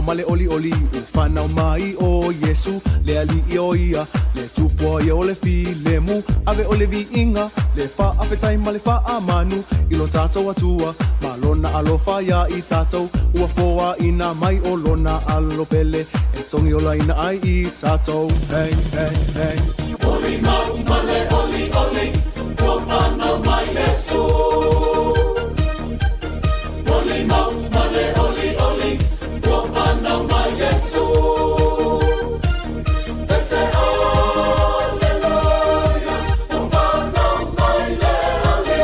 Male oli oli ufana mai o Yesu le ali ioia le tupo ia o le filemu ave o le viinga le fa afetai ma le fa amanu ilo tatou atua ma lona alofa ia i tatou ua foa ina mai o lona alopele e tongi o laina ai i tatou hey hey hey oli mau male oli oli ufana mai Yesu oli mau male oli oli ufana mai Yesu ese alleluia ufana mai le ali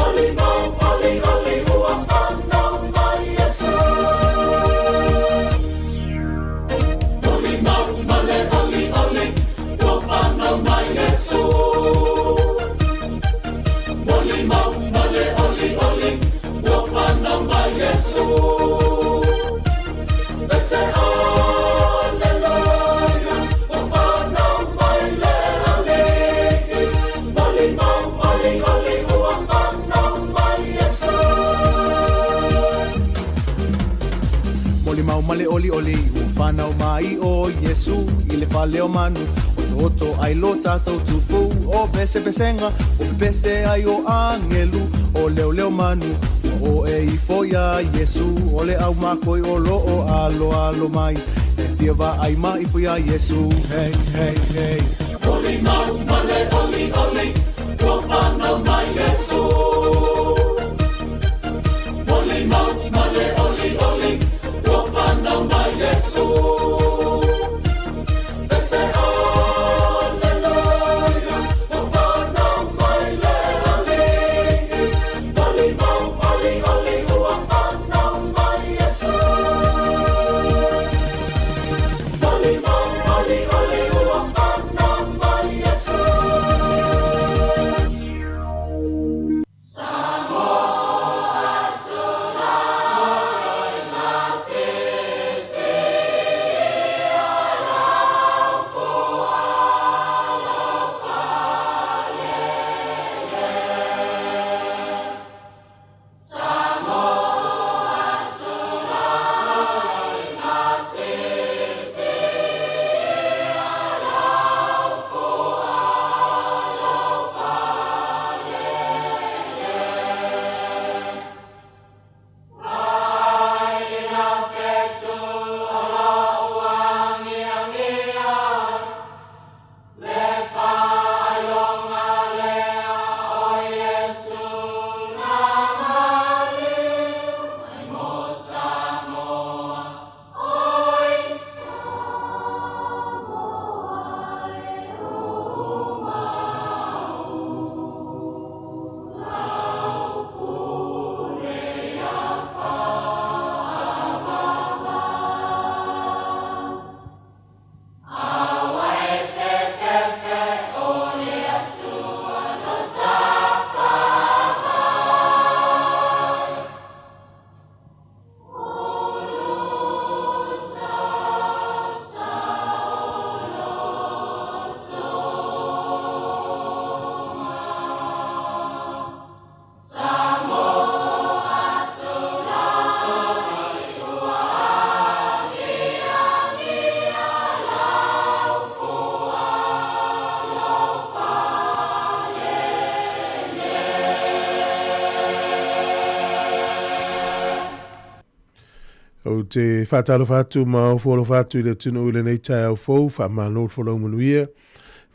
oli mau oli oli ufana mai Yesu oli mau male oli oli ufana mai Yesu oli mau male oli oli ufana mai Yesu ese alleluia ufana mai le ali oli mau oli oli ufana mai Yesu Moli mau male oli oli ufana mai o Yesu i le fale o manu o toto ai lo tatou tupu o pese pesenga o pese ai o angelu o leo leo manu o e i foia Yesu o le au makoi o lo o alo alo mai e fiava ai mai i foia Yesu hey hey hey oli mau male oli oli ufana mai Yesu oli mau male oli oli ufana mai Yesu ese alleluia ufana mai le ali oli mau oli oli ufana mai Yesu oli mau oli oli ufana mai Yesu O te whātalo whātu ma o wholo whātu i le tunu ule nei tai au fau, wha ma nōt wholo manuia,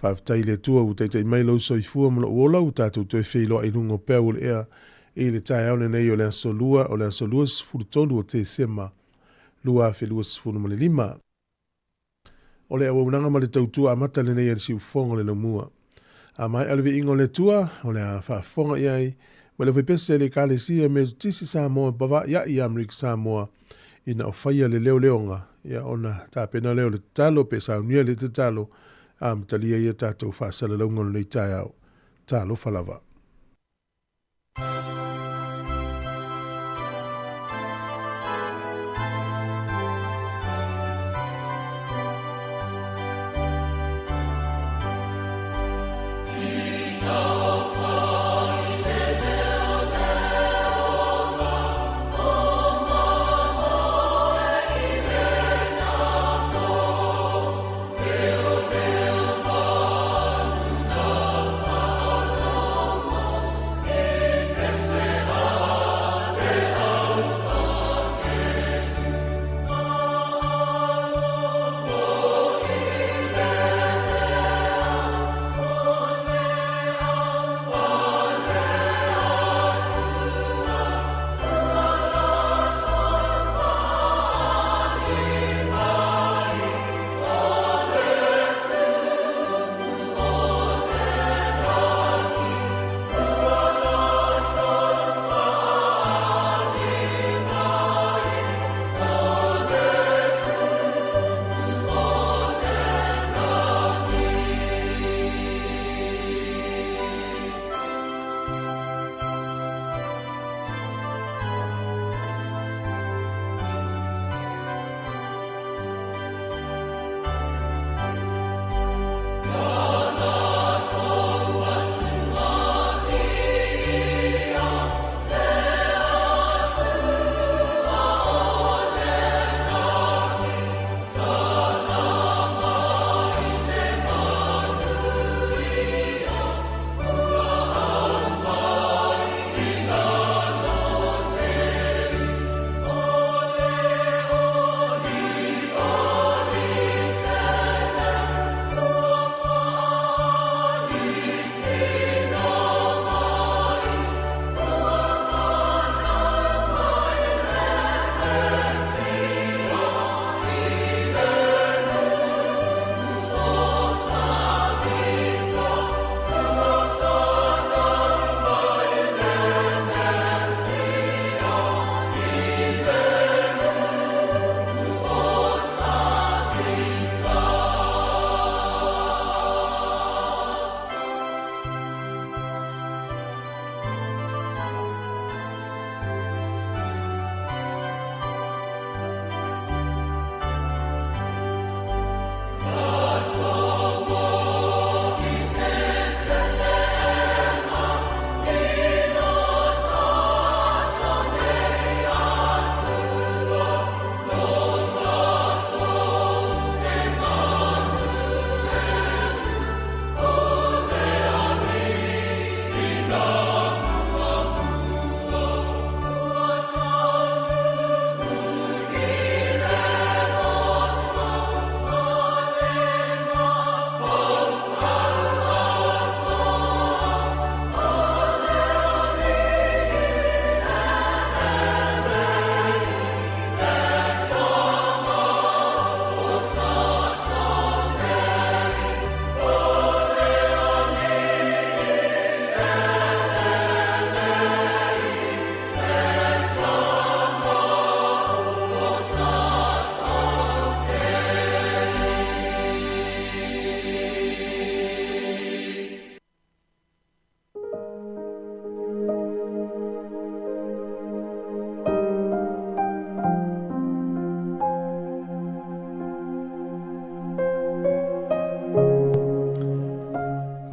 whaafitai le tua u teitai mai lau soifua mana uola u tātou toi whiloa i lungo pēr ule ea i le tai au nei o le asolua sifuru o te sema, lua whelua sifuru ma le lima. O le awa unanga ma le tautua amata le nei a le si ufonga le namua. A mai alwe ingo le tua, o le a whaafonga iai, ma le whaipese le kāle sia me tisi Samoa, bawa ia i Amerika Samoa, ina o whaia le leo leonga, ia ona tāpena leo le talo, pe saunia le te talo, a mtalia ia tātou whaasala laungono nei tai au, talo whalawa.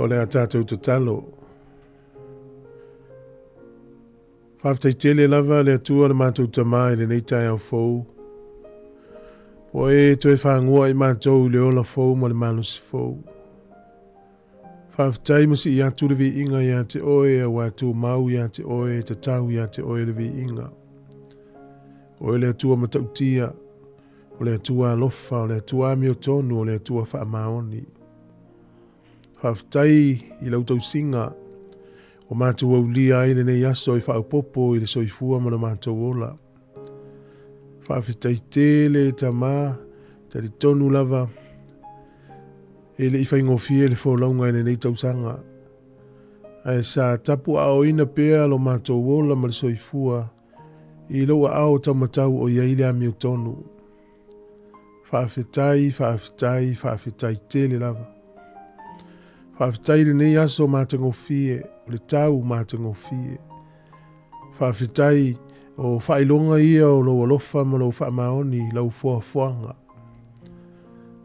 o le a tātou te talo. Whaftaitele lava le atua le mātou tamai le nei tai au fou. O e toi whangua i mātou le ola fou ma le manusi fou. Whaftai masi i atu le vi inga i ate oe a watu mau i ate oe te tau i ate oe le vi inga. O le atua matautia, o le atua alofa, o le atua amio tonu, o le atua whaamaoni. Whaftai i lautau singa, o mātou au lia ai le nei aso i whaupopo i le soifua mana mātou ola. Whawhitai tele ta mā, ta li tonu lava, e le iwhai ngofie le wholaunga i le nei tausanga. Ai sa tapu a o ina pēa lo mātou ola ma le soifua, i loa ao taumatau o iaile a miu tonu. Whawhitai tele lava. Whawhitai le nei aso mātangofie, le tau mātangofie. Whawhitai o whailonga ia o lo alofa ma lo whaamaoni lau fuafuanga.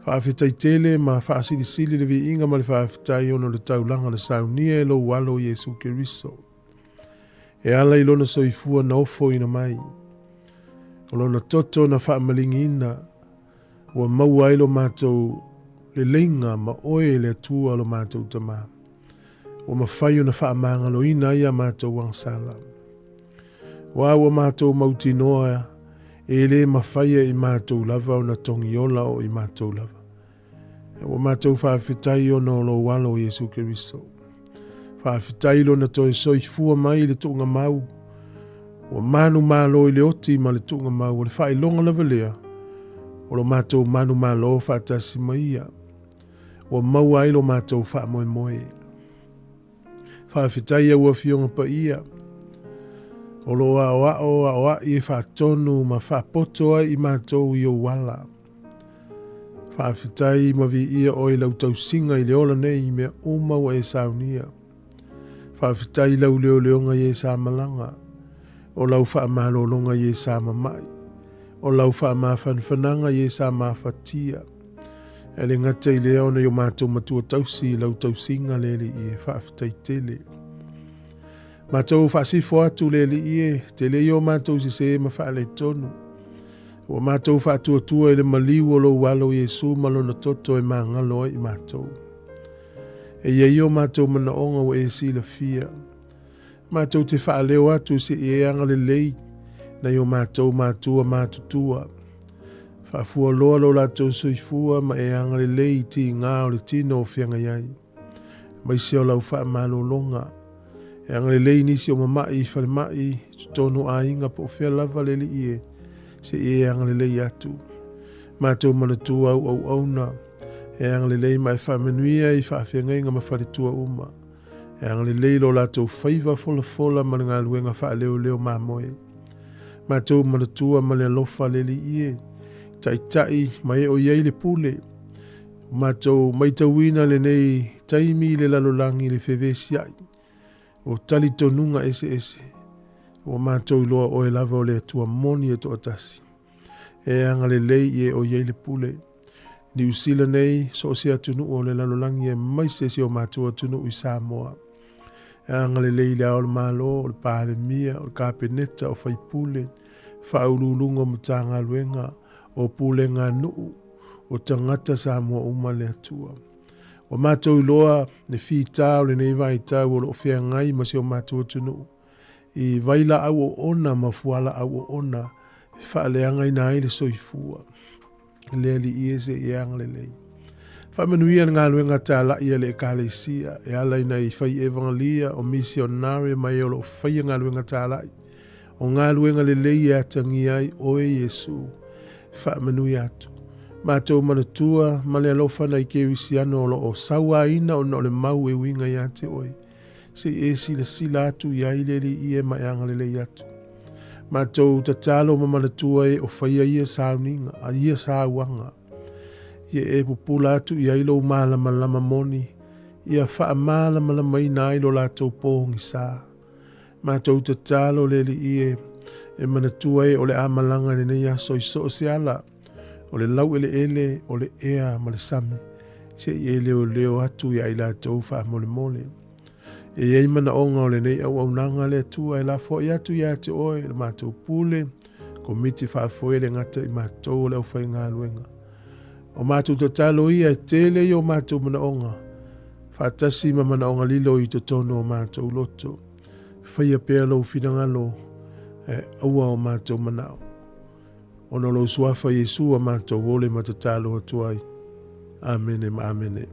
Whawhitai tele ma whaasilisili le vi inga ma le whawhitai ono le taulanga le saunia e lo walo Yesu Keriso. E ala i lona soifua na ofo ina mai. O lona toto na whaamalingi ina. Ua maua ilo mātou le lenga ma oe le atua lo mātou tama. Ua mawhaio na whaamanga lo ina ia mātou wangsala. Ua mātou mauti noa e le mawhaia i mātou lava o na tongi ola o i mātou lava. Ua mātou whawhitai o no lo walo Yesu Keriso. Whawhitai lo na toi soifua mai le tunga mau. Ua manu malo i le oti ma le tunga mau o le whailonga lava lea. O lo mātou manu malo whaatasi maia. Ua maua i lo mātou whaamoe moe. Whawhitai ua fionga pa ia. O lo a i whaatonu ma whaapotoa i mātou i o wala. Whawhitai ma vi ia o i lau tau singa i leola nei mea umau e saunia. Whawhitai lau leo leonga i e sa malanga. O lau whaamalolonga i e sa mamai. O lau whaamawhanwhananga i e sa mawhatia. E le ngata i leo na i o mātou matua tausi i lau tau singa lele i e whawhitai tele. Mātou whaasifo atu lele i e, te le i o mātou si se ma whaale tonu. O mātou whaatuatua i le maliu o lo walo Yesu malona toto e māngalo i mātou. E ia i o mātou mana onga o e si la fia. Mātou te whaaleo atu si e anga le lei, na i o mātou mātua mātutua. Whaafua loa lo lātou soifua ma e anga le lei ti ngā o le tino o whianga iai. Mai se o lau wha malo longa. E anga le lei nisi o mamai whale mai, tutono a inga po whia lava le li ie, se e anga le lei atu. Mātou manatua au auna, e anga le lei mai whamenuia i whaafia inga ma whale tua uma. E anga le lei lo lātou whaiva fola ma ngā luenga wha leo māmoe. Mātou manatua ma le alofa le li ie, tai mai o iei le pule. Mātou mai tauina le nei taimi le lalolangi le whewesi ai. O tali tonunga ese. O mātou loa o e lava o le atua moni e to atasi. E anga le lei e o iei le pule. Ni usila nei so se atunu o le lalolangi e mai se o mātou atunu i Samoa. E anga le lei le ao le malo, o le pāle mia, o le kāpeneta, o whaipule, whaululunga matanga luenga, o pule ngā nuu, o tangata Samoa uma le atua. O mātou loa ne whi tāu le nei vai tāu o lo whea ngai ma se o mātou tunu. I vaila au o ona ma fuala au o ona, whaale angai nai le soifua. Lea li ie se i anga le lei. Whamenuia ngā luenga tā lai le ekalesia, e alai nei whai evangelia o misionare mai o lo whai ngā luenga tā lai. O ngā luenga le lei e atangi ai o e Yesu. Whamenuia atu. Mātou manatua, male alofa na i kewisiano o lo o saua ina o no le mau e winga i ate oi. Se e sila atu i aile li ie ma e angalele i atu. Mātou tatalo ma manatua e o whaia ia sauninga, a ia sauanga. Ia e pupula atu i ailo malama lama moni, ia wha malama lama ina ailo lātou pōngi sā. Mātou tatalo le li ie, e manatua e o le amalanga le nei aso i so se ala. O le lau ele, o le ea ma le sami. Se e leo atu ia ila tau wha mole. E ei mana o ngā le nei au nanga le atua e la fo i atu ia te oe le mātou pule, ko miti wha foe le ngata i mātou le au whai ngā luenga. O mātou to talo ia e tele i o mātou mana onga, whaatasi ma mana onga lilo i to tono o mātou loto, whai a pēr lau whingalo e aua o mātou manao. Ono lo suafa Yesu a mātou ole ma te talo atuai. Amene ma amene.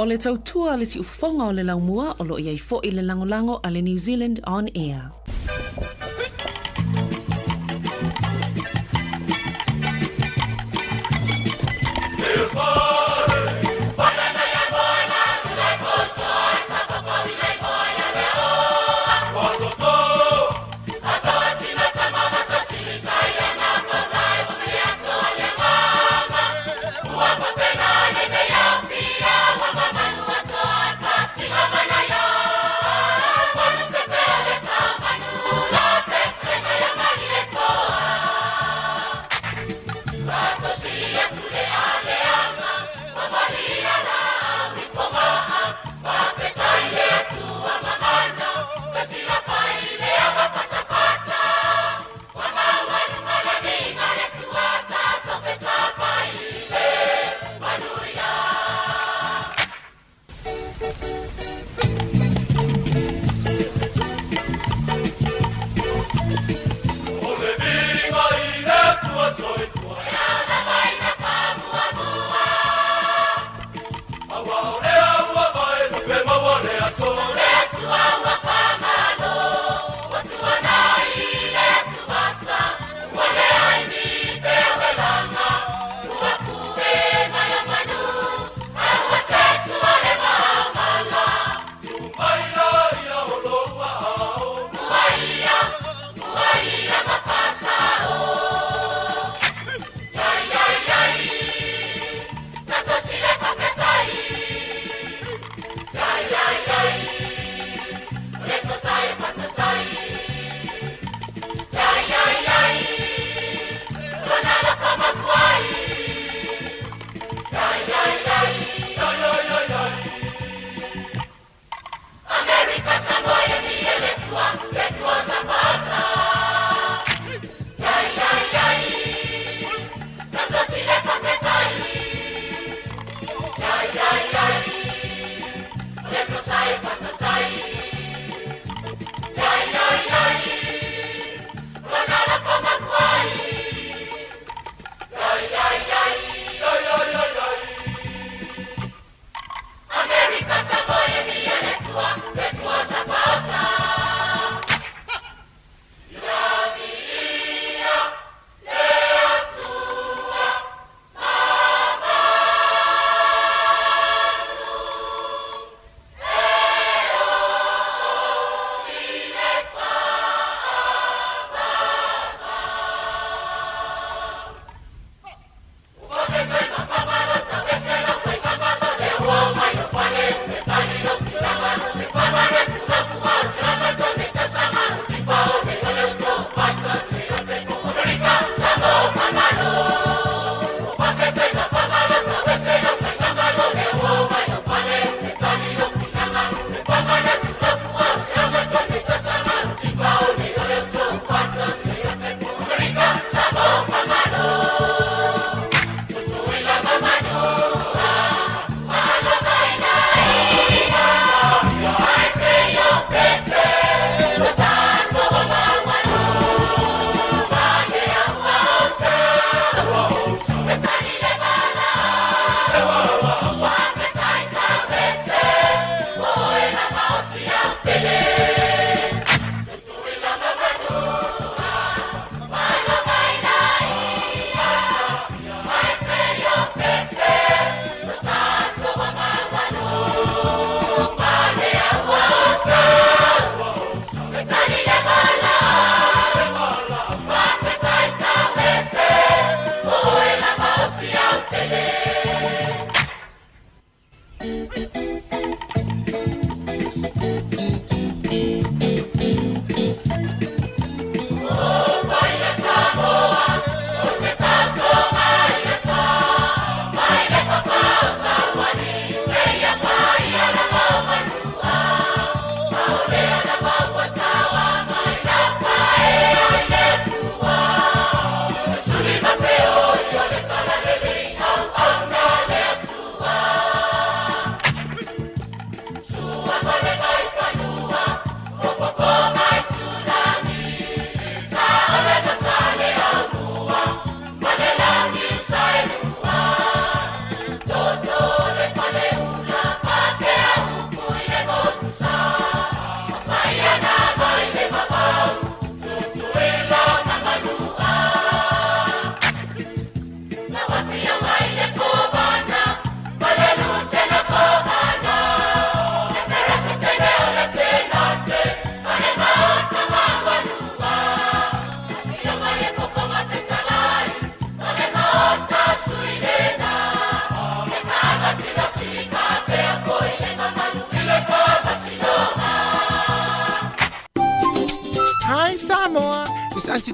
O le tautua le si ufonga o le laumua o lo iai fo i le langolango a le New Zealand On Air.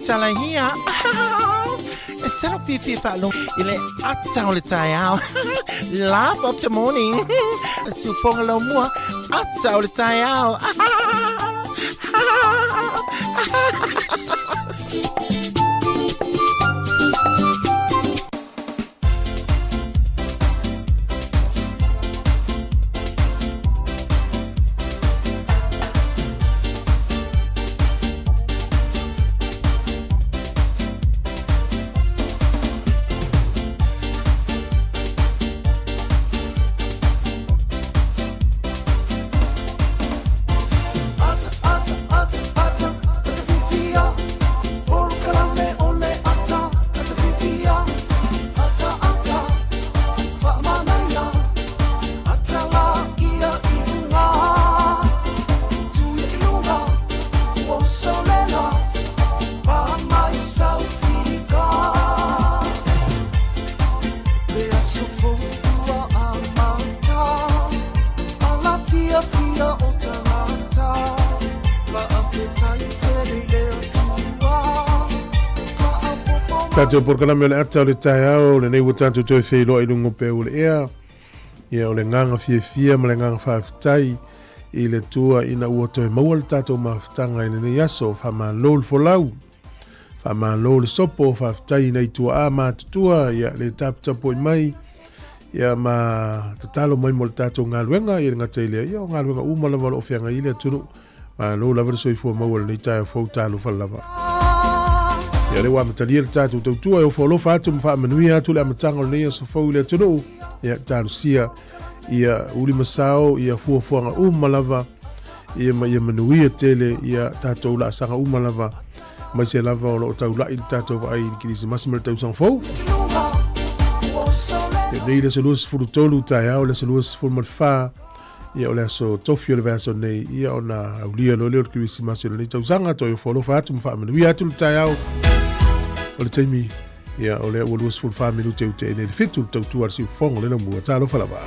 Salah here. Instead of Fifi Fallo, il est attends le taillao. Laugh of the morning. Soufong lo moi. Attends le taillao. Tātou porkalame le ata o le tai au, le nei wa tātou toi whelo i rungo pe o le ea. Ia o le nganga fia ma le nganga whaafitai i le tua ina ua toi maua le tātou mawhitanga i le nei aso, whama lol folau. Whama lol le sopo, whaafitai nei tua a mātutua, ia le taputapo i mai. Ia ma tatalo mai mo le tātou ngā luenga, ia ngā teilea, ia o ngā luenga umalawa o whianga i le atunu. Ma lol lava le soifua maua le nei tai au fau tālu whalawa. Ia le wa matalia le tātou tautua e o wholofa atu mwha manui atu le amatanga o neia so fau le atunu. Ia tālu sia, ia uli masao, ia fuafuanga umalava, ia manui a tele, ia tātou la asanga umalava, mai se lava o lo tau lai le tātou wa ai kirisi masimere tau sang fau. Ia nei le salua sifuru tolu tai au, le salua sifuru marifaa, ia o le aso tofi o le vaso nei, ia o na aulia lo leo kirisi masimere nei tau sanga, to i o wholofa atu mwha manui atu le tai au. O le taimi, ia o le ua sifuru wha minute ute e nei le fitu tautua si ufongo le na mua tālo whalawa.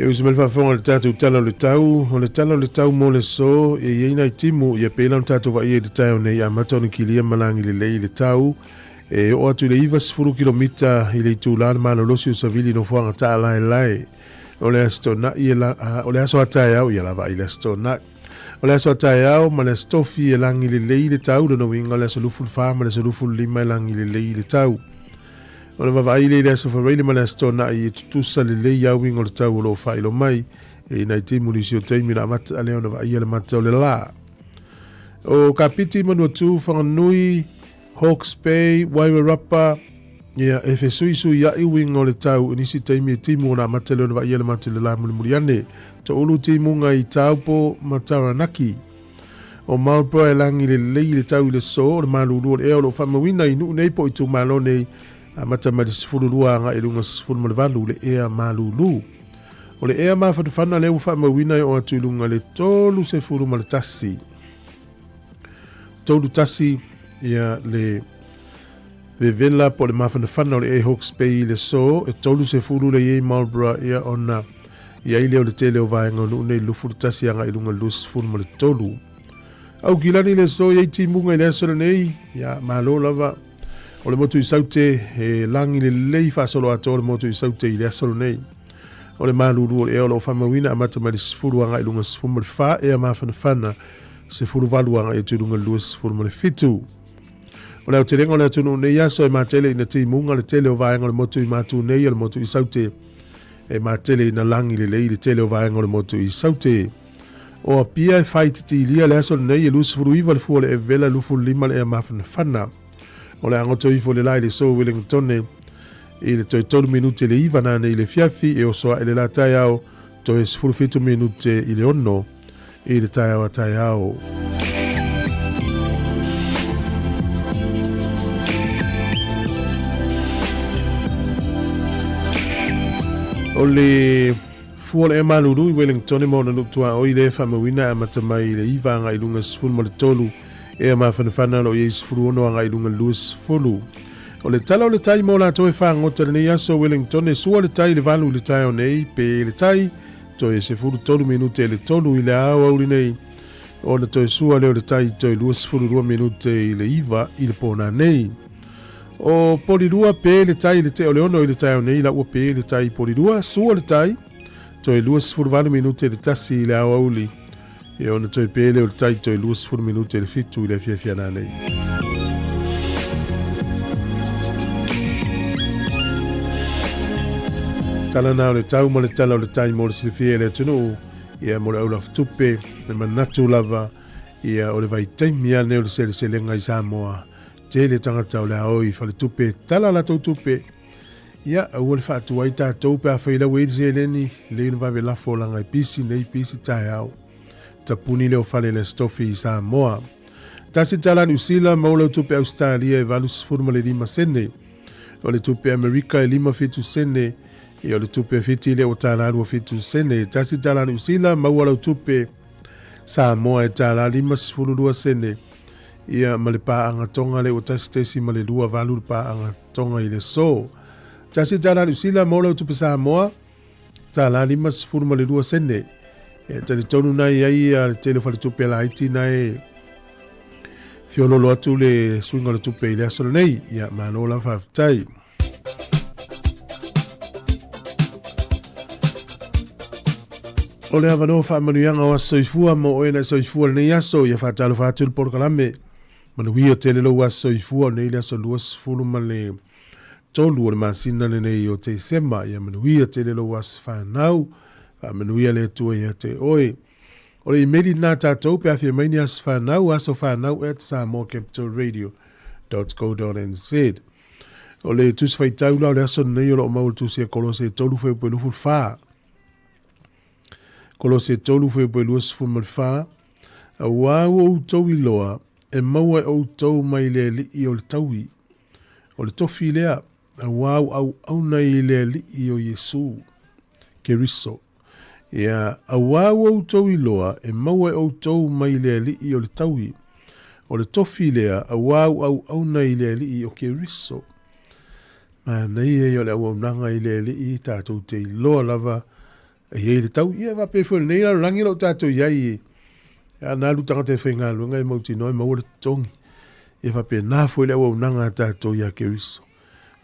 E usmel fa fonga le tatu tala le tau mo le so e yeina timu ia pela tatu va ia le tau nei a matoni kilia malangi le tau e o atu le iva 10 kilomita i le tūlana malolosi o savili no fuanga ta lai o le astona ia la o le aso atai au ia lava i le astona o le aso atai au ma le stofi e langi le tau no winga le solufu fa ma le solufu lima langi le tau o le vavai le aso fareile ma le astona i tutusa le ia winga le tau lo fa ilo mai e nai timu ni sio teimi na mata ale ona vai le mata o le la o kapiti manu tu whanganui Hawke's Bay, Wairarapa, ia e fesui ia i winga o le tau nisi teimi e timu o na mata le ona vai le mata le la muriane to ulu timu ngai taupo Mataranaki o Marlborough e langi le tau le so o le malulu o le eo lo whamawina i nei po i tu malo nei a mata ma le sifuru lua anga e lunga sifuru ma le valu le ea malulu o le ea mawhatawhana leo whamawina o atu lunga le tolu sifuru ma le tasi tolu tasi ia le vevela po le mawhatawhana o le e Hawke's Bay le so e tolu sifuru le e Marlborough ia ona ia ile o le tele o vaenga o nei lufu le tasi anga e lunga lu sifuru ma le tolu au kilani le so ia timunga i le aso le nei ia malo lava o le motu i saute e langi le lei whaasolo ato o le motu i saute i le asolo nei. O le maluru o le eo lo whamawina a mata mali sifuru anga i lunga sifuru mali wha e a mawhanawhana sifuru valu anga i tu lunga lua sifuru mali fitu. O le au te renga o le atunu nei aso e matele i na ti munga le tele o vaenga o le motu i matu nei o le motu i saute e matele i na langi le lei le tele o vaenga o le motu i saute. O a pia e whaititi i lia le asolo nei e lu sifuru iwa le fua le e vela lufu lima le e a mawhanawhana. O le angoto i fo le lai le so Wellington i le toi tolu minute le iwa nane i le fiafi e o soa i le la tai au toi 15 minute i le ono i le tai au a tai au. O le fua le e maluru i Wellington e mauna luptua o i le whamawina a matamai i le iwa anga i lunga sifuru ma le tolu e a mawhanawhana lo i sifuru ono anga i lunga luas fulu. O le tala o le tai mo la toe whangota nei aso Wellington e sua le tai le valu le tai o nei pe le tai toe se furu tolu minute le tolu i le awa uri nei o le toe sua leo le tai toe luas fulu 2 minute i le iwa i le pona nei. O polirua pe le tai le te o le ono i le tai o nei la ua pe le tai polirua sua le tai toe luas fulu 2 minute le tasi i le awa uli. E ona toi pele o le tai toi luas furu minute le fitu i le fiafia nei. Tala na o le tau mo le tala o le tai mo le silifia le tunu ia mo le aula ftupe le manatu lava ia o le vai taimi ane o le selenga i Samoa te le tangata o le aoi fa le tupe tala la tau tupe ia au le fatu ai tātou pe a whaila wei se leni le inu vave lafo langa i pisi nei pisi tai au. Tapuni leo fale le stofi i Samoa. Tasi tala New Zealand maula tupe Australia e valu sifuru le 5 sene. O le tupe Amerika e 5 fitu sene. E o le tupe fiti leo tala 2 fitu sene. Tasi tala New Zealand maula tupe Samoa e tala 5 sifuru 2 sene. Ia male pa anga tonga leo tasi tesi male 2 valu pa anga tonga i le so. Tasi tala New Zealand maula tupe Samoa tala 5 sifuru male 2 sene. E tali tonu nai ai a le tele fale tupe la iti nai fiololo atu le swinga le tupe i le asolo nei ia manola whaftai. O le avano whaamanuianga o asoifua mo o ena asoifua nei aso ia whatalo whatu le porokalame manuhi o tele lo asoifua nei le aso luas fulu ma le tolu o le masina nei o te sema ia manuhi o tele lo as whanau manuia le tua ia te oe. O le imeli nā tātou pe awhia maini as whanau aso whanau at samocapitalradio.co.nz. O le tusi whai taula o le aso nei o lo maul tusi a kolose tolu whai ue lufu wha. Kolose tolu whai ue luas fumal wha. A wau o tau i loa e maua o tau mai le li i o le taui. O le tofi lea a wau au nei le li i o Yesu. Keriso. Ia a wau au tau i loa e maua au tau mai le li i o le taui. O le tofi lea a wau au nei le li i o Keriso. Ma nei e o le au nanga i le li i tātou te i loa lava Ia le tau, ia va pe fo nei la langi lo tato iai. Ya na lu tanga te whenga lunga i mauti noi maua le tongi. Ia va pe na fo le awa unanga tato ia ke riso.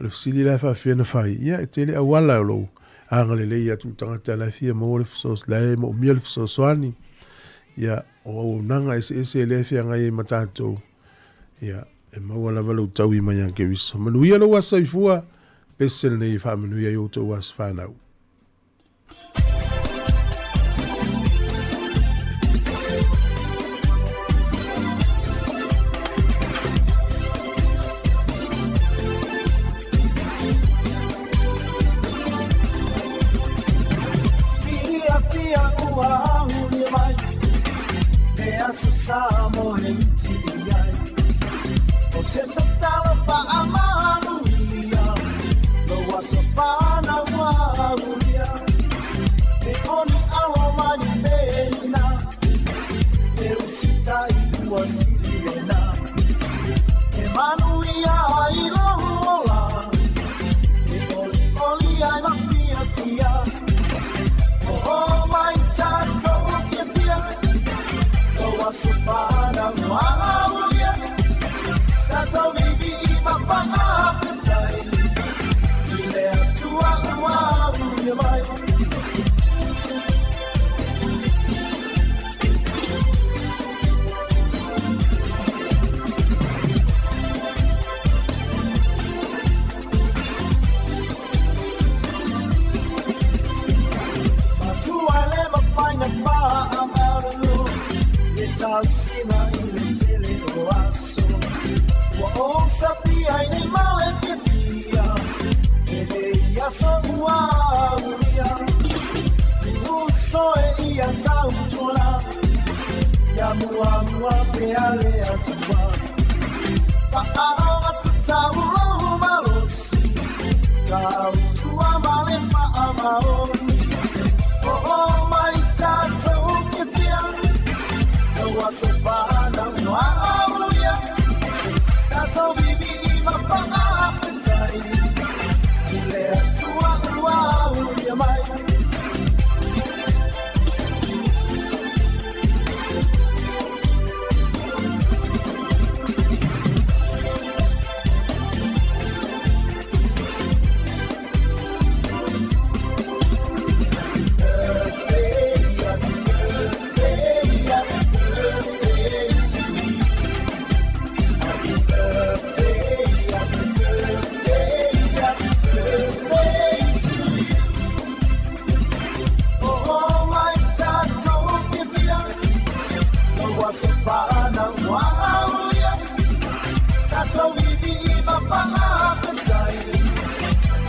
Le fsili la fa fiena fai, ia e tele awala lo. Anga le leia tu tanga te la fia maua le fsos lae mo mia le fsos wani. Ia o unanga ese le fia ngai matato. Ia e maua la valu tau i mai ke riso. Manuia lo wasa i fua, pesel nei fa manuia i oto was whanau. Samo hemiti ai o se tala pa amanuia lo wasafana waruia e oni alomani pena e usitai kuasilena e manuia ilola e oli ai mafia fia oh my tato fia Sofana Maulia Tato Bibi Mapanga Petai Ile Tua Maulia Mai Matua Lema Paina Pa Amaru Sina ile tele oaso wa onsa pia ile male pia ele ya so uia uso e ia tautola ya mua pe ale atua pa ara taulo malosi tautua male pa amaoni oh my tato pia Wasafana Maulia Tato Bibi Mapanga Petai Ile Tua Maulia Mai Sofana Maulia Tato Bibi Mapanga Petai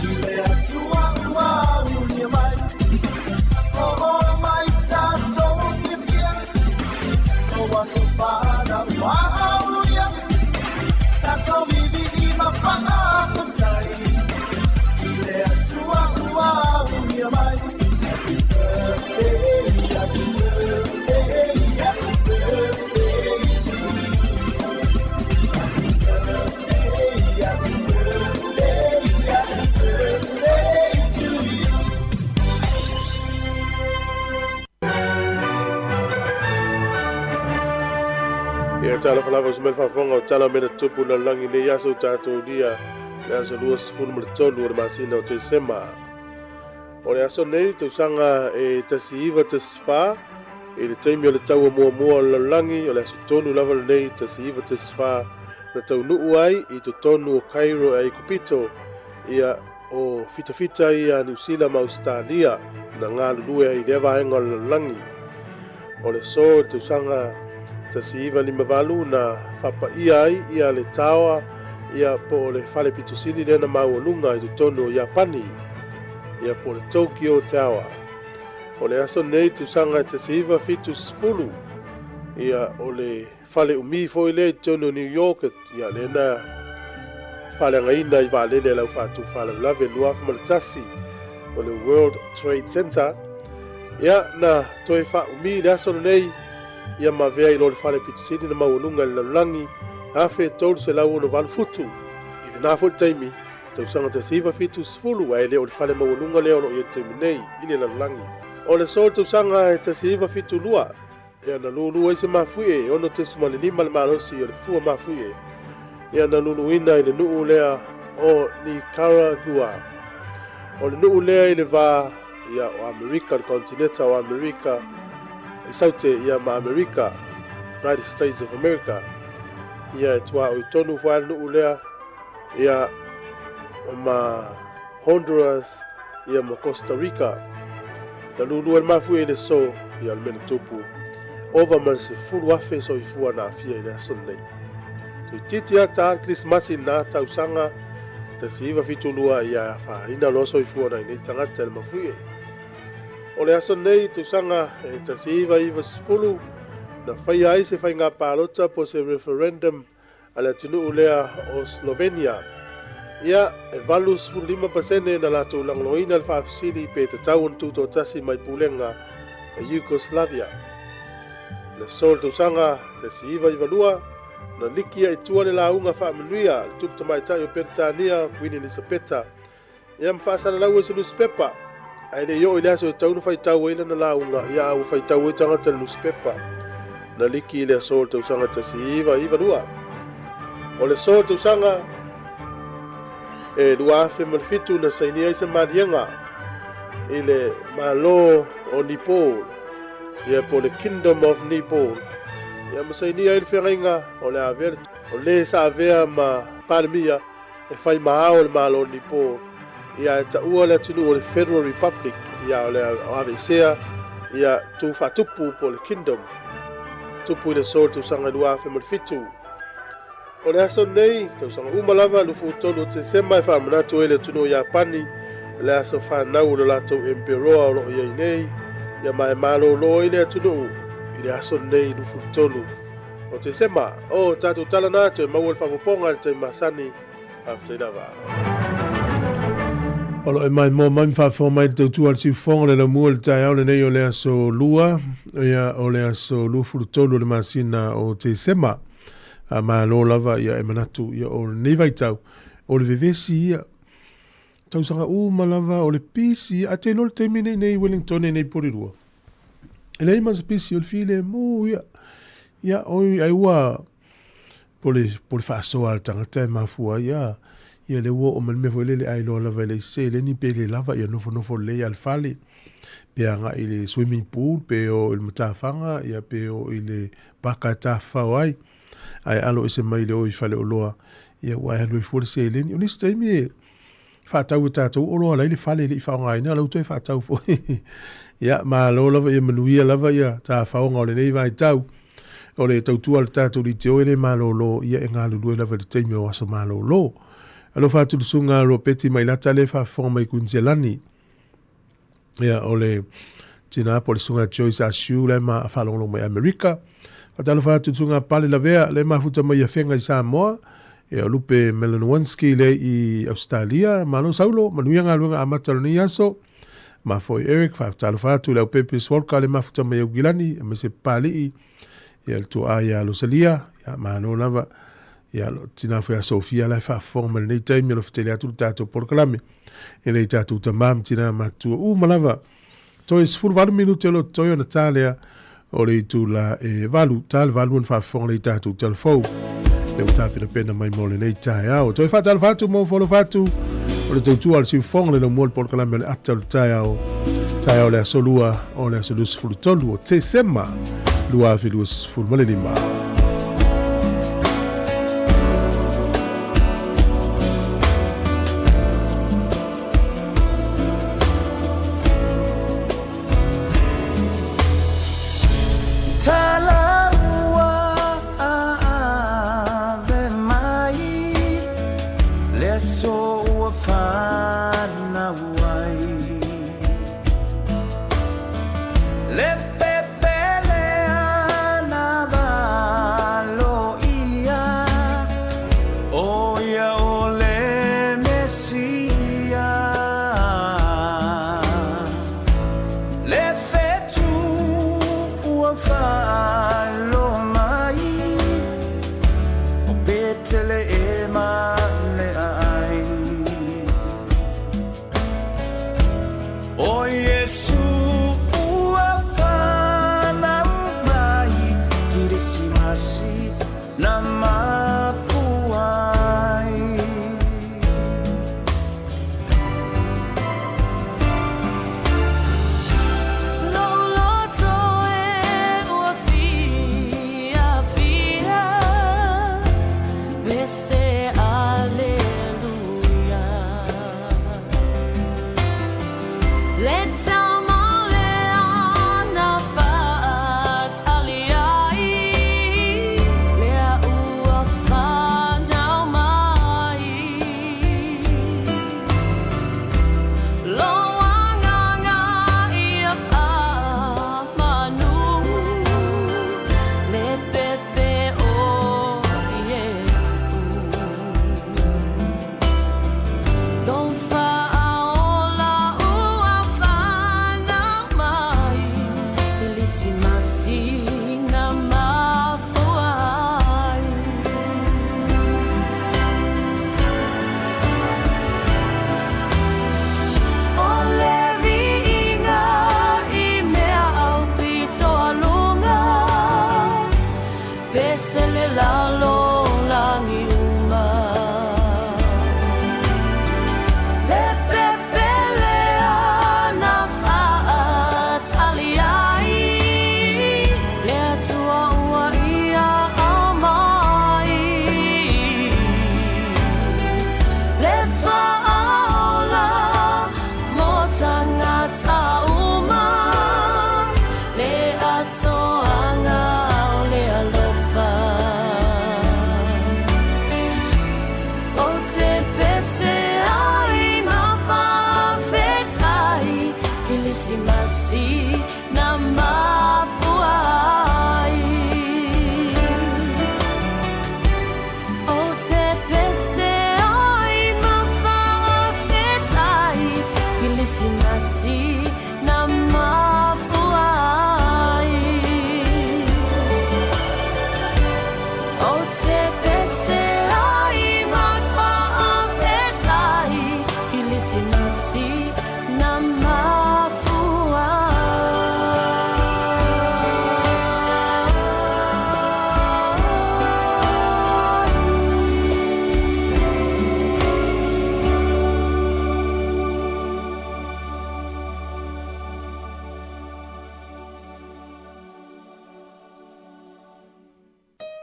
Ile Tua Maulia Mai Oh my Tato Bibi Sofana Maulia Tato Bibi Mapanga Petai Ile Tua Maulia Mai Happy birthday, happy birthday, happy birthday to you. Happy birthday, happy birthday, happy birthday to you. Ia tala falava o smel fafonga o tala mena tupu na langi le yaso tato dia le aso lua sifunu mele tolu o le masina o te sema. O le aso nei te usanga e tasi iwa tasi wha e le taimi o le tau o mua o le langi o le aso tonu lava le nei tasi iwa tasi wha na tau nuu ai i to tonu o Cairo e Kupito ia o fita ia New Zealand ma Australia na ngā lulue i le vahenga o le langi. O le so te usanga tasi iwa lima valu na whapa ia ai ia le tawa ia po le whale pitusili lena maualunga i to tonu o Japani ia po le Tokyo Tower. O le aso nei tu sanga tasi iwa fitu sfulu ia o le whale umi foi le tonu New York ia lena whale ngaina i waalele lau whatu whale lave luafa malatasi o le World Trade Center ia na toi wha umi le aso nei ia mavea i lo le whale pitusili na maualunga le langi hafe tolu se lau ono valfutu i le nafo le taimi tau sanga tasi iwa fitu sfulu a ele o le whale maualunga leo no i e taimi nei i le langi. O le sol tu sanga e te siva fitu lua. Ia na lulu e se mafui e. Ono te simale lima le malosi o le fua mafui e. Ia na lulu ina i le nuu lea o Nicaragua. O le nuu lea i le va ia o Amerika, le kontinenta o Amerika. I saute ia ma Amerika, United States of America. Ia e tua o i tonu fua le nuu lea. Ia ma Honduras, ia ma Costa Rica. Na lulu e mafu e le so ia le mena tupu. Ova ma se fulu afe so i fua na afia i le aso nei. Tu titi ata Krismasi na tausanga te siva fitulua ia fa ina loso i fua na i nei tangata le mafu e. O le aso nei tausanga e te siva iwa sifulu na fai ai se fai ngā pālota po se referendum ala tunu ulea o Slovenia. Ia e valu 5% na lato langloina le whaafisili pe te tau on tuto tasi mai pulenga e Yugoslavia. Le sol tausanga te siiva i valua na likia e tua le launga whaamanuia le tupta mai tai o Peritania Queen Elisabeta. Ia mwhaasana lau e se newspaper. Ai le yo i leaso e taunu whai tau eila na launga ia au whai tau e tangata le newspaper. Na liki le sol tausanga te siiva i valua. O le sol tausanga e lua afe malfitu na sainia i se marianga i le malo o Nepal ia po le Kingdom of Nepal ia masainia i le whengainga o le avea o le sa avea ma palemia e whai maao le malo o Nepal ia e taua le atunu o le Federal Republic ia o le ave isea ia tu whatupu po le Kingdom tupu i le sol tu sanga lua afe malfitu. O le aso nei, tausanga umalava lufu tolu te sema e whaamanatu e le tunu Japani, le aso whanau le lato emperoa o lo ia nei, ia mai malo lo i le tunu, i le aso nei lufu tolu. O te sema, o tatu tala natu e maua le whapoponga le te masani, after lava. O lo e mai mo mai mwhawha mai te tautua le siufonga le mua le tai au le nei o le aso lua, ia o le aso lufu tolu le masina o te sema. Ma lo lava ia e manatu ia o nei vai tau o le vevesi ia tausanga ma lava o le pisi a te lol te mine nei Wellington nei porirua e lei mas pisi o le file mu ia oi ai ua po le faso al tangata mafua ia le ua o man me foi le ai lo lava le se le ni pele lava ia nofo le al fale pe anga i le swimming pool pe o il matafanga ia pe o i le pakata fawai ai alo ese mai le oi fale o loa ia wai halui fuori se eleni o nisi taimi e whaatau e tātou o loa lai le fale le i whaonga ina lau toi whaatau fo ia ma lo lava ia manuia lava ia tā whaonga o le nei vai tau o le tautua le tātou li te oe le ma lo ia e ngā lulue lava le taimi o aso ma lo alo whaatu lusunga ro peti mai lata le whafonga mai Queensland ia o le tina po le sunga Joyce Ashu le ma whalonglo mai Amerika Atalo fa tutunga pale la vea le mafuta mai afenga i Samoa e o lupe Melanowski le i Australia malo saulo manuia ngā luenga amata ni aso ma foi Eric fa talo fa tu le pepe swolka le mafuta mai Ugilani me se pali i e tu aya lo salia ya mano lava ya lo tina foi a Sofia la fa forma le time lo ftelia tu tato por kalame e le tato tamam tina matu malava to is full 20 minuti lo toyo Natalia o le tu la e valu tal valu en fa fon le tatu telefo le utapi na pena mai mole nei tai au to fa tal fatu mo folo fatu o le tu al si fon le mo por kala me atal tai au le solua o le solus fultolu o te sema lua filus ful mole lima O Yesu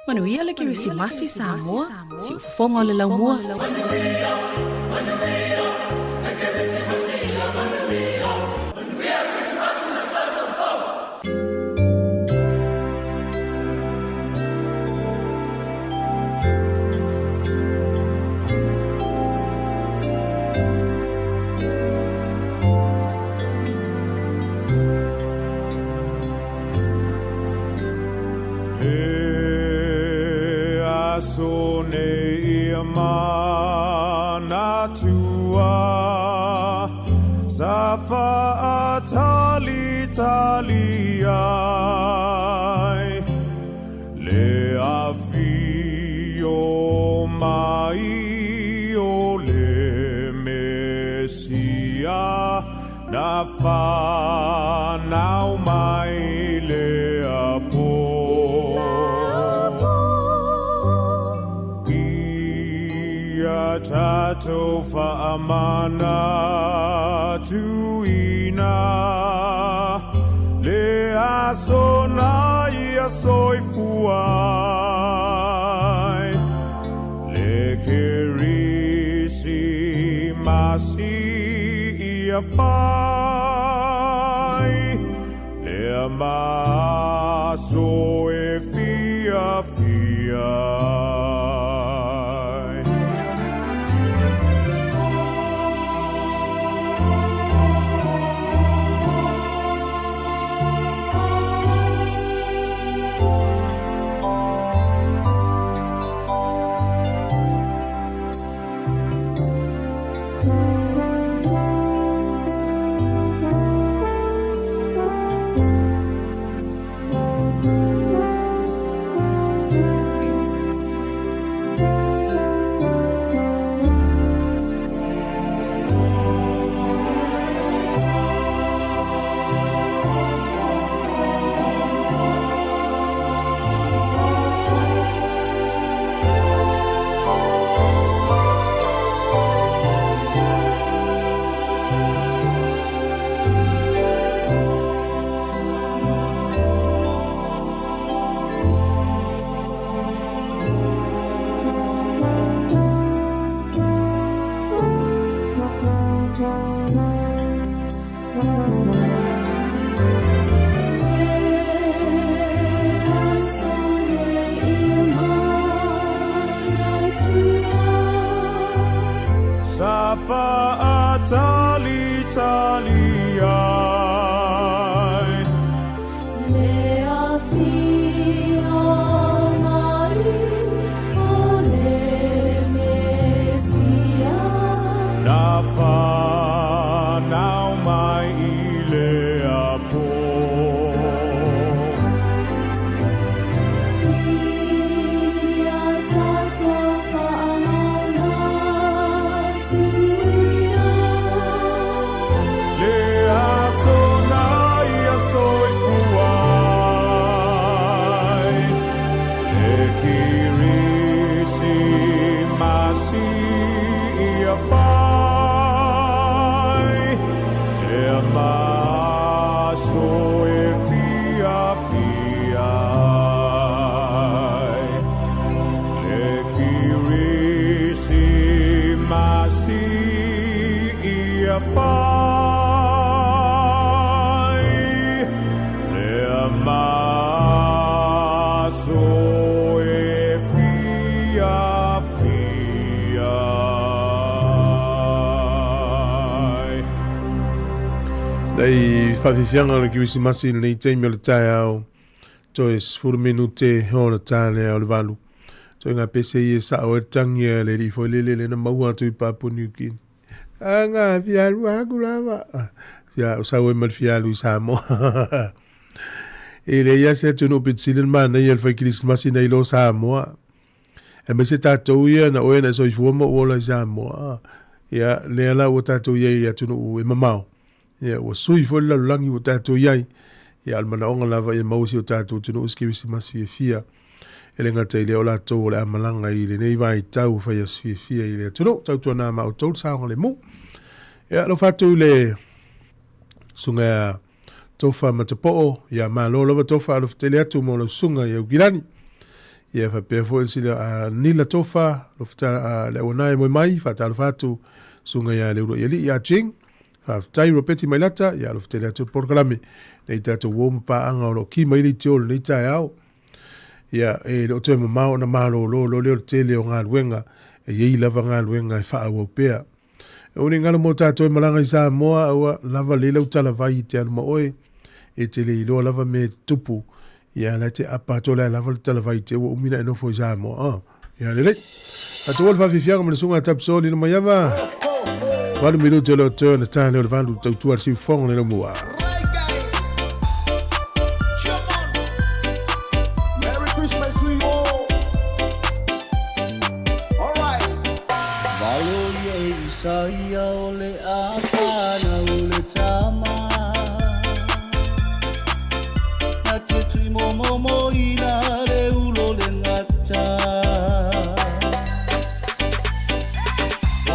Manuia le Kirisimasi Samoa, si ufafonga o le laumua. Amana tuina le asona ia soifuai le kerisi masi ia fai le amaso e fia fia. Whawhiwhianga le Kirisimasi nei teimi o le tae au to e 4 minute o le tāne au le walu. To ngā pese i e sa o e tangi e le rifo le na maua atu I Papua New Guinea. Ngā whialu aku lawa. Ia o sa o e mal whialu I Samoa. E le ia se atu no pitsilen mana I al whai Kirisimasi nei lo Samoa. E me se tātou ia na oe na so I fuama o la Samoa. Ia le ala o tātou ia I atu no e mamau. Ia o sui fo la langi o tātou iai. Ia almana onga lava I mausi o tātou tunu uski Kirisimasi fia. Ele ngata I le o lātou o le amalanga I le nei vai tau whai asfia fia I le tunu. Tau tua nā mao tau saonga le mu. Ia lo whātou le sunga tofa matapoo. Ia mā lo lava tofa alo whtele atu mo lo sunga I au girani. Ia fa pe fo sila nila tofa lo fta le ona mo mai fa ta fatu sunga ya le ro yeli ya ching fa tai ro peti mai lata ya lo fta le to programe nei ta to wom pa anga ro ki mai li tol nei ta au ia e lo to mo mau na malo lo le tele o ngal wenga e ye lava ngal wenga fa o pe o ni ngalo mo ta to malanga isa mo o lava le lo tala vai te mo oi e tele lo lava me tupu ia la te apato la lava tala vai te o mina no fo ja mo ia le a to va fi fiago me sunga tap so li no mayava va mi lo te lo turn ta le va lu tu ar si fong le mo Merry Christmas to you all. All right. Valoria Isaia ole afana ole tama Na te tui momo ina re ulo le ngata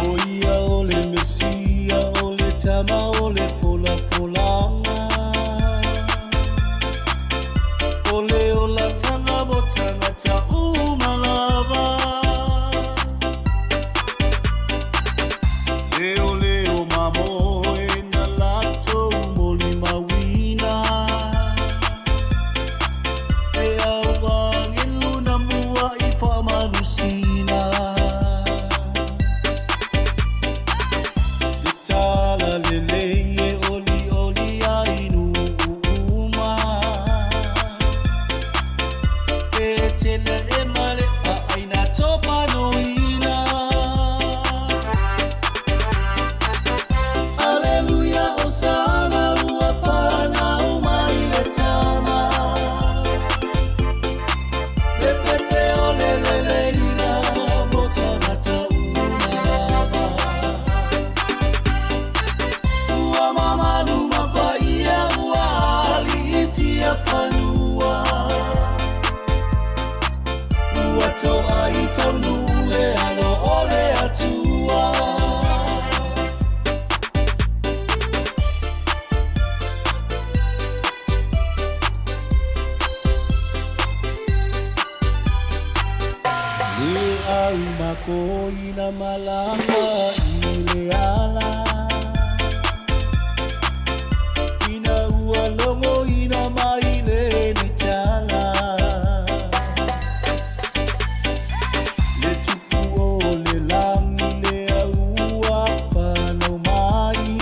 Oia ole mesia ole tama ole fola folanga Ole ola tanga mo tanga ta umalava Leo leo mamo e na lato moli mawina E awang e luna mua I whamalusina E tala lele e oli oli ai nu uma E tele e male a aina topa noina Alleluia, Osana, uafana, umaile tama. Pepe, ole, leina, botagata, umalava. Ua mama, luma, paia, ua alitia fanua. Ua toa I taunule, alo ole atua. Le au mako ina malanga ile ala Ina ua longo ina maile ni tala Le tupu o le langi le aua whanau mai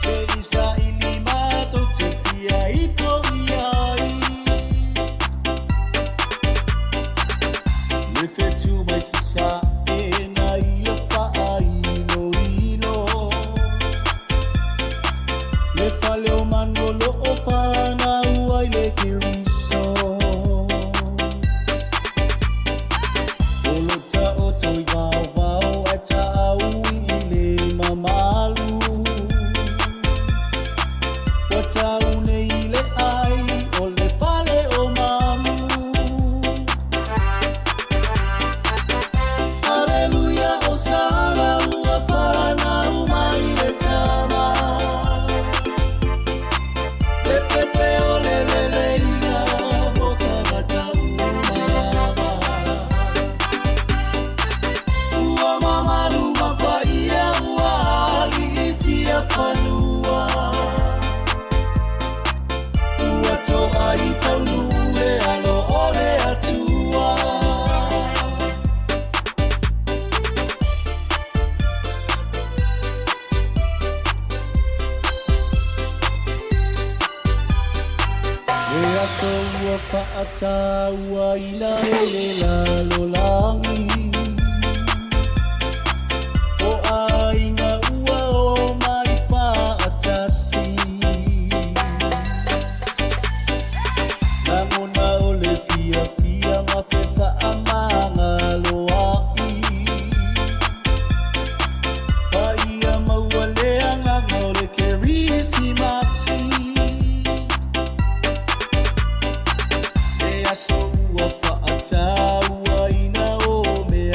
Te isa ili mato te fia I po iai Le fetu mai sisa e na ia paa ilo ilo Le fale o manolo o whana uai le kiriso Olo ta o toi vau vau a ta au I le mamalu Wa ta une I le ai o le fale o mamu Alleluia, Osana, uafana, umaile tama. Pepe, ole, leina, botagata, umalava. Ua mama, luma, paia, ua alitia fanua. Ua toa I taunule, alo ole atua. E aso ua whaata ua ina ele lalo langi O aina ua o mai whaatasi Nangona o le fia fia ma whetha a manga loai Paia maua lea nganga o le kerisimasi E aso ua whaata ua ina o me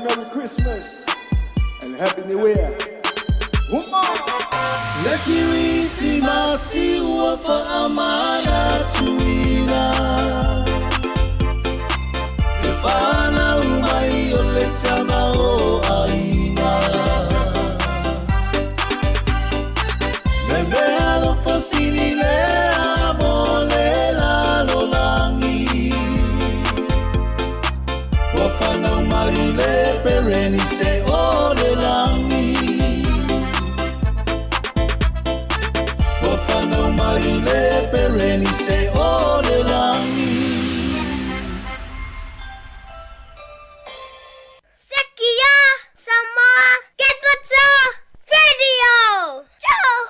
Merry Christmas and Happy New Year. Le Kirsimasi ua whaamana tuina Le whanau mai o le tama o ainga Me mea no fasili lea mo le lalolangi Ua whanau mai le pereni se o le langi Wafano mai le pereni se o le langi Sekia Samoa Kepata Radio Joe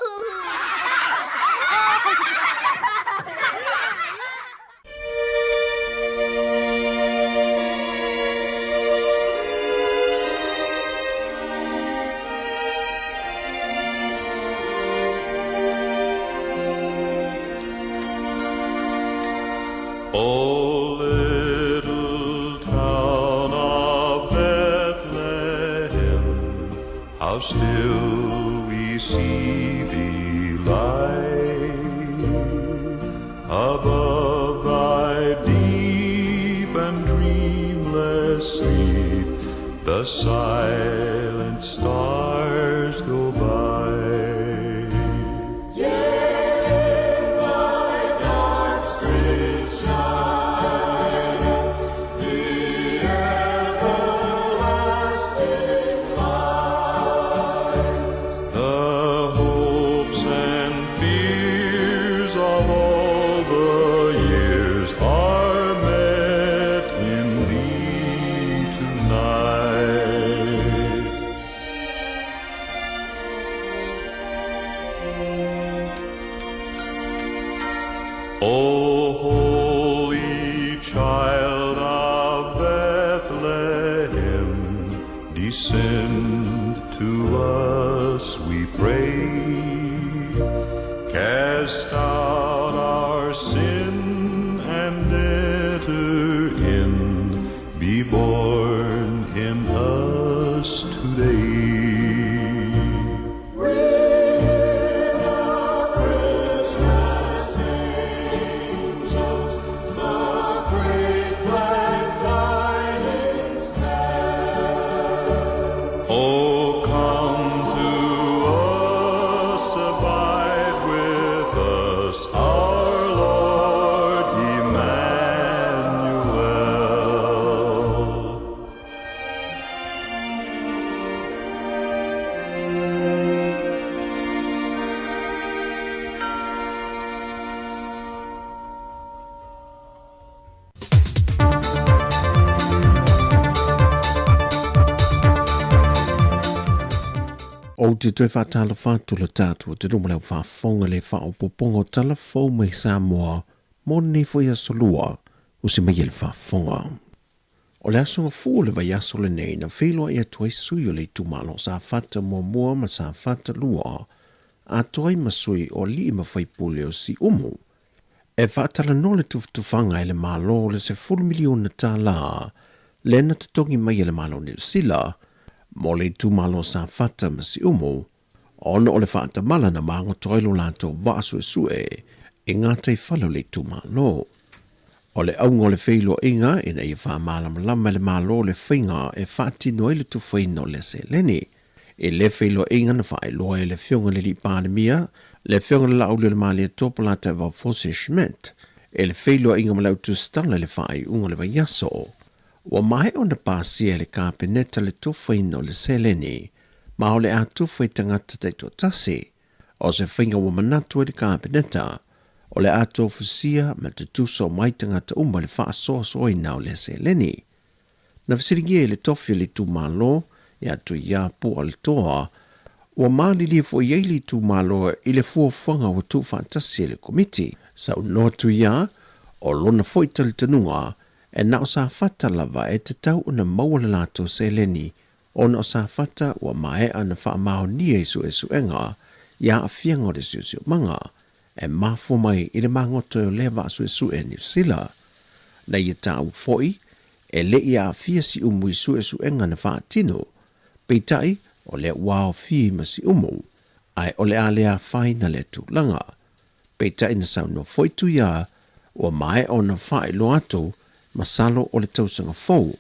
O little town of Bethlehem, how still we see thee lie above thy deep and dreamless sleep. The silent stars go by. O holy child of Bethlehem, descend to us, we pray. Cast out our sin and enter in. Be born in us today. O te tue whātala whātula tātua te rumarau whāwhonga le whaopopongo tala whau mai Samoa mō ne whai asolua o se mai le whāwhonga. O le asonga fua le vai aso le nei na wheloa ia tuai sui o le tumalo sa whata mua mua ma sa whata lua a tuai masui o li ma whai pule o si umu. E whaatala no le tufanga e le malo le se 4 miliona tā la le na te tongi mai le malo New Zealand mo le tumalo sa whata masi umu, ono o le whaata mala na maango toilo lanto waasu e sue, e ngātai whalo le tumalo. O le aungo le wheilo inga, e nei e wha malama lama le malo le whinga e whaati no le tu whaino le se leni. E le wheilo inga na whae loa e le whionga le li pānemia, le whionga le lau le mali e topolata wa Fose Schmidt, e le wheilo inga ma lau tu stala le whae unga le vaiaso. Wa mai o na pāsia le kāpeneta le tūwhaino le seleni, ma o le a tūwhai tangata te tō tasi, o se whinga wa manatu e le kāpeneta, o le a tōwhusia ma te tūso mai tangata uma le whaasoa soina o le seleni. Na whasiringi e le tofi le tūmalo, e atu ia po o le toa, wa maali li fo iei li tūmalo i le fuawhanga wa tūwhaatasi le komiti, sau no atu ia, o lona foita le tanunga, e na o sa fata lava e te tau o na maua le lato se leni, o na o sa fata wa mae ana wha mao ni e su enga, ia a fiango de siu manga, e mafo mai i le mangoto o lewa su e New Zealand. Na i tau foi, e le ia fia si umu I su enga na wha tino, peitai o le wao fi ma si umu, ai o le a lea whai na le tu langa. Peitai na sau no foitu ia, o mai o na whai lo ato, masalo o le tausanga fau,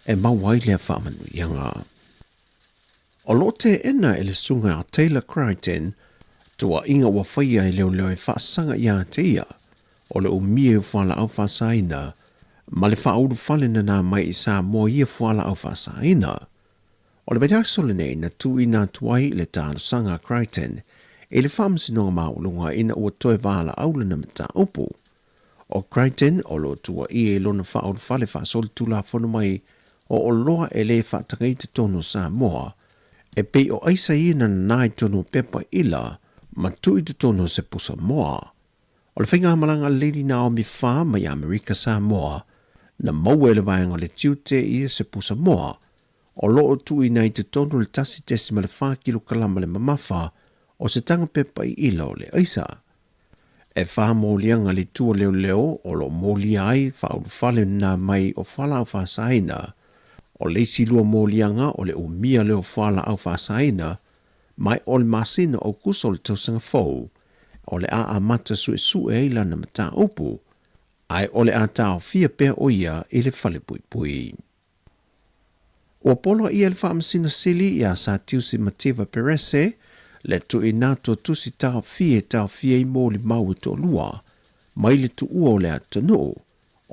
e mawai lea whamanu ianga. O lo te ena e le sunga a Taylor Crichton, tua inga wa whaia I leo e whaasanga ia te ia, o le umie whala au whasaina, ma le whauru whalena nā mai I sa mua ia whala au whasaina. O le veda solene na tu ina tuai le tāno sanga Crichton, e le whamsinonga maulunga ina ua toe wala aula na mata upu. O Crichton o lo tua I e lona whauru whale whasol tula whono mai, o loa e le whatangai te tono sa moa, e pei o aisa ina na nai tono pepa ila, ma tui te tono se pusa moa. O le whinga malanga Lady Naomi Wha mai Amerika Samoa, na maue le vaenga le tiute I se pusa moa, o loo tui nei te tono le tasi tesi ma le 5 kilo kalama le mamafa, o se tanga pepa I ila o le aisa. E wha mōlianga le tua leo leo, o lo mōli ai, whauru whale nā mai o whala au whasaina, o le silua mōlianga o le umia leo whala au whasaina, mai o le masina o kuso le tausanga fau, o le a mata sue eila na mata upu, ai o le a tau fia pea o ia I le whale pui pui. O polo ia le whaamasina sili ia sa tiusi Mativa Perese, le tu inato tusi tau fie I mōli mau to lua, mai le tu ua o le atanu,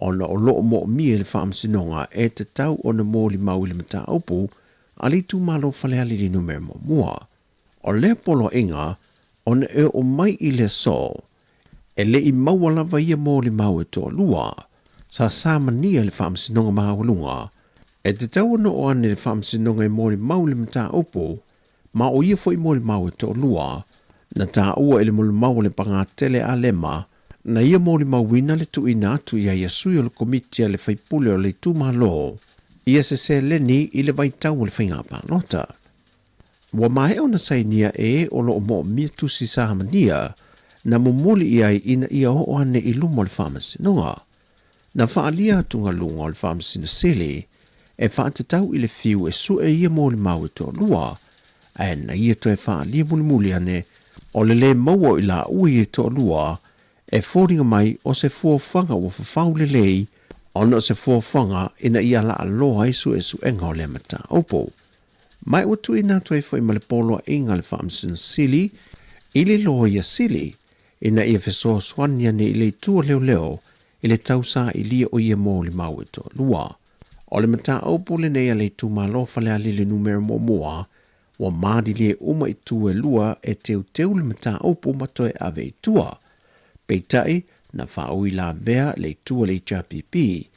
ona o loo mo mie le whaamasinonga e te tau o na mōli mau I le mata upu, ali tu malo whale ali li numero mo mua. O le polo inga, ona e o mai I le so, e le I maualava ia mōli mau to lua, sa mania le whaamasinonga mahawalunga, e te tau ana o ane le whaamasinonga I mōli mau le mata upu, ma o ia foi mōli mau to lua, na tā ua ele mōli mau le pangatele a lema, na ia mōli mau wina le tu ina atu ia ia sui o le komitia le whaipule o le tu malo, ia se leni I le vaitau o le whaingapa nota. Wa mai o na sainia e o lo mo mia tusi sahamania, na mumuli ia ina ia o ane I lumo le whamasinonga. Na whaalia tunga lunga o le whamasina sele, e whaatatau I le fiu e su e ia mōli mau e to lua, e na ia to e whaalia muli ane, o le maua I la ui e to lua, e fōringa mai o se fuafanga o whawhau le lei, ona o se fuafanga ina ia la aloha I su enga o le mata opo. Mai o tu ina tu e fwoi ma le polo inga le whaamsina sili, I le loa ia sili, ina ia fesoa swanya ne I le tua leo, I le tausa I lia o ia mōli mau e to lua. O le mata opo le nea le tu malofa le ali le numero moa, wa maadi le uma I tu e lua e teu le mata opo matoe ave I tua. Peitai na whaui la vea le tua le HRPP,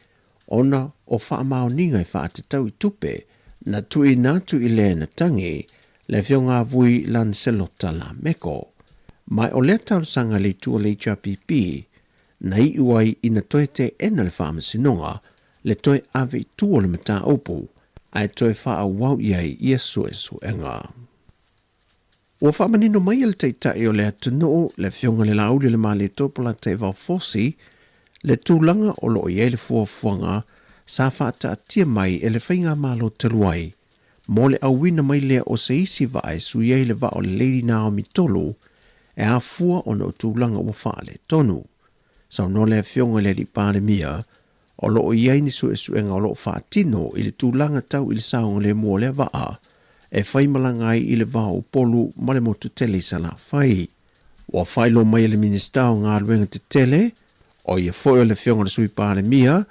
ona o whaamao ninga I whaatatau I tupe, na tui natu I le na tangi, le whionga vui lan selota la meko. Mai o le taurusanga le tua le HRPP, na I uai ina toe te ena le whaamasinonga, le toe ave I tua le mata opo, ai toe wha wau iai ia su enga. Ua whaamanino mai le teitai o le atunoo, le whionga le lauli le maa le topola te fosi, le tūlanga o lo iai le fuafuanga, sa whaata atia mai e le whainga malo te luai, mo le awina mai lea o se isi vai su iai le va o le Lady Naomi tolu, e a fua o no tūlanga ua wha le tonu. Sau no le whionga le li pāne mia, o lo iai ni su enga o lo whaatino I le tūlanga tau I le saonga le mua le vaa, e whai malangai I le vaa o polu ma le motu tele sa la whai. Wa whai lo mai le minista o ngā ruenga te tele, o ia foi o le whionga le sui pāne mia,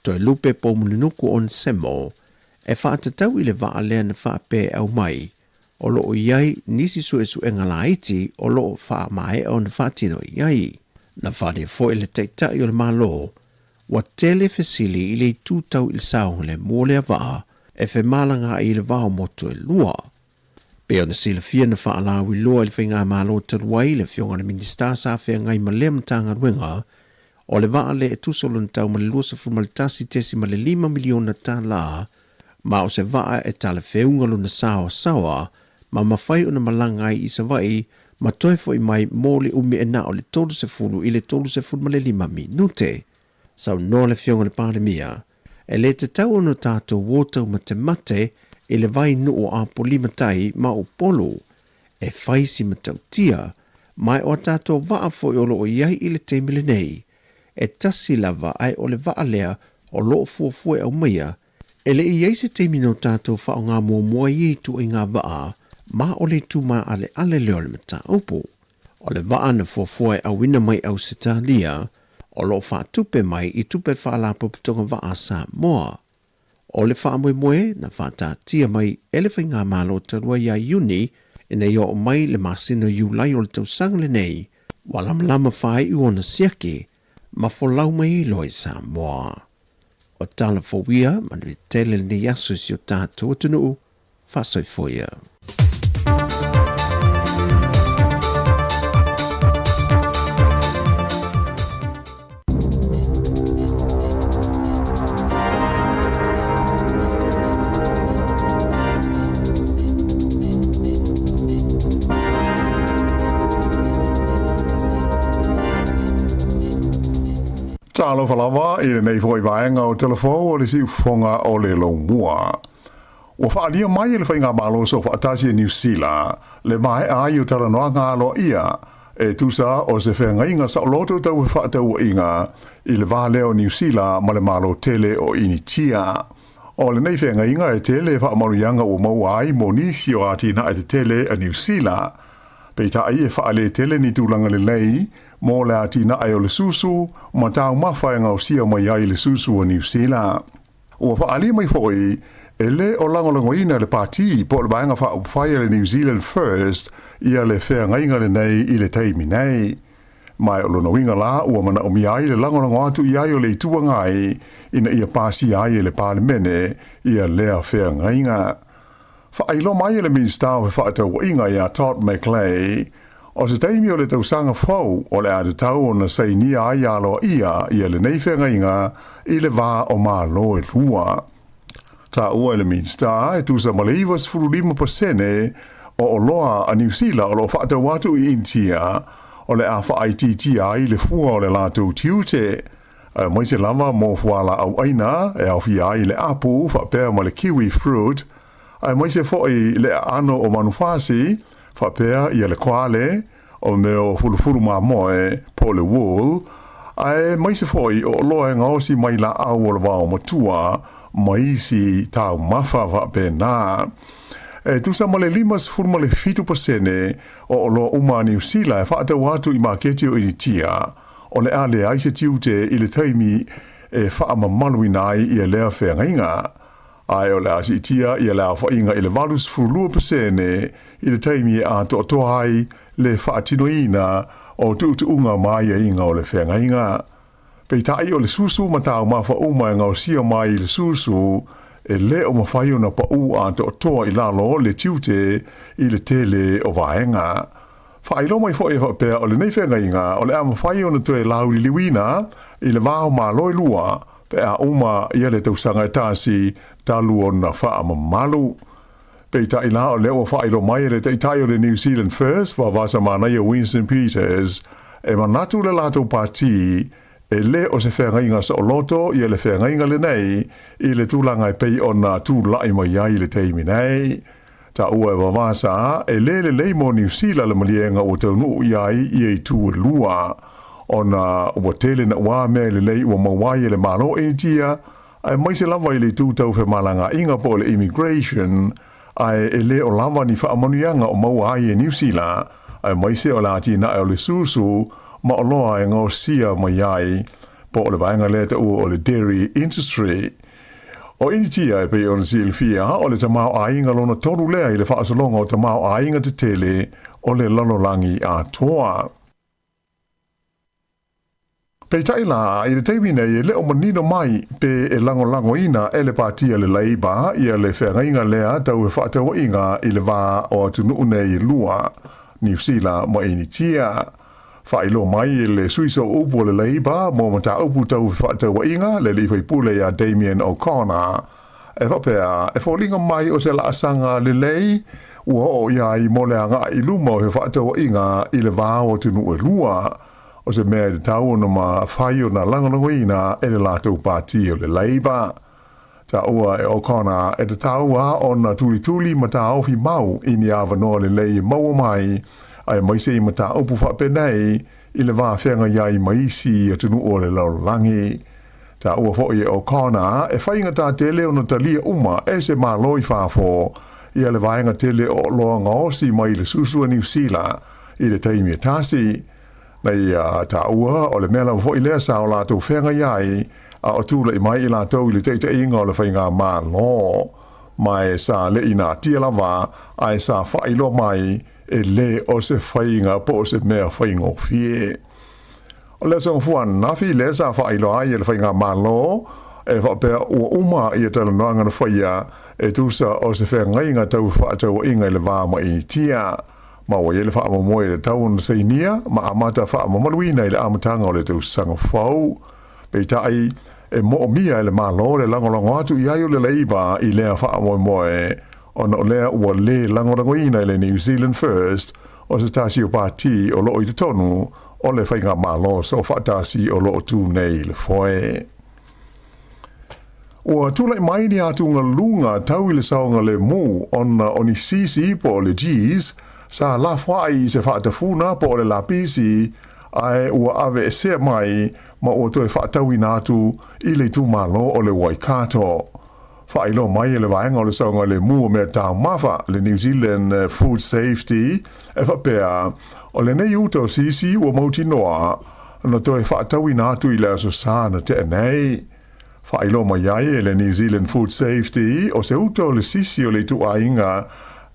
to e lupe po mulinuku on semo, e whaatatau I le vaa lea na whaape au mai, o lo iai nisi su enga la iti o lo wha mai o na whaatino iai. Na whaane foi le teitai o le malo, wa tele fesili I le tūtau I le saonga le mua lea vaa, e fe malanga I le vao moto e lua. Peo na sila fia na whaalawi lua I le whainga malo te ruai le whionga na minista sa whea ngai ma lea mtanga ruenga, o le vaa le e tusolo na tau ma le luasa fumaltasi tesi ma le 5 miliona tā la, ma o se vaa e tala whiunga na sawa, ma mawhai o na malangai I sa vai, ma toi fo I mai mō le umi e na o le tolu se fulu I le tolu se fulu ma le 5 minute. Sau no le whionga le pandemia, e le te tau ono tātou wotau mate e le vai nuu a polimatai ma o polo, e whaisi matau tia, mai o tātou waa fo i olo o iai i le teimile nei, e tasi lava ai o le waa lea o loo fuafue au maia, e le iai se teimino tātou wha o ngā mua i tu i ngā waa, ma o le tuma ale leo le mata upo. O le waa na fuafue au wina mai au se tālia, o lo wha tupe mai i tupe wha la puputonga waa sa moa. O le wha moe na wha tā tia mai ele whainga malo tarua ia Iuni e nei o mai le masino Iulai o le tausang le nei wa lama whai u ona siake ma folau mai i loi sa moa. O tala fowia ma le tele ni yasu si o tātua tunu whasoi foia. Talo falawa i le nei foi vaenga o telefo o le si fonga o le lo mua. O whaalia mai le whainga malo so whaatasi e New Zealand, le mai a i o tala noa ngā lo ia, e tusa o se whenga inga sa loto tau whaatau inga i le vale o New Zealand ma le malo tele o initia. O le nei whenga inga e tele whaamaruianga o mau ai mo nisi o atina e te tele a New Zealand. Peita ai e whaale tele ni tūlanga le lei, mō le atina ai o le susu, ma tau mawhaenga o sia mai ai le susu o New Zealand. O whaale mai foi, e le o langolango ina le pāti, po le baenga whaupwhaia le New Zealand First, ia le whea ngainga le nei i le teimi nei. Mai o lono inga la, ua mana o mi ai le langolango atu i ai o le itua ngai, ina ia pāsi ai e le pālemene, ia lea whea ngainga. Whailo mai le minister o whaatau inga ia Todd McLay, o se teimi o le tausanga fau o le adu tau o na sainia ai alo ia le neifenga inga i le vā o mā lo e lua. Ta ua le minister e tusa maleivas 45% o loa a New Zealand o lo whaatau atu i intia o le a whaititi ai le fua o le lātou tiute. Mai se lama mō fuala au aina e au fia ai le apu whapea ma le kiwi fruit, ai mai se foi le ano o manufasi whapea i le koale o meo fulufuru ma moe po le wool, ai mai se foi o loa ngausi mai la au o le wao matua mai si tau mafa whape nā. E tusa ma le 5% o loa uma New Zealand whaatau atu i maketi o initia o le ale aise tiute i le taimi e whaamamalu nai i lea whenga inga. Ai o le asitia i le awhainga i le 2% i le taimi a totohai le whaatinoina o tuutuunga mai e inga o le whengainga. Pei tai o le susu matau mawha uma e ngau sia mai le susu e le o mawhai o na pa u a totoa i lalo le tiute i le tele o vaenga. Whailo mai fo e whapea o le nei whengainga o le a mawhai o na tue lau li liwina i le vaho ma loi lua pe a uma ia le tausanga e tāsi talu o na wha malu. Pei tai la o leo whailo mai le teitai o le New Zealand First wa vasa manai o Winston Peters e manatu le lato pati e le o se whengainga sa o loto ia le whengainga le nei i le tūlanga e pei o na tūlai mai ai le teimi nei. Ta ua e wawasa e le leimo New Zealand le malienga o taunu iai i e tū lua o na ua tele na ua mea le lei ua mawai le malo e tia ai mai se lava i le tūtau whe malanga inga po le immigration ai e le o lava ni whaamanuianga o mawai e New Zealand ai mai se o la tina e o le susu ma o loa e ngau sia mai ai po o le vaenga leta ua o le dairy industry. O initia e pei o na silfia o le tamau a inga lona tonu lea i le whaasalonga o tamau a inga te tele o le lalolangi a toa. Pei taila i le teimi nei e leo manino mai pe e lango ina e le patia le Labour i le whengainga lea tau e whaatawa inga i le wā o atunu nei i lua New Zealand mo initia. Whailo mai e le suiso upo le Labour mo mata upu tau e whaatawa inga le lifai pule a Damien O'Connor. E whapea e wholinga mai o se la asanga le lei ua o ia i mole anga i luma o he whaatawa inga i le wā o atunu e lua. O se mea te tau no ma whai o na langolangoina e le lātou pāti o le Labour. ta ua e o kona e te taua o na tuli ma ta ofi mau i ni awa noa le lei maua mai ai mai se i ma ta upu whapenei i le waa whenga iai maisi a tunu o le laulangi. Ta ua fo i e o kona e whainga ta te leo na talia uma e se maa loi whafo i le vaenga te leo o loa ngaosi mai le susua New Zealand i le taimi e tasi. Nei ta ua o le mela fo i lea sao la tau whenga iai a o tūla i mai i la tau i le teite inga o le whainga maa lo. Mai sa le ina tia lava ai sa whailo mai e le o se whainga po se mea whaingo fie. O le song fuan nafi le sa whailo ai e le whainga maa lo e whapea ua uma i e tala noanga na whaia e tusa o se whenga inga tau whaatau inga i le vāma i tia. Ma wa yele wha amamoe le tau na seinia ma amata wha amamaluina i le amatanga o le tau sanga whau. Pei tai e mo mia le malo le langolongo atu i aio le leiba i lea wha moe ona o lea ua le langolongo ina i le New Zealand First o se tasi o pāti o loo i te tonu o le whainga malo so wha tasi o loo tū nei le foe. Ua tūlai mai ni atu ngā lunga tau i le saonga le mu ona oni sisi po le G's sa la whai se whaatafuna po le lapisi ai ua ave e sea mai ma ua toe whaatau atu i le tū malo o le Waikato. Whailo mai e le vaenga o le saunga le mua mea tau mafa le New Zealand Food Safety e whapea o le nei uto sisi ua mauti noa na toe whaatau atu i le aso sāna te anei. Whailo mai ai e le New Zealand Food Safety o se uto le sisi o le tu ainga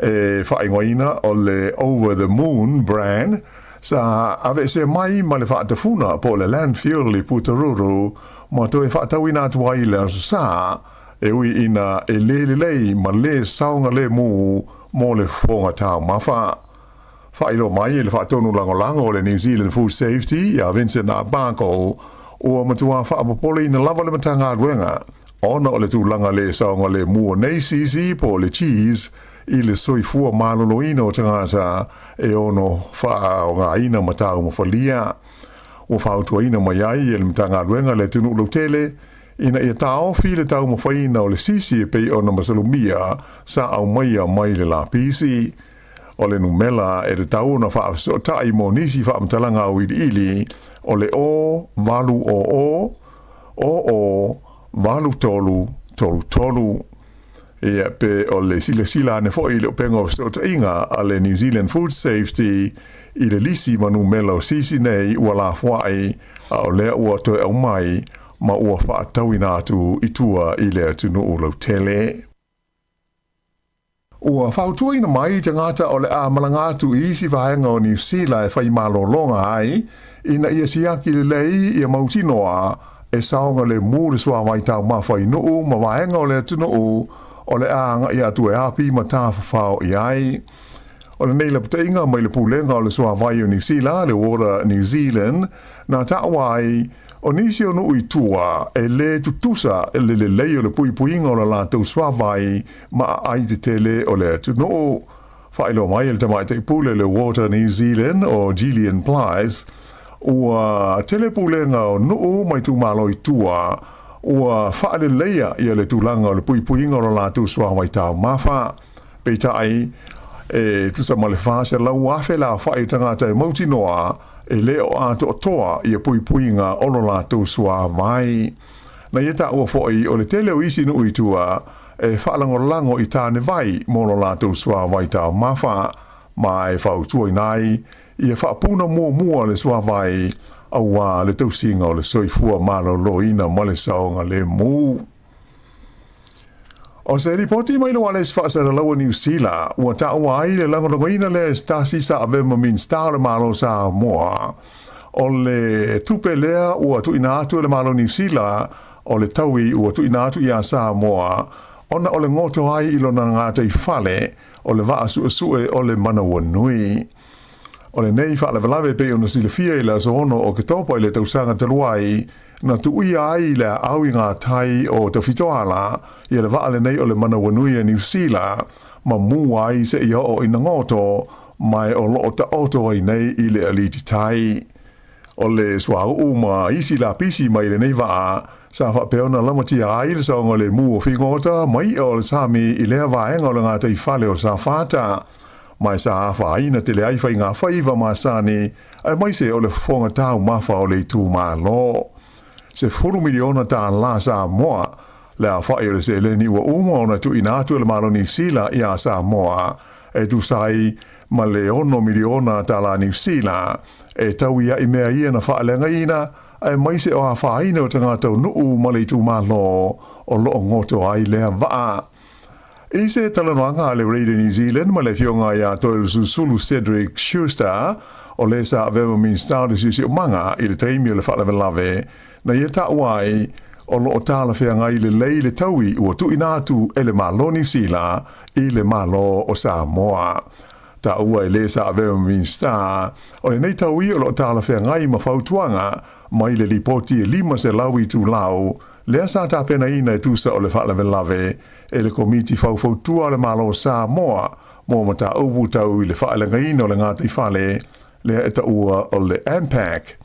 e whaingoina o le Over the Moon brand sa ave se mai ma le whaatafuna po le landfill li Putaruru ma toe whaatau atu ai le aso sā e ui ina e lei ma le saunga le mu mo le whonga tau mafa. Whailo mai e le whaatonu langolango o le New Zealand Food Safety ia Vincent Abako o matua whaapapole ina lava le matanga aduenga ona o le tūlanga le saunga le mua nei sisi po le cheese i le soifua maloloina o tangata e ono wha o ngā ina matau mawhalia. O whautua ina mai ai e le matanga aduenga le tunu lautele ina ia tao fi le tau mawhaina o le sisi e pei ona masalumia sa au maia mai le la pisi. O le numela e le tau na wha tai mo nisi wha amtalanga o ili o le o, valu o, valu tolu. E pe o le sila ne fo i le penga o inga a le New Zealand Food Safety i le lisi manu mela o sisi nei ua la fwai a o lea ua toe au mai ma ua whaatauina atu i tua i le atunu o lautele. Ua whautuaina mai te ngata o le a malangatu i isi vaenga o New Zealand e whai malolonga ai ina ia siaki le lei ia mautinoa e saonga le mūre swa mai tau mawhai nuu ma vaenga o le atunu o le anga i atu e api ma tāwhawhao i ai. O le neila putainga mai le pūlenga o le swa vai o New Zealand, le Water New Zealand, na tāwai o nisi o nui tua e le tutusa e le lei o le puipuinga o le lātou swa vai ma ai te tele o le atunu. Whailo mai el tamai te pule le Water New Zealand o Gillian Blythe, ua telepūlenga o nuu mai tu malo i tua, ua whaale leia ia le tūlanga o le puipuinga o le lātou swa mai tau mawha. Peita ai, e tusa ma le whāse lau afe la whae tangata e mauti noa e leo ato o toa ia puipuinga o le lātou swa mai. Na ieta ua fwoi o le tele o isi nui tua e whaalango i tāne vai mo le lātou swa mai tau mawha, ma e whautua nai ia whaapuna mua le swa vai aua le tausinga o le soifua maloloina ma le saonga le mu. O se ripoti mai loa le sfasa la laua New Zealand, ua taua ai le langolangoina le stasi sa avema min stare malo sa moa. O le tupe lea ua tuina atu le malo New Zealand, o le taui ua tuina atu ia sa moa, ona o le ngoto ai ilo na ngata i fale, o le vaa suesue o le manawa nui. O le nei wha lawe pe ona silafia i la sohono o ke topa i le tausanga taluai na tui ai le au i ngā tai o te whitoala i le vaa le nei o le manawanui a New Zealand ma mu ai se ia o ina ngoto mai o loo ta oto ai nei i le aliti tai. O le swau ma isi la pisi mai le nei vaa sa fa pe ona lama ti ai so ngole mu fingota mai o sa mi ile va ngol nga te fale o sa fata mai sa fa ina te le ai fa nga fa iva ma sa ni ai mai se o le fonga tau ma fa o le tu ma lo se fulu miliona ta la sa moa la fa ile se le ni wa umo ona tu ina tu le malo ni sila ia sa moa e tu sai ma le ono miliona ta la ni sila e tau ia i mea ia na fa lenga ina ai mai se o a fa ina o tanga tau nuu ma le tu ma lo o lo ngoto ai le va I se talanoanga le Radio New Zealand ma le fionga ia to il Sulu Cedric Schuster o le sa vema min star de si manga I le taimi o le fa lave na ia ta wai o lo tala fe nga I le leile taui o tu inatu ele malo New Zealand I le malo o Samoa ta ua le sa vema min star o le nei taui o lo tala fe nga I ma fautuanga mai le ripoti lima se lawi tu lau le sa ta pena ina tu sa o le fa lave e le komiti fautua le malo Samoa mo mata ubu tau I le whaalangaina o le ngātai whale le e ta ua o le AMPAC.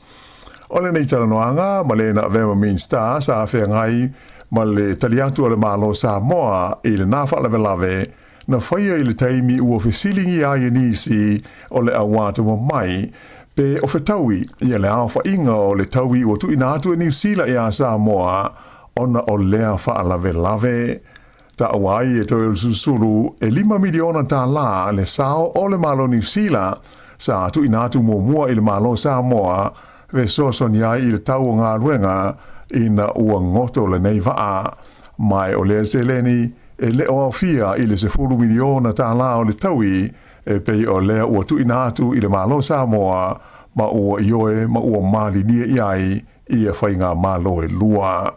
O le nei talanoanga ma le na vema min star sa awhea ngai ma le taliatu o le malo Samoa I le nā whaalawelawe na whaia I le taimi ua whesilingi ai nisi o le awata mo mai pe o whetaui I le awha inga o le taui ua tu ina atu e New Zealand I a Samoa ona o lea whaalawelawe. Ta awai e toi susulu e 5 miliona ta la le sao o le malo New Zealand sa tu inatu mua I le malo Samoa ve so sonia I le tau ngā ruenga ina ua ngoto le nei waa mai o le seleni e le o fia I le 10 miliona ta la o le taui e pei o le ua tu inatu I le malo Samoa ma ua ioe ma ua mali nia iai ia whainga malo e lua.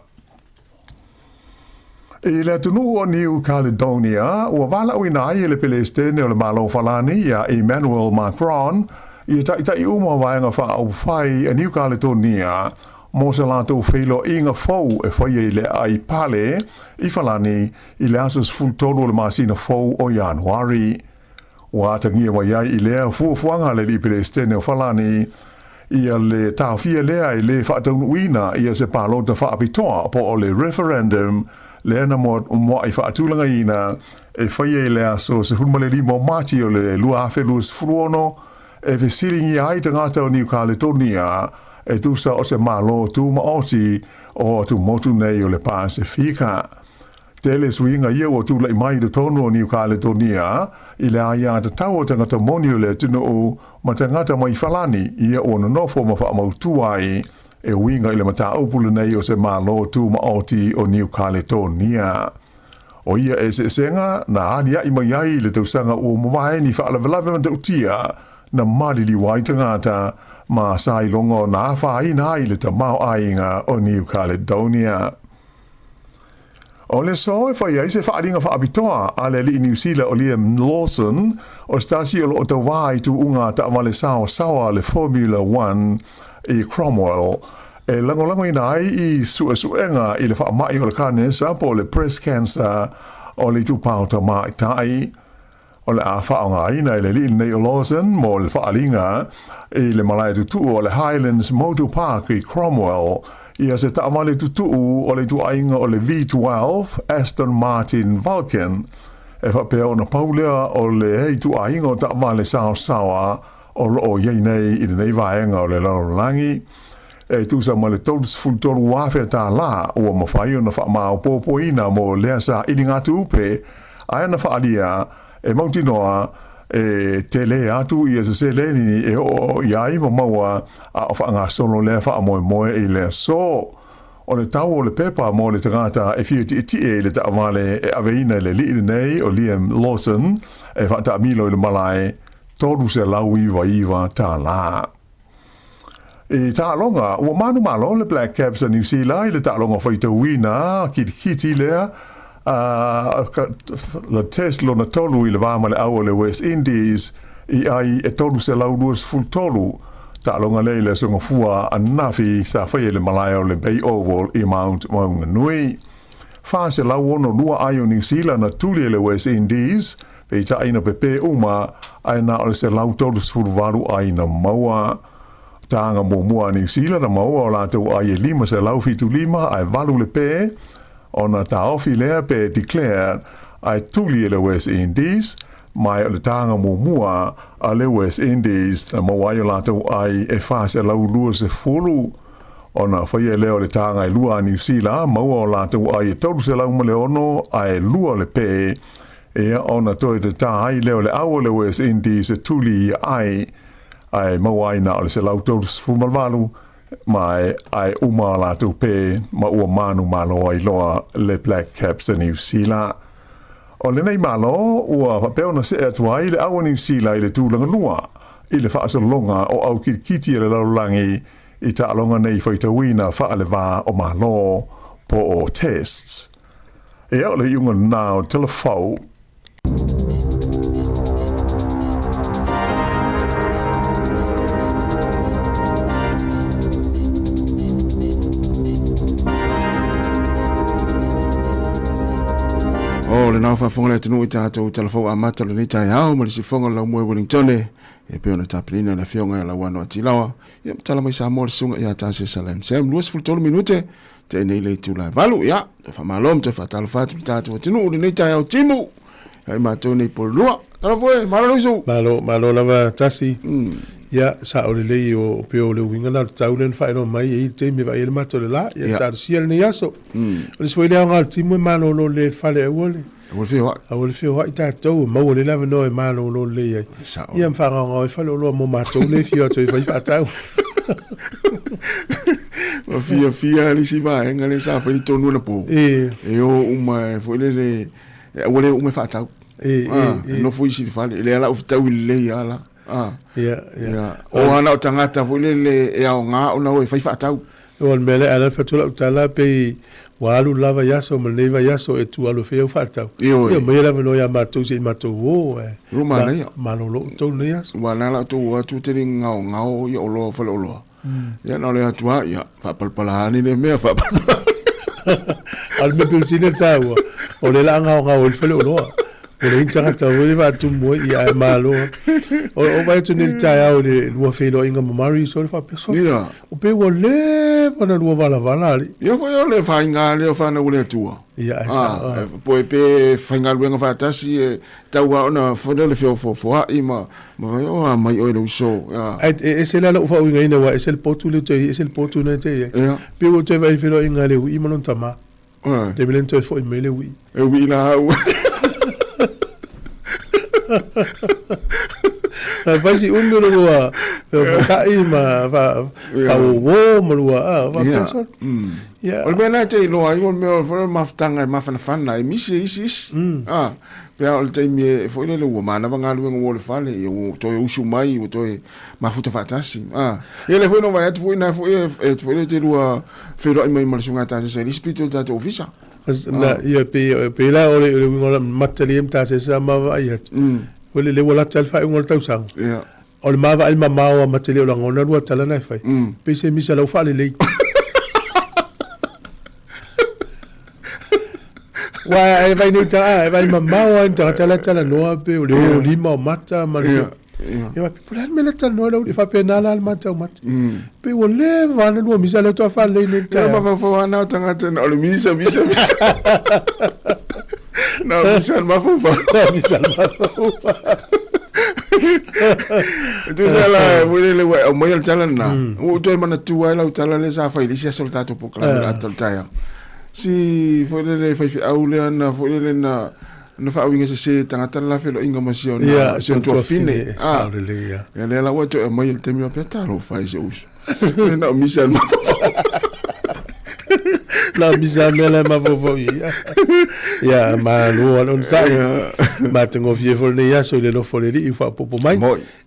I le tunu o New Caledonia, ua wala uina ai le Palestine o le malo falani ia Emmanuel Macron, ia tai uma waenga wha au whai a New Caledonia, mo se lato whilo inga fau e whai le ai pale, I falani I le asas fultonu le masina fau o Januari. Ua atangia wa iai I lea fuafuanga le Palestine o falani, ia le tawhia lea I le whaataunu ina ia se palota whaapitoa po o le referendum, le na mo I whaatulanga ina e whaia lea so se hulmale limo mati o le lua awhelus fruono e vesiringi ai tangata o New Caledonia e tu sa o se malo tu maoti o tu motu nei o le Pasifika. Tele swinga ia o tu lai mai de tono o New Caledonia I le aia te tau o tangata moni o le tino o ma tangata mai falani ia o na nofo ma whaamautu ai e winga I le mata upulu nei o se malo tu maoti o New Caledonia. O ia e se senga na ania I mai ai le tausanga o mamae ni whaalawelawe man tautia na marili wai tangata ma sai longo na whaai na I le tamau ainga o New Caledonia. O le so e whai ai se whaaringa whaabitoa a le li New Zealand o Liam Lawson o stasi o lo o tawai tu unga ta amale sawa le Formula 1 I Cromwell e lango ina ai I suenga I le whaamai o le kanesa po le breast cancer o le tupauta mai tai o le a whaonga ina I le li nei o Lawson mo le whaalinga I le malai tutu o le Highlands Motor Park I Cromwell ia se taamale tutu o le tuainga o le V12 Aston Martin Vulcan e whapea o na paulea o le hei tuainga o taamale sawa o lo ye nei I nei vaenga o le langi e tu sa male todos fultoro wafe ta la o ma fai na fa ma popo ina mo le sa ininga tupe ai na fa alia e montinoa e tele atu I se leni e o yai mo maua a fa nga solo le fa mo I le so o le tau o le pepa mo le tangata e fiati e le ta vale e aveina le li nei o Liam Lawson e fa ta milo le malai todu se laui wa iwa ta la. E ta longa, ua manu malo le Black Caps a New Zealand, le ta longa whaita wina, kiti lea, le test lo na tolu I le vama le awa le West Indies, I ai e tolu se lau luas full tolu, ta longa le songa fua anafi sa whaia le malaya o le Bay Oval I Mount Maunganui. Wha se lau ono lua ai o New Zealand na tuli le West Indies, pe ta aina pepe uma aina o se lau tolu sfuru waru aina maua tanga mua New Zealand mo o la tu ai lima se lau fitu lima ai valu le pe ona ta ofi le pe declare ai tuli le West Indies mai le tanga mua a le West Indies mo ai la tu ai e fa se lau lua se fulu ona fai leo le tanga i lua New Zealand mo o la tu ai tolu se lau mo le ono ai lua le pe e ona toi te tā ai leo le au le West Indies e tuli ai mau ai na o le se lau tolu fumalvalu mai ai uma la tu pe ma ua manu malo ai loa le Black Caps e New Zealand. O le nei malo ua whapeo na se atu ai le au New Zealand i le tūlanga lua i le whaasalonga o au kiti le laulangi i ta alonga nei whaitawina wha le wā o malo po o tests. E au le iunga nao telefau. O le nao whafonga le tunu i tātou telefau a mata le nita au ma le sifonga lau mua Wellington e peo na tapelina na fionga e la wano atilawa ia matala mai sa mo le sunga ia tase Salem Sam luas fultolo minute te nei le tula valu ia te whamalom te whatalo fatu le tātou tunu le nita au timu ai mātou nei polua tala foe malo isu malo lava tasi ia sa o le lei o peo le winga na tau len whaero mai e te me vai le mato le la ia tātou sia le nei aso o le swele au ngal timu e malo lo le whale e wale Awal fio wa ita tau mau le lava no e malo lo le ia ia mwhanga ngau e whale lo mo matou le fio atu i whai whatau ma fia li si va enga le sa fai tonu na po e o uma foi le wale uma whatau no foi si fale le ala ufitau le ala o ana o tangata foi le e au ngā o na o e whai whatau o mele ala fatula utala pe walu lava yaso maleva yaso e tu alu feo fatau ia mai lava no ya matou se matou o ruma nei malolo to nei yaso wana la tu te ngao ia o lo fale o lo ia na le atua ia fa palpala ni le me fa al me pilsine tau o le la ngao fale o lo o le intanga tau le va tu mo ia malo o vai tu ni tai o le lua felo inga mamari so fa persona o pe o le pana lua vala ali ia foi o le fa inga le fa na ule tua ia poi pe fa inga luenga fa tasi e tau ona fo le fio fo i ma o mai o le so e se la fa inga ina wa es el potu le te es el potu na te pe o te vai felo inga le i malon tama te milento fo i mele wi e wi na Pasi umuro lua tai ma va wo mo lua va pensar o mena te lo ai o me for maftanga mafana e misi isis pe o te me foi le lua mana vanga lu ngo le fale o to usu mai o to mafuta fatasi ele foi no vai tu foi na foi te lua fero mai mal sunga ta se rispito ta to visa na ia pe la o le ngo mataliem ta se sa ma va ia Wale le wala tal fa ngol tau sang. O le mava al mama o matele o ngona lua tala na fai. Pe se misa lo fa le le. Wa ai vai ni ta ai vai mama o tala no pe o le lima o mata ma le. Ia pe la me la tala no le fa pe na la mata o mata. Pe o le va na lua misa le to fa le ni ta. Ma fa fo ana tanga ten o le misa. No, misal mafufa. Tu sala, wile o moyal talan na. O to mana tua la utala le sa fai lisia soltato pokla atal taya. Si foi le fai aule na foi le na fa winga se tangata la felo inga masio na se to fine. Ya le la wato e moyal temio petalo fai se us. Na misal La misamela ma vovo ia ma lo on sa ma tengo fievol ne ya so le lo foleri fa popo mai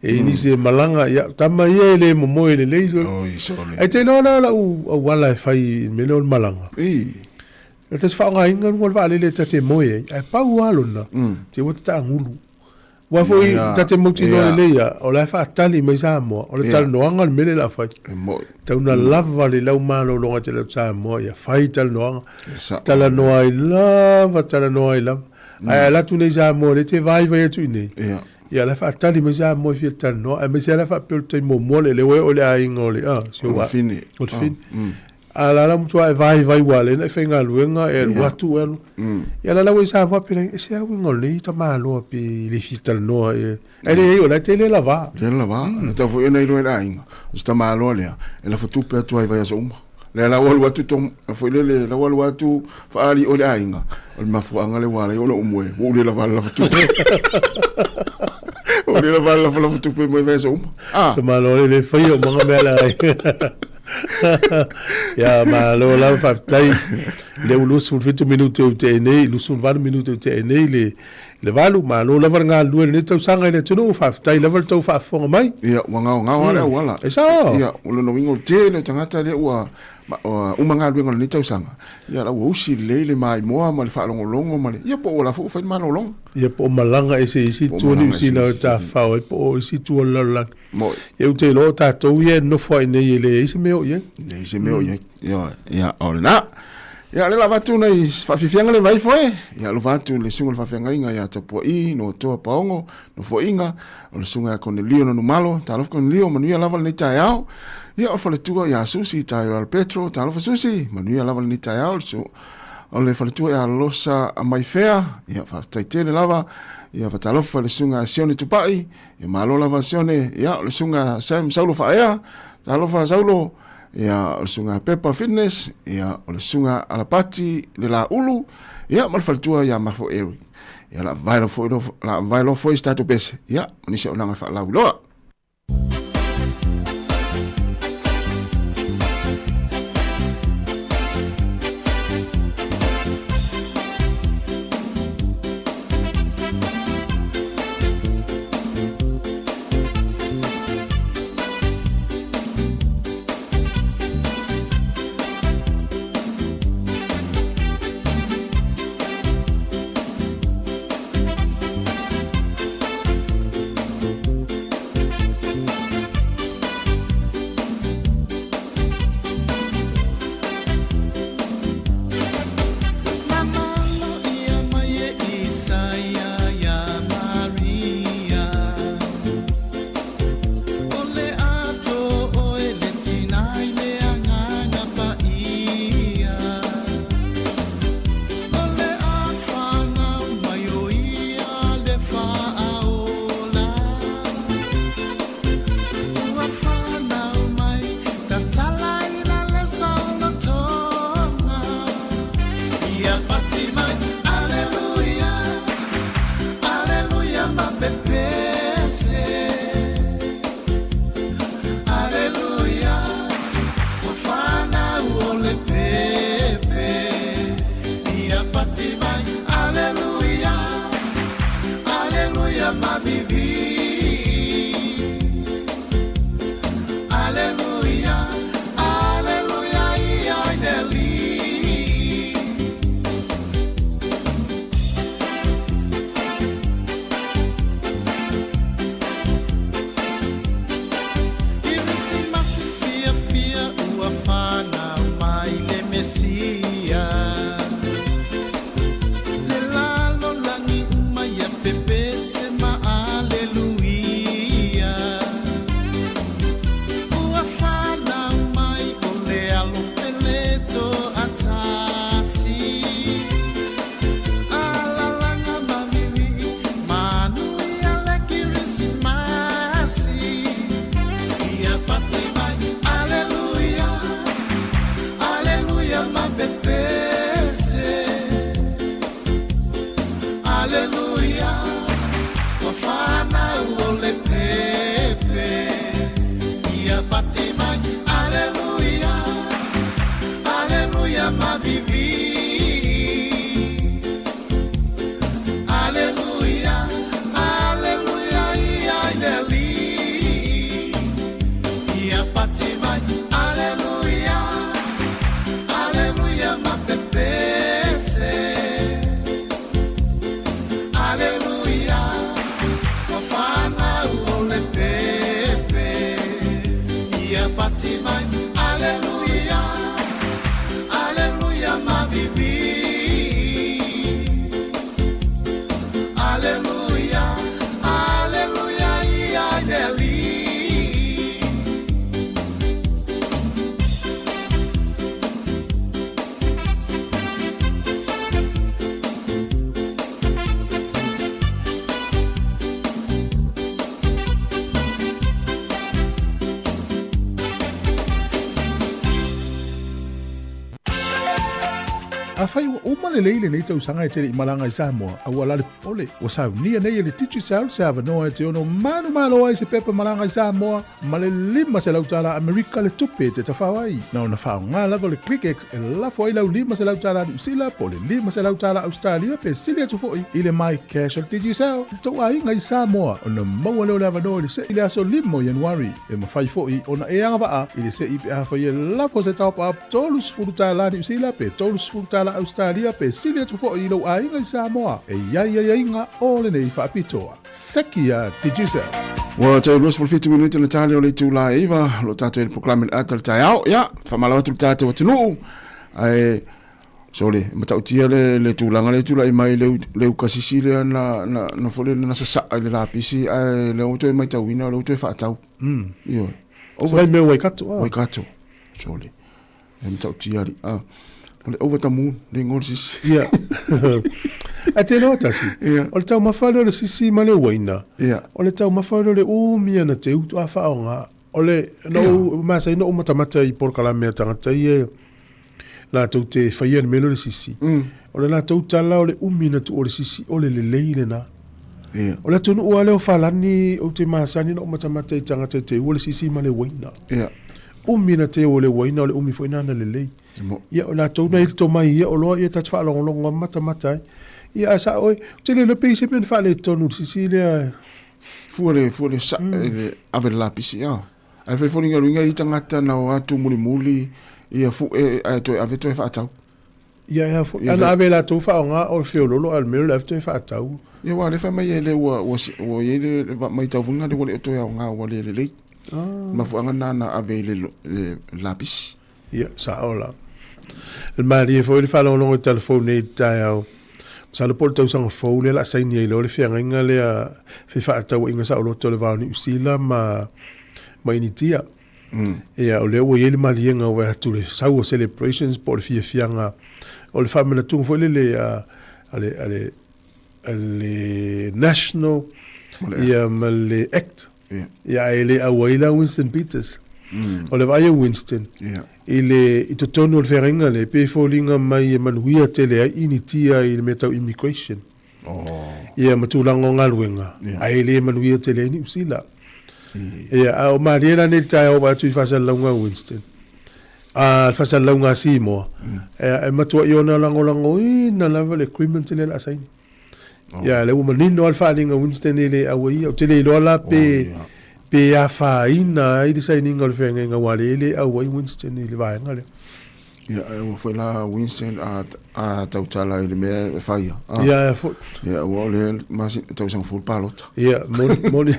e ni se malanga ya tama ia le mo le leiso e te no la u wala fai me no malanga e te fa nga inga ngol vale le te mo e pa walo na te wota ngulu wa foi tate moti no le ya o la fa tali mai sa mo o le tal no anga me la fa ta una lava le lau malo lo ngate le sa mo ya fai tal no tala no ai lava ai la tu ne sa mo le te vai tu ne ia la fa tali me sa mo fi tan no e me sa la fa pe te mo mo le we o le ai ngole so wa fini o fini ala la mtu vai wale na fenga luenga e watu enu ia la we sa va pe e se ngole ta malo pe le fital no e ele o la tele la va na ta fo ena ilo ena inga sta malo le e la fotu pe tu vai so le la wal watu tom fo le la wal watu fa ali o le ainga o ma fo anga le wala o lo mo o le la vala fotu o le la vala fotu pe mo vai so ta malo le fai o manga mela ya malo la fa tai le ulusun 20 minute o te nei ulusun 20 minute o te nei le valu malo la vanga lu ne tau sanga le tunu fa tai level tau fa fonga mai ia wanga wala e sa ia o no wingo te le tangata le ua umanga lu ngol ni tau sanga ia la usi le mai moa ma le fa longo ma le ia po la fu fa ma long ia po malanga ese tu ni si na ta fa o po si tu la mo eu te lo ta to ye no foi ne le ese meo ye ia ona ia le lava tu nei fa fifianga le vai foi ia lo vatu le sunga le fafianga inga ia te po I no to paongo no fo inga o le sunga con Leo no malo ta lo con Leo manu ia lava le tai au ia o fale tua ia susi tai al petro ta lo susi manu ia lava le tai au so o le fale tua ia losa a mai fea ia fa tai tele lava ia fa talo fa le sunga sione tupai ia malo lava sione ia le sunga sam saulo fa ia ta lo fa saulo ia o sunga Pepper Fitness ia o le sunga Alapati le la ulu ia mal faltua ia mafo Eric ia la vailo foi stato pese ia ni se onanga fa la uloa fai o male leile nei tau sanga e tere i malanga i Samoa au ala le pole o sa unia nei le titu sa se ava no e te ono manu malo ai se pepe malanga i Samoa male lima se lautala Amerika le tupe te tawhawai na ona whao ngā lava le ClickX e lafo ai lau lima se lautala New Zealand pole lima se lautala Australia pe silia tu foi ile mai cash o tiji sao tau ai ngai Samoa ona maua leo le ava no le se ile aso limo Januari e mawhai foi ona e anga waa ile se ipe hafa i lafo se top up tolus furutala New Zealand pe tolus furutala Australia pe silia tu foi ilo ai ngai Samoa e ia inga ole nei whaapitoa sekia tiji sao Wa te luas for 50 minutes le tali o le tula iva lo tato el proclame atal tai au ya fa mala tu tato tunu ai sole mata utia le tula i mai le kasisi le na fole na sa le la pisi ai le o to mai tawina le o to fa tau yo o vai me wai kato sole mata utia ri ole over tamu le ngorsis ya a te lo tasi o le tau mawhalo le sisi ma le waina o le tau mawhalo le umia na te utu a whaonga o le no masa ino umatamata i porkalame a tangata i la tau te whaia ni melo le sisi o le la tau tala o le umi na tu o le sisi o le leile na o le tunu ua leo whalani o te masani na umatamata i tangata te o le sisi ma le waina umi na te o le waina o le umi fo inana le lei ia o la tau na il to mai ia o loa ia tatu whaalongolonga matamata ia asa oi te le peise men fa le tonu Sicilia fuore sa ave la pisi ya ave fo ninga ringa itangata na atu muli ia fu to ave to fa tau ia fu ana ave la to fa nga o fe lolo al mel ave to fa tau ia wa le fa mai le wo ye le mai tau funga le wo to ya nga wo le ma fu nga na ave le lapis ia sa ola el mari fo le fa lo telefone tau sa le pol tau sanga fo le la saini e lo le fianga inga le fe fa tau inga sa lo to le va ni usila ma initia e o le o ye le mari nga wa tu le sa o celebrations por fianga o le family tu fo le ale national ia le act ia ele a waila Winston Peters o le vai Winston ile ito tono le feringa le pe folinga mai manuia tele ai initia ile metau immigration ia matulango ngaluenga ai le manuia tele ni usila ia o mariela ne tai o batu fasa longa Winston fasa longa simo e matua iona lango ina lava le criminal tele la sai ia le umanino alfa linga Winston ile awai o tele lo la pe a fa ina i sai ninga le fenga nga wale le a wai Winston le vai ngale ya foi la Winston a tautala ile me faia ya wale mas tau sang full palot ya moni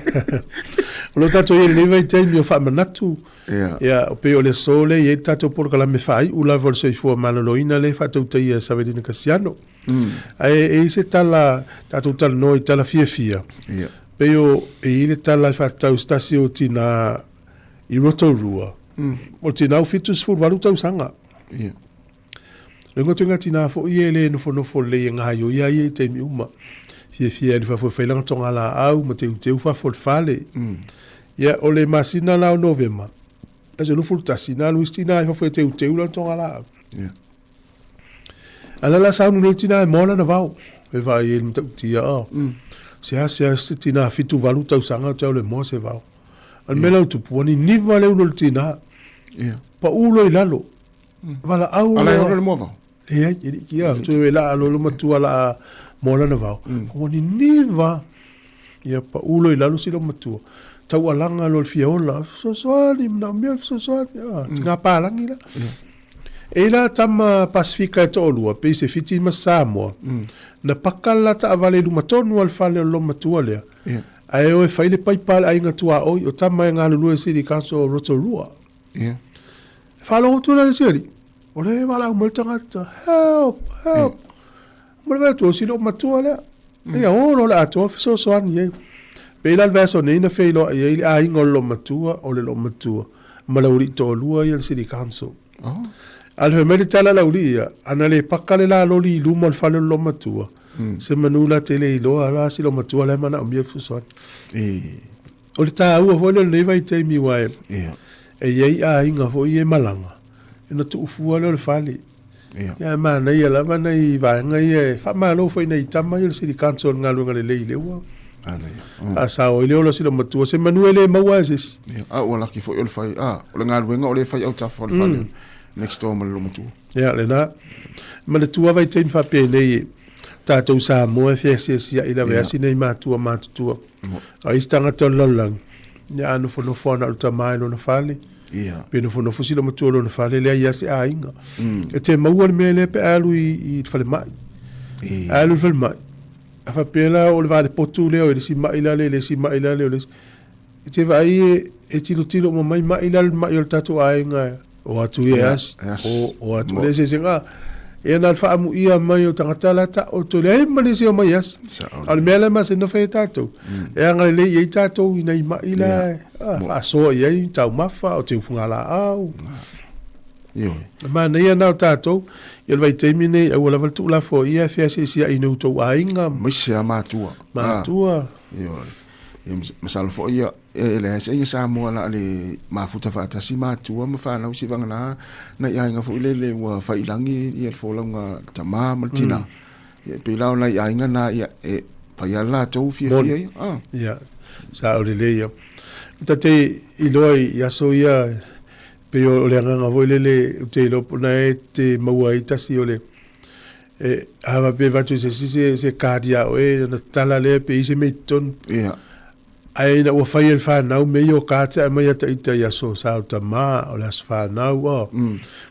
lo tato ile le vai tai mi fa manatu ya pe o le sole ye tato por kala me fai u la vol se fu maloloina le fa tau tai Savedina Casiano e se tala tato tal noi tala fia Peo e ile tala fa tau stasio tina I Rotorua. O tina fitus fu valu tau sanga. Lengo tunga tina fo ile no fo le nga yo ya ye te mi uma. Fie fa fo felang tonga la au ma te fa fo fale. Ya ole masina la novema. Ase no fu tasina luistina fa fo te la tonga la. Ala la sa no tina mo la na vau. E va ye mta tia. Se tina fitu valu tau sanga tau le mo se vau. Al mela tu poni ni vale uno tina. Pa ulo I lalo. Vala au. Ala ulo le mo vau. E kia tu e la lo matu ala mo la na vau. Poni ni va. Ia pa ulo I lalo si lo matu. Tau alanga lo fiola. So na mia so nga pa langi la. E la tama Pasifika e tolua pe se fiti ma Samoa. Na pakala ta avale lu matonu al fale lo matua lea. Ai o faile pai pale ai ngatua oi o tama nga lu se di kaso Rotorua. Falo tu la seri. Ole wala multanga help. Mo tu si lo matua lea. E o lo la to so ani. Pe la verso ne na feilo ai ngol lo matua o le lo matua. Malauri to lua il se di kanso. Alfa meditala la ulia anale pakale la loli luma fale lo matua se manula tele lo ala si lo matua la mana mi fuson o le ta u fo le vai te mi wa e ye a inga fo ye malanga ina tu fu le fale Ya mana ia la mana I va ngai fa malo foi nei tama il si cancel ngalu ngale le wa. Asa o ile o si lo matu se manuele mawasis. Ah wala ki foi ol fai o ngal wenga o le fai au ta fo fa next door mal lo matu. Ya le na mana tua vai ten fa pe nei tatou sa mo FSS ya ila ve asine matua matutua. Ai stanga tololang. Ya anu fo no fo na uta mai no na fale. Peno fo no fo silo matuo no na fale le ia se ainga. E te maua me le pe alu I fale mai. Alu fale mai. Afa pela o le vale potu le o le si mai le si mai le o le. E te vai e tilo mo mai mai o tatou ainga. O atu yes. O atu le se singa. E na fa mu ia mai o tangata la ta o to le mani se o mai yes. Al mele ma se no fe tatou. E anga le ye tatou ina mai la. A so ye tau mafa o te funga la au. Yo. Ma na ia na tatou. Ia vai termine o la valtu la fo ia FSC ia inu to ainga. Misia matua. Matua. Yo. Masalo fo ia ele se ia sa mo la le mafuta fa ta si matua ma fa na si vanga na ia nga fo le wa fa ilangi ia fo longa tama maltina. Ia pe la na ia nga na ia e pa ia la to fi Ia. Sa o le ia. Tate iloi ia so ia pe o le nga vo le te lo na te maua I tasi o le ava pe va tu se cardia o na tala le pe se meton ai na o fai el fa na me yo ka ta mai ta ita ia so sa ta ma o las fa na o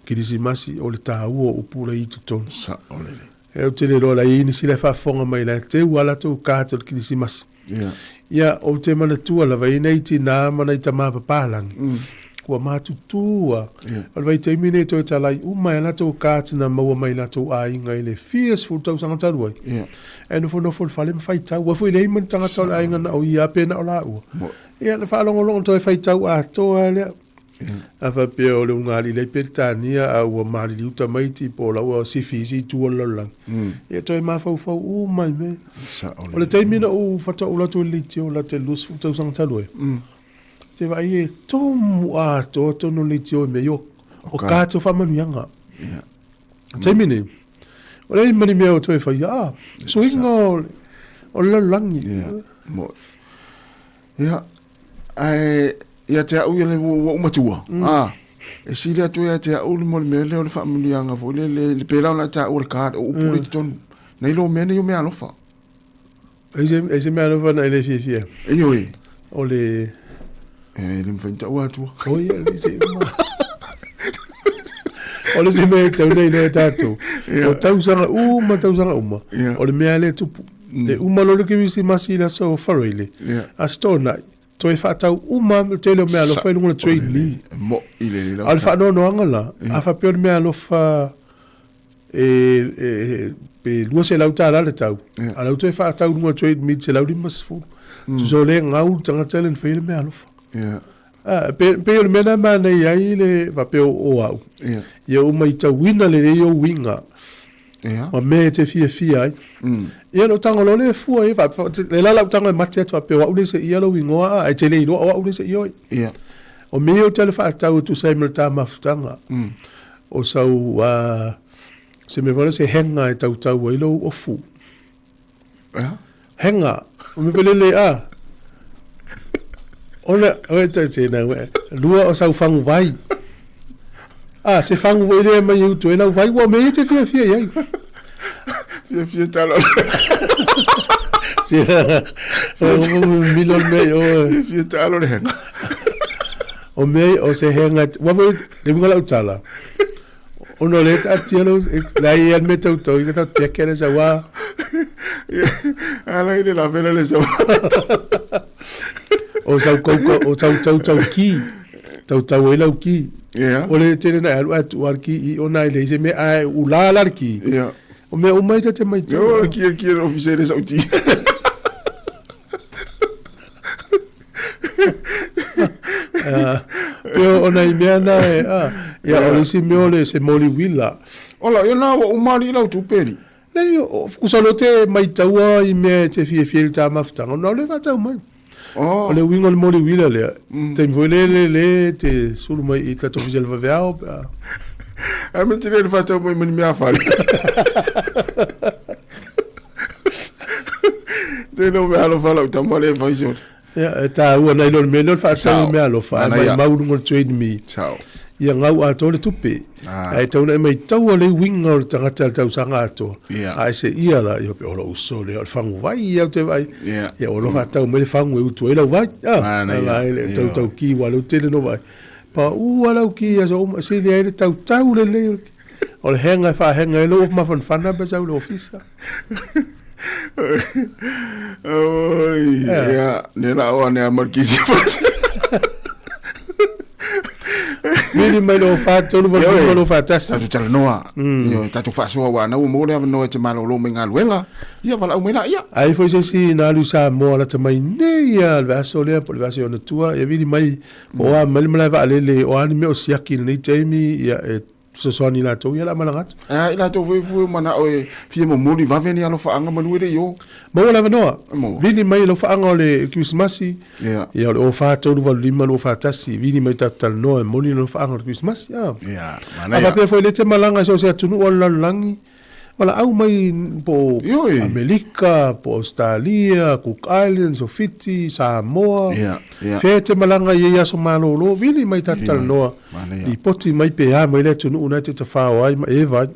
ki disi masi o le ta o pula I tu ton sa o le e o te le lo la ini si le fa fonga mai la te wala tu ka ta ki disi masi ia o te mana tua la vai nei ti na mana I ta ma papalang kua matutua. Al vai te mine to talai mai la to katina maua mai la to ainga ile fierce fu tau sanga talua. E no no fol fale fai tau wa fu ile man tanga tau ainga na o ia pena o la u. Ia le fa longo to fai tau a to ale. Afa pe o le ngali le petania a o mali uta mai ti po la o si fisi tu o la. Ia to ma fa mai me. O le te mine o fa to la to le ti o la te lus fu tau sanga talua. Te vai e tomu a to no le tio me yo o ka to fa manuanga te mine o le mani me o to fa ya so ingo o le langi mo ya ai ya te au le wo matua e si le to ya te au mo me le o fa manuanga fo le pela na ta o ka o puli ton nei lo me yo me alofa e me alofa na le fie e yo o le ele me fanta watu. Oh ia le se ma. O le se me te nei no tato. O tausanga tausanga uma. O le mea le tupu. Te uma lo ke visi masi la so farele. A stona to e fa tau te lo mea lo fa no trade me. Mo ile le. Al fa no angala. A fa pe mea lo fa pe lua se lauta la le tau. A lauta e fa tau no trade me se laudi masfu. Tu so le ngau tanga telen fa le mea lo fa. Pe o mena mana ia ile va pe o au. Ia o mai ta wina le o winga. Ma me te fia ai. Ia no tango lo le fu ai va le la tango mate to pe o le se ia lo winga ai te le no o le se io. O me o tele fa ta tu sai melta mafutanga. O sau se me vole se henga e tau tau ai lo o fu. Henga. O me vele le Ona o te na lua o sau fangu vai. Se fangu vai le mai u tu na vai wa me te fia ai. Fia talo. Si milon me o fia talo le. O me o se henga wa me le ngola utala. Ono le ta tielo la ia me to i ka te kere sa wa. Ala ile la vela le sa. O sau koko o tau ki tau e lau ki o le tene na alu atu ar ki I ona ile se me ai ula lar ki o me o mai te mai te o ki ofisere sa uti ona I me na ia o le si me o le se moli wila ola yo na o mari lau tu peri nei o kusalote mai taua I me te fie ta mafutanga no le va tau mai o le wingo le moli wila le te voile le te sulu mai I ka to fisel va veao Ame tine le fata mo mani mea fali. Tino me alo fala utamale faisol. Ya ta ua nei lo me lo fata me alo fa mai mau ngol trade me. Ciao. Ia ngau a tole tupe. Ai tau nei mai tau le winga o tangata tau sanga ato. Ai se ia la yo pe o lo so le o fangu vai ia te vai. Ia o lo fata me le fangu u tu ela vai. Ah, ai tau ki wa lo tele no vai. Pa ua lau ki a so se le ai tau le o le henga fa henga lo ma fan fana ba sa lo ofisa. Oi, ya, ne la o ne amarkisi. Mini mai lo fa tolu va lo fa tas. Tatu tala noa. Yo tatu fa so wa na mo le no te malo lo menga luenga. Ia vala o mena ia. Ai foi se si na lu sa mo la te mai ne ia va so le por va so no tua e vini mai o a mal mal va le o ani me o siaki ni temi ia so so ni la to ia la malangat. Ila to fu mana o fi mo muli va veni alo fa anga manu de yo. Mo la no. Vini mai lo fa anga le Christmasi. Ia o fa to do lima lo fa tasi vini mai tatal no mo ni lo fa anga Christmas. Ia. Mana ia. Apa foi le te malanga so se tunu o langi. Wala au mai po Amerika, po Australia, Cook Islands, o Fiji, Samoa. Fete malanga ia so malolo vini mai tatal no. I poti mai pe ha mai le tunu una te tafao ai ma eva.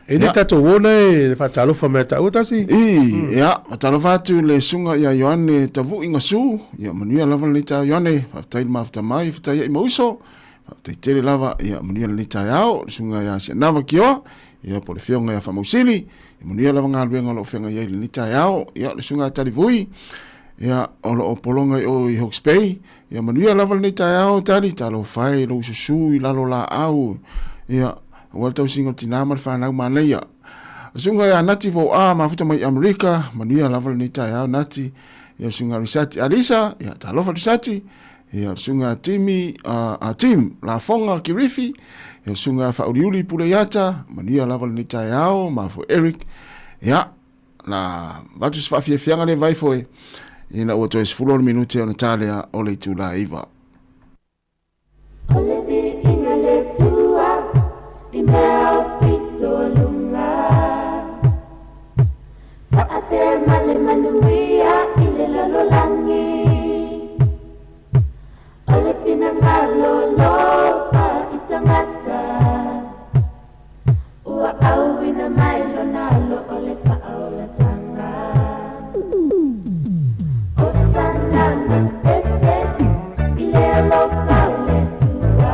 Ene tato wona e fatalo fa meta o tasi. Ya, fatalo fatu le sunga ya Yohane tavu inga su, ya manuia lava le ta Yohane, fatai mafta mai fatai ya mauso. Fatai tele lava ya manuia le ta yao, sunga ya se nava kio, ya po le fionga ya famusili, ya manuia lava ngalwenga lo fionga ya le ta yao, ya le sunga tali vui. Ya o polonga o i Hawke's Bay, ya manuia lava le ta yao tali talo fai lo susu la lo la au. Ya Walter singo tinama fa na maleia. Sunga ya nati vo mafuta mai Amerika, manuia lava ni ta ya nati. Ya sunga risati Alisa, ya talofa risati. Ya sunga timi team la fonga Kirifi. Ya sunga fa uliuli pule yata, manuia lava ni ta yao, mafo Eric. Ya la batus fa fianga le vai foi. Ina o toes full minute on Italia ole tu la iva. Imel pito lunga Paate male manuia ilela lolangi Ole pinangalo lopa itangata Ua awina mailo nalo ole paola tanga Osanana ese ilea lopa ole tua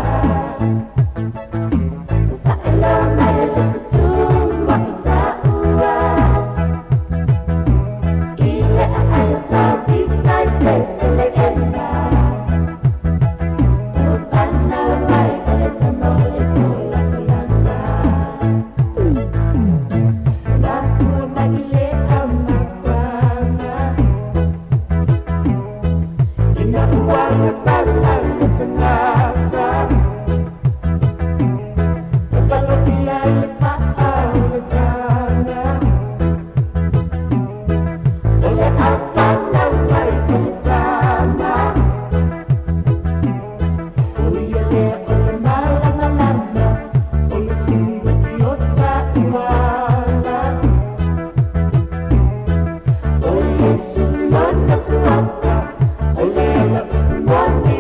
One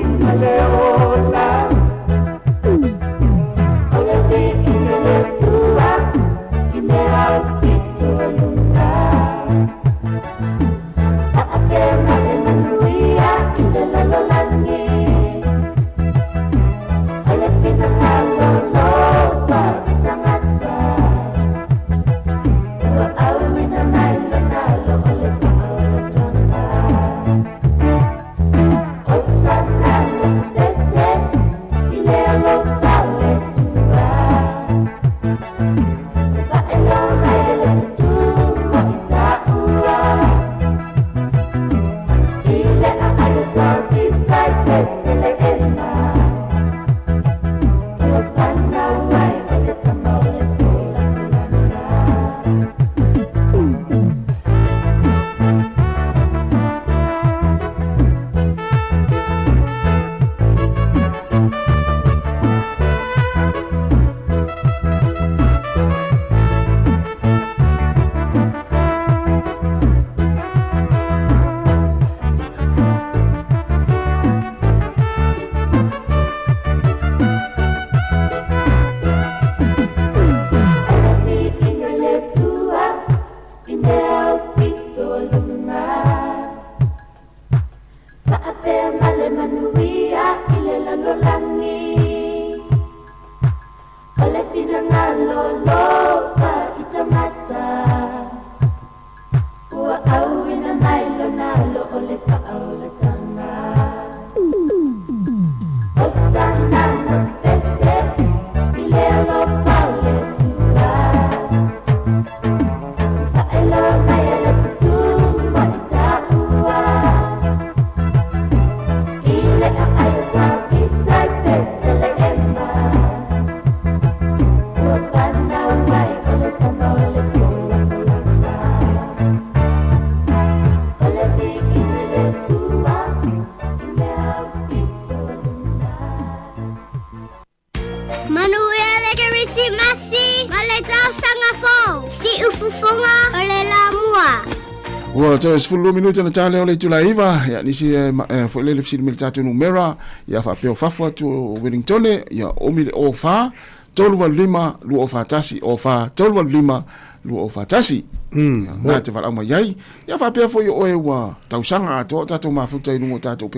Ua te sfulu minuta na tale ole tu laiva ya nisi fo le fsi militatu numera ya fa pe fa tu Wellington ya omile ofa tolu lima lu ofa tasi ofa tolu lima lu ofa tasi na te vala mai ya fa pe fo yo wa tausanga to tatu mafuta inu tatu pe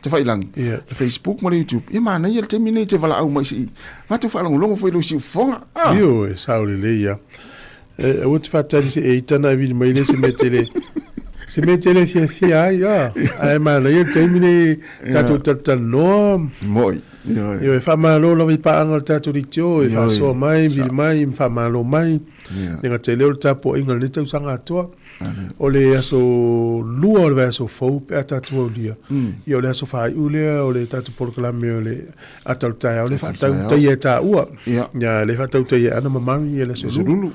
te fa ilang Facebook mo YouTube ya mana ya te mine te vala au mai si ma tu fa longo fo lu si fonga yo sauli le ya o te fatali se e tana vi mai le se metele fia ya ai ma le te mine tatu no moi yo e fa malo lo vi pa angal tatu ritio e fa so mai vi mai fa malo mai ninga te leo tapo ingal le tau sanga toa o le aso lua o le aso fau pe tatu o lia yo le aso fa ule o le tatu porklame o le atal tai o le fa tau tai e ta ua ya le fa tau tai ana mamani le so lulu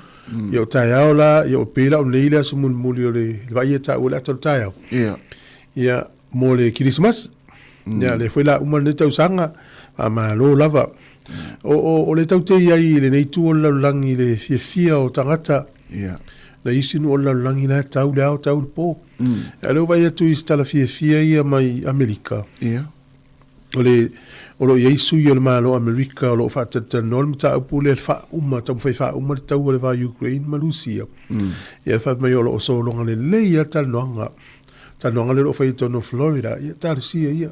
yo tai o la yo pila o le ile so muli o le va ye ta o le atal tai ya mo le Christmas ya le foi la uma le tau sanga ama lo lava o le tau te ai le nei tu o la langi le fia o tangata na isi no o la langi na tau le au tau po alo vai tu istala fia ia mai Amerika o lo Yesu i o le malo Amerika o lo fatata no le mta upu le fa uma tau fai fa uma le tau le va Ukraine ma Rusia ia fa mai o lo so longa le ia tal noanga le lo fai tono Florida ia tal sia ia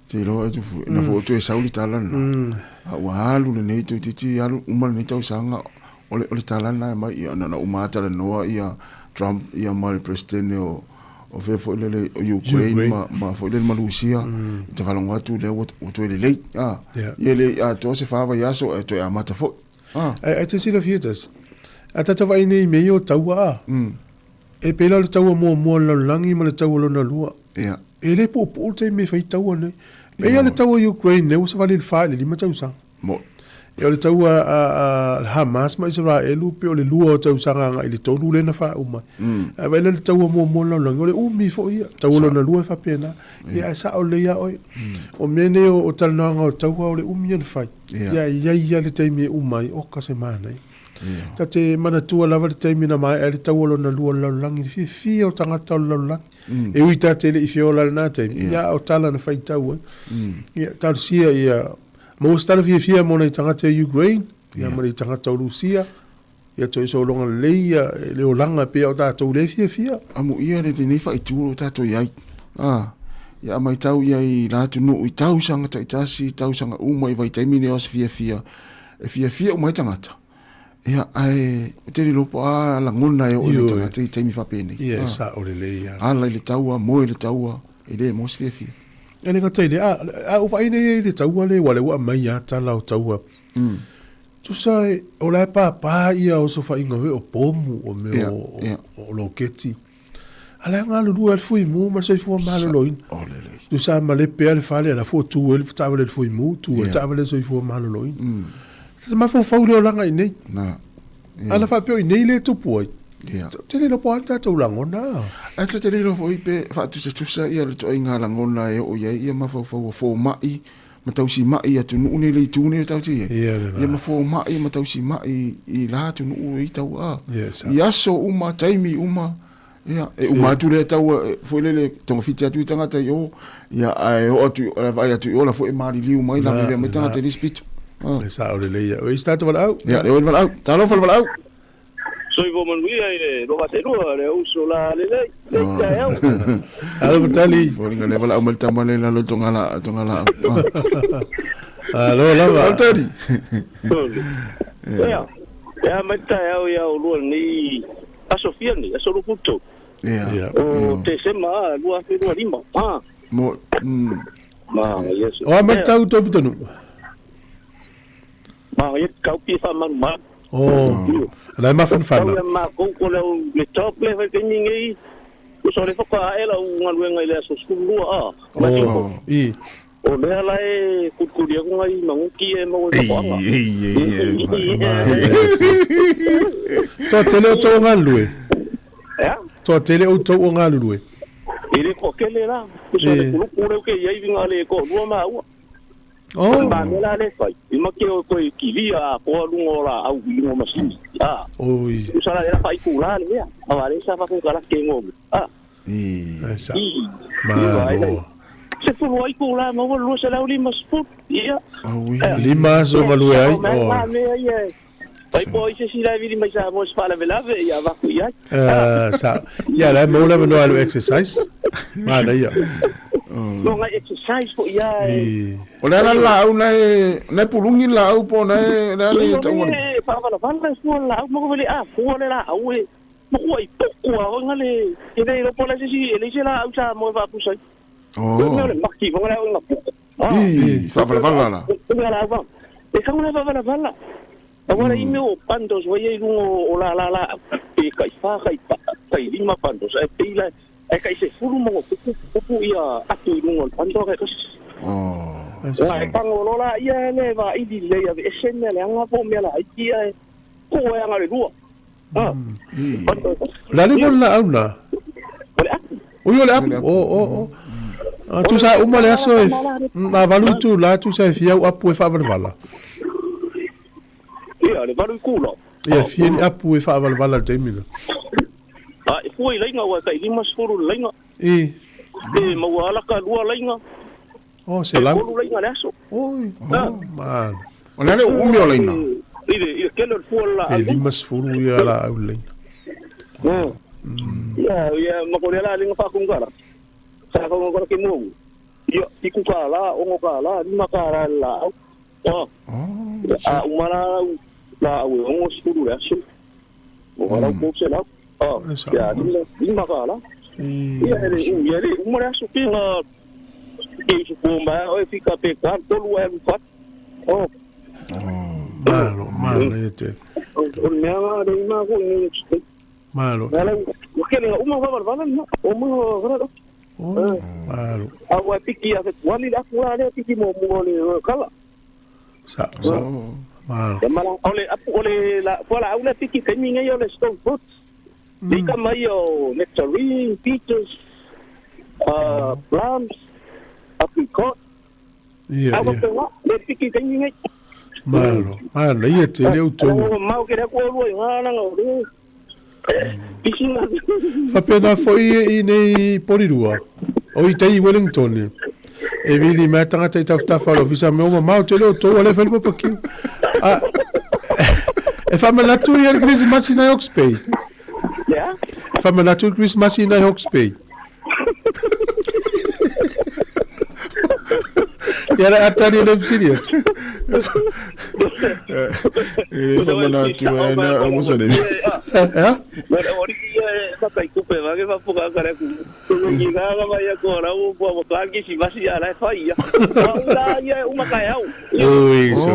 te lo e tu na fo tu e sauli tala na wa alu le nei tu titi alu uma le tau sanga ole tala na mai ia na uma tala noa ia Trump ia mai president o fe fo le Ukraine ma fo le Malusia te falonga tu le o tu le lei ia le to se fa va ia so e to e amata fo ai te sila fietas ata ta vai nei me o taua e pela le taua mo la langi ma le taua lo na lua e le po te me fai taua nei me ia le taua Ukraine ne o se vale le fa le lima tau sang mo e o le taua Hamas ma Israel pe o le lua o tau sanga nga i le tonu le na fa uma a vai le taua mo la langi o le umi fo ia taua lo na lua fa pena ia sa o le ia oi o mene o tal nanga o taua o le umi le fai ia le taimi umai o ka semana ta te mana tua lava le taimi na mai e le taua lo na lua la langi fi o tangata o la langi e uita te le ifio la na taimi ia o tala na fai taua ia tal sia ia mo stala fia mo nei tangata Ukraine ia mo nei tangata Rusia ia to so longa leia le o langa pe o tatou le fia amu ia le nei fai tu tatou iai ia mai tau iai la tu no i tau sanga tai tasi tau sanga uma i vai taimi ne os fia o mai tangata ia ai te ri lopo la ngona e o le tangata i taimi fa pene ia sa o le leia ala le taua mo le taua e le mos fia e le ngatai le o vai nei le taua le wale wa mai ya tala o taua tu sai o la pa ia o so fa inga o pomu o me o loketi ala nga lu al fui mu ma se fu ma lo in tu sa ma le pe al fale la fo tu el ta le fui mu tu ta le so fu ma lo in se ma fo fa lo langa nei na ala fa pe nei le tu poi te le po anta tu langona te le fo pe fa tu sa ia le to inga langona e o ia ma fo mai ma tau si mai atu nu ne le tu ne tau ti ia ma fo mai ma tau si mai i la tu nu i tau ia so uma taimi uma ia e uma tu le tau fo le tonga fiti atu tanga ta yo ia ai o tu vai atu o la fo e mari liu mai la me tanga te dispito sa o le ia o sta to val au ia le val au ta lo val au soy como Luis le lo va a hacer le uso la le algo tali fo le val au malta male la lo tonga la alo la va tari ya mata ya o lo ni a Sofia ni a solo punto o te sema lo a fer lima mo ma yes o mata u to bitonu ma ye kau pi fa ma la ma fan ma ko le top le ke ningi o so le fa ka ela un luenga ile so skulu i o le ala e kukuria ko ngai manguki e mo to tele o to ngalue to tele o to ngalue ile ko kele la so le kulu ke ye vinga le ko lu ma Ba mela le fai. Ima ke o ko kilia ko lungo la au lungo masini. Oi. Usala era fai kula le. Awale sa fa ko kala ke ngom. Esa. Malo. Se fu ai kula mo lo se la lima sput. Ia. Lima so malu ai. Pai poi se si la vidi mai sa mo spala velave ia va ku ia. Sa. Ya la mo la no alu exercise. Mana ia. No ngai exercise po ia. Ola la na pulungi la po na le tamo. Pa fa fu la mo ko le fu le la au e. Mo ko ai poku a ngale. Ine lo pola si ele se la au sa mo va pu sai. No le makki mo la nga pu. Fa la. Ngala va. E ka una fa la. Agora ime pandos vai o la e kai fa kai lima pandos e pila e kai se furu mo ku ia atu no pando ka e pango lola ia ne va i di le ia e senne le anga po me la ia ko e anga le dua la le la auna o yo la o tu sa uma le aso ma valu tu la tu sa fia o apu e fa vala ia le valu kulo ia fia apu e fa vala temina e foi lenga wa kai lima sfuru lenga ma wala ka lua lenga se la ko lenga leso man ona le umio lenga ile kelo fuala lima sfuru ia la au lenga ya ma ko le la lenga fa kungara sa ko ngora ke mo yo tiku kala o ngokala lima kala la umara la o sfuru leso wala ko se la ya lima kala ia le umara su pinga ke su bomba o fica pecar todo o fat malo este o nea de ima ko ni malo o que le uma va vala no o mo grado malo agua piki a wali la kula le piki mo le kala sa malo mala ole la fola aula piki kaminga yo le stone fruit Dika mayo nectarine, peaches, plums, apricot. Ia. Le piki kaminga. Malo. Ia te leu tō. Mau ke reko roi ngana ngau. Pisina. Whapena foi i nei porirua. O i tei Wellington. E vili mea tangata i tawhitawha lo visa me oma mau te leo tō ale whalipa pakiu. E whamanatu i ar Christmas i nai Oxpay. Ja? Whamanatu Christmas i nai Oxpay. Ia atari le msiri atu. Whamanatu e na amusa ne. Mara ori ka kupe vage va puka kare ku. Ni ga va ya ko ra u po ka ki si vasi ala fa ia. Ora ia uma kaiau. Oi, so.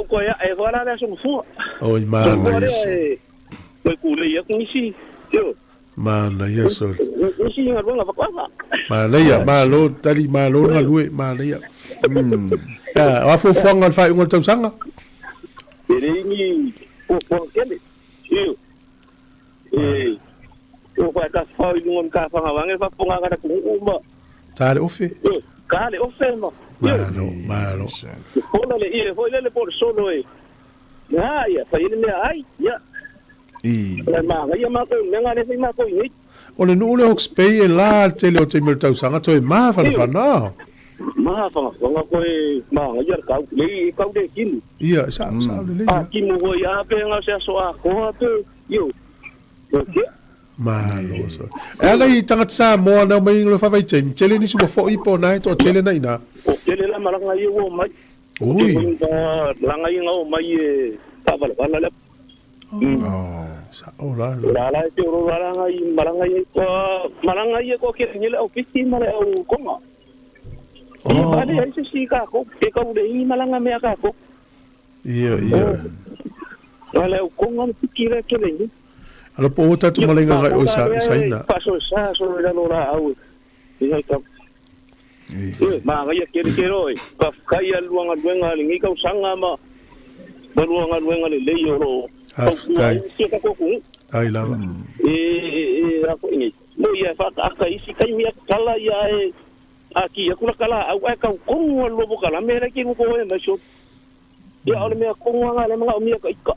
Ko ya e vora la so fu. Oi, mana ia. Ko ku le ia ku si. Yo. Mana ia so. Si nga ronga va kwa. Mana ia, malo tali malo nga lue, mana ia. Wa fo fonga fa ngol tau sanga. Ele ni o kele. Yo. O fa ka fa i ngon ka fa wange fa ponga ka ku umba. Tale ofe. Kale ofe ma. Malo. Hola le ie, hola le por solo e. Ya, fa ile me ai, ya. Ma ga ya ma ko menga le ma ko ni. Ole no le Oxpay e la tele o te mertau sanga toi ma fa na. Ma fa nga ko e ma ga ya ka le ka de kin. Ia, sa le. Ki mo go ya pe nga se so a ko pe yo. Malo so. Ala i tangata sa mo na mai ngolo fa vai tem. Tele ni sumo fo ipo na to tele na ina. O tele la malanga ye wo mai. Ui. La nga ye ngau mai e pa bala la. Sa ola. La te ro la nga i malanga ye ko ke ni le o piti male o konga. Vale, ai se si ka ko e ka ure i malanga me ka ko. Ia. Vale o konga piti re ke le ni. Ala po tatu malenga ngai o sa ina. Paso sa so la lora au. Ia ka. Ma ga ia ke roi. Ka kai luanga ngi ka sanga ma. Luanga le le yo. Ai lava. Ako ini. Mo ia fa ka isi kai mi kala ia e Aki aku la kala au ai ka kongo lo bo kala me ki ko e ma so. Ya ole me kongo nga le mga umia ka ika.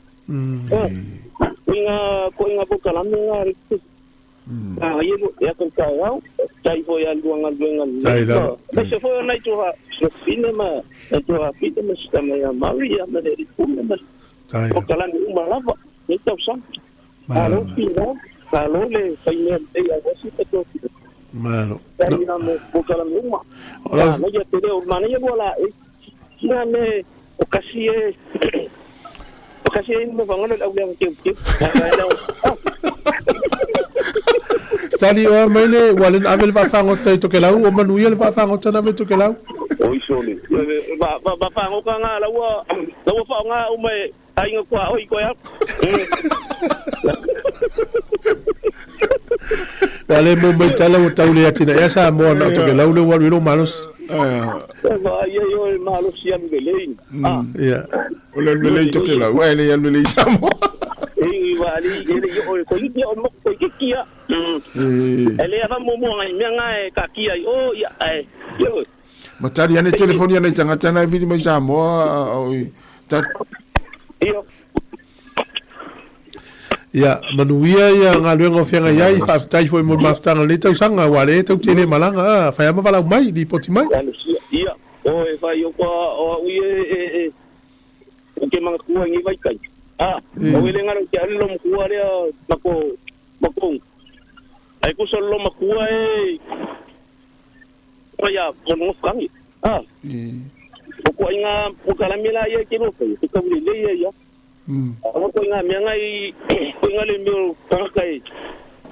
Inga bo kala me nga ri. Yelo ya kan ka au tai fo ya luanga. Ma se fo na to ha so cinema to ha fitness kama ya Maria ma de kuma. O kala ni lava ni tau sam. Alo pina, alo le fainel e a wasi to. Mano. Ina mo bukala uma. Ora, no ya te o mane ya bola. Ina me o kasi mo vangon au yang ke. Tali o mele walen avel va fango tai to kelau o manuia le va fango tana me to kelau. Oi sole. Ba fango ka nga lawa fa nga o me ai nga kwa oi ko ya. Wale mo mai tala o taule atina esa mo na to kelau le walo malos. Yo malos ya mbelein. Ya. Ole mbelein to kelau, wale ya mbelein samo. Wali ele yo ko iki o mo ko iki ya. Ele ava mo ngai ngai ka kia o ya yo. Matari ane telefoni ane tanga tana vidi mai samo oi. Yo. Ya, manuia ya ngaluenga fianga yai fa tai foi mo maftanga le tau sanga wale tau tele malanga fa ya mala mai di poti mai. Ya. O e fa yo ko o ye o ke manga kuwa ngi vai kai. O ele ngaro ke allo mo kuwa le mako. Ai ku solo mo kuwa o ya ko mo frangi. O ko inga o kala mila ye ke no ko ka bule le ya. Ako ko nga mianga ko nga le mil kai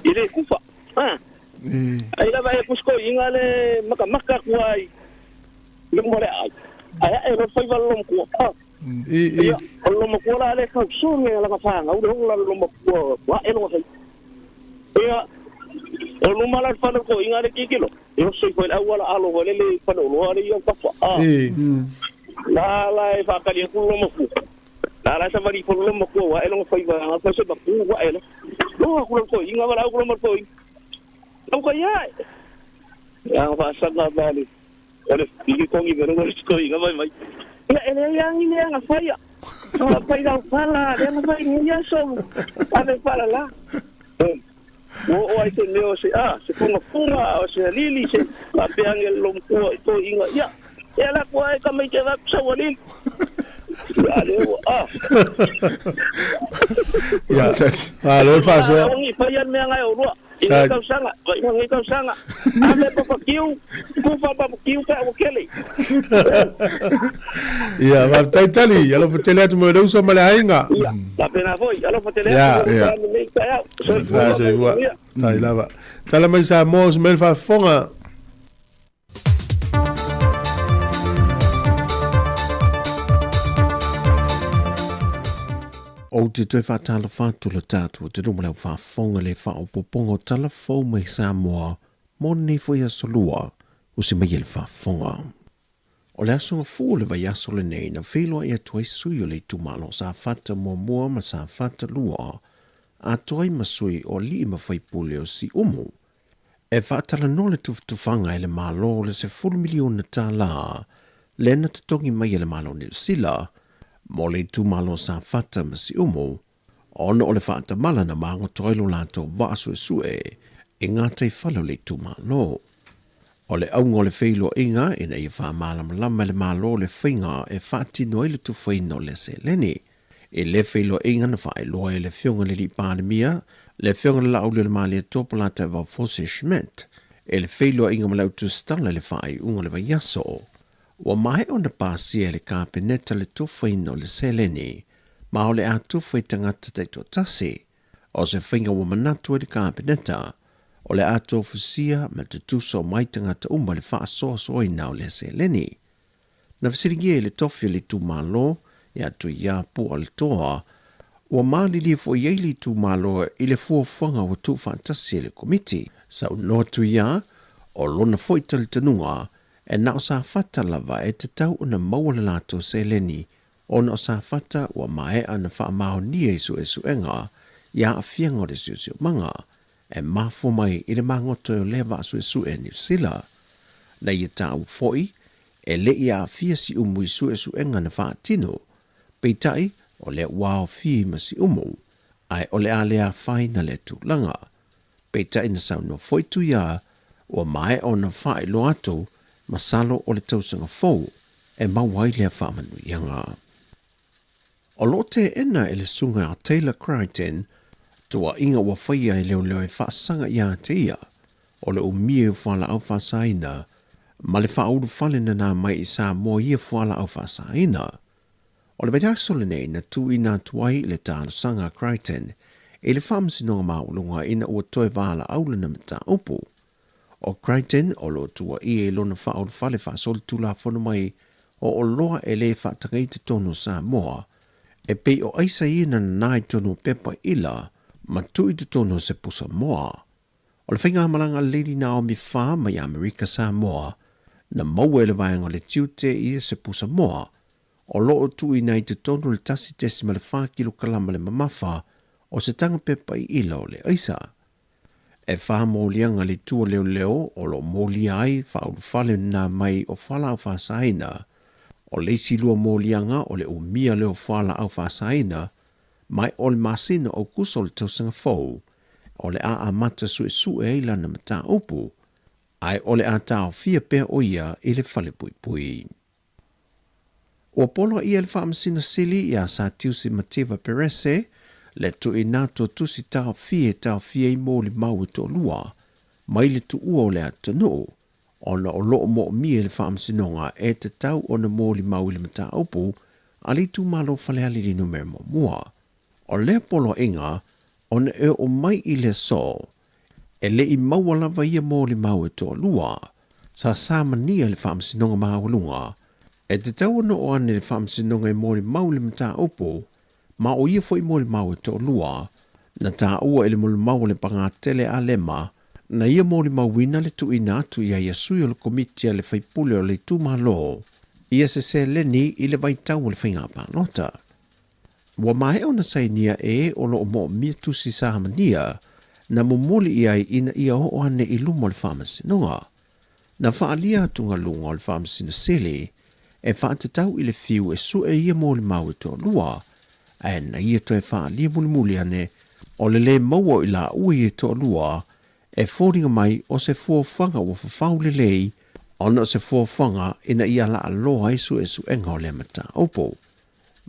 ile kufa ai la vai kusko inga le maka kuai le mo le ai ai ro foi valom ko lo mo ko la le ka so me la ka fa nga u la lo mo ko wa e no sai ya o lo mala fa ko inga le kikilo yo soy ko el awala alo le fa lo le yo ka fa la e fa ka le ku lo mo ku la sa vari por lo mo ko wa elo foi va nga so ba ku wa elo lo ku lo ko inga wala ku lo mo ko no ko ya fa sa na bali ole iki ko ngi bero ko inga mai ya ele yang ini yang fa ya pa ida fala de nga fa ni ya so ave fala la o ai se leo se se funga o se lili se pa peang el lo ko to inga ya ela ko ai ka mai ke va sa walil Ya, lo paso. Ngi payan me ngai o ro. Ina kau sanga. Ame pa kiu, ku pa kiu ka o kele. Ya, va tali, ya lo tele tu mo do so mala ainga. Ya, la pena foi, ya lo tele. Ya. Se voa. Tai lava. Tala mai sa mos mel fa fonga. O te tue whātala whātula tātua te rumala o whāwhonga le whaopopongo tala whau mai Samoa mo ne whai asolua o se mai ele whāwhonga. O le asonga fūle vai asole nei na wheloa ia tuai sui o le tumalo sa whata mua ma sa whata lua a tuai masui o li ma whai pule o si umu. E whaatala no le tufanga ele malo le se 4 miliona tā la le na tutongi mai ele malo ni sila mo le tumalo sa fata masi umo, ona o le fata mala na mango toilo lato vasu e sue, e ngātai whalo le tumalo. O le aunga o le whailo inga, e nei e wha malam lama le malo le whainga e whati noi le tu whaino le se leni. E le whailo inga na whae loa e le whionga le li pandemia, le whionga le lau le mali e topolata wa Fose Schmidt, e le whailo inga ma lau tu stala le whae unga le vaiaso. Wa mai o na pāsia le kāpeneta le tuwhaino le seleni, ma o le a tuwhai tangata te to tasi, o se whainga wa manatu e le kāpeneta, o le a tuwhasia ma te tuso mai tangata umba le wha soa soa inau le seleni. Na whasiringi e le tofi le tu malo, e atu ia pu o le toa, wa maali li fo yeili tu malo i le fuawhanga wa tu whaatasi le komiti, sau no tu ia, o lona foita le tanunga, e na o sa fata lava e te tau una maua le lato se leni, o na o sa fata wa mae ana wha maho ni e su enga, ia a fiango de siu manga, e mafo mai i le mangoto o lewa su e New Zealand. na ia tau foi, e le ia fia si umu i su enga na wha tino, peitai o le wao fi ma si umu, ai o le a lea whai na le tu langa. Peitai na sau no foi tu ia, o mai o na whai lo atu, masalo o le tausanga fau, e mawai lea whamanu ianga. O lo te ena e le sunga a Taylor Crichton, tua inga wa whaia e leo e whaasanga ia te ia, o le umie u whala au whaasaina, ma le whauru whalena nā mai i sā mua ia whala au whaasaina. O le vaiasole nei na tu i nā tuai le tālo sanga Crichton, e le whamsinonga maulunga ina ua toe wala aulana mata upu. O Crichton o lo tua i e lona whauru whale whaasole tula whono mai, o loa e le whaatangai te tono sā mua, e pei o aisa ina na nai tono pepa ila, ma tui te tono se pusa moa. O le whainga malanga Lady Naomi Wha mai Amerika Samoa, na maua ele vaenga le tiute i se pusa moa, o loo tui nei te tono le tasi tesi ma le 5 kilo kalama le mamafa, o se tanga pepa i ila o le aisa. E wha mōlianga le tua leo leo, o lo mōli ai, wha ulu whale nā mai o whala au whasaina, o le silua mōlianga o le umia leo whala au whasaina, mai o le masina o kusa o le tausanga fau, o le a mata sue eila na mata upu, ai o le a tau fia pēr o ia i le whale pui pui. O polo ia le whaamasina sili i a sa tiusi Mativa Perese, le tu i nato tusi tau fia i mōli mau to lua, mai le tu ua o le atanu, ona o loo mo mie le whaamasinonga e te tau o na mōli mau i le mata upu, ali tu malo whale ali li numero mo mua. O le polo inga, ona e o mai i le so, e le i maualava ia mōli mau e to lua, sa mania le whaamasinonga mahawalunga, e te tau ana o ane le whaamasinonga e mōli mau le mata upu, ma o ia fo i mōli mau e to lua, na tā ua ele mōli mau le pangatele a lema, na ia mōli mau wina le tu ina atu ia ia sui o le komitia le whaipule o le tu malo, ia se leni i le vaitau o le whaingapa nota. Wa mai o na sainia e o lo mo mia tusi sa hamania, na mumoli ia ina ia o ane i lumo le whaamasinonga. Na whaalia tunga lunga o le whaamasina sele, e whaatatau i le fiu e su e ia mōli mau e to lua, e na ia to e whaalia muli ane, o le maua i la ui e to lua, e fōringa mai o se fōwhanga o whawhau le lei, ona o se fōwhanga ina ia la aloha isu enga o le mata opo.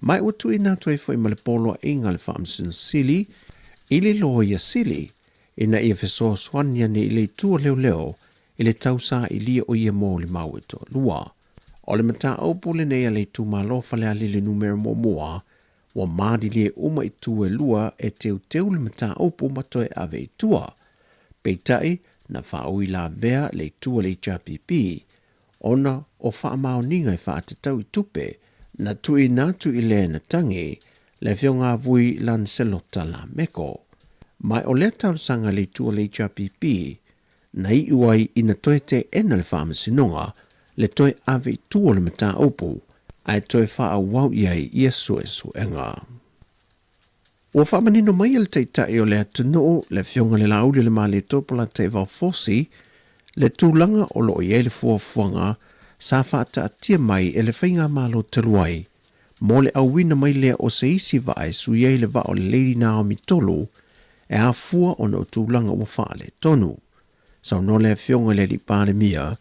Mai o tu ina tu e fo i male polo inga le whaamsina sili, ili loa ia sili, ina ia fesoa swanya ni ile tua leo, ile tausa ilia o ia mōli mau e to lua. O le mata opo le nea le tu malofa le ali le numero mo mua, wa maadi le uma i tu e lua e teu le mata opo matoe ave i tua. Peitai na whaui la vea le tua le HRPP, ona o whaamao ninga i whaatatau i tupe, na tui natu i le na tangi, le whionga vui lan selota la meko. Mai o le tausanga le tua le HRPP, na i uai ina toe te ena le whaamasinonga, le toe ave i tua le mata opu, ai toe wha wau iai i esu enga. Ua whaamanino mai le teitai o le atunuu, le whionga le lauli le maa le topola te Valfosi, le tūlanga o lo iei le fuafuanga, sa whaata atia mai e le whainga malo teruai, mo le awina mai lea o se isi vae su iei le va o le Lady Naomi tolu, e a fua o no tūlanga ua wha le tonu. Sau no le whionga le li pāle mia,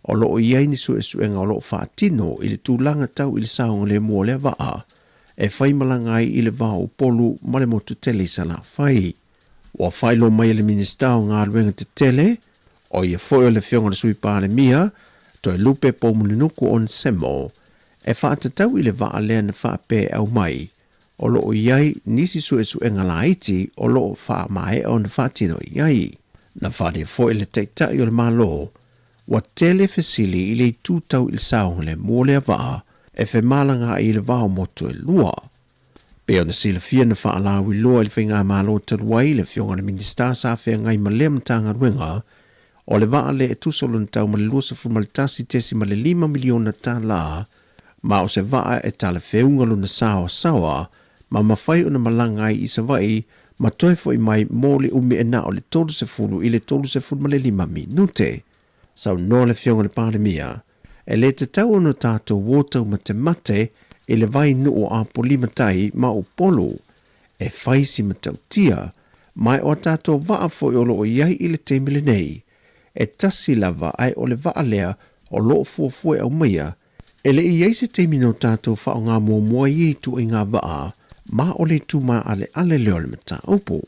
o lo iei ni su enga o lo whaatino i le tūlanga tau i le saonga le mua le vaa, e whai malangai i le vau polu ma le motu tele sa la whai. Wa whailo mai le minista o ngā ruenga te tele, o ia foi o le whionga le sui pāle mia, to e lupe po muninuku on semo, e whaatatau i le vaa lea na whaape au mai, o lo iai nisi su enga la iti o lo wha mai o na whaatino iai. Na whaare foi le teitai o le malo, wa tele fesili i le tūtau i le saonga le mua lea vaa, e fe malanga i le vao moto e lua. Peo na sila fia na whaalawi lua i le whainga malo taruai le whionga na minista sa whea ngai ma lea mtanga ruenga, o le vaa le e tusolo na tau ma le luasa fumaltasi tesi ma le 5 miliona ta la, ma o se vaa e tala whiungalo na sawa, ma mawhai o na malanga i isa vai, ma toi fo i mai mō le umi e na o le 30 i le 30 ma le 5 minute. sau no le fionga le palemia, e le te tau ono tātou wotau mate e le vai nu o a polimatai ma o polo, e faisi matau tia, mai o tātou waa fo i olo o iai i le teimile nei, e tasi lava ai o le waa lea o loo fuafue au maia, e le iai se teimino tātou wha o ngā mua i tu i ngā waa, ma o le tuma ale leo le mata upo.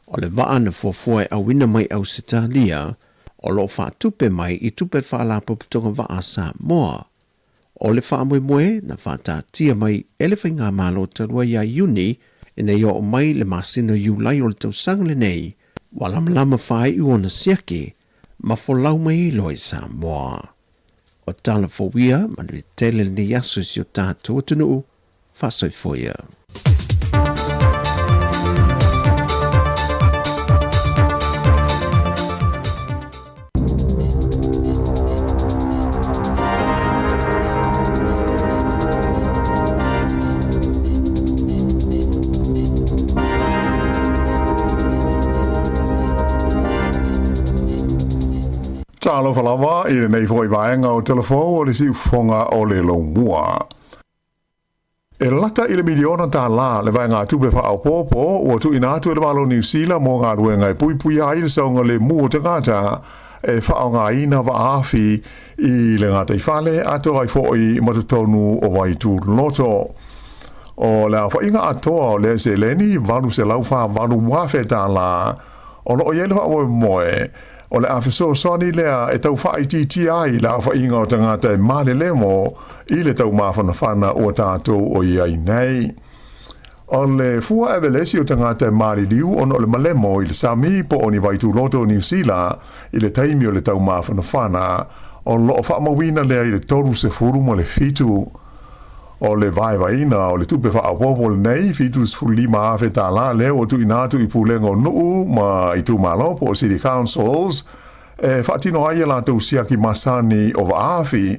O le waa na fuafue au wina mai au se tālia, o lo wha tupe mai i tupe wha la puputonga waa sa moa. O le wha moe na wha tā tia mai ele wha ngā malo tarua ia Iuni e nei o mai le masino iu lai o le tau sangle nei wa lama whai u ona siake ma folau mai loi sa moa. O tala fowia manu i tele ni yasu si o tātua tunu wha soifoia. Talo falawa i le nei foi vaenga o telefo o le si fonga o le lomua. E lata i le miliona tā la le vaenga tupe wha au popo o tu inatu e le malo New Zealand mo ngā ruenga i pui ai le saunga le mua te ngata e wha o ngā ina wa awhi i le ngata i whale ato ai fo i matatonu o wai tu loto. O le a whainga atoa o le se leni valu se lauwha valu wafe tā la o lo o yele wa moe o le afeso soni lea e tau wha i titi ai la wha inga o tangata e male lemo i le tau mawhana whana o tātou o iai nei. O le fua evelesi o tangata e male liu ono le malemo i le sami po oni waitu loto New Zealand i le taimi o le tau mawhana whana o lo o wha mawina lea i le toru se furu mo le fitu. O le vaina o le tupe wha apopo le nei fitu se furu lima afe tā la leo o tu inatu i pulengo nuu ma i tu malopo o City Councils e whaatino aia la tau siaki masani o waafi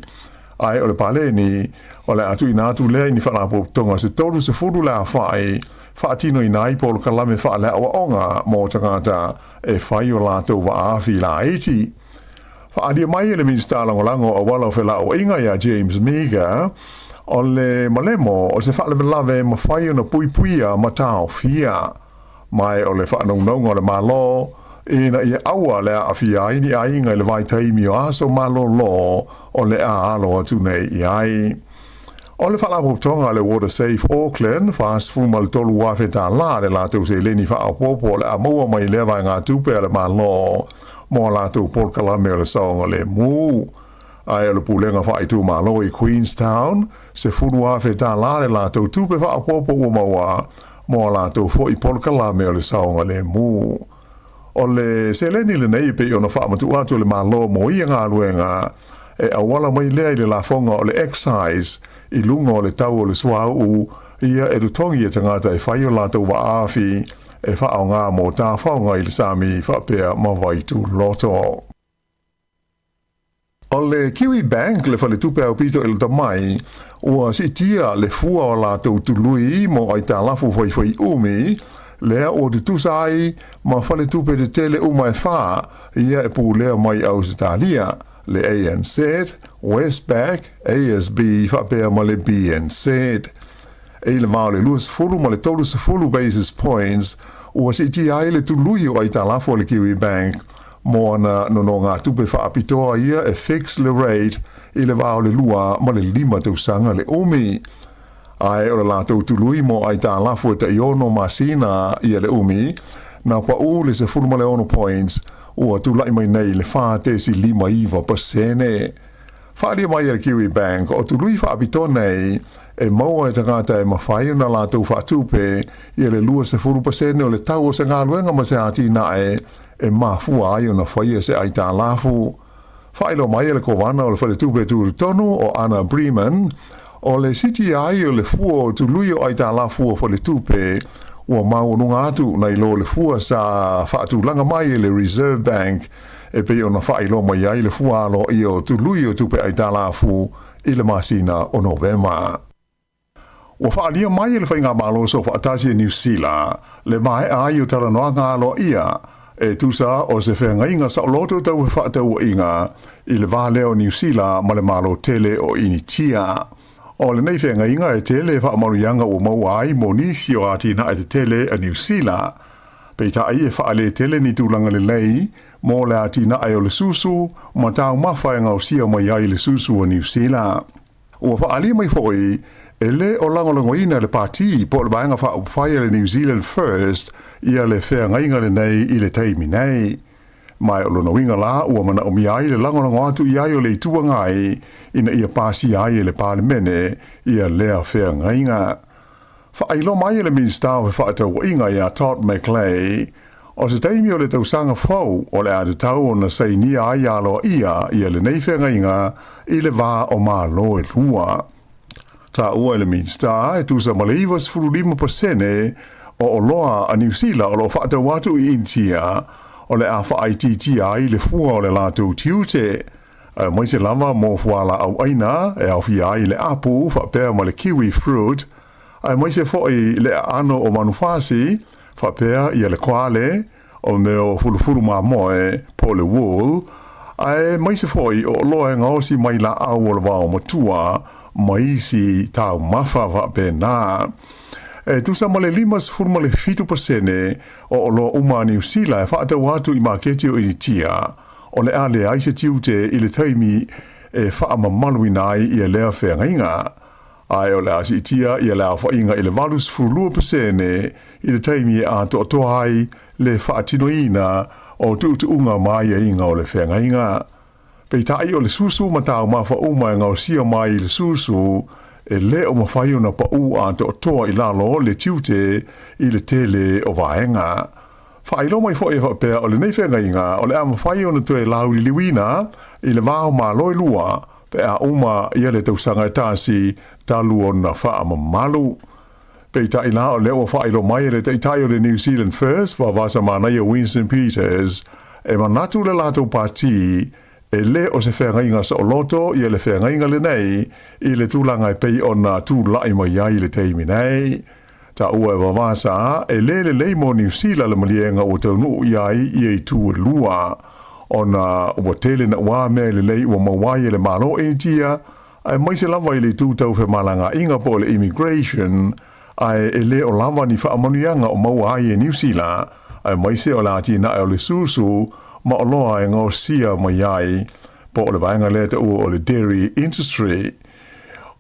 ai o le paleni o le atu inatu lea ni whanapo tonga se toru se furu la whai whaatino inai polo kalame wha lea o onga mo tangata e whai o la tau waafi la iti. Whaadia mai ele minister langolango o wala o whela o inga ia James Meager o le malemo o se whaale lave ma whai ona puipuia ma tau fia. Mai o le whaanongonga o le malo, ina ia aua le a fia ini a inga le vai taimi o aso malo lo o le a alo atu nei i ai. O le whaalapo tonga le Water Safe Auckland, whaas fuma le tolu wafe tā la le lātou se leni whaapopo le a maua mai lewa ngā tupe le malo, mo lātou polkalame o le saonga le mū. Ai le pulenga whaitu malo i Queenstown, se furua fe tā la le lātou tupe whaapopo o maua, mo lātou fo i polkalame o le saonga le mū. O le seleni le nei pe ona whaamatu atu le malo mo i ngā ruenga, e awala mai lea i le lafonga o le excise, i lunga o le tau o le suau, ia e rutongi e tangata e whai o lātou wa āwhi, e whaao ngā mo tā whaonga i le sami whapea mawaitu loto. O le Kiwi Bank le whale tupe au pito il tamai, ua si tia le fua o lātou tului mo ai tā lafu whai umi, lea o te tusai ma whale tupe te tele umai wha, ia e pū lea mai au Zitalia, le ANZ, Westpac, ASB, whapea ma le BNZ. E le vau le luas fulu ma le tolu se fulu basis points, ua si tia ai le tului o ai tā lafu o le Kiwi Bank, mo ana no ngā tupe whaapitoa ia e fix le rate i le vau le lua ma le 5 tausanga le umi. Ai o le lātou tului mo ai tā lafu e ta iono masina ia le umi, na pa u le se fulu ma le ono points, ua tulai mai nei le wha tesi 5%. Whaadia mai e Kiwi Bank, o tului whaapitoa nei, e maua e tangata e mawhai na lātou whaatupe, ia le 2% o le tau o se ngā luenga ma se ati nae, e mafua ai o na whaia se ai tā lafu. Whailo mai e le kowana o le whale tupe tūru tonu o Anna Bremen, o le siti ai o le fua o tului o ai tā lafu o whale tupe, ua maununga atu na ilo le fua sa whaatu langa mai e le Reserve Bank, e pe o na whailo mai ai le fua alo i o tului o tupe ai tā lafu i le masina o Novema. Ua whaalia mai e le whainga malo so whaatasi e New Zealand, le mai ai o taranoa ngā alo ia, tusa o se whenga inga sa loto tau whaatau inga i le vale o New Zealand ma le malo tele o initia. O le nei whenga inga e tele whaamaru yanga o mauai mo nisi o ati na e tele a New Zealand. Pei ta ai e whaale tele ni tūlanga le lei mo le ati na e o le susu ma tau mawhai ngau sia mai ai le susu o New Zealand. Ua whaali mai foi e le o langolango ina le pati po le baenga whaupwhai le New Zealand First ia le whenga inga le nei i le teimi nei. Mai o lono winga la ua mana o mi ai le langolango atu i ai o le tua ngai ina ia pasi ai le parlemene ia lea whenga inga. Whailo mai le minsta o whaatau inga ia Todd McLeay o se teimi o le tausanga fau o le adu tau o na sei ni ai alo ia le nei whenga inga i le wā o mā lo e lua. Ta ua le minsta e tusa maleivas 45% o loa a New Zealand o lo whaatau atu i intia o le a whaaititi ai le fua o le lātou tiute. Mai se lama mo fuala au aina e au fia ai le apu whapea ma le kiwi fruit. Mai se foi le ano o manufasi whapea ia le koale o meo fulufuru ma moe po le wool. Mai se foi o loa ngaosi mai la au o le wao matua mai si tau mafa whapena. Tusa male 5% o lo uma New Zealand whaatau atu i maketi o initia o le ale aise tiute i le taimi e whaamamalu inai i a lea whenga inga. Ai o le asi itia i a lea whainga i le 2% i le taimi e a toatohai le whaatino ina o tuutuunga mai a inga o le whenga inga. Pei tai o le susu matau mawha uma e ngau sia mai i le susu e le o mawhai o na pa u a toa i lalo le tiute i le tele o vaenga. Whailo mai fo e whapea o le nei whenga inga o le a mawhai o na tue lau li liwina i le vāo mā loi lua pe a uma i le tausanga e tāsi talu o na wha malu. Pei tai la o leo whailo mai le teitai o le New Zealand First wa vasa manai o Winston Peters e manatu le lato pati e le o se whenga inga sa o loto i le whenga inga le nei i le tūlanga e pei o na tūlai mai ai le teimi nei. Ta ua e wawasa e le mo New Zealand le malienga o taunu i ai i e tū e lua. O na ua tele na ua mea le lei ua mawai le malo e tia ai mai se lava i le tūtau whe malanga inga po le immigration ai e le o lava ni whaamanuianga o mawai e New Zealand ai mai se o lati na e o le susu ma o loa e ngau sia mai ai po o le vaenga leta ua o le dairy industry.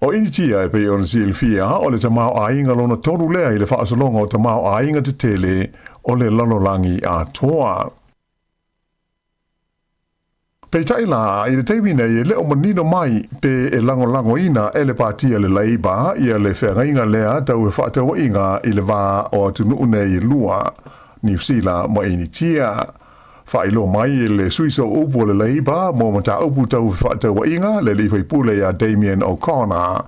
O initia e pei o na silfia o le tamau a inga lona tonu lea i le whaasalonga o tamau a inga te tele o le lalolangi a toa. Pei taila i le teimina i le o manino mai pe e lango ina e le patia le Labour i le whenga inga lea tau e whaatau inga i le wā o tunune i lua New Zealand mo initia. Whailo mai le suiso upu le Labour mo mata upu tau whaatau inga le li pule a Damien O'Connor.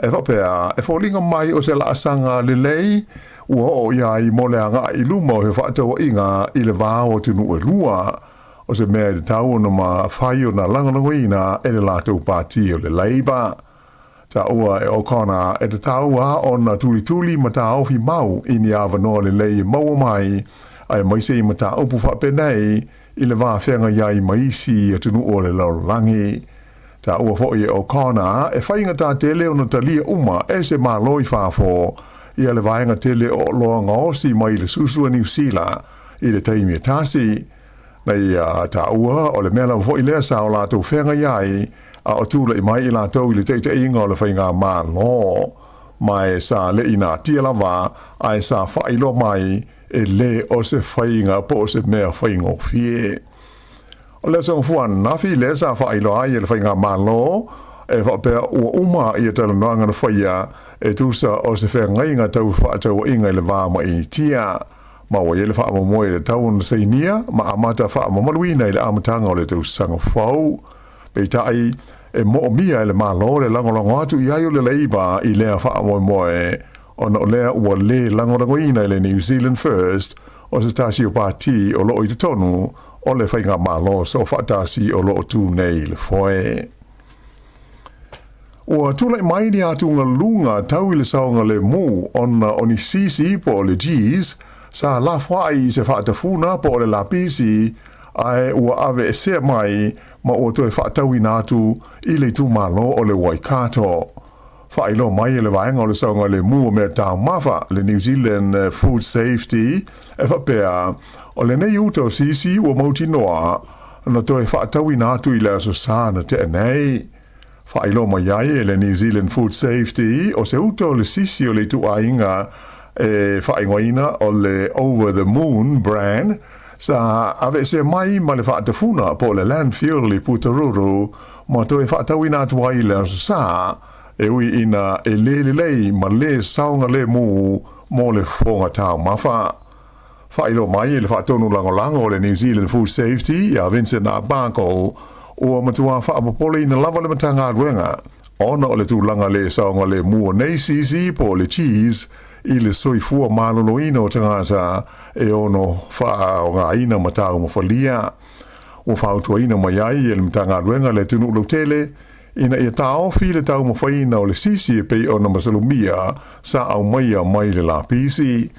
E whapea e wholinga mai o se la asanga le lei ua o iai mo le anga i luma o he whaatau inga i le wā o tunu e lua. O se mea de tau no ma whai o na langolangoina e le lātou pāti o le Labour. Ta ua e O'Connor e te tau a o na tuli ma ta ofi mau i ni awanoa le lei mau mai ai mai se i ma ta opu whapenei i le wā whenga iai maisi a tunu o le laulangi. Ta ua fo i O'Connor e whainga tā tele o na talia uma e se mā loi whāfo i le vāinga tele o loa ngaosi mai le susua New Zealand i le taimi e tāsi. Nei ta ua o le mea lau fo i lea sa o lātou whenga iai a o tūla i mai i lātou i le teite inga o le whainga mā lō. Mai sa le ina tia lava ai sa whailo mai e le o se whainga po o se mea whainga o fie. O le song fuan nafi le sa whailo ai e le whainga mā lō e whapea ua uma i a tala noanga na whaia e tūsa o se whenga inga tau whaatau inga i le vāma i tia. Ma wa yele wha amamoe le tau na seinia, ma amata wha amamaluina i le amatanga o le tau sanga whau. Pei tai e mo mia i le malo le langolongo atu i aio le Labour i lea wha amamoe o na o lea ua le langolongoina i le New Zealand First o se tasi o pāti o loo i te tonu o le whainga malo so whaatasi o loo tū nei le foe. Ua tūlai maini atu ngā lunga tau i le saonga le mū o ni sisi po le G's sa la fai se fa te funa po le la pisi ai ua ave se mai ma o to fa tawina tu I le tu malo o le Waikato. Fa ilo mai le vaenga o le saunga le mua me tau mafa le New Zealand Food Safety e fa pea o le nei uto sisi ua mauti noa na to e fa tawina tu I le aso sana te nei. Fa ilo mai ai le New Zealand Food Safety o se uto le sisi o le tu ainga e fa ingoina o le Over the Moon brand sa ave se mai ma le fa te funa po le landfill li Putaruru ma to e fa tawina tu ai le aso sa e ui ina e lei ma le saunga le mu mo le fonga tau mafa. Fa ilo mai le fa tonu lango le New Zealand Food Safety ya Vincent Abako o matua fa apopole ina lava le matanga ruenga ona o le tu langa le saunga le mu nei sisi po le cheese I le soifua malolo ina o tangata e ono fa o ngā ina matau mafalia o fa utua ina mai ai e le matanga ruenga le tunu lo tele ina ia tau fi le tau mafaina o le sisi e pei ona masalumia sa au mai le la pisi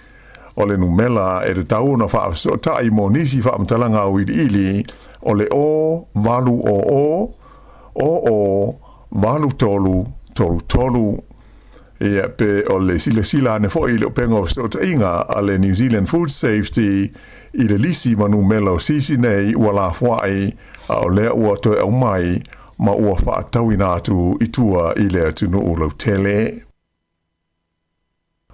o le numela e le tau na fa so tai mo nisi fa mtalanga o ili o le o valu o valu tolu e pe o le sila ne fo I le pengo so inga a le New Zealand Food Safety I le lisi manu melo sisi nei wala fwai a o le ua to e mai ma ua wha tawina atu itua I le atunu o lau tele.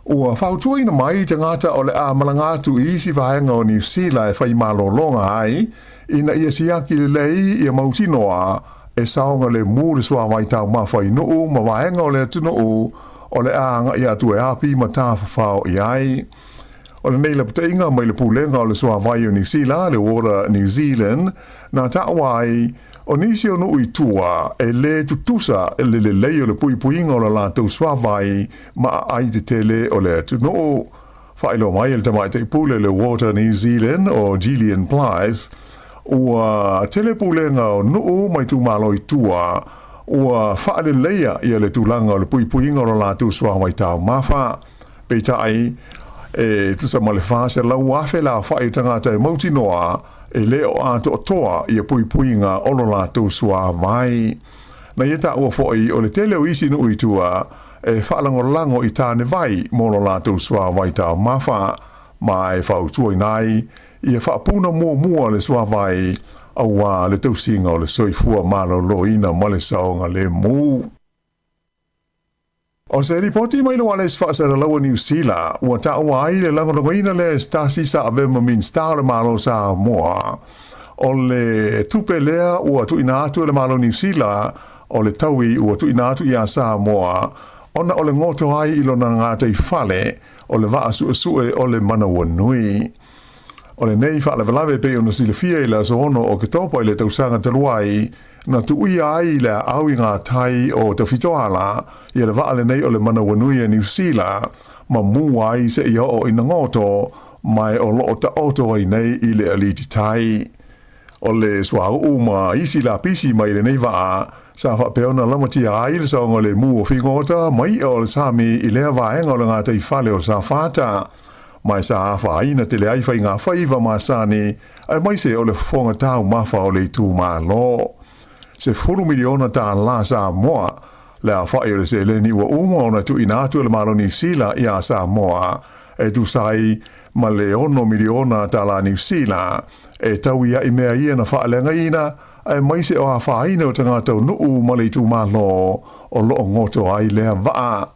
Ua whautua ina mai te ngata o le a malangatu isi vahenga o New Zealand e whai malolonga ai ina ia siaki le lei ia mautinoa e saonga le mūre swa mai tau mawhai nuu ma vahenga o le atunu o le anga ia tu e api ma tāwhawhao I ai. O le nei le putainga mai le pūlenga o le swa vai o New Zealand, le Water New Zealand, na tāwai o nisi o nui tua e le tutusa e le lei o le puipuinga o la lātou swa vai ma ai te tele o le tunu. Whailo mai e le tamai te pule le Water New Zealand o Gillian Blythe, ua tele pūlenga o nuu mai tu malo I tua ua whaare leia ia le tūlanga o le puipuinga o la tūsua mai tau mawha. Peita ai, e tusa ma le whaase lau awhe la whae tangata e mauti noa e leo ato o toa ia puipuinga o la tūsua mai. Na ieta ua fwoi o le tele o isi nui tua e whaalango I tāne vai mo la tūsua mai tau mawha ma e whautua nai ia whaapuna mua le sua vai aua le tausinga o le soifua malolo ina male saonga le mu. O se ripoti mai lo wale sfasa le lawa New Zealand, ua taua ai le lango ina le stasi sa avema min sta le malo sa moa. O le tupe lea ua tu ina atu le malo New Zealand, o le taui ua tu ina atu ia sa moa, ona o le ngoto ai ilo na ngata I fale, o le vaa sue o le mana wanui. O le nei wha lave pe ona silafia I la so ono o ke topo I le tausanga taluai na tui ai le au I ngā tai o te fitoala I le vaa le nei o le mana wanui a New Zealand ma mu ai se I o ina ngoto mai o lo o ta oto ai nei I le aliti tai. O le swau uma isi la pisi mai le nei vaa sa wha peona lamati ai le saonga le mu o fingota mai o le sami I le vaenga o le ngā tai fale o sa fata. Mai sa afa aina te le aifa I ngā whaiva māsani, ai mai se o le whonga tau mawha o le tū mā lo. Se 4 miliona tā la sa moa, le a whai o le se leni ua uma o na tu inatu le malo New Zealand I a sa moa, e tu sai ma le 1 miliona tā la New Zealand, e tau ia I mea ia na whaalenga ina, ai mai se o a whaina o tangata o nuu ma le tū mā lo, o lo ngoto ai lea waa.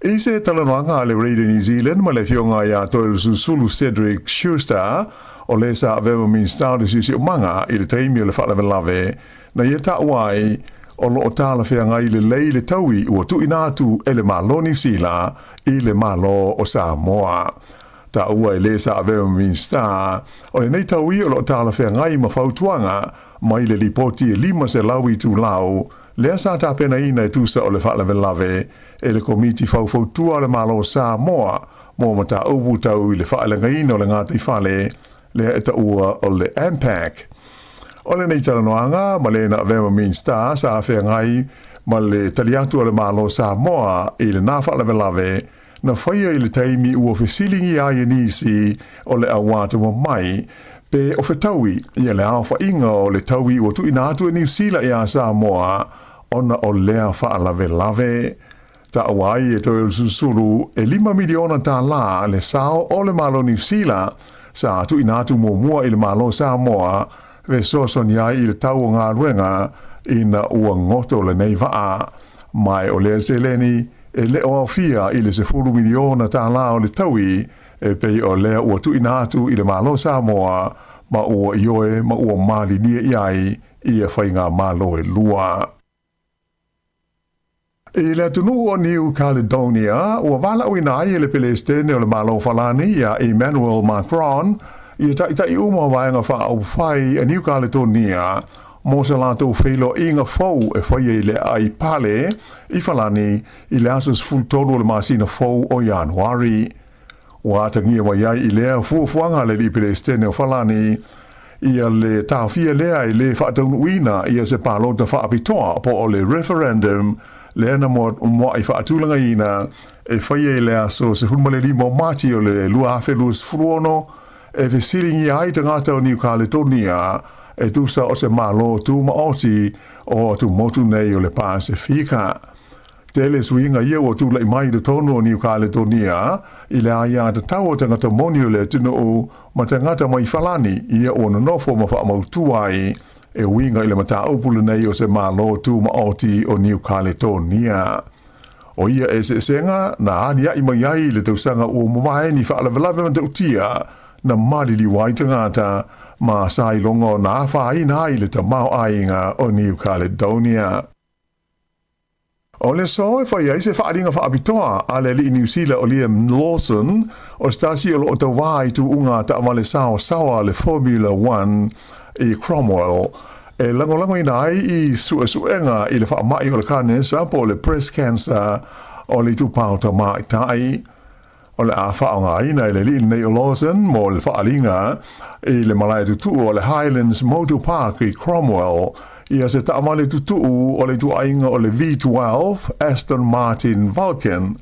I se talanoanga le Radio New Zealand ma le fionga ia toil susulu Cedric Schuster o le sa vema min stau si manga I le taimi o le whalawe lave na ia tauai o lo o tala whianga I le lei le taui ua tu inatu e le malo New Zealand I le malo o Samoa. Ta ua I le sa vema min sta o le nei taui o lo o tala whianga I ma fautuanga ma I le lipoti e 5 se lawi tu lau lea sa ta pena ina e tusa o le whalawe lave e le komiti fautua le malo Samoa mo mata ubu tau I le whaalenga ina o le ngātai whale lea e ta ua o le AMPAC. O le nei talanoanga ma le na vema min sta sa awhea ngai ma le taliatu o le malo Samoa I le nā whalawe lave na whaia i le taimi ua whesilingi a nisi o le awata mo mai, pe o whetaui i le awha inga o le taui ua tu ina atu e New Zealand i a Samoa, ona o lea whaalave lave. Ta awai e toi susuru e 5 miliona tā la le sao o le malo New Zealand, sa atu ina atu mua i le malo Samoa, ve soson iai i le tau o ngā ruenga ina ua ngoto le nei waa. Mai o le seleni e le o fia i le 10 miliona tā la o le taui, e pei o lea ua tu ina atu i le malo Samoa, ma ua ioe ma ua mali nia iai i e whainga malo e lua. I le tunu o New Caledonia, ua wala uina ai le Palestine o le malo falani ia Emmanuel Macron, i tai uma waenga wha au whai a New Caledonia, mo se lato whelo inga fau e whai e le ai pale, i falani i le asas fultolo le masina fau o Januari. Ua atangia wa iai i lea fuafuanga le li Palestine o falani, ia le tawhia lea i le whaataunu uina ia se palota whaapitoa po o le referendum, le ana mo ai whaatulanga ina e whaia lea so se hunmale limo mati o le lua awhelus furuono e vesiringi ai tangata o New Caledonia e tusa o se malo tu maoti o tu motu nei o le Pasifika. Tele suinga ia o tu lai mai de tono o New Caledonia i le aia te tau o tangata moni o le tino o ma tangata mai falani ia o na nofo ma wha mautu ai e winga i le mata upule nei o se malo tu maoti o New Caledonia. O ia e se senga na ania i mai ai le tausanga o mamae ni wha alavelave man tautia na malili wai tangata ma sai longo na whai na i le tamau ainga o New Caledonia. O le so e whai ai se whaaringa whaapitoa a le li New Zealand o Liam Lawson o stasi o lo o tawai tu unga ta amale sawa le Formula 1 i Cromwell. E lango ina ai i suenga i le whaamai o le kanesa po le breast cancer o le tupau ta mai tai. O le a whaonga ina i le li nei o Lawson mo le whaalinga i le malai tutu o le Highlands Motor Park i Cromwell. Ia se ta amale tutu o le tuainga o le V12 Aston Martin Vulcan.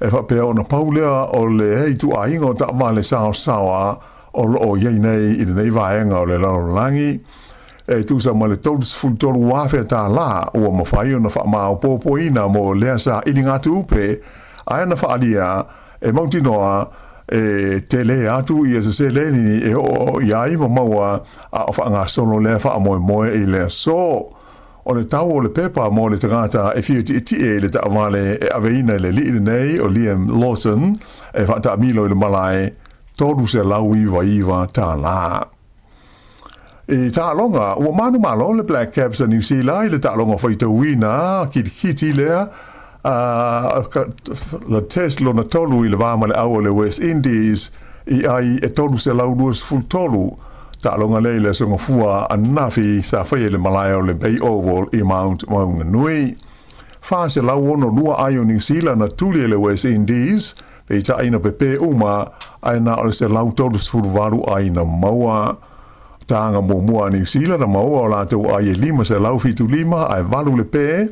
E whapea o na paulea o le hei tuainga o ta amale sawa o lo o iei nei i le nei vaenga o le lalolangi. E tusa ma le tolus fultolu wafe ta la ua mawhai o na whaamao popoina mo lea sa ili ngatu upe aia na whaalia e mautinoa e te le atu i asa se leni e o iai ma maua a o whaanga solo lea whaamoe moe i lea so. O le tau o le pepa mo le tangata e fia ti e le ta amale e aveina le li nei o Liam Lawson e whaata milo i le malai tolu se laui wa iwa ta la. E ta longa, ua manu malo le Black Caps a New Zealand, le ta longa whaita wina, kiti lea, le test lo na tolu i le vama le aua le West Indies, i ai e tolu se lau luas full tolu, ta longa le songa fua anafi sa whaia le malaya o le Bay Oval i Mount Maunganui. Wha se lau ono lua ai o New Zealand na tuli le West Indies, pe ta aina pepe uma, aina o se lau tolu sfurvaru aina maua. Tanga mua New Zealand na maua o lātou ai e 5 se lau fitu 5 ai valu le pē,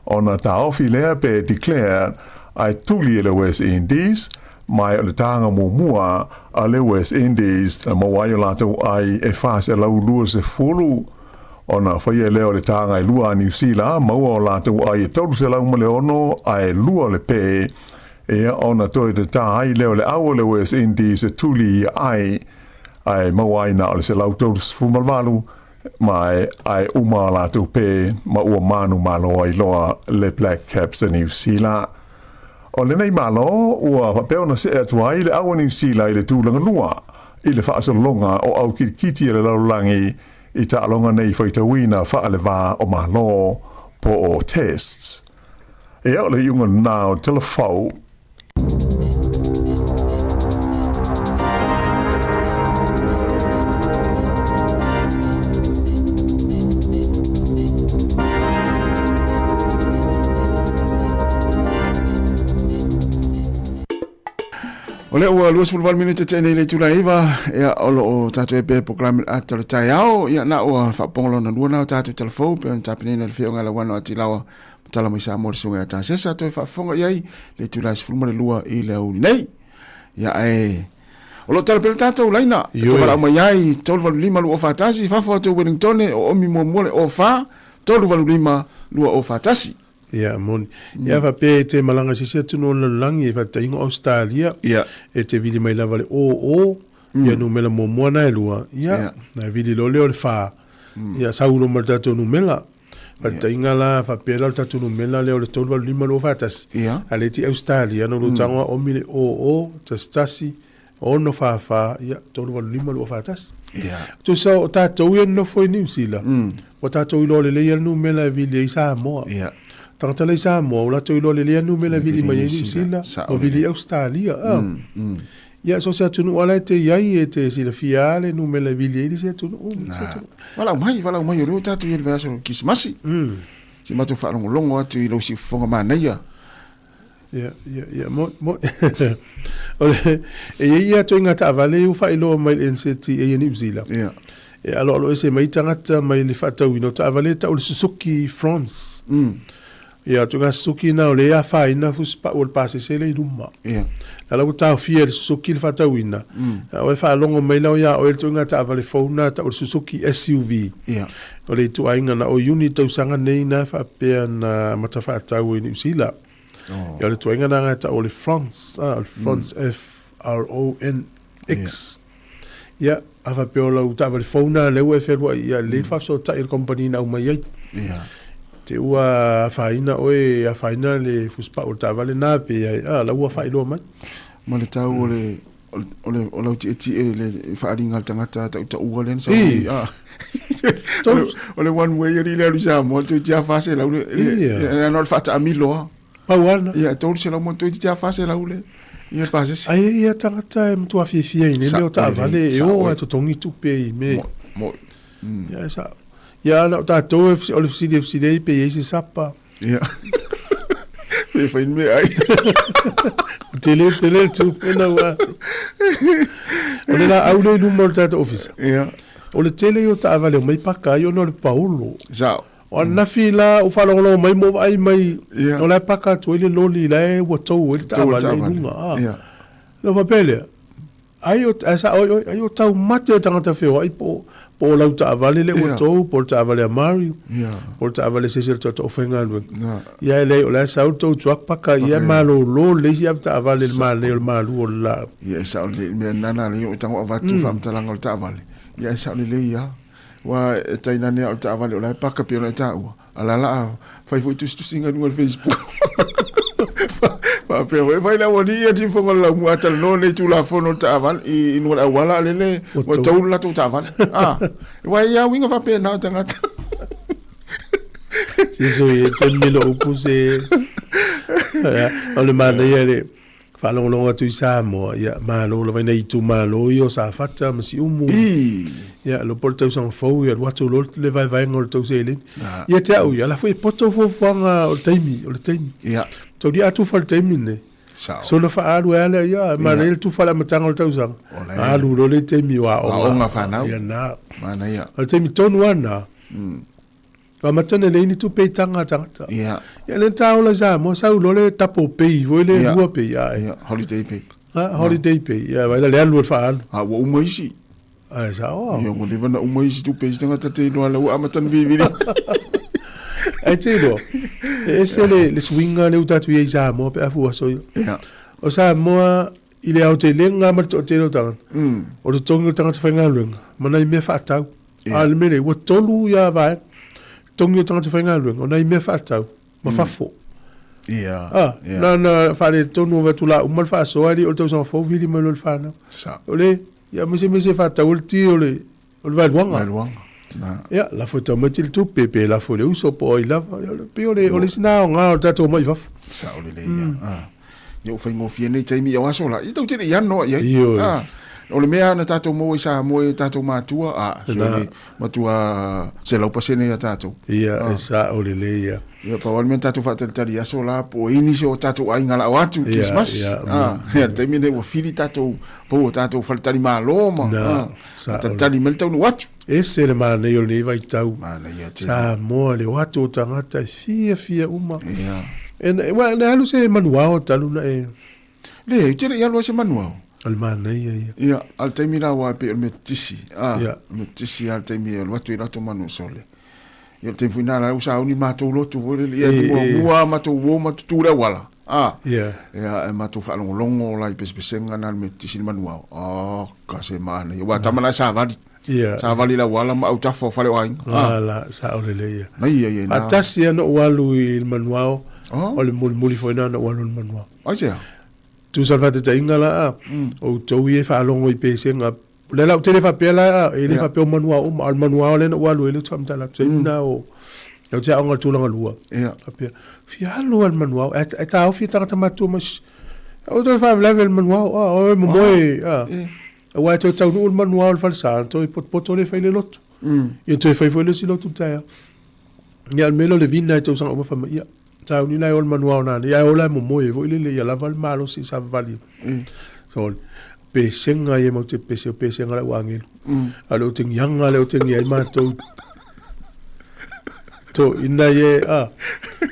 o na ta ofi lea pē declared ai tuli le West Indies, mai o le tanga mua a le West Indies na maua o lātou ai e wha se lau lua se fulu, o na whaia leo le tanga ai lua New Zealand, maua o lātou ai e tolu se lau male ono ai lua le pē, e o na toi te tā ai leo le aua le West Indies e tuli ai mawai na ole se lautos fumalvalu mai ai umala tu pe ma ua manu malo ai loa le Black Caps a New Zealand. O le nei malo ua whapeo na se atuai le awa New Zealand i le tūlanga lua i le whaasalonga o au kiti le laulangi i ta alonga nei whaitawina whaale wā o malo po o tests. E au le iunga nao telefau. O le ua luas fulval minute te nei le tulaiva ia olo o tatu e pe program ata le tai au ia na ua whapongolo na lua nao tatu telefou pe on tapinina le whionga la wano ati lawa tala mai sa mo sunga ta sesa to fa fonga yai le tu la sfulma le lua I le au nei ya o lo tala pele tata ulaina to mala mai yai tolu valu lima lu o fatasi fa fo to Wellington o mi mo mole o fa tolu valu lima lu o fatasi ya mon ya fa pe te malanga sisi tunu le langi fa te ingo Australia ya e te vidi mai lava le o ya no mela mo mona e lua ya na vidi lo le fa ya saulo ma tatu no mela pa tainga la fa pela tatu no mela le o le tolu lima lo fatas ale ti Australia no lo tanga o mile o tastasi o no fa ya tolu lima lo fatas tu sa o tatu ye no foi New Zealand o tatu lo le le no mela vili sa mo tanga le sa mo la tu lo le no mela vili mai New Zealand o vili Australia ya so se tunu wala te yai e te si le fiale no mela vili e se tunu wala mai ro tatu ye verso kismasi si matu fa longo atu I lo si fonga mana ya mo ole e to ngata vale u fa ilo mai NCT e New Zealand e alo ese mai tangata mai le fata wino ta vale ta o Suzuki France ya to ga Suzuki na ole ya fa ina fu spa o passe se le duma ala ku ta fia le Suzuki le fata wina o fa longo mai la ya o to ngata vale fauna ta o Suzuki SUV o le tu ainga na o unit to sanga nei na fa pe na matafa ta o New Zealand ya le tu ainga na ngata o le France France FRONX ya ava pe o la ta vale fauna le o fe ya le fa so ta il company na o mai te ua faina oe a faina le fuspa o ta vale na pe la ua failo mai mo le tau o le ti le faaringa tangata ta ua len sa o le one way ri le sa mo tu ti fase la le no fata amilo pa wana ya to se la mo tu ti fase la ule ia pase ai ia tangata mtu afifia ine le o ta vale e o to tongi tu pe me ya sa ya na ta to o le FCD pe ese sapa ya pe fa in me ai tele tu na wa o le la au le numero ta office ya o le tele o ta vale mai paka yo no le Paulo sa o na fila o fa lo mai mo ai mai o la paka to le loli la o to o ta vale nunga lo va pele ai o asa ai o ta mate tangata feo ai po la ta vale le o to po ta vale Mario po ta vale se to ofenga lu ya le o la sa to truck paka ya malo lo le si ta vale le malu la ya sa le me nana le o tango va tu fam talanga ta vale ya sa le ya wa taina ne o ta vale o la paka pe o ta u ala fai fu tu singa no Facebook pa pe vai la woni e ti fonga la mu atal no le tu la fono ta van I no la wala le o to la tu ta van vai ya winga fa pe na tanga si so ye temilo opuse o le mana ye le fa lo tu sa mo ya ma lo vai nei tu ma lo yo sa fata ma si umu ya lo porto son fo ya what lo le vai ngol to se le ya te au ya la foi poto fo fanga o taimi ya to dia tu fal temine so na fa alu ala ya ma le tu fala matanga o tausang alu lo le temi wa o nga fa na ya na mana ya o temi ton wana wa matana le ni tu pe tanga ya le tau la sa mo sa lo le tapo pe vo le lua pe ya holiday pay holiday pay ya va le alu fa alu o mo isi sa o yo mo le bana o mo isi tu pe tanga tate no ala o amatan vi ai te do ese le swinga le utatu ye sa mo pe afu so o sa mo ile au te lenga ma to te no tanga o to tongo tanga te fenga lunga mana I me fa tau al mele wo tolu ya va tongo tanga te fenga lunga ona I me fa tau ma fa fo na fa le tonu va tu la umal fa so ali o to so fo vili me lo fa na ole ya me se fa tau ti ole va luanga ya la foto matil tu pepe la fole uso po I la pe ole sina nga tato mai fa sa ole le ya yo fai mo fiene tai mi yo aso la I to te ya no ya O le mea na tātou mo i sa mo i tātou mātua. So le matua se lau pasene a tātou. Ia, e sa o le le ia. Ia, pa wale mea tātou whātaritari aso la po ini se o tātou ai ngala o atu Christmas. Ia, taimi ne ua whiri tātou po o tātou wharitari māloma. Tātari mele tau nu atu. E se le mana nei o le vai tau. Sa moa le watu o tangata fia uma. Ia. E na alu se manuao talu na e. Le, tira i alua se manuao. Al mana ia. Ia, al taimi la wa pe me tisi. Me tisi al taimi al watu i rato manu sole. Ia taimi fina la usa uni matou lotu vole ia te mua matou wo matou ture wala. Ia, e matou whalongolongo la i pesepesenga na me tisi manuao. Ka se mana. Ia, wa tamana sa vali. Sa vali la wala ma au tafo fale wain. La, sa o le ia. Ia. Atasi ano walu i manuao. O le muli foi na walu i manuao. Aisea. Tu salva te ingala o tau e fa longo i pesenga le la tele fa pela e le fa pe manuao o al manuao le wa lo le tsam tala tsena o o te anga tu langa lua pe fi halu al manuao e ta o fi ta matu mas o to fa level manuao o mo moi o wa to tau no manuao fa santo e pot le fa le lot e to fa le si lot ta ya melo le vina to sang o fa ia Tau ni lai ol manuao na ia ola mo moe vo ile ia lava malo si sa vali. So pe senga ye mo te pe senga la wangel. Alo ting yanga le ting ye ma to ina ye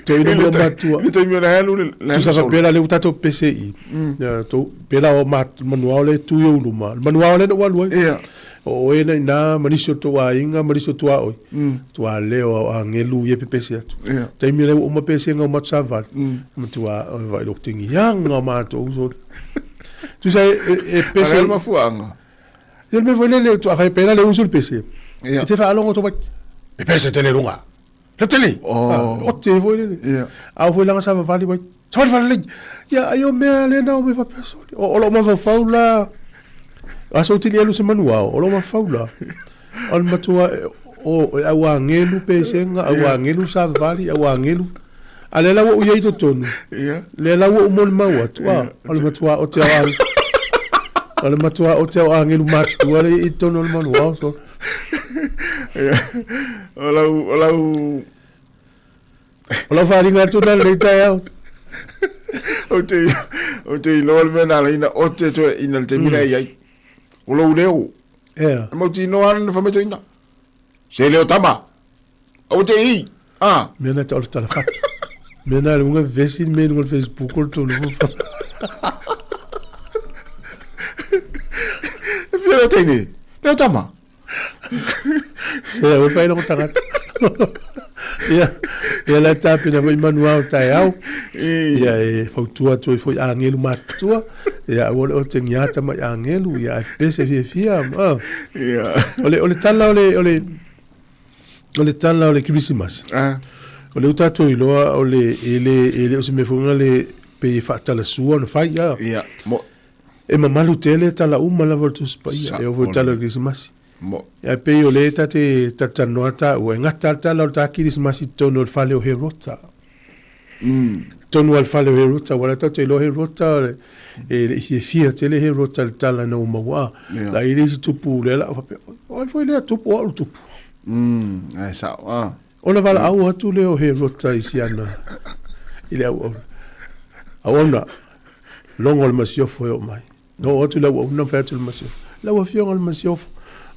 to ina mo matua. Mi to mi la lu le. Tu sa pela le utato PCI. Ya to pela o manuao le tu yo luma. Manuao le no walu. O ena ina maniso to a inga maniso to a oi to a leo a ngelu ye pepese atu te mi le o ma pese nga ma tsaval to a vai lo tingi yanga ma to so tu sai e pese ma fuanga il me voulait le to a fait pena le uso le pese e te fa longo to ba e pese te le lunga le tele o te voulait a voulait nga sa vali ba sa vali ya ayo me le na o me fa peso o lo ma fa faula aso tili elu se manuao o lo ma faula al matua o awa ngelu pesenga awa ngelu sa vali awa ngelu ale la wo ye to tonu le la wo mo ma wa tua al matua o te awa al matua o te awa ngelu mat tua le i tonu al manuao so ola fali nga tu na le tai o te lo mena la ina o te to ina te mina ia o lo leo mo ti no an fa me to ina se leo tama o te i mena te orta la fatu mena le unga vesi me no Facebook o to no Fio te ni leo tama se o fa no tanga ia la tapi na manuao tai au ia e fautua tu foi angelu matua ia o te ngiata mai angelu ia pese fia ia ole tala ole tala ole Christmas ole utato iloa ole ele o se me funga le pe fatala sua no fai ia mo e mamalu tele tala uma la voltus pa ia e o tala Christmas mo ya pe o le tate tatanoata o ngata tala o ta Christmas tono fale o herota tono al fale o herota wala tate lo herota e fia tele herota tala no mawa la ile tupu le la o foi le tupu o tupu ai sa ona vala au atu le o herota isiana ile au awana longo le masiofo o mai no atu le o no fatul masiofo la o fio al masiofo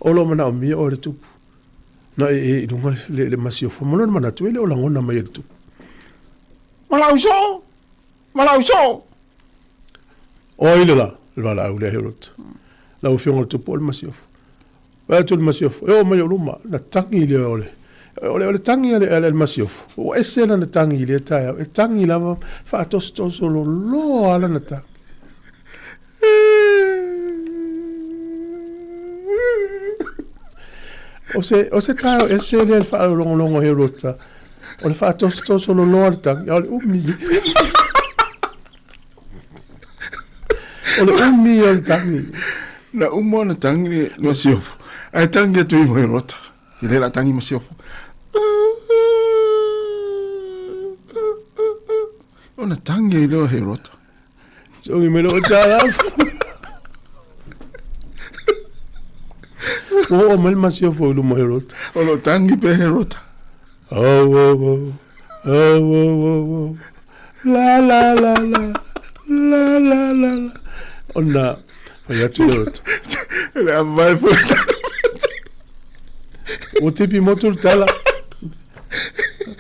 Olo mana o mia o le tupu. Na e dunga le masiofo. Mono mana tu ele o langona mai le tupu. Malauso! O ile la. Le wala au le herot. La o fionga le tupu o le masiofo. Wala tu le masiofo. E o mai o luma. Na tangi le ole. Ole tangi le masiofo. O ese na tangi le taia. E tangi lava fa atostoso lo ala na tangi. O se tau e se le fa longo herota. O le fa tosto lo lorta, o le umi. O le umi o le tangi. Na umo na tangi masiofo. Ai tangi tu i herota. I le tangi masiofo. O na tangi le herota. So mi me lo tala. O mal masio fo lu mo rota. O lo tangi pe rota. Oh. La la la la. La la la la. Ona. Ya tu rota. La vai fo. O tipi motul tala.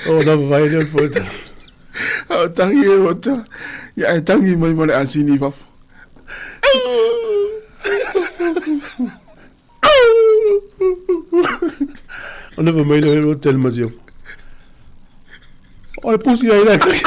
O na vai le fo. O tangi rota. Ya tangi mai mole asini fa. On never made a hotel museum. Oh, pussy, I like it.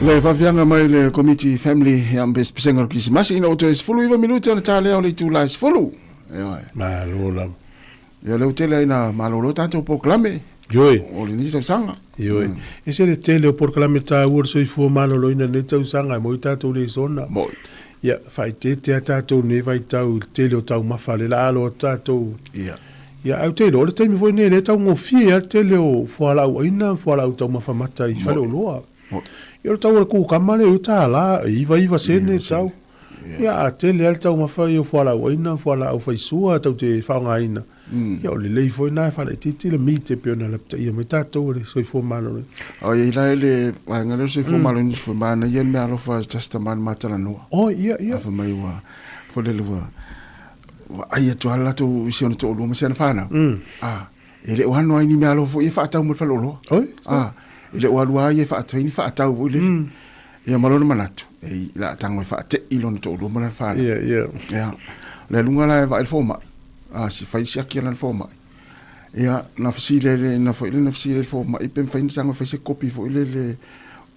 Le fafianga mai le committee family ya mbes pisenga Krismasi ina oto es fulu iwa minuti ona tale ole tu la es fulu. Ma lola. Ya le hotel ina malolo tanto proclame. Joi. Ole ni sanga. Joi. Ese le tele proclame ta urso i fu malolo ina ne tau sanga mo tato le sona. Mo. Ya fai te tato ne vai tau tele o tau mafale la alo tato. Ya. Ya au tele o le taimi foi ne le tau ngofia tele o fuala ina fuala tau mafamata i fale o loa. Yo tau le ku kamale u ta la iva sene tau. Ya tele al tau mafai o fuala ina fuala o fai sua tau te faunga ina. Ya o le lei foi na fa le titi le mite pe ona le ia me tato le soi fo malo. O ia la le wa ngalo soi fo malo ni fo mana yen me alo fa testament matala no. Oh ia. Fa mai wa fo le wa. Ai tu ala tu sion to lu me sen fana. Ele o hano ai ni me alo fo ia fa tau mo fa lo. Ile walua ye fa atini fa atau ile ia malona manatu e la tango fa te ilon to lo mana fa ya le lunga la va il foma si fa isi aki la foma ia na fasile le na fo ile na fasile foma i pen fa ni sango fa se copy fo ile le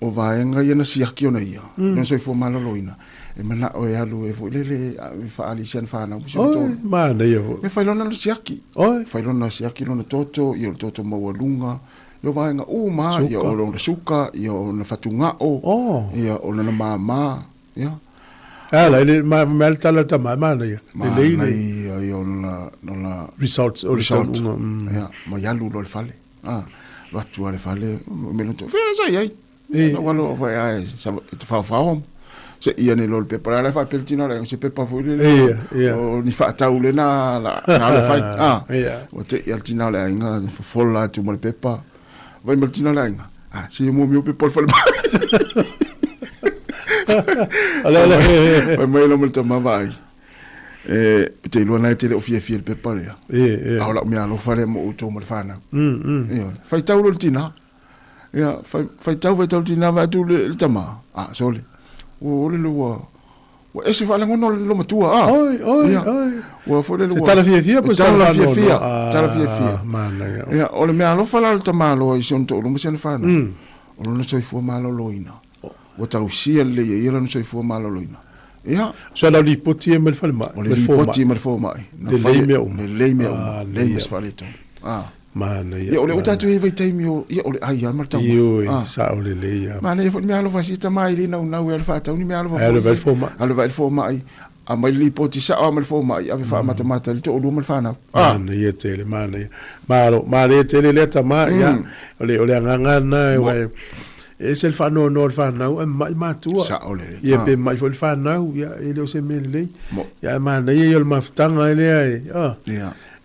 o vaenga ia na siaki ona ia no soifua maloloina e mana o e alu e fu lele fa ali sen fa na busi to ma na ia me failona na siaki failona siaki no toto ia toto mawalunga yo vaenga ma ia o lo suka ia o na fatunga ia o na mama ia ala ele mal tala tama ma na ia le ia ona results ia ma yalu lo fale lo atu ale fale me no to fe sa ia no walo vai ai sa te fa se ia ne lo pepa la fa peltina la se pepa fu le o ni fa taule na la fight o te ia tina la inga folla tu mo pepa vai mo tina la inga si mo mi pepa fa ala vai mai lo mo tama vai te lo na te o fie pepa ya ala mi alo fa le mo to mo fa na fa taulo tina ia fai tau tina va tu le tama sole o le lo o ese fa la ngono lo matua oi o fo le lo tala fia po tala fia mana ia o le me alo fa la tama lo i son to lo mo se fa na o lo so fu malo loina o tau sia le ia lo so fu malo loina ia so la li poti me fa ma le poti me fa mai le le me fa le to mana ia ole uta tu vai taimi ia ole ai al martau sa ole le ia mana ia me alo fasita mai li na ua fa tau ni me alo alo vai fo mai a mai li poti sa a mai fo mai a fa mata li to lu mal fa na mana ia tele mana ia malo tele le tama ia ole nganga na wa e se fa no fa na mai matua sa ole ia pe mai fo fa na ia ele o se mele ia mana ia ma ftanga ele ia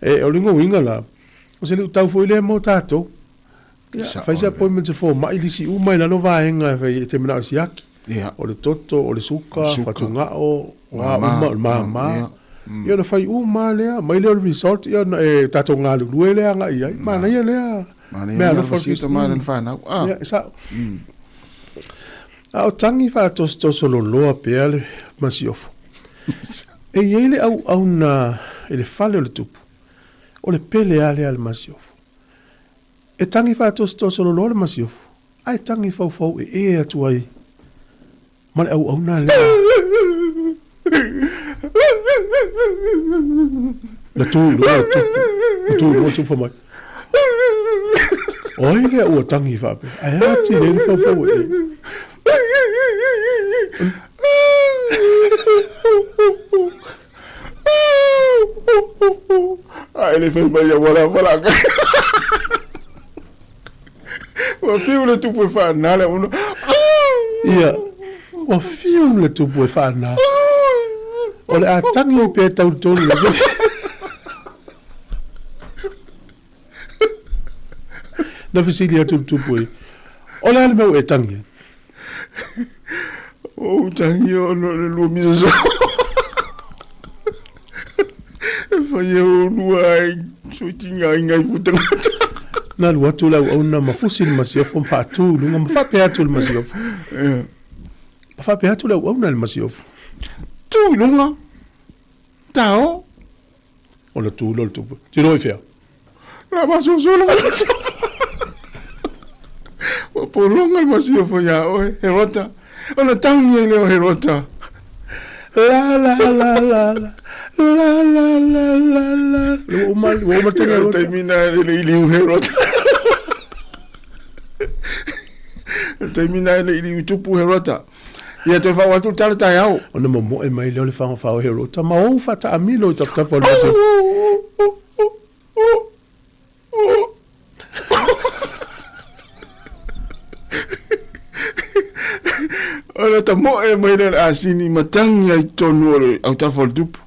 e ole ngo winga la o se le tau foi le mo tato fai se appointment for mai lisi uma ina no vaenga fai te mina siaki o le toto o le suka fatunga o mama ia na fai uma le mai le result ia tato nga lu le nga ia mana ia le me ana fasita mana fa na sa o tangi fa to solo lo pele masiofo e ele au na ele fale o le tupu o le pele ale al masiofo. E tangi fa to solo lo le masiofo. Ai tangi fa e atu ai. Ma le au na le. La tu fa mai. Oi le o tangi fa pe. Ai ati le fa e. Ele fez mais agora o filme tu puoi fare nada uno o filme tu puoi fare nada ole a tangi pe tau tolu na fisilia tu puoi ole al meu e tangi o tangi o lo miso fai o nuai suitinga ingai putanga na lua tu lau au na mafusi le masiofo mfa atu lunga mfa pe atu le masiofo mfa pe atu lau au na le masiofo tu lunga tao o le tu lo le tupu tiro i fea la maso solo o po lunga le masiofo ya oe herota o na tangi e leo herota la o mal termina ele herota termina ele tupu herota ia te fa watu tala tai au ona mo e mai le fa herota ma o fa ta amilo ta fa le ona ta mo e mai le asini matangi ai tonu au ta fa tupu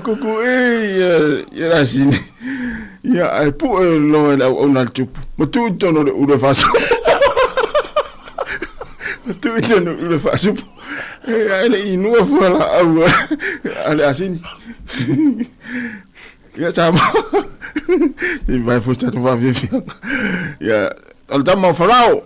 kuku ia rasini ia ai pu lo la ona tupu mo tu tono le ule faso tu tono ule faso ele inua fala au ale asini ia chama e vai fusta tu vai ver ia al dama farao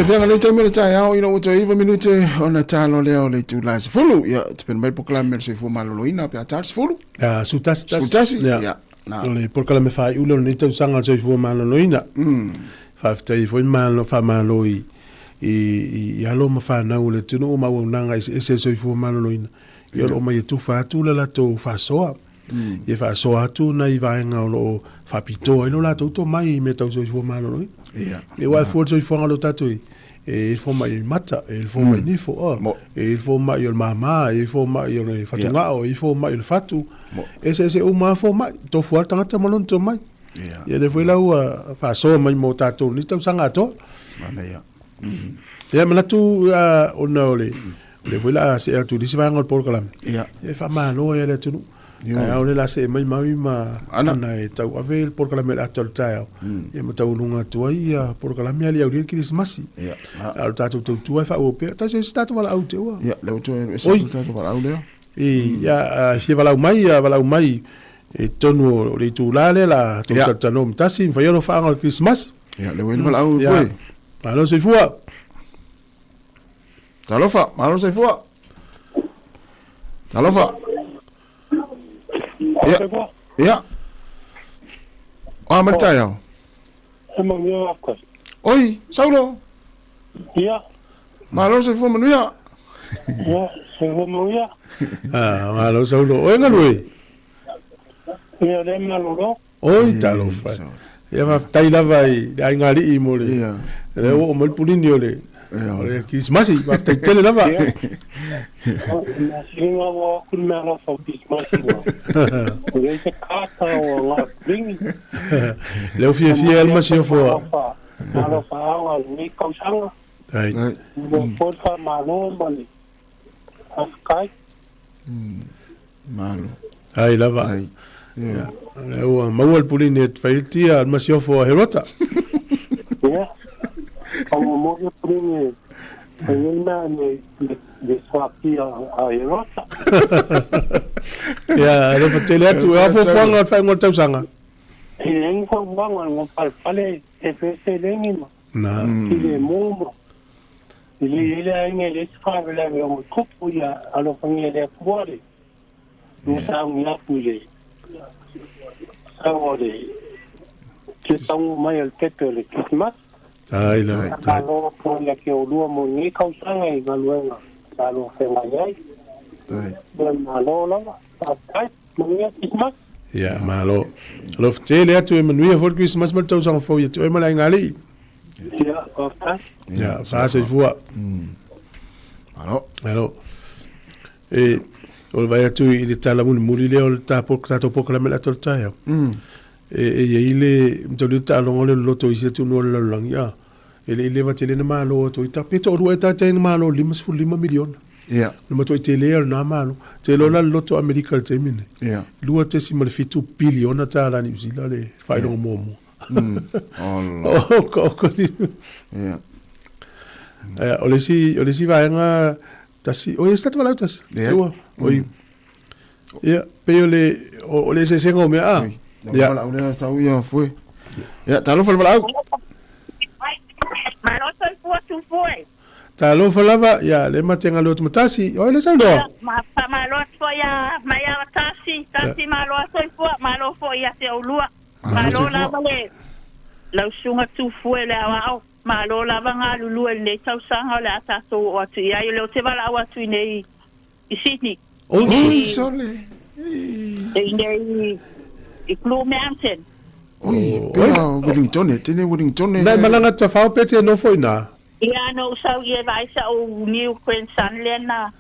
Fianga le taimi le tai au ina uto iwa minute ona talo leo le tu la sifulu ya tupen mai poklame se fu maloloina pe atar sifulu sutasi ya na le poklame fai ulo ni tau sanga se fu maloloina fa tai fu malo fa maloi i alo ma fa na ule tunu ma wonanga ese se fu maloloina yo lo mai tu fa tu la to fa soa ye fa soa tu na i va nga lo fa pito lo la to mai me tau se fu maloloina e wa fu se fu ngalo tatoi il faut mai mata il faut mai nifo il faut mai il mama il faut mai il fatunga il faut mai il fatu ese uma fo mai to fu tanga te malon to mai ya le foi la fa so mai mo tato ni tau sanga to ya mala tu ona ole le foi la se tu disi va ngol por kalam e fa malo ya le tu ai ole la se mai ma ana e tau ave por kalam la tau tau e mo tau lunga tu ai por kalam ya le au Christmas al tatu tu fa o pe ta se sta tu wala au te wa ya le tu e se tu wala au le ya se wala mai e tonu le tu la tu tano mtasi fa yo fa ngol Christmas ya le wala au foi malo se fua Talofa, malo se fua. Talofa. Ja. Maar tayo. Oi, Saulo. Ja. Malo se fua manuya. Ja, se fua manuya. Malo Saulo. Oi ngalui. Ja, le malo. Oi, Talofa. Ya va taila vai, ai ngali I mole. Ja. Le o mal pulini ole. Ole Christmas va tele lava. Na singa wa kunmela fa Christmas. Ole se kata o la ring. Le fie el masio fo. Malo fa wa ni kausanga. Ai. Mo porfa malo mali. Askai. Malo. Ai lava. Ai. Ja. Le o mawal pulini et failtia al masio fo herota. Ja. Como modo prime na de swapia a Europa. Ya, le fatele atu a fo fanga fa ngol tau sanga. e lengi fa wanga ngo pale e pese lengi ma na ile momo ile ainge le sfave la ngo kupu ya alo fangi le kuore no sa ya pule awore ke tau mai al pepe le Christmas ai la alo ko la ke o lu mo ni kausanga i galuenga alo fe mai malo la ai mo Christmas ya malo lo tele atu e manuia for Christmas mal tau sang fo ya tu e malai ngali ya okay ya sa se fua alo e o vai atu i le tala muri le o tato pokla mela tol taia e ile mtoli talo ngole loto isi tu no la lang ya ele va tele na malo to ita peto ru eta ten malo 5 milion ya no to tele na malo tele la loto america temine ya lua te si mal fitu biliona tala ni zila le fai no momo ko ya ole si va nga tasi o esta tu lautas oi ya peole ole se sengo me ya ole sa uya foi ya talo fal balau malo tu foi talo falava ya le matenga lo tasi ole sa do malo foi ya maya tasi malo foi ya se ulua malo la vale la sunga tu foi la wa malo la vanga lulu le tau sanga la ta so o tu ya le te vala wa tu nei i Sydney sole i Blue Mountain Wellington tene Wellington na malanga ta fa pete no foi na ia no sa ye vai sa o New Queensland le na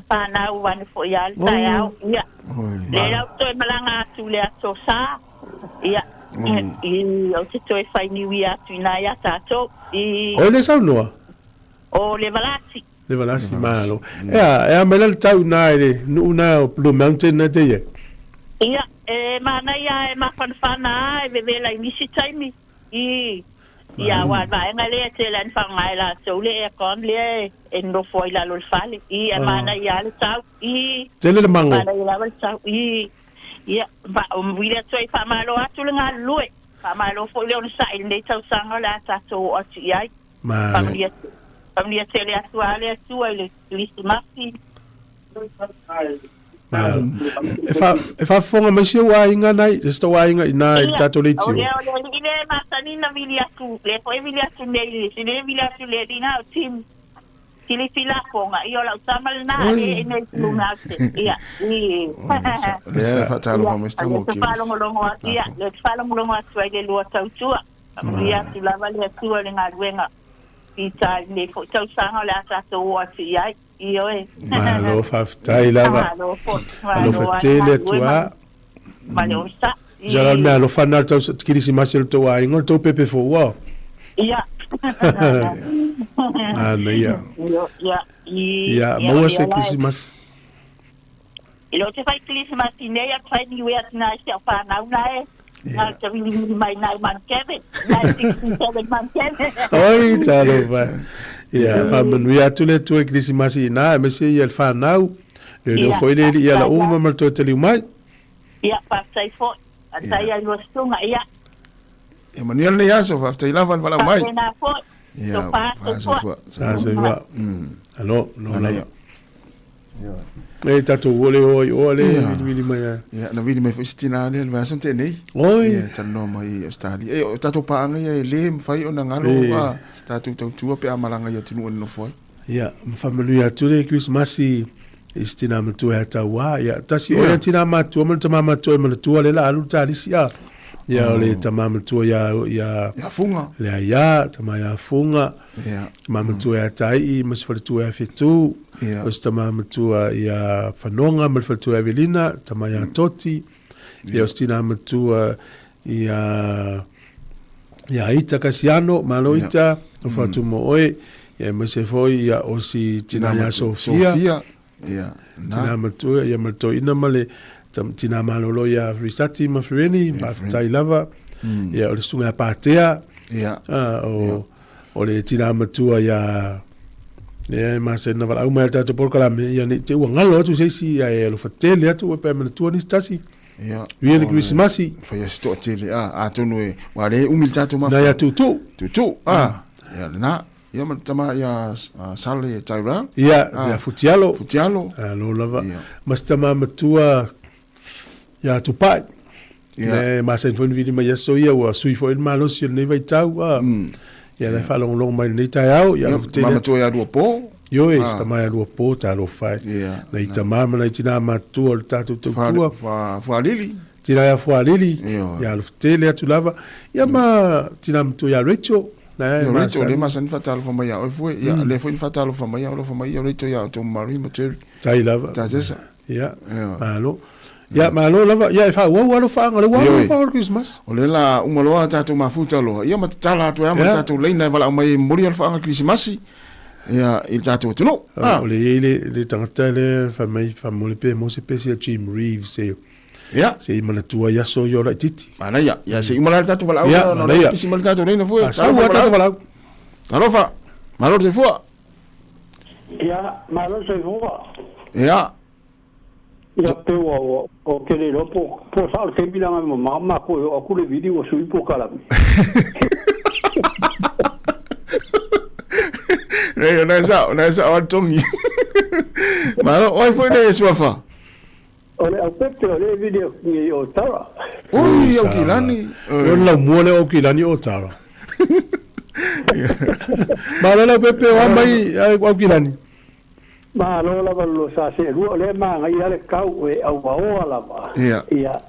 pa na wan foi ya ta ya ia le la to malanga tu le to sa ia i o te toi fai niwi atu na ia tato i o le sau noa o le valasi malo e a mele tau na ele nu na o Blue Mountain na te ia e mana ia e mafanfana e vevela i misi taimi i ia wa vai ngale te lan fangai la so le e kon le e no foi la lo fale i e mana ia le tau i tele le mango mana ia le tau i ia ba wile toi fa malo atu nga lue fa malo fo le on sa il nei tau sanga la ta so o ti ai familia tele atuale le lisi masi e fa fonga mai se wa inga nai sto wa inga ina tato le tio ile masani na vilia tu le foi vilia tu nei le vilia tu le dina tim Kili fila ponga io la usama na e nei lunga ia fatalo ma stamo ki le falo longo tua le lua tautua ia tu la vale tua le ngaluenga ita le fo tau sanga la ta to ati ai io malo fa tai lava malo fatele tua malo sa jala me lo fanal tau kili si masel to ai ngol to pepe fo wa ia ya mau se Christmas ilo te fai Christmas nei a fai ni wea na sia fa na una na te vi mai na man keve na 67 man keve oi talo va ya fa men we atule tu Christmas na me se el fa now le foi le ia la uma mal to tele mai ia pa sai fo atai ai lo stunga ia Emmanuel le yaso fa tai lava vala mai na fo ya sa se va allo no la e tato ole vili mai ya na vili mai festina le va son te nei oi tano mai Australia e tato pa nga e le fai ona ngalo wa tato tu pe amalanga ya tinu no foi ya family tu le Christmas istina mtu ya tawa ya tasi o tina matu mama tu mtu le la alu talisia ya ole tamama tu ya funga le ya tamaya funga ya mama tu ya tai mas fa tu ya fitu os tamama tu ya fanonga mas fa tu ya velina tamaya toti ya ostina mtu ya ita kasiano maloita fa tu mo oi ya mas foi ya osi tina ya Sofia ya tina mtu ya mto ina male tina malolo ya risati mafreni tai lava ya o sunga patea ya o le tina matua ya ma se na vala uma ta por kala me ya ni te ngalo tu se si ya lo fatele tu pe me tu ni stasi Ia le Krismasi. Fai sto tele a tonu e wale umilta to ma. Na ya tutu. Tutu. Ia na. Ia matama ia sale taira. Ia ya futialo. Futialo. Lo lava. Mas tama matua ya tupai. Ne masa info vidi ma yaso ia wa sui fo il malo si ne vai tau. Ia le fa long mai nei tai au ia tele. Ma matua ya do po. Yo sta mai lo po ta lo fai. Na ita mama na tina matua o tatu tua. Fa lili. Tina ya fa lili. Ya lo tele atu lava. Ia ma tina mtu ya Rachel. Na Rachel le masan fatal fa mai o foi ia le foi fatal fa mai o fa mai Rachel ya to mari mater. Tai lava. Ta jesa. Ia. Alo. Ya malo lava ya fa wa lo fa ngale wa fa Christmas. O le la uma loa tatu mafuta lo. Ia matala to ya matatu le na vala mai mori al fa Christmas. Ia il tatu tu no. O le tangata le fa mai fa mo le pe mo se pe se Jim Reeves se. Ya. Se mana tua ya so yo la titi. Ana ya se imala tatu vala no pisi mal tatu le na foi. Sa wa tatu vala. Alofa. Malo se foi. Ya, malo se foi. Ya. Ia pe o kele lo po sal ke bilanga mo mama ko o ku le video sui po kala. Na sa o tomi. Malo oi foi de swafa. Ole a pe le video ni o tara. Oi o kilani. O la mole o kilani o tara. Malo la pepe wa mai o kilani. Ma lo la lo sa se lu le ma ngai le kau e au wa la ba ia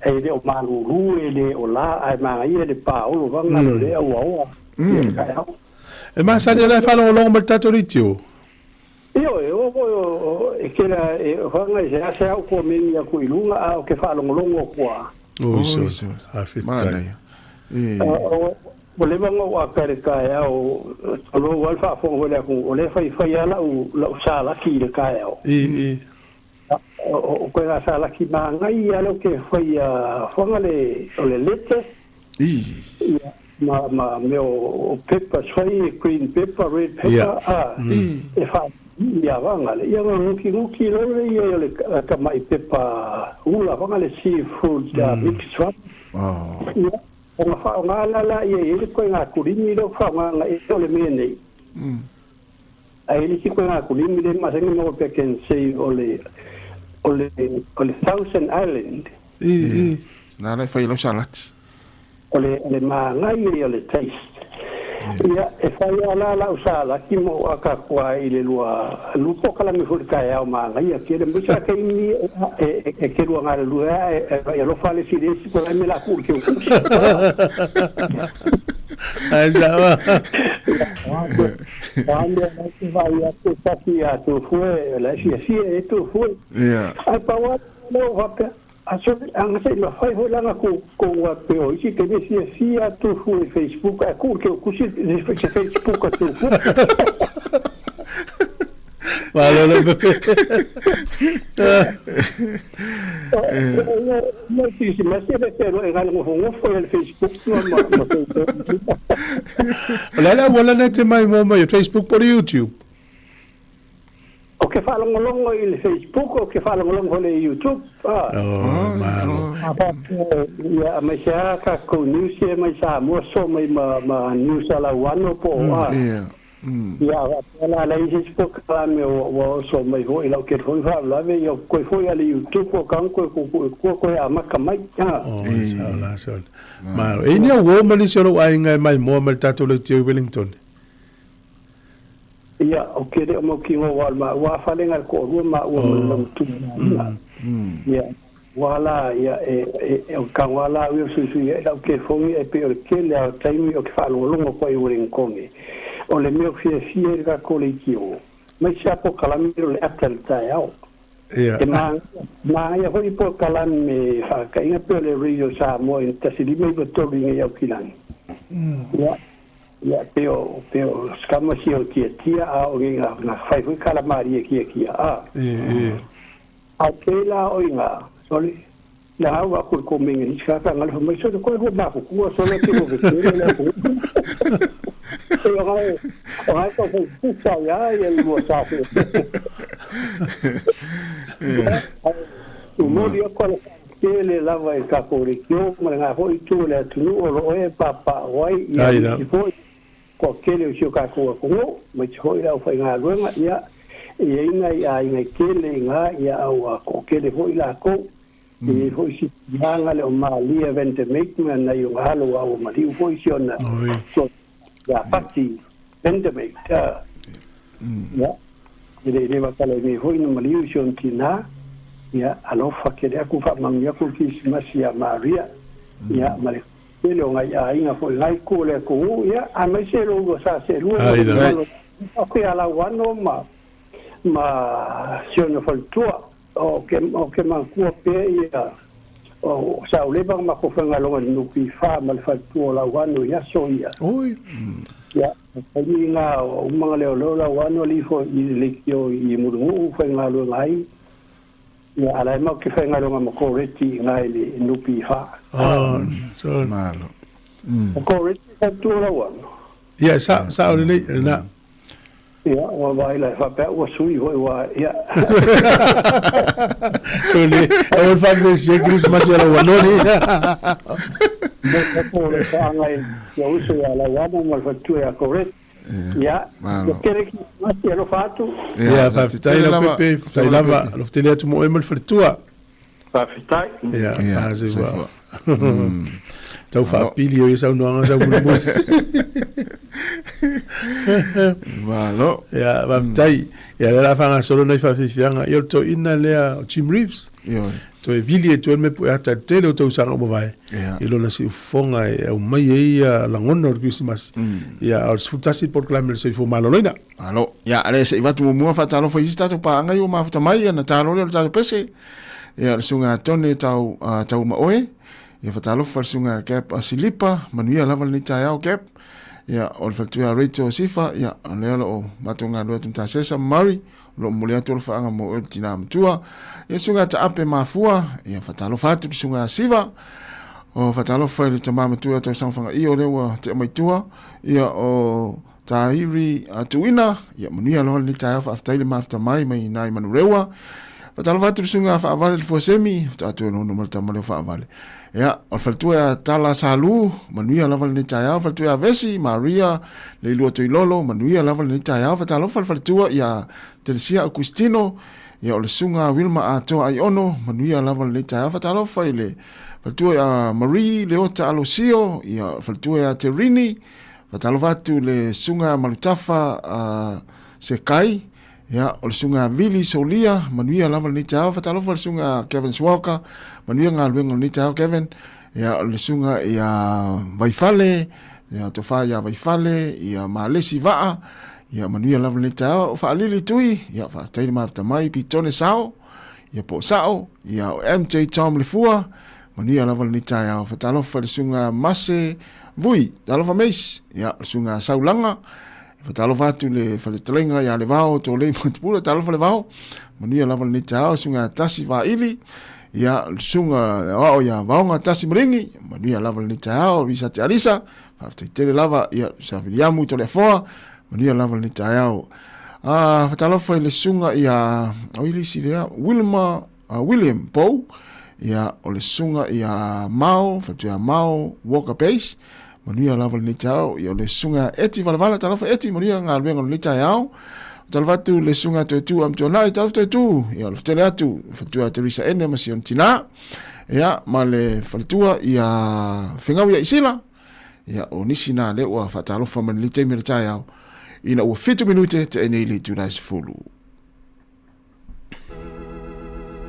e de o malu lu e le o la ai ma ngai le pa o lo vanga le au wa e ma sa le fa lo long maltato ritio io e che la e vanga se sa o ko men ya ku ilunga o ke fa lo longo kwa so a fitta Boleh bango wakar kaya o lo walfa fo wala ko le fai ala o la sala ki le kaya o o ko la sala ki ma ngai ala ke fai fo ngale o le lete ma me o pepper fai green pepper red pepper e fa ya vangale ya nuki lo le ka mai pepper ula vangale seafood mix swap Ona fa ngala la ye ko nga kulimi lo fa nga e le mene. Ai li ko nga kulimi le ma sengi mo pe ken sei ole Thousand Island. Na le fa lo salat. Ole ma nga ye taste. Ya e fa la usala ki mo aka kwa ile lua lupo kala mi furka ya ma nga ye ke le mucha ke ni e ke lua nga lua e lo fa le si desi ko me la kur ke ai sawa quando vai a tu tu fue la si e tu fue ai pa wa no va pe aso ang sei ma fai ho langa ko wa pe o si ke si tu fue Facebook a kur ke ku si Facebook tu Vale, no si ma se pero en algo fue el Facebook no wala na te mai mo Facebook por YouTube. O que falam longo il Facebook o que falam longo le YouTube. Malo. Ya me sa ka ko news me sa mo so me ma news ala wano po. Ya la Facebook ka me o so me ho ila ke ho fa la ve yo ko fo ya le YouTube ko kan ko ama ka mai. Sa. Malo. E ni wo mali so lo ai ngai mai mo mal tato le tio Wellington. Ya, o que de mo ki wa fa le ngal ko ma o tu. Ya. Wala ya e ka wala we su ya ke fo mi e pe ke le taimi o ke fa lo ko i wurin kongi. O le mio fie ga ko le kio. Ma sa po kala mi le atal ta ya. Ya. Ma ya ho i po kala me fa ka ina pe le rio sa mo in ta si di me to ri ya kilan. Ya. Ya pero skama si o tia a o na fai fu kala mari kia a pela o inga soli la wa ku ko mingi ni ska ka ngal mai so ko ho na ku so le ki mo ve la ku o ha ko fu sa ya el mo sa fu mo dio ko kele lava e ka kore kio ma nga ho itu le tunu o lo e papa wai Ai, ia da. i foi ko kele o sio ka ko ko ma chi hoi la fai nga luenga ia ia inga ia inga kele nga ia au ko kele hoi la ko i hoi si nga le o malia vente mekma na yo halo au ma di hoi si ona so ya pati vente mek ya ile va kale mi hoi no maliu si on tina ya alofa kele aku fa mamia ko Christmas ya Maria ya male ele o ngai ainga foi ngai ko le ko ya a mai se lo sa se lu o ke ala wano ma si ono fal tua o ke ma ku pe ya o sa le bang ma ko fanga lo no ki fa mal fal tua la wano ya so ya oi ya ni nga o mga le lo la wano li fo i le kio i muru fa nga lo ngai ya ala ma ke fanga lo ma ko reti ngai le no pi fa so malo ko reti fa tua la wano ya sa o le na ya wa vai la fa pe wa sui wa ya so le o fa mes ye Christmas ya la wano ni mo ko le fa ngai ya uso ya la wano ma fa tua ya correct ya kere ki ma si lo fatu ya fa tai la pepe tai lava lo tele tu mo emel fertua fa tai ya fa se va tau fa pili o isa no anga sa bulu malo ya va tai ya la fa nga solo nei fa fianga yo to ina le Jim Reeves yo to e vili e to me pu ata tele to usanga mo vai e lo na si fonga e o mai e la ngono Christmas ya al sfutasi por clamer se fo malo loina alo ya ale se va tu mo fa talo fa ista to pa nga yo ma fa mai na talo le talo pese ya sunga tone tau tau ma oe ya fa talo fa sunga cap asilipa manuia lava ni tau cap ya ol fa tu Rachel Sifa ya le o matunga do tu ta sesa mari lo mulia tu fa nga mo tina mtua ya sunga ta ape mafua ya fa talo fa tu sunga siva o fa talo fa le tama mtua to sang fa i o le wa te mai tua ya o tahiri atuina ya manuia lo ni tau fa after le mafta mai nai manurewa Patalo va tu sunga fa avale fo semi ta tu no mal ta mal fa avale ya o faltu ya tala salu manuia lava ni ta faltu ya vesi Maria le lo to ilolo manuia lava ni ta ya fatalo faltu ya Teresa Agustino ya o sunga Wilma ato ai ono manuia lava ni ta fatalo fa ile faltu ya Marie Leota Alosio ya faltu ya Terini fatalo va tu le sunga Malutafa Sekai ya o sunga Vili Solia manuia lava ni tau fatalo fa sunga Kevin Swalker manuia ngalwenga ni tau Kevin ya o sunga ya Vaifale ya tofa ya Vaifale ya Malesi Vaa ya manuia lava ni tau fa lili tui ya fa tai ma mai pitone sao ya po sao ya MJ Tom Lefua manuia lava ni tau fatalo fa sunga Mase Vui talo fa mes ya sunga Saulanga fatalo vatu le faletlenga ya le vao to le pula talo fa le vao manuia lava ni tau sunga tasi va ili ya sunga o ya vaonga tasi mringi manuia lava ni tau visa te alisa fa te lava ya sa viamu to le foa manuia lava ni tau fatalo fa le sunga ya o ili si le Wilma William Paul ya o le sunga ya Mao fa te Mao Walker Base manuia lava ni tau ya le sunga eti vala talo fa eti manuia ngalwenga ni tau talo tu le sunga tu am tona talo tu ya le tele atu fatua Teresa ene masion tina ya male fatua ya fingau ya isila ya onisina le wa fatalo fa man lite mi tau ina o 5 minute te ene le tu nice fulu.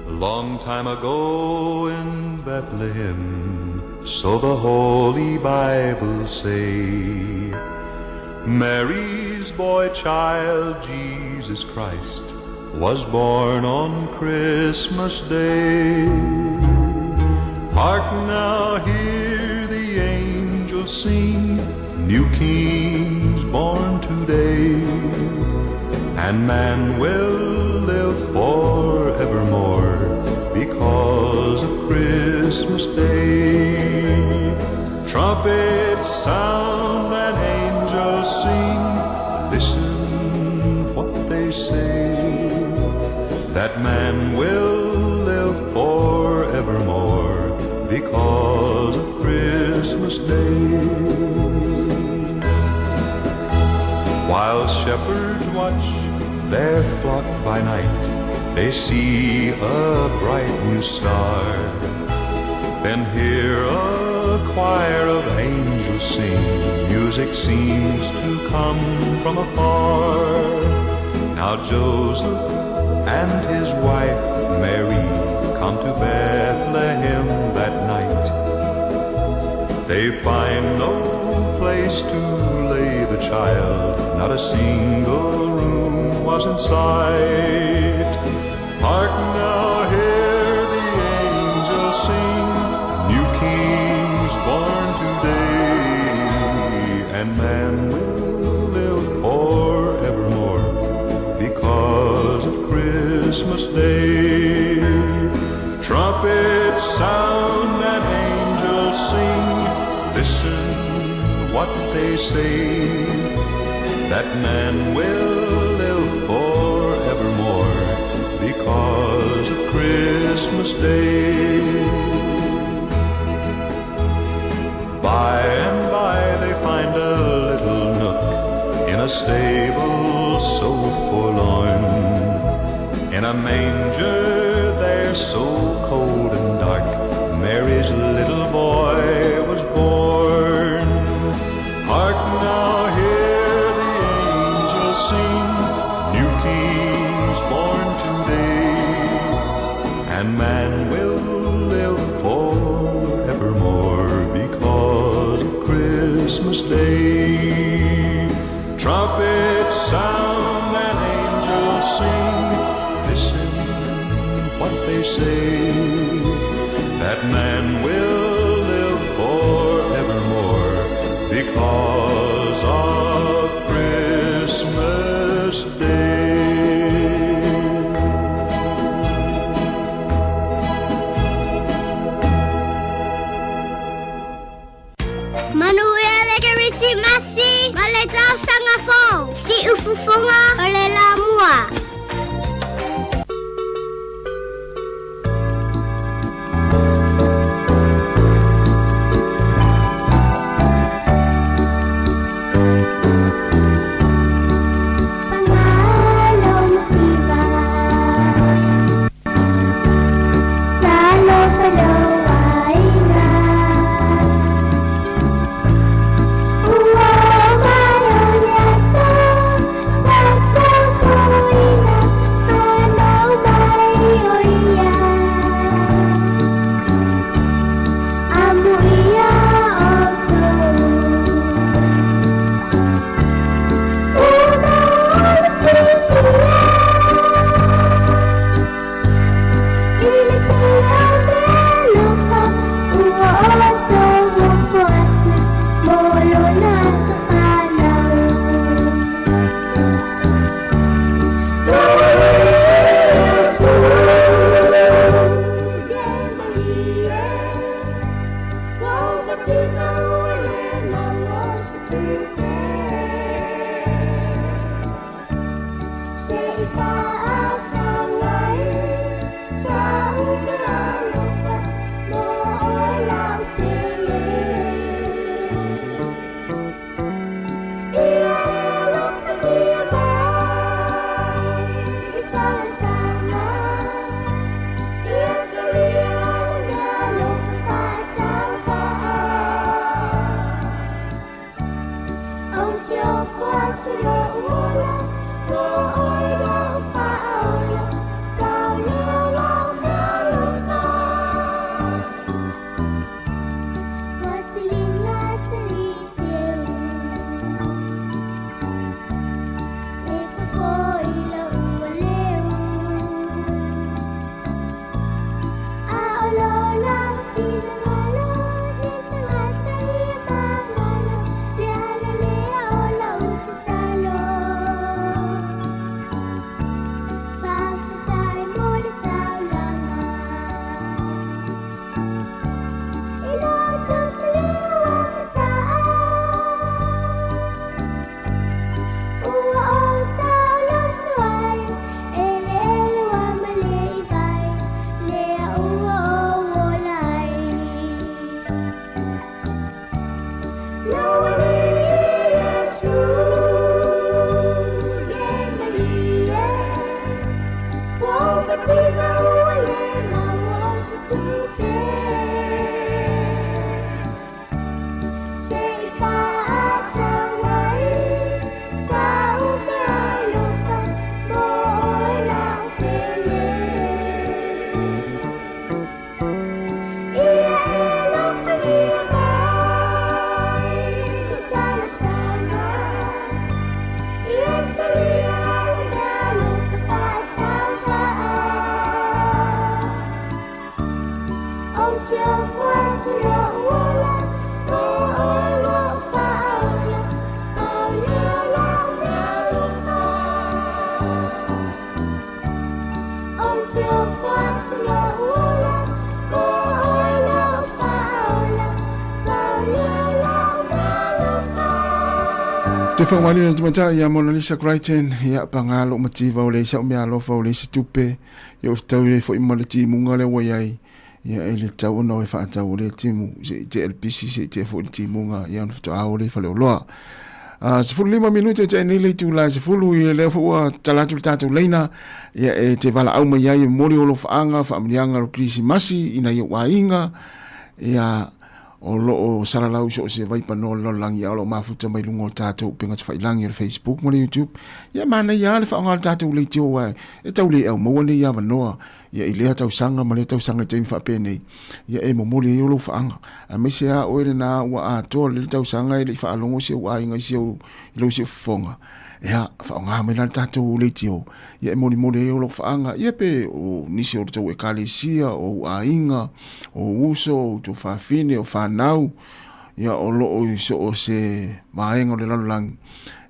A long time ago in Bethlehem, so the Holy Bible say, Mary's boy child, Jesus Christ, was born on Christmas Day. Hark now, hear the angels sing, new king's born today, and man will live forevermore because of Christmas Day. Trumpets sound and angels sing, listen what they say, that man will live forevermore Christmas Day. While shepherds watch their flock by night, they see a bright new star, then hear a choir of angels sing. Music seems to come from afar. Now Joseph and his wife Mary come to Bethlehem that night. They find no place to lay the child, not a single room was in sight. Hark now, hear the angels sing, new King's born today, and man will live forevermore because of Christmas Day. Trumpets sound and angels sing, listen what they say, that man will live forevermore because of Christmas Day. By and by they find a little nook in a stable so forlorn, in a manger there so cold and dark, Mary's little boy was born. Hark now, hear the angels sing, new King's born today, and man will live forevermore because of Christmas Day. Trumpets sound and angels sing, listen what they say, that man will live forevermore because of Christmas Day. Manuel Egerisi Masi, Maletau Sangafo, Si Ufufunga, Olela Mua. Sa Te whangwani na tumata ia Mona Lisa Crichton ia pangalo mativa o le isa o mea alofa o le situpe ia uftau le fo ima le timunga le waiai ia e le tau na o e whaatau le timu te LPC se te fo le timunga ia nufto ao le whale o loa. Sifuru 5 minute te nei le tu la sifuru ia le fo ua talatu le tātou leina ia e te wala au mai ai mori o lo whaanga whaamrianga o krisi masi ina ia wainga ia o lo saralau so se vai pano lo langi alo mafuta mai lungo tato penga te fai langi o Facebook mo le YouTube ya mana ya le fa ngal tato le tio wa e tau le au mo le ya vanoa ya ile tau sanga ma le tau sanga te fa pene ya e mo le lo fa anga a me se a o le na wa a to le tau sanga le fa longo se wa inga se lo se fonga ya fa nga me la tato le tio ya mo le lo fa anga ya pe o nisi o to e kalesia o a inga o uso to fa fine o fa nau ia o lo o se maenga le lalang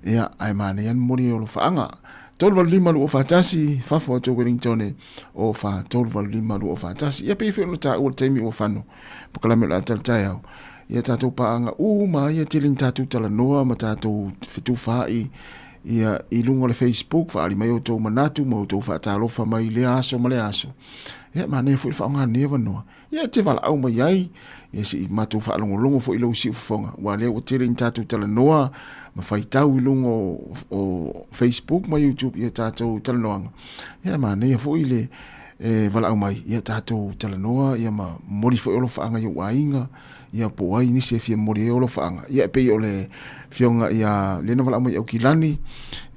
ia ai mane yan mori o lo faanga tolva lima lu o fatasi fa fo to Wellington o fa tolva lima lu o fatasi ia pe fe no ta o temi o fano pokala me la tal tau ia tatu paanga ma ia tiling tatu tala noa ma tatu fitu fai ia ilungo le Facebook fa ali mai o to manatu mo to fa talo fa mai le aso ma le aso ia mane fu fa nga neva no ia te vala au mai ai ia si matu fa longo fo ilo si fonga wa le o tiling tatu tala noa ma fai tau ilungo o Facebook ma YouTube ia tatu tala noa ia mane fo ile vala au mai ia tatu tala noa ia ma mori fo ilo fa nga yo wainga ia po ai ni se fia mori o lo fanga ia pe o le fionga ia le no vala mai o kilani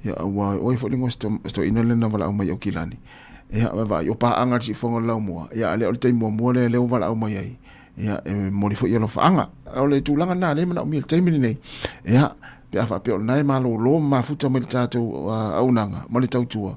ia wa o fo lingo sto ina le no vala mai o kilani ia va yo pa anga si fonga la mo ia le o te mo le vala mai ai ia mori fo lo fanga o le tulanga na le mana o mi te mi nei ia pe afa pe o nai malo lo ma futa mai tato au nanga ma le tau tua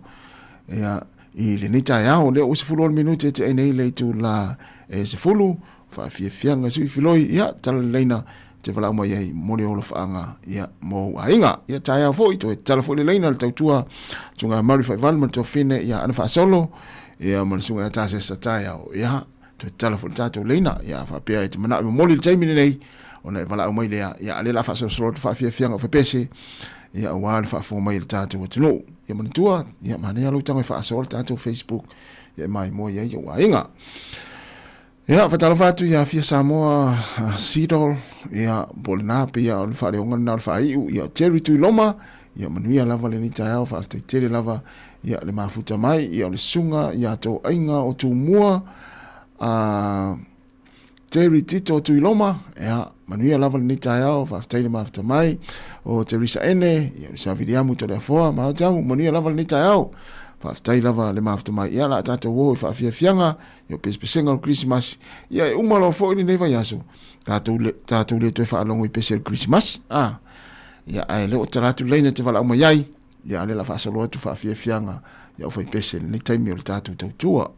ia i le nita ya o le o se fulu minute te nei le tu la se fulu fa fianga sui filoi ia tala leina te vala mai ai mori o lo faanga ia mo ainga ia taia foi to tala foi leina le tautua tunga mari fa valma to fine ia ana fa solo ia man sunga ta se taia ia to tala foi tato leina ia fa pia te mana mori te mi nei ona vala mai le ia le la fa solo fa fianga fa pese ia wa fa fo mai le tato to no ia man tua ia man ia lo tanga fa solo tato Facebook ia mai mo ia ia ainga ia fatalo fatu ia fia Samoa Sidol ia bolna pe ia on fa le onga na fa iu ia Terry tu loma ia manuia lava le nita ia fa te tele lava ia le mafuta mai ia le sunga ia to ainga o tu mua Terry tito tu loma ia manuia lava le nita ia fa te le mafuta mai o Teresa ene ia sa vidiamu to le foa ma jamu manuia lava le nita ia fa tai lava le mafta mai ia la tata wo fa fianga yo pespesenga o Christmas ia umalo fo ni neva yaso tatu le to fa longo i pesel Christmas ia ai le o tatu le te vala mai ai ia le la fa solo tu fa fianga ia fo i pesel ni time o tatu tua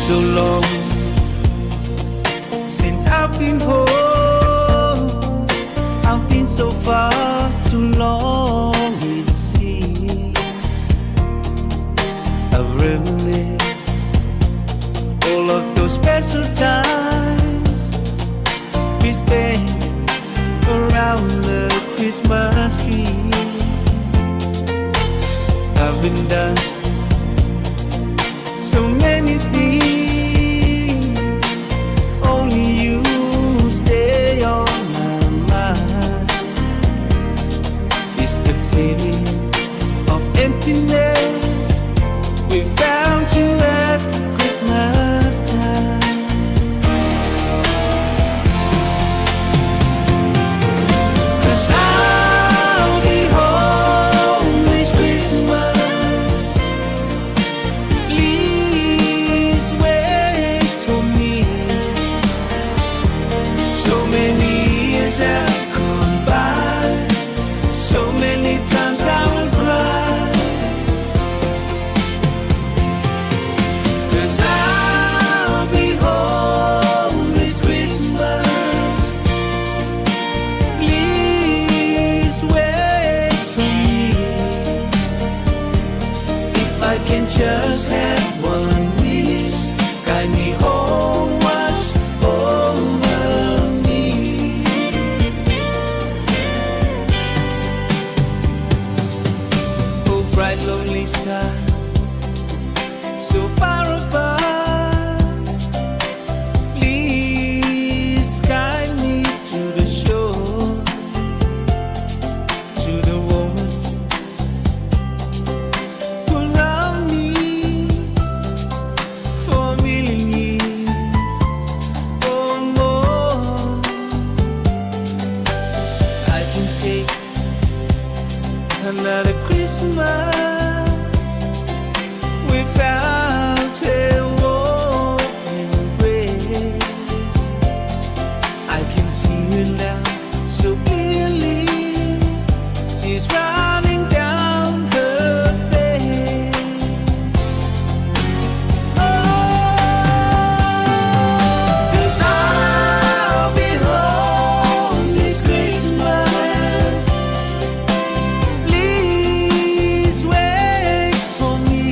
so long since I've been home. I've been so far too long it seems. I've reminisced around the Christmas tree. I've been done so many things, only you stay on my mind. It's the feeling of emptiness we found you at Christmas time. 'Cause I'll be home this Christmas. Please wait for me. So many years have gone by, so many times I will cry. 'Cause I'll be home this Christmas. Please wait for me. If I can just have one wish, guide me home, watch over me. Oh, bright lonely star, so far apart, please guide me to the shore, to the woman who loved me for a million years or more. I can take another Christmas without a warm embrace. I can see you now so clearly, tears running down her face. Oh, 'cause I'll be home this Christmas. Please wait for me.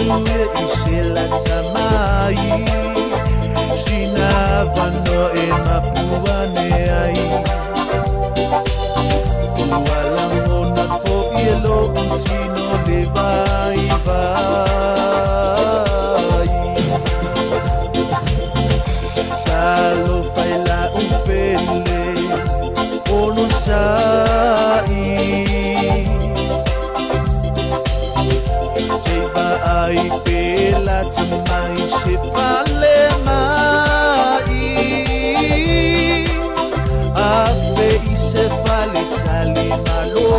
e isela tamai Sina vano e mapuane ai Ualango na po ielo utino le vai Talo fai la upele Ono sai Ai pela tamai se pale mai Ave i se pale tali malo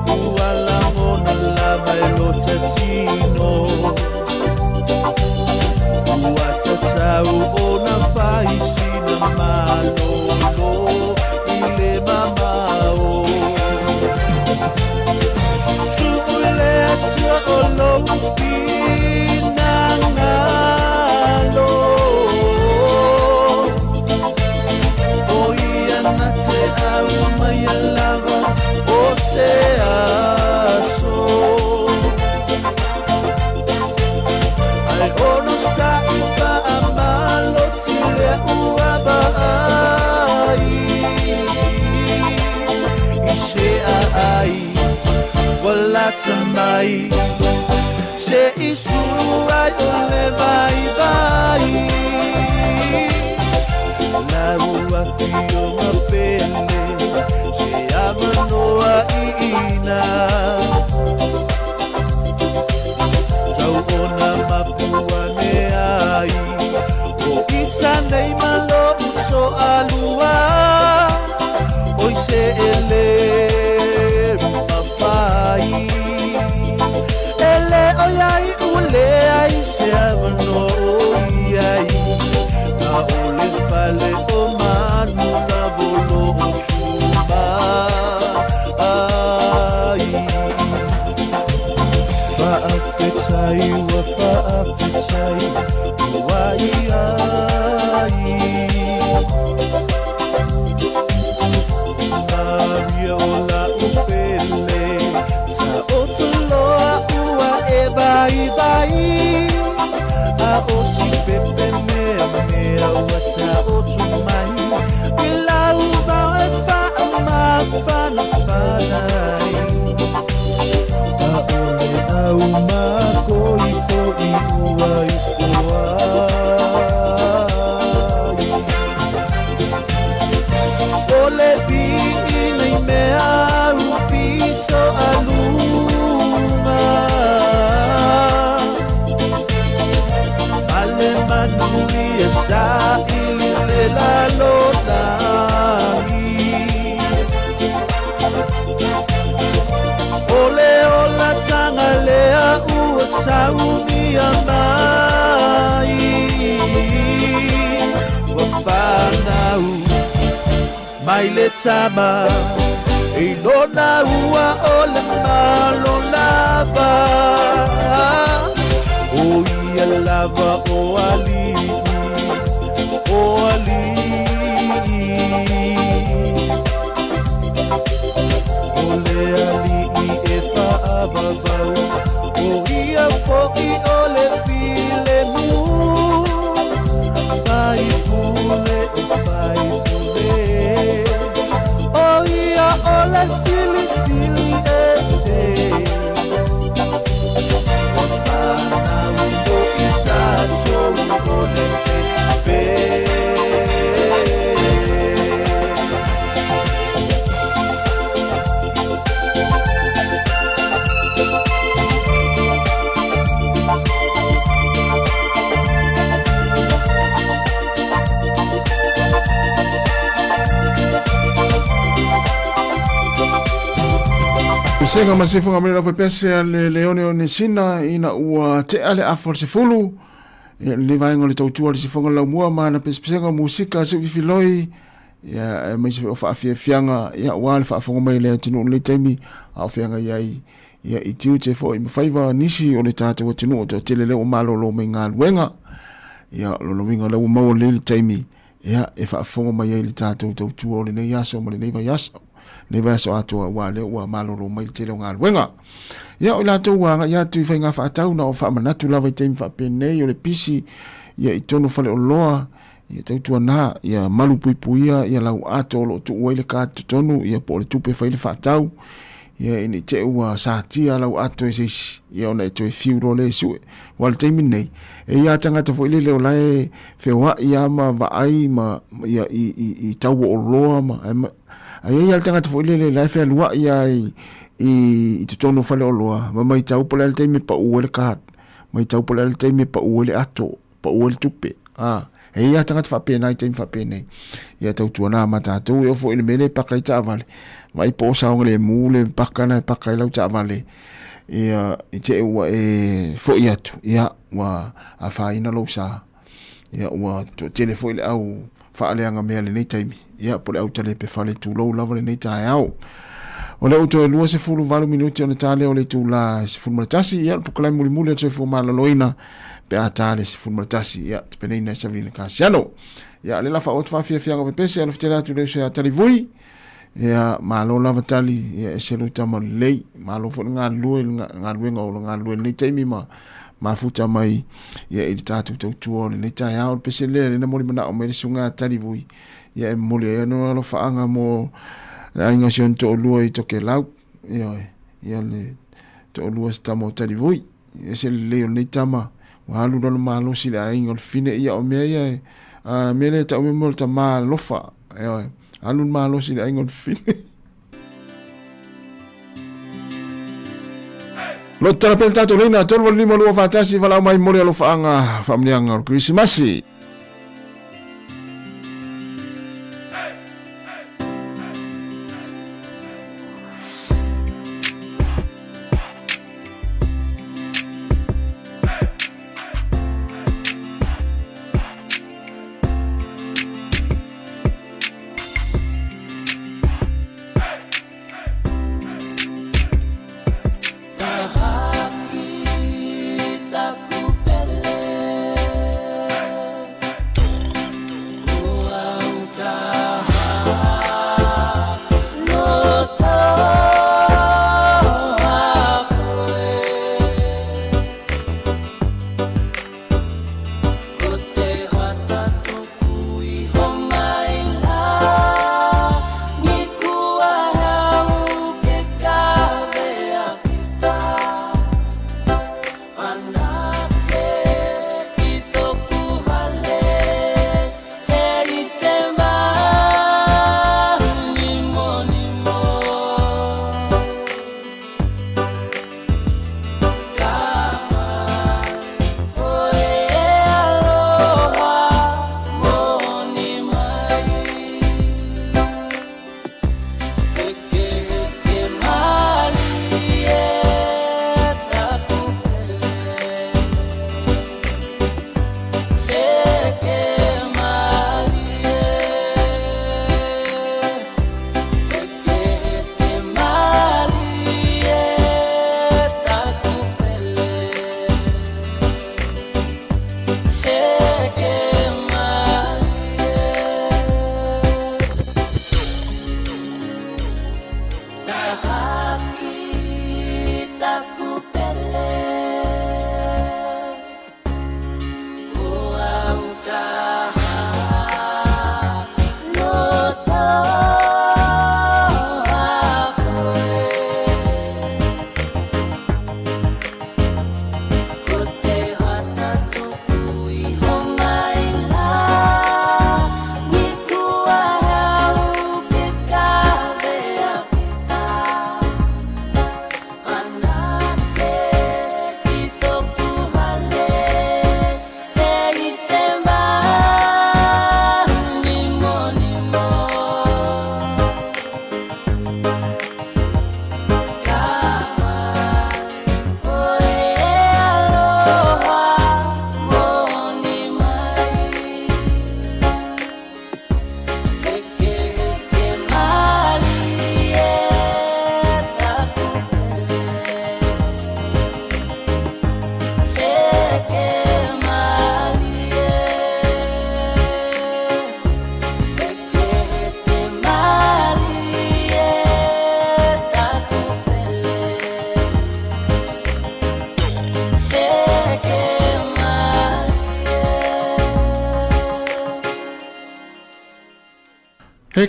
Ualango na lava e lo tatino Uatatau o na fai sina malo Ile mamao Suule atua o lo pinangalo O ia na te au mai lava o se aso Ai ono sa ipa amalo sile ua ai Ise ai Wala tamai Se isuai ole vai La ua fio mapele Se amanoa ina Tau ona mapuane ai O itsa nei malo so alua Oi se ele Ele oyai ule ai se avano oyai Na ole fale o manu na volo o chumba ai Fa'afetai wa fa'afetai Wai ai Maria ola upele Vai A osi pepe mea mea Wata o tumai Bila uba e pa ama Fana fanai A ole au ma Koi koi uai uai Ole bi inai mea Upito aluma Manuia sa ilile la lolai Ole ola tanga lea ua saumia mai Wafanau mai le tama E lona ua ole malo lava Ia lava o ali Ole ali e pa ababau O ia foki ole file mu Pai pule O ia ole sili sili ese Senga masifunga mele foi pese le leone o Nesina ina ua te ale afol se fulu le vainga le tautua le sifunga la mua mana pesenga musika se filoi ya mai se fa fianga ya wal fa fonga mai le tinu le temi a fianga yai ya itiu te fo im faiva nisi o le tata o tinu o te le o malo lo menga wenga ya lo winga le mo le temi ya e fa fonga mai le tata o tautua le nei yaso mo le nei yaso ne va so atu wa le wa maloro mai te lo ngal wenga ia o la to wa ia tu fa nga fa tau na o fa manatu la vai te fa pene o le pisi ia i tono fale o loa ia tau tua na ia malu puipuia ia lau ato lo tu uele ka tonu ia po le tupe fa ile fa tau ia ini te ua sa tia lau ato e seisi ia ona e to e fiuro le su wal te minei e ia tangata fo ile leo lai fewa ia ma va ai ma ia i tau o loa ma ia tangata fo ile le lai fe lua ia i te tono fale o loa ma mai tau po le te me pa uele ka mai tau po le te me pa uele ato pa uele tupe e ia tangata fa pena i te fa pena ia tau tuana mata tu e fo ile mele pa kai ta vale mai po sa ngale mule pakana pakai lau ta vale ia i te ua e fo ia tu ia wa a fa ina lo sa ia wa to telefone au fa ale anga me ale nei taimi ia po le au tele pe fa le tu lo lava le nei tai au o le auto lua se fulu valu minuti ona tale o le tu la se fulu matasi ia po kala muli muli se fu malo loina pe atale se fulu matasi ia te pene ina savina kasiano ia le la fa ot fa fia fia ngo pese ala fitela tu le se atali vui ia malo lava tali ia se lu tama lei malo fo nga lue nga lue nei taimi ma futa mai ia i tatu tu o nei tai au pese le na moli mana o me sunga tali vui ia e moli ia no lo fa anga mo la inga sion to lua i toke lau ia le to lua sta mo tali vui ia se le nei tama wa lu no malo si la inga fine ia o me ia me le ta o me mo ta ma lofa ia alun malo si la inga fine lo tarapel tato lina tolvo lima lua fatasi vala mai mori lo faanga famlianga Krismasi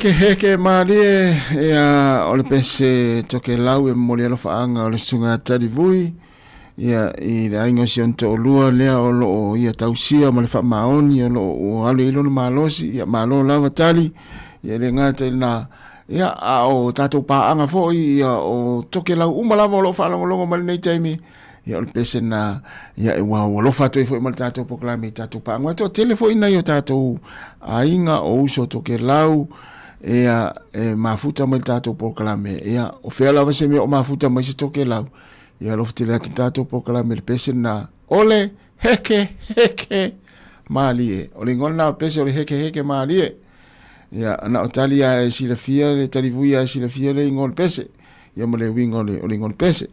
heke malie ia o le pese toke lau e moli alo faanga o le sunga tari vui ia i le aingo si onto o lua lea o lo ia tausia ma le wha maoni o lo o alu ilo le malosi ia malo lava tali ia le ngata na ia a o tatou paanga fo ia o toke lau umalama o lo whalongolongo ma le nei taimi ia o le pese na ia e wau o lo fato e fo i ma le tatou poklame tatou paanga to telefo ina i o tatou ainga o uso toke lau ia e mafuta mai tatou poklame ia o fea lava se me o mafuta mai se toke lau ia lo fitile atu tatou poklame le pese na ole heke malie o le ngona pese o le heke malie ia ana o talia e sila fia le talivuia e sila fia le ngol pese ia mo le wingo le o le ngol pese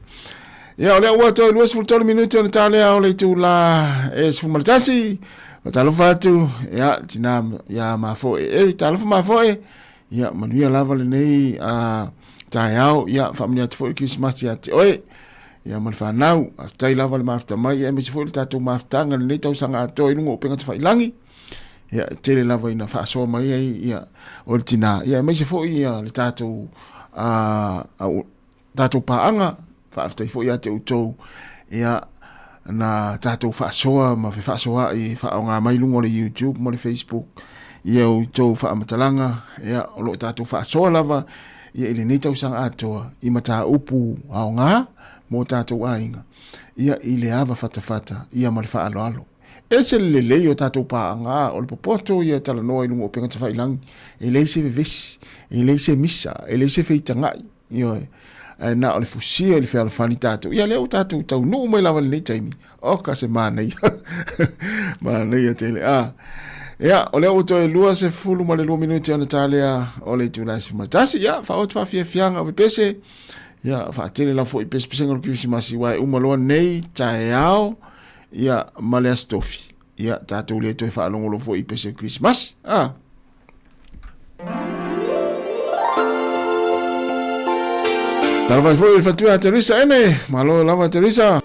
ia o le ua toi luas fultolo minuti o le talia o le tu la e sfumaltasi o talo fatu ia tina ia mafo e talo mafo e ia manuia lava le nei a taiao ia famia te foi Christmas ia te oi ia man fa nau tai lava le mafta mai e me se foi tatu maftanga le nei tau sanga toi lungo penga te failangi ia tele lava ina fa so mai ia o tina ia me se foi ia le tatu tatu paanga fa aftai foi ia te utou ia na tatu fa soa ma fa soa i fa nga mai lungo le YouTube mo le Facebook ia o tau fa matalanga ia o lo tatu fa soa lava ia ile nei tau sanga atoa i mata upu ao nga mo tatu ainga ia ile ava fata ia mal fa alo ese le o tatu pa nga o le popoto ia tala no ilungo penga te failang ile se ves ile se misa ile se feitanga ia na o le fusia le fa fani tatu ia le o tatu tau no mai lava le taimi o ka se mana ia mana ia tele ia o le auto e lua se fulu ma le 2 minuti ona talia o le tu nasi matasi ia fa ot fa fianga o pese ia fa tele la fo i pese pese ngol kisi masi wa umalo nei taiao ia male stofi ia tatu le to fa longo lo fo i pese Christmas Talva fo il fatua Teresa ene malo lava Teresa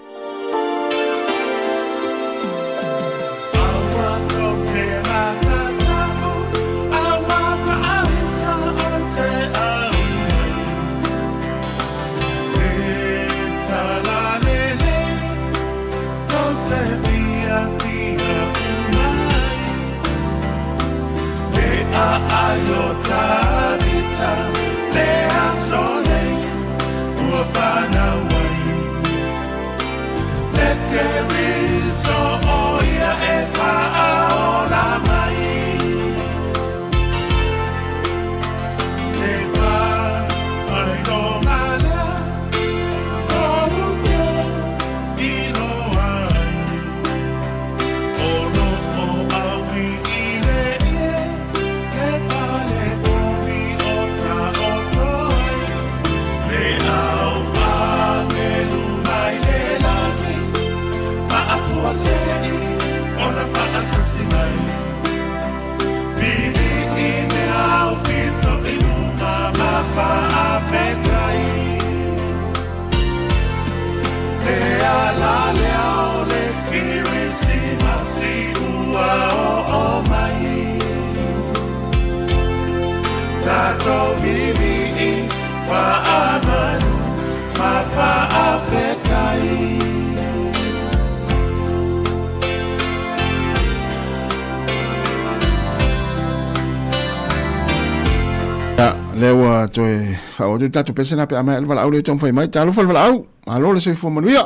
lewa toe fa o tu tatu pese na pe ama wala au le tong fai mai talo fal wala au alo le soi fo manuia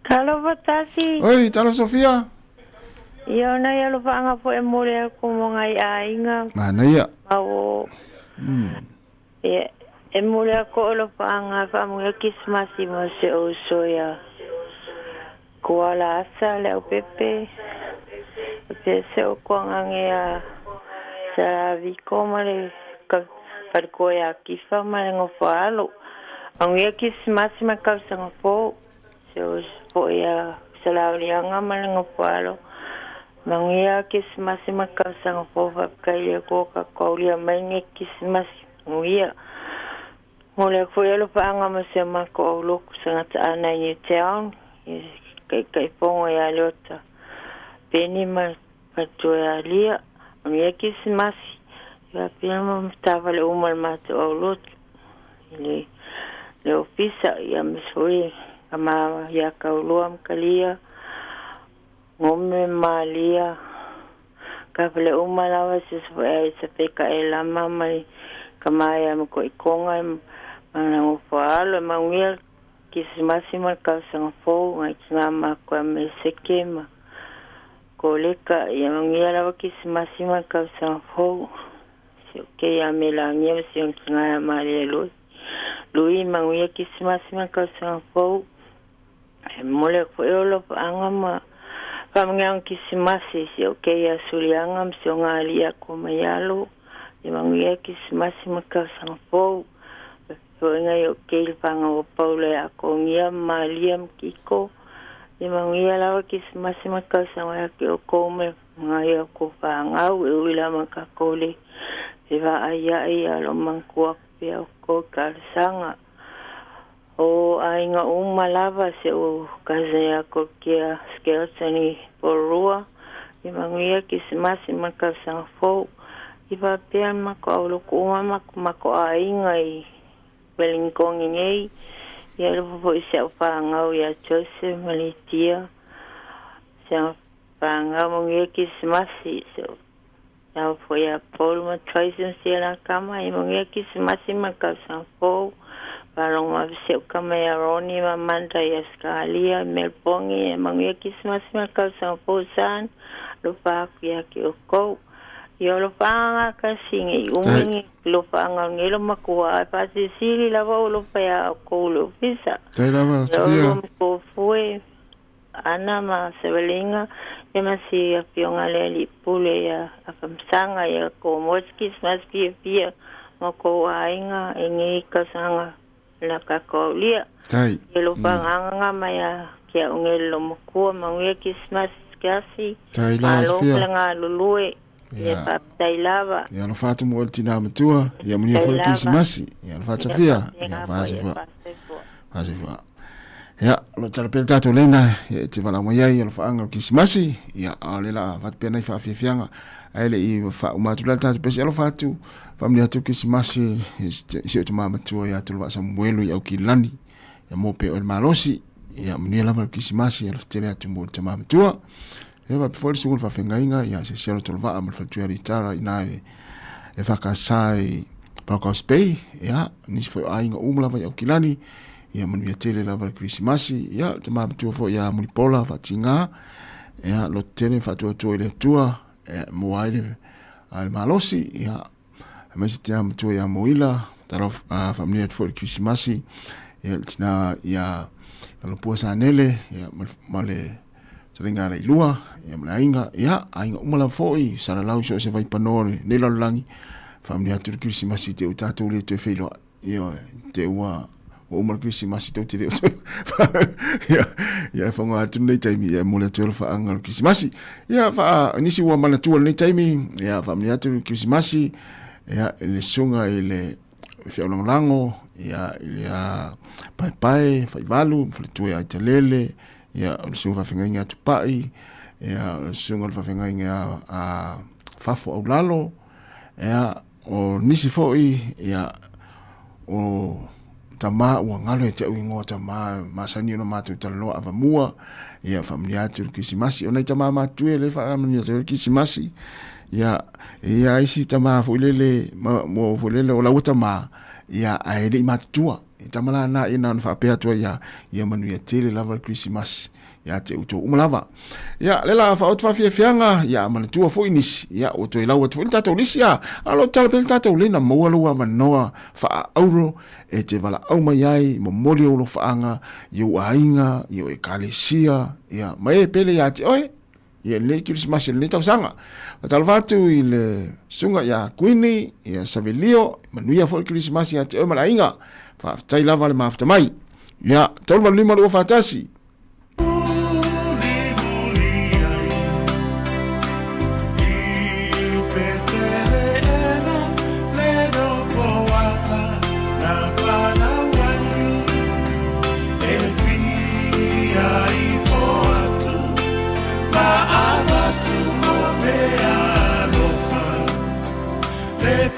talo batasi oi talo Sofia yo na ya lo fanga fo e mole ko mo ngai ainga mana ia au e mole ko lo fanga fa mo Christmas mo se o soya ko ala asa le o pepe se o ko ngangea sa vi komare par ko ya kifa mare ngo falo ang ya Christmas ma ka sang po so po ya sala lianga mare ngo falo mang ya Christmas ma ka sang po va kai ko ka ko ya mai Christmas nguia mole ko ya lo pa nga ma se ma ko lo sanga ta na ye town kai pongo ya lota peni ma pa to ya lia ang ya Christmas Ya pia mstava le umal matu au lotu. Le ofisa ya misoi kama ya kaulua mkalia ngome malia kapele umalawa siswa sepeka elama mai kama ya mko ikonga mana ngofalo mangia kismasima kasang fo ngai ngama kwa mesekema koleka ya mangia lawa kismasima kasang fo ke ya melangnya sion ngaya malelo lui mangia kismasima kasang fo mole ko elo angama pamangang kisimasi si okay ya suliangam si ngali ako mayalo mangia kismasi makasang po ngai okay pangaw paule ako ngia maliam kiko mangia lawa kismasi makasang ako me ngai ako pangaw uila makakole iba aya lo mangkuak pia ko kalsanga o ainga umalava se o kazaya kokia skeltani porua imangia kismasi makasang fo iba pia mako lokuma mako ainga I belingkong ngei ya lo se pangau ya chose malitia se pangau ngia kismasi so ya fo ya polma traisen se la kama imangia kismasi makasang fo parang mabisip kami aroni mamanta ya skalia melpongi mangia kismas makal sang posan lupa ya kioko yo lupa kasingi umingi lupa ngelo makua pasi sili lava lupa ya ko lupisa lava Sofia ko fue ana ma sebelinga ya masih apiong aleli pule ya akamsanga ya ko moskismas pia mako ainga ingi kasanga la kakolia yelo panganga maya kia ungelo mkua mangia kismas kasi alo langa lulue ya paptai lava ya no fatu mo tina matua ya munia fo kismasi ya no fatu fia ya vaze fa ya lo tarapelta to lena ya tivala mo ya no fanga kismasi ya alela vat pena fa fianga ele I fa umatula tatu pesi alo fatu family atu kisimasi sio tuma matua ya tulwa samuelu ya ukilani ya mope o malosi ya mniela ba kisimasi ya ftele atu mo tuma matua ya ba before sungul fa fengainga ya se selo tulwa amal fatu ya ritara inae e fa kasai pa spay ya ni fo ainga umla ya ukilani ya mnia tele la ba kisimasi ya tuma matua fo ya mulipola fatinga ya lo tele fatu to ile tua moaile al malosi ya mesitia mtu ya moila tarof familia for Christmasi ya tina ya lopua sanele ya male tringa ilua ya mlainga ya ainga umala foi sara lau so se vai panore nela langi familia tur Christmasi te utato le te felo yo te wa o mar Christmasi te te ya fa nga tu nei taimi ya mole tu fa anga Christmasi ya fa nisi wa mana tu nei taimi ya familia tu Christmasi ya le sunga ile fa lango ya pai fa valu fa tu ya telele ya sunga fa nganya tu pai ya sunga fa nganya a fafo au lalo ya o nisi foi ya o tama wa ngalo te uingo tama masani no matu talo ava mua ya familia tu kisimasi ona tama matu ele fa familia tu kisimasi ya isi tama fulele mo fulele ola utama ya aile matua tamala na ina fa pe tu ya manu ya tele lava Christmas ya te uto umlava ya lela fa otfa fianga ya manu tu fo inis ya oto ila wat fulta to lisia alo talpelta to lena mo lo wa manoa fa auro e te vala au mai mo moli o lo faanga yo ainga yo e kalesia ya mai pele ya te oi ya le Christmas le tau sanga talvatu ile sunga ya Queenie ya Savelio manu ya fo Christmas ya te o malainga fa tai lava le mafta mai ya tolva lima lo fatasi Let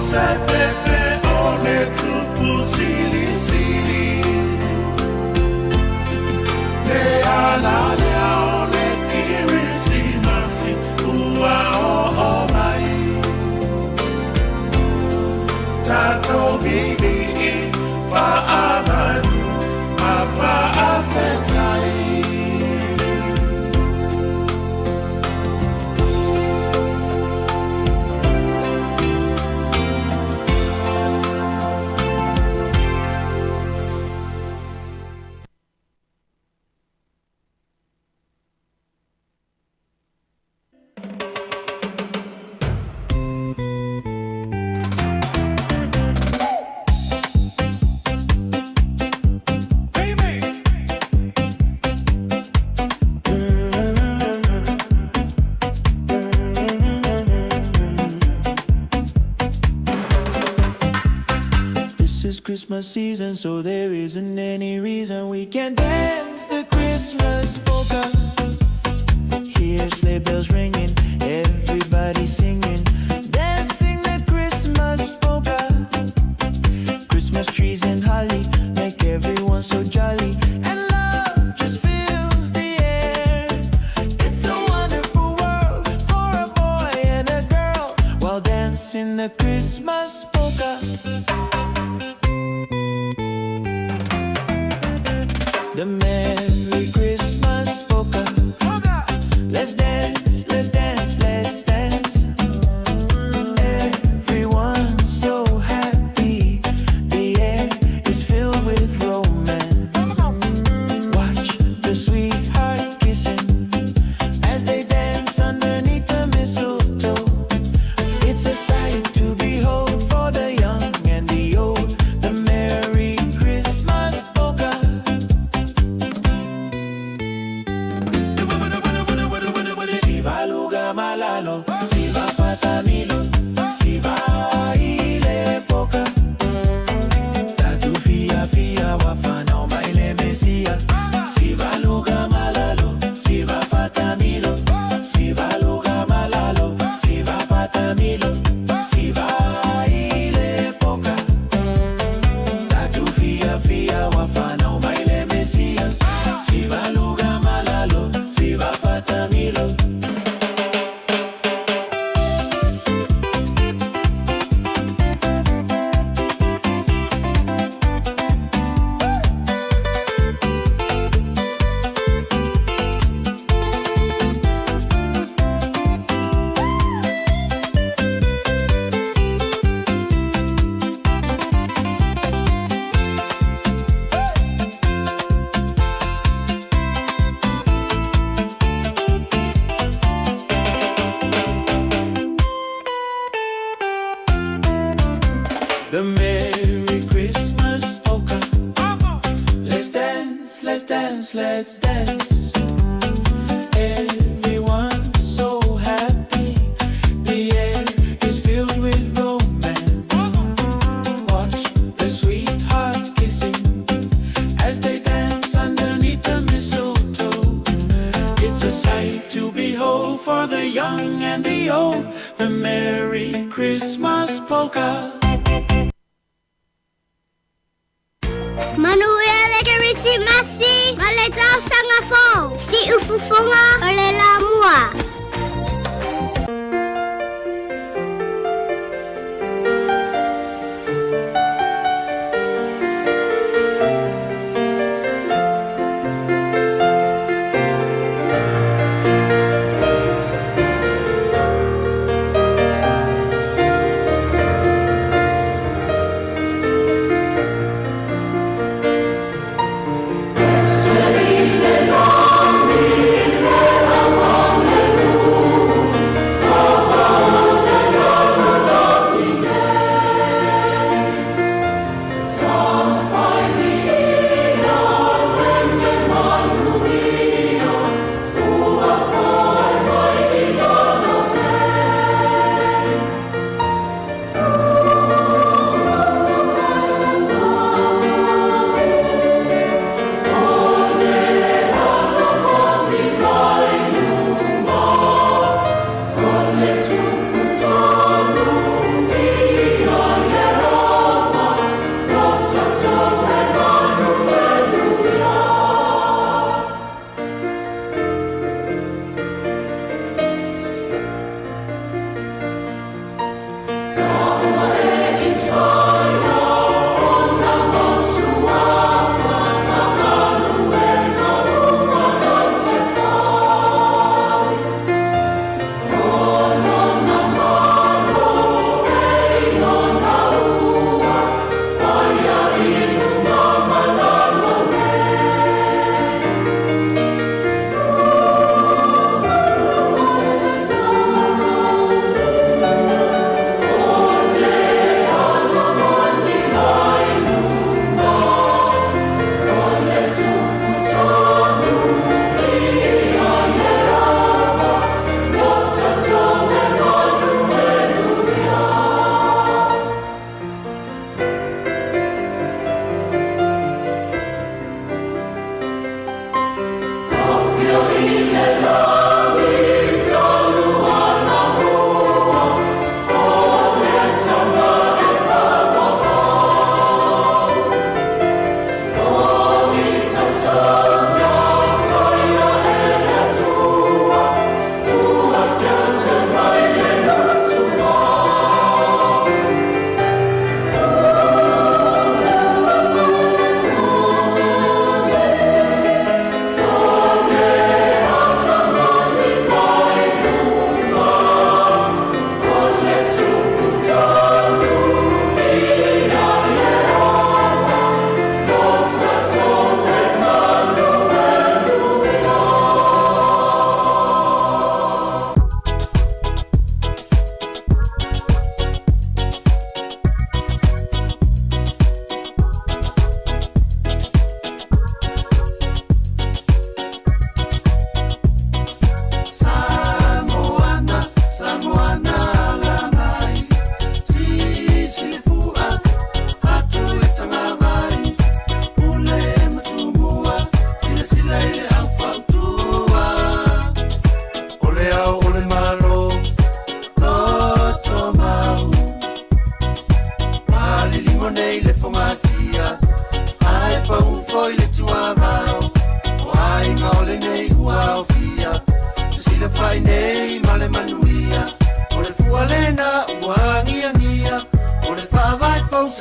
se pepe o le tupu sili sili. Le ala le ao le kirisi masi ua o mai. Tato vivi I fa amanu a fa afetai. Christmas season, so there isn't any reason we can't dance the Christmas polka. Hear sleigh bells ringing, everybody singing, dancing the Christmas polka. Christmas trees and holly make everyone so jolly, and love just fills the air. It's a wonderful world for a boy and a girl while dancing the Christmas polka. The Merry Christmas polka. Let's dance, let's dance, let's dance. Everyone's so happy. The air is filled with romance. Watch the sweethearts kissing as they dance underneath the mistletoe. It's a sight to behold for the young and the old. The Merry Christmas polka. Si va luga malalo, si va fatamilo, si va ile poca. Tatu fia fia wafana o maile mesia. Si va luga malalo, si va fatamilo, si va luga malalo, si va fatamilo, si va ile poca. Tatu fia fia wafana o maile mesia. Si va luga malalo, si va fatamilo. The Merry Christmas polka. Let's dance, let's dance, let's dance. Everyone's so happy. The air is filled with romance. Watch the sweethearts kissing as they dance underneath the mistletoe. It's a sight to behold for the young and the old. The Merry Christmas polka. Manuia le ke risi masi, ma le tau sanga fo. Si ufufonga o le la mua. Long,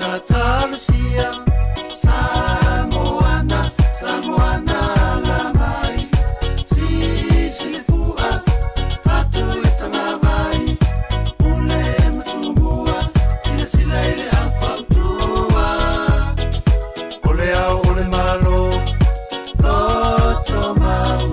tatalusia Samoana, Samoana lamai Sisilifua, fatu etangavai Ule matumbua, sila ile afautua Ole au ole malo, loto mau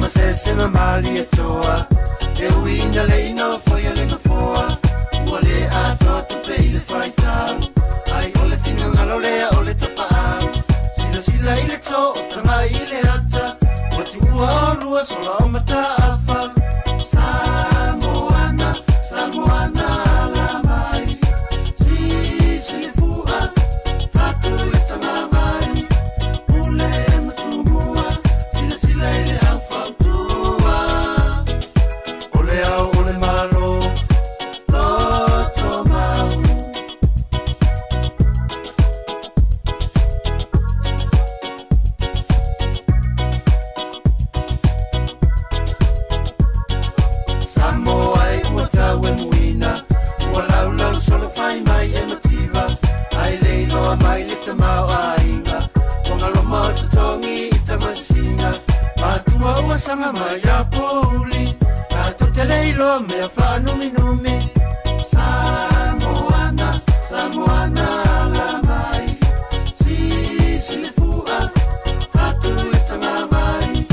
Sesema mali etoa e winda le ino foia le no foa wale ato tu pe ile faita ai ole finga ngalo le ole tapa sila ile to tanga ile ata watu uaru sola omata afa Samoana Samoana la mai silifua fatu etanga vai ule matumbua sila ile Sanga maya poli, ato teleilo me afano minumi. Samoana, Samoana la mai, silifua, fatu etangavai,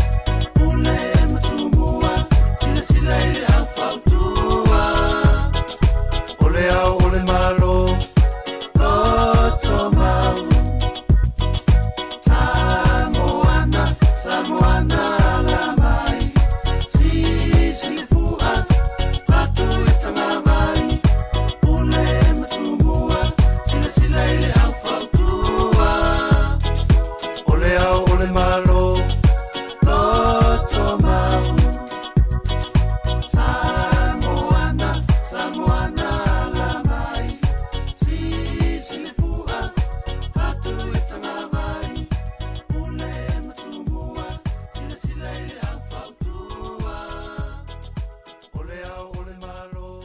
ule matumbua, sila ile afautua, ole au ole malo, loto mau. Samoana, Samoana la mai, silifua, fatu etangavai, ule matumbua, sila ile afautua, ole au ole malo, loto mau. Samoana, Samoana la mai, silifua, fatu etangavai, ule matumbua, sila ile afautua, ole au ole malo.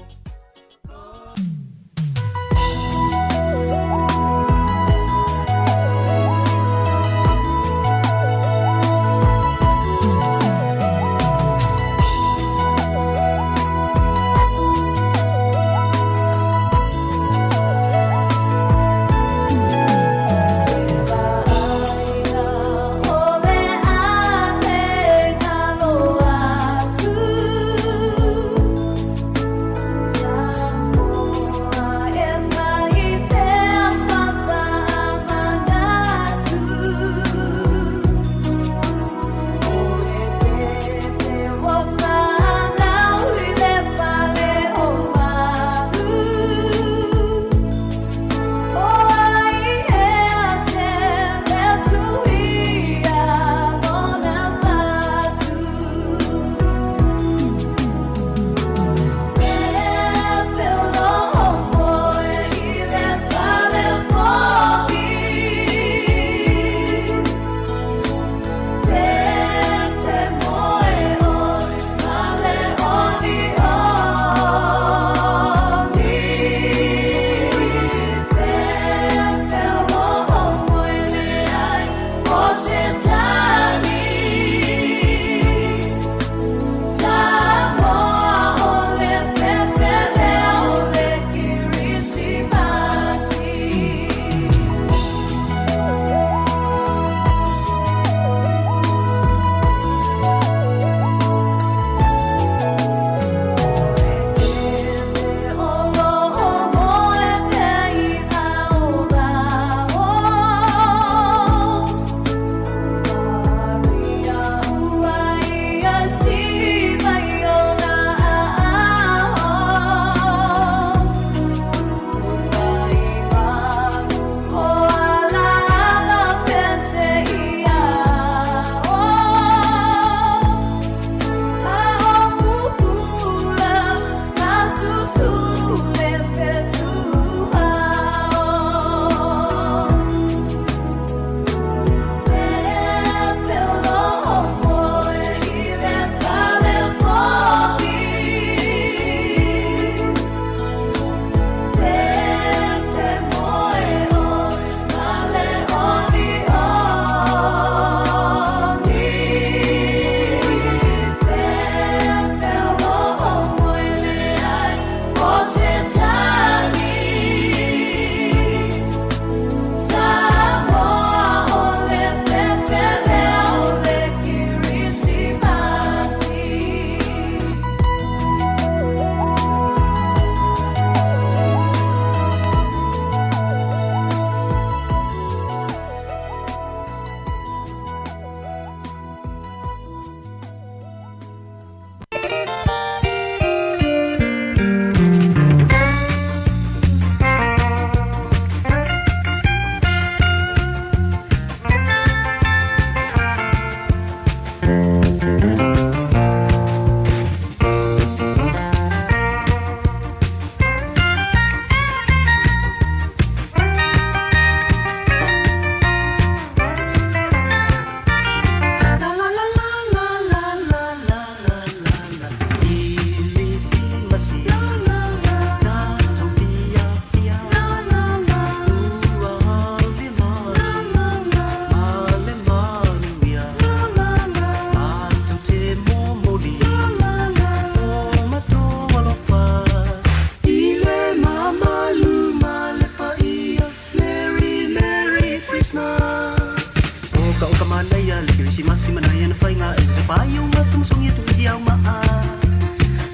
manaya le kirisi masi manaya na fainga e se pai o matum songi tu isi au maa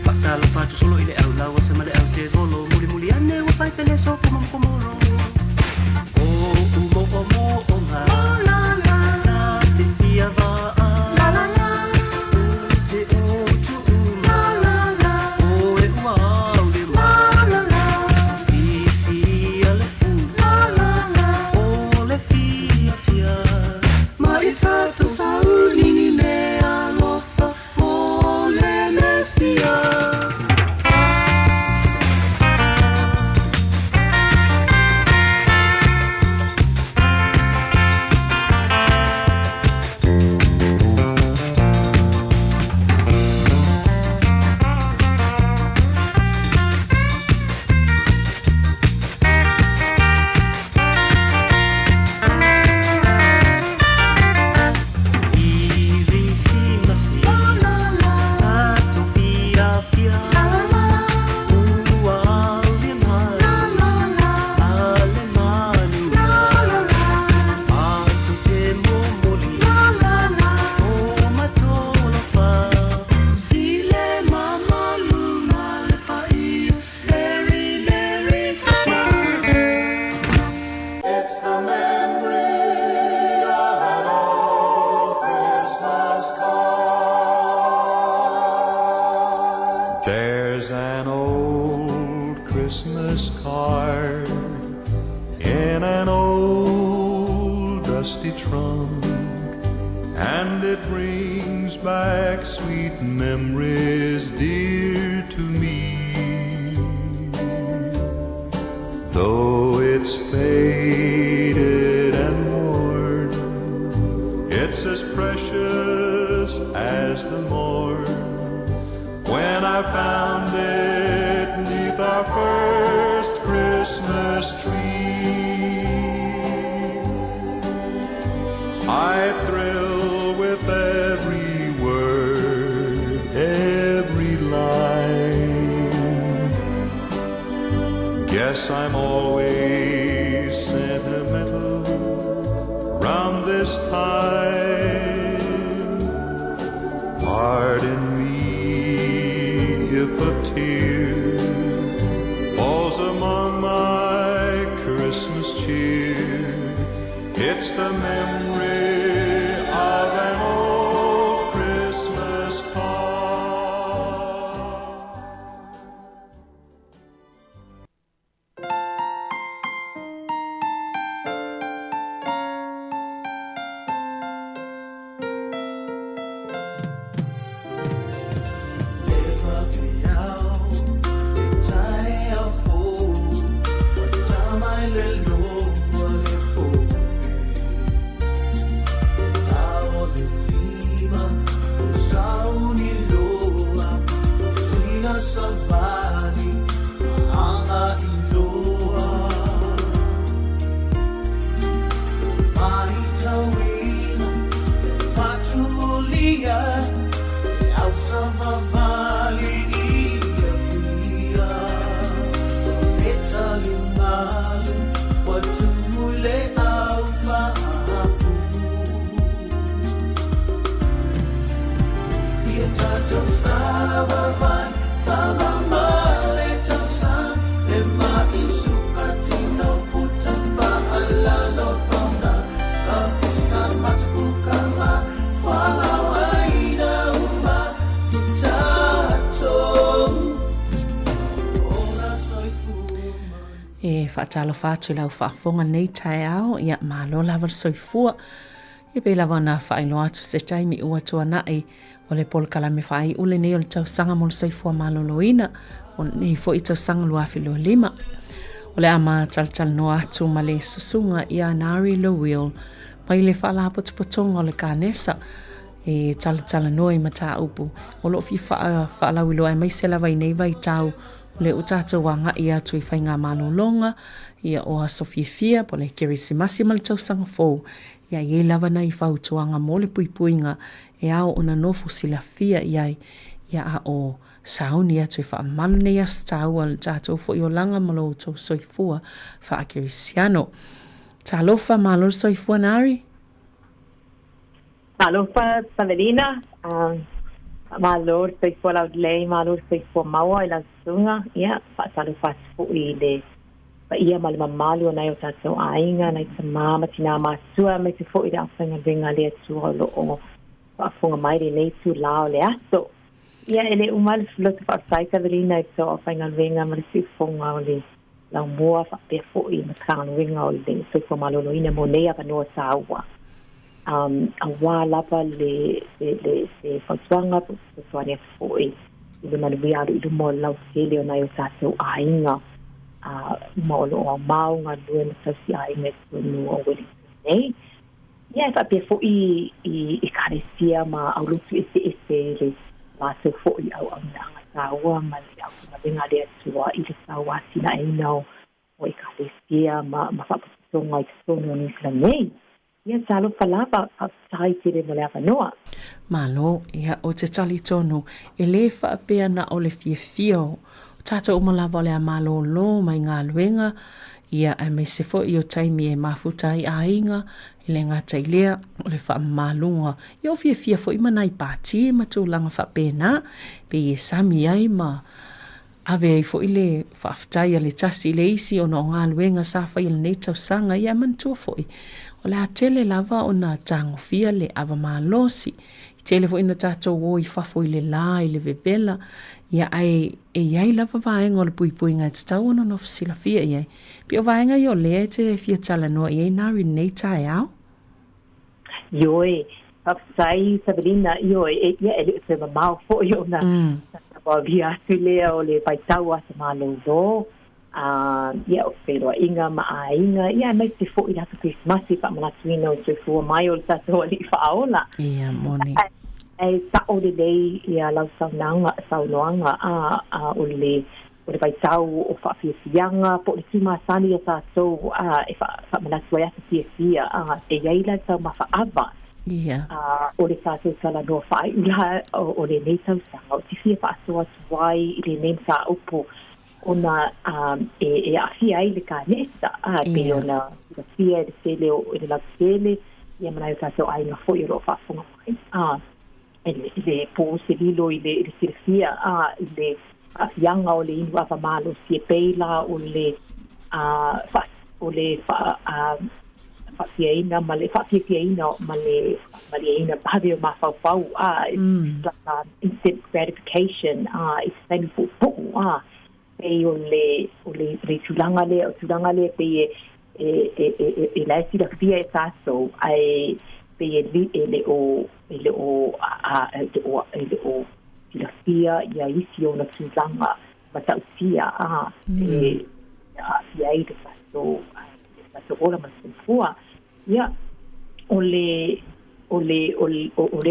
Patalo patu solo ile au lawa sama le au te volo muli muli ane wa pai pele so como komoro O umo omo onga la la ta te pia va la la la te o tu la la la o e wa le ma la la si si ale fu la la la o le fia fia ma i tatu sa unini me alofa o le mesia It's the memory of an old Christmas card. There's an old Christmas card in an old dusty trunk, and it brings back sweet memories dear to me. Though it's faded and worn, it's as precious as the morn when I found it 'neath our first Christmas tree. I thrill with every word, every line. Guess I'm always sentimental round this time. Pardon me if a tear falls among my Christmas cheer. It's the memory of an old Christmas card. Safari, anga iloa, mahitawina, fatulia, au savavali ia pia, metalingalu, watumule au faafu, ia tato savavali. E whaatalo whātu lau whaafonga nei tai ao, ia mālo lava soifua. I pe lava na whaino atu se taimi ua tua nae, o le pol kalame whai ule nei o le tausanga mo le soifua māloloina, o nei fo i tausanga luafi lua lima. O le ama tal no atu ma le susunga i a Nari Lowell, mai le whaala potopotonga o le kānesa, e tal noi ma tā upu, o lo fi whaala wilo e mai se lava i nei vai tau, le utata wanga ia tui whainga malolonga, ia oha sofiefia, po le kirisimasi ma le tausanga fōu, ia i lava na i whautuanga mo le puipuinga, e ao ona nofu sila fia iai, ia a o sauni atu i wha malu nei as tau al tātou fo i o langa malo tau soifua wha a kirisiano. Tā lofa malo soifua nari? Malo pa Savelina, malo sa ipo la lei, malo sa ipo mawa ila sunga, ia pa talo fast fu ile. Pa ia mal mamalo na yo tato ainga na sa mama tina masua me se fu ile afanga venga le tu lo o pa funga mai le tu lao le aso. Ia ele umal flot pa sai Savelina so afanga venga mal se funga le la mua fa pe fu i matang venga le so fu malo no ina monea pa no sawa. A wala le fatuanga fatuania foi le manuia do mo la sele na yo tato ainga mo lo mau nga duen tasi ainga no o weli nei ia fa pe foi i carecia ma au lu ese le ma se foi au anga sawa ma le au venga le tua i le sawa sina ai no o i carecia ma fa tonga i sono ni nei. Ia talo palava sai tire mo le avanoa. Malo, ia o te tali tonu, e le whaapea na o le fio. Tata o malava le a malo lo mai ngā luenga, ia ai me se fo i o taimi e mafutai a inga, i le ngata i lea o le wha malunga. Ia o fia fo i manai pāti e matu langa whaapea na, pe i sami ai ma ave ai fo i le whaafutai a le tasi le isi o no ngā luenga sa whai le neitau sanga, ia mantua fo i. O le atele lava o na tango fia le ava malosi. I tele fo ina tatou o i fafo i le la i le vevela. Ia ai e iai lava vaenga o le pui ngai tatau ono no fasila fia iai. Pio vaenga i o lea te fia tala noa iai nari nei tae au? Ioi, papsai Savelina, ioi, ia ele te mamau fo i o na. Wa via atu lea o le paitau asa malo do. Ia o wheroa inga ma a inga, ia mai te fo i rata Christmasi pa manatuina o te fua mai o le tato ali whaola. Ia, moni. E ta o le lei ia lau saunoanga o le paitau o whaafiasianga, po le tūmasani a tato e whaamanatua ata fiasia, e iaila tau mawhaava. Ia. O le tato tala noa whaai ula o le neitau sanga, o te fia whaasoa tuai i le neimsa upo, ona e afia ai le kanesa pe ona le fia de sele o le la sele ia mana eu tato ai na foi ro fa fonga mai le po se lilo i le sirfia le afianga o le inua fa malo si peila o le fa fiaina ma le ina pave ma fa instant gratification it's thankful pe o le tulanga le pe e la si la via taso ai pe le o la via ia isi o na tulanga mata sia ia i taso ora ma sefua ia o le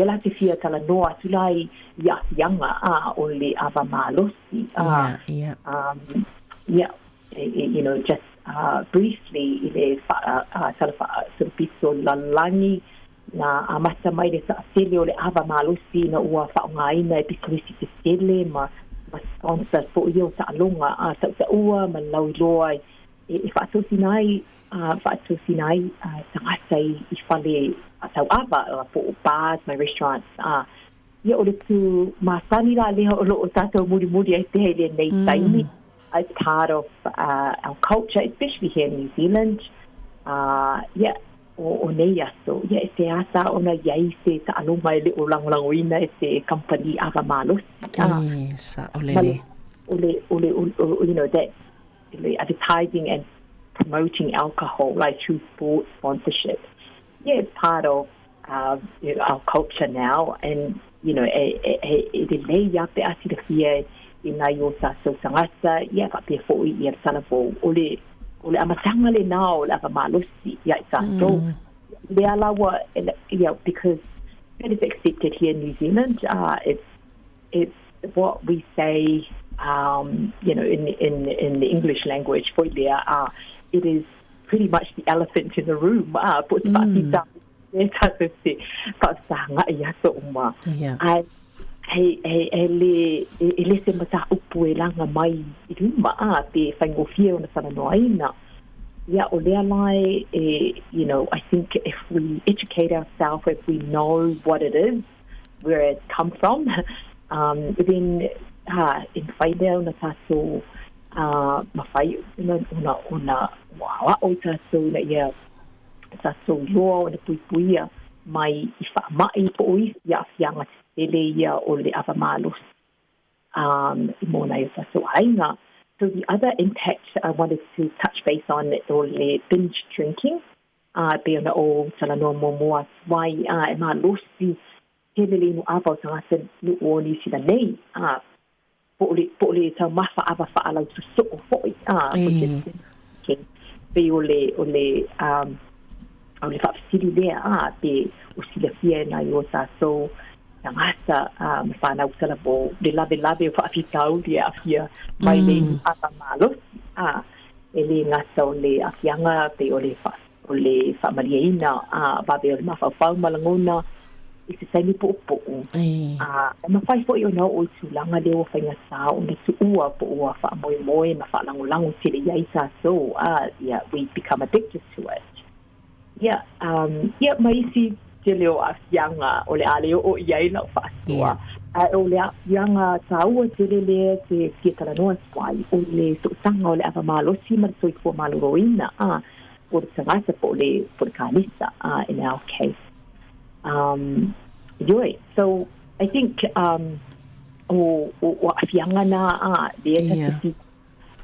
la te fia tala noa tulai ia yanga o le ava malosi you know just briefly ile salfa servicio langi na amata mai de sa sele o le ava malosi na ua fa ngaina epikrisi te sele ma sponsor fo yo sa longa sa ua ma lauiloi e fa so sinai tangasai i fale atau ava po bars my restaurants ia o le tu masani la le o tato muri ai te hele nei taimi as part of our culture, especially here in New Zealand. O nei aso ia se asa ona iai se ta alonga le o langoina se company ava malos sa ole you know that advertising and promoting alcohol like through sports sponsorship. Yeah, it's part of our culture now, and you know it lay ya pe asi de fie ina yo sa so sangasa ia pa pe fo ia sana fo ole amatanga le now la malosi ia sa so le ala wa because it is accepted here in New Zealand. It's what we say you know in the English language for it is pretty much the elephant in the room. Ele se mata upu e langa mai i ruma pe whaingofia o na sana noaina. I think if we educate ourselves, if we know what it is, where it comes from, then in whaidea una tātou mawhai una wawa o tātou na ia tātou loa o na puipuia mai I whaamai po oi ia awhianga tele ia o le awa malos I mōna i tātou ainga. So the other impact I wanted to touch base on is all the binge drinking. Be on o talanoa momoa wai e malosi hele no ava tangata no o ni sila nei. Po le tau mafa ava whaalau tu soko foi. Be o le whaafisiri lea be o sila fia na I o tātou tangata whanau talabo le lave o whaafitau lia afia mai le ata malos e le ngata o le afianga pe o le whaamariaina babe o le mawhawhau malangona I se taimi po e mawhai po I o nao o I tūlanga leo o whaingata o na tuua po ua whaamoe ma whaalangolango tele iai tātou we become addicted to it. Mai isi te leo afianga o le aleo o iai na whaasua. O le afianga tāua te lele te kia talanoa swai o le soutanga o le awa malosi ma le soifua maloroina o le tangata po le kanisa in our case. So I think o afianga na lea kasi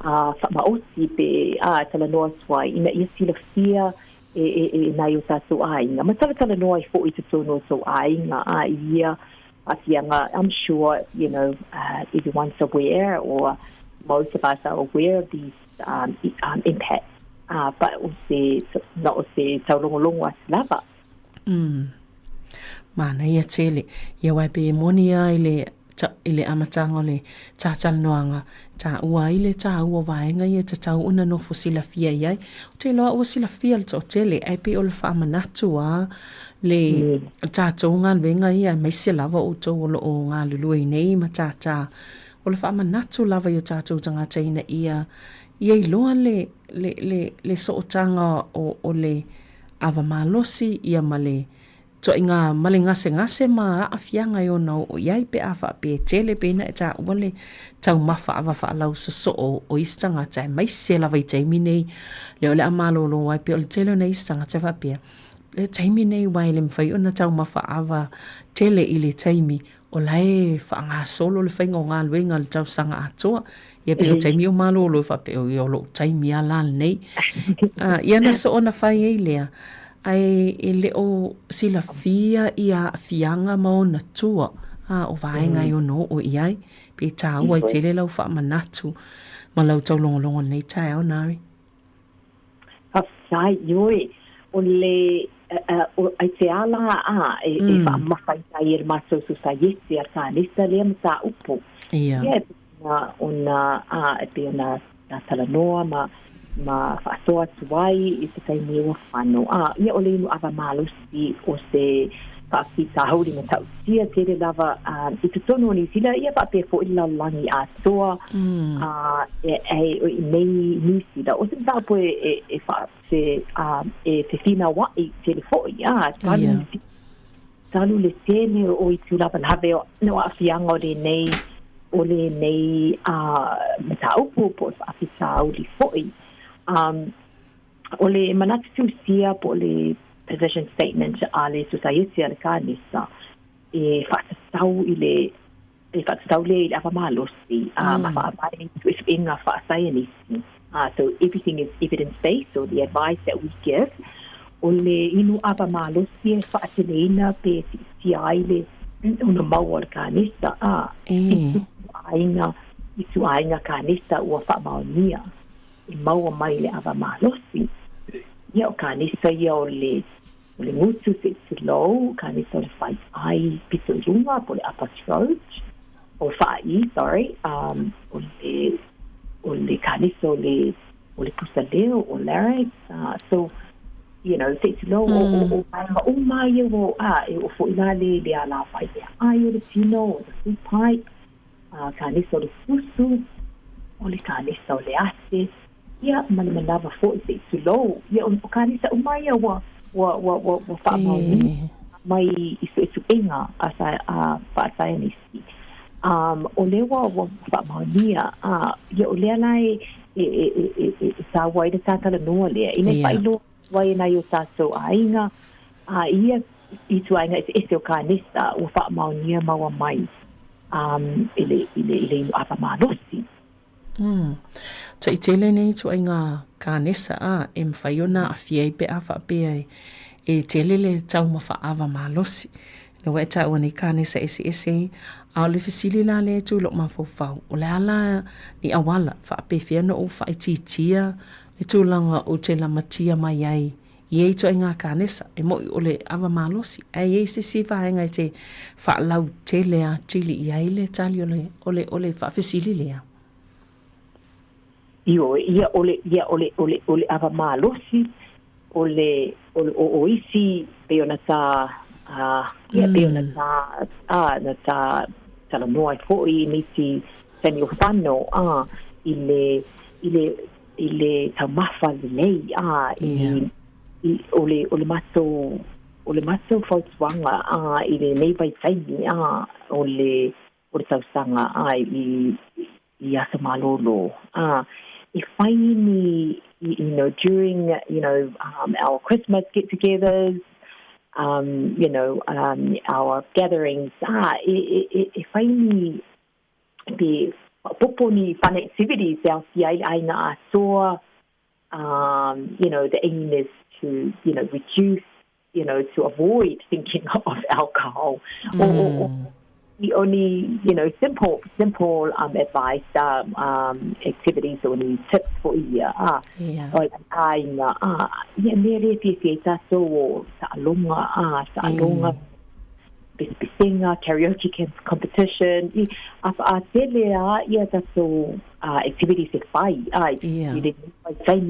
whamaosi pe talanoa swai ina ia sila fia nai o tātou ainga. Ma tala noa I fo I te tono tō ainga ia afianga. I'm sure, everyone's aware or most of us are aware of these impacts. But not o se taurongolongo as lava. Mana ia tele. Ia wai pe moni ai le amatanga o le tātalanoanga tā ua I le tā ua vaenga ia te tau una no fo sila fia iai. O te loa ua sila fia le tō tele ai pe o le whaamanatu le tātou ngā venga ia mai se lava o tō o o ngā lului nei ma tātā. O le whaamanatu lava i o tātou tangata ina ia I loa le sootanga o le awa malosi ia ma le to inga male ngase ma afianga yo no o iai pe afa pe tele pe na ta wale tau mafa ava fa lau so o istanga tai mai se la vai tai minei le le amalo lo wai pe o tele na istanga ta fa pe le tai minei wai le mfai ona tau mafa ava tele ile taimi o lai fa nga solo le fainga nga luenga le tau sanga atoa ia pe o taimi o malo lo fa pe o lo taimi ala nei ia na so ona fai e lea ai ele o sila fia ia fianga mo na tua o vaenga yo no o iai pe ta o i tele lau fa manatu ma lau tau longo nei tai au nari sai yoi o le ai te ala e fa mafai tai e maso society a ta lista le mta upo ona e pe ona talanoa ma whaasoa tuai I te taimi o whano. Ia ole inu awa malusi o se whaafita hauri na tau tia tere lava I te tono o New Zealand ia whaape fo I langi a toa o I nei New Zealand. O se mtapo e te whina wai tere fo talu le tene o I tūlapa lawe o no awhianga o le nei mataupo po whaafita hauri fo o le manatu sia po le position statement ale society ale kanisa e whaatau le awa malosi mawhaamai inga whaasaianisi so everything is evidence-based so the advice that we give o le inu awa malosi e whaateleina pe si aile una maua le kanisa itu ainga kanisa ua whaamaonia I maua mai le awa malosi. Ia o kanisa ia o le ngutu se lou, kanisa o le whai ai piso runga po le Upper Church, o whai, sorry, o le kanisa o le pusa leo, o Larry. So, se lou o mai o fo ina le ala whai ai o le tino, o le food pipe, kanisa o le fusu, o le kanisa o le ase, ia malava fo se tulo ia o kanisa umai wa fa mai isu inga asa pa sayanisi o lewa wa fa mania ia o le lai sa wai de tata no le ina pailo wai na yo taso ainga ia itu ainga ese o kanisa o fa mania ma wa mai ile apa malosi ta itele nei tu ainga kanisa faiona afia pe afa pe e telele tau mafa ava malosi le weta wani kanisa ese au le fisili la le tu lo mafofau o le ala ni awala fa pe fiano o fa ititia le tu langa o te la matia mai ai ye tu ainga kanisa e mo o le ava malosi ai se si fa ainga te fa lau tele a tili ia ile tali ole fa fisili le ia ole ava malosi ole isi peona ta peona ta na ta tala noa foi niti tani o fano ile ta mafa lei ole mato fautuanga ile nei vai taimi ole tausanga i asa malolo if I during our Christmas get-togethers, our gatherings, if I the poponi fun activities out I saw, the aim is to reduce, to avoid thinking of alcohol or the only, simple advice, activities or any tips for you. Nere fiesta so salonga, bisinga, karaoke competition. That's so activities at five. You didn't say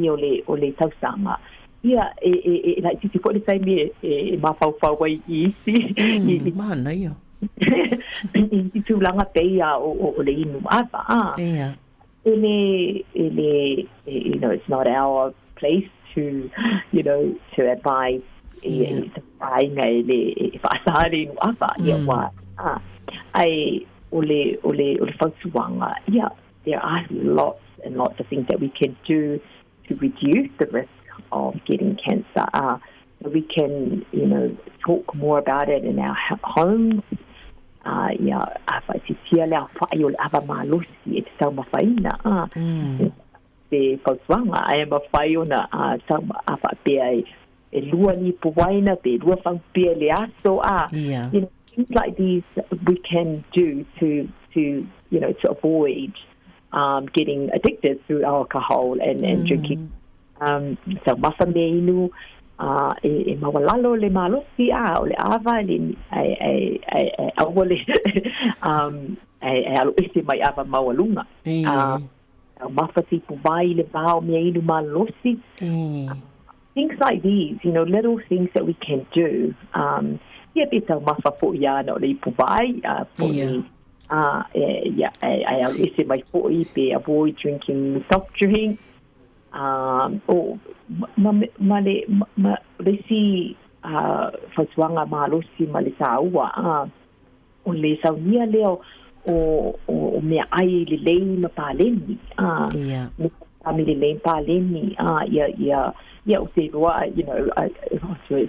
ole tausanga. Yeah, like you put the same ma fa way easy. Man, yo. Itu langa peia o le inu apa it's not our place to advise ai ngai le fasari inu apa ai ole fautuanga there are lots and lots of things that we can do to reduce the risk of getting cancer. We can talk more about it in our homes. Tia le fai o ava malosi e tau mafaina te kautuanga ai mawhai ona tau apa pe e lua ni puwaina pe lua whampia le aso things like these we can do to avoid getting addicted through alcohol and drinking. So mawhame inu e mawalalo le malosi o le ava le awole alo ese mai ava mawalunga mafasi puwai le bao mea inu malosi things like these, little things that we can do. Bita mafa po ia no le puwai alo ese mai po I pe avoid drinking soft drinks. Resi fasuanga malosi malisaua o le saunia leo o mea ai le lei mapaleni me le lei paleni ia o se roa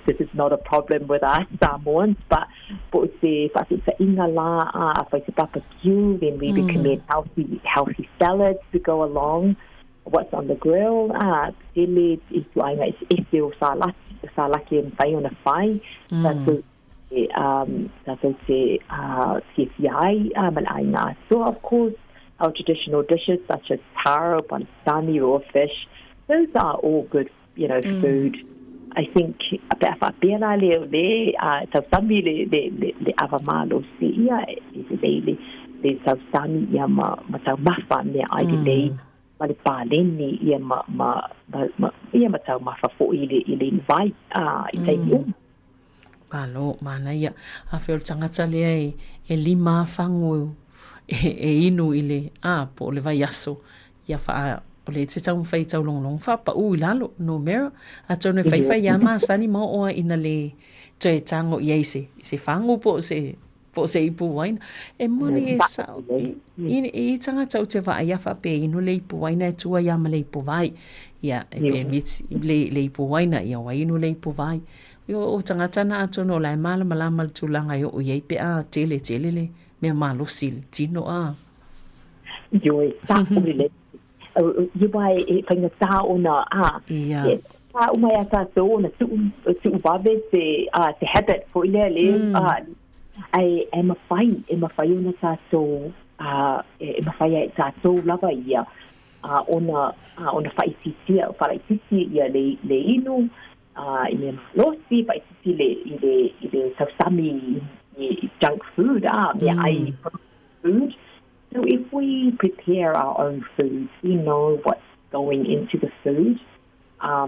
this is not a problem with us Samoans but se fasa inga la fasa barbecue then we recommend healthy salads to go along what's on the grill tele itu ainga ese o salaki en fai ona fai that's CFI malaina. So of course our traditional dishes such as taro, panisani, raw fish, those are all good food. I think apa pela le tausami le avamalo si ia le tausami ia ma tau mafa me ai le mali paleni ia ma tau mafa fo ile invite i Palo mana ia a fel tangata le e lima fangu e inu ile po le vai aso ia fa o le te tau mwhai tau longlong wha pa ui lalo no mera a tau ne whai whai a maa sani mo oa ina le tue tango iei se whangu po se ipu waina e moni e sao i tanga tau te wa ia wha pe inu le ipu waina e tua ia ma le ipu vai ia e pe mitsi le ipu waina ia wa inu le ipu vai o tangata na ato no lai mala malama le tulanga o iei pe a tele le mea malo sil tino a Yoi, sa ule. Ibai e whainga tā ona a. Ia. Tā umai a tātou ona tu wabe se habit for ile le. Ai mawhai ona tātou e mawhai e tātou lava ia. Ona whaititia ia le inu. I me losi whaititia le tausami junk food. Me ai food. So if we prepare our own food, we know what's going into the food. I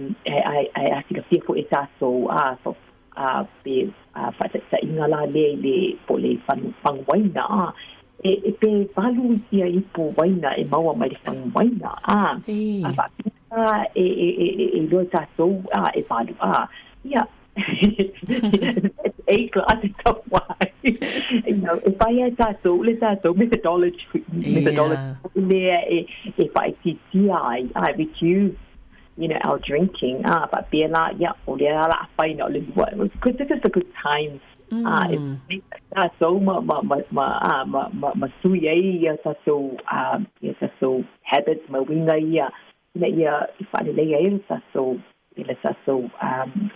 think a fearful is also be sa ingala le po le pang waina e pe valu ia ipo waina e maua mai pang waina e lo sa so e valu yeah. A glass of wine. You know, if I had that methodology, if I TTI, I reduce, our drinking. But beer because this is a good time. So habits,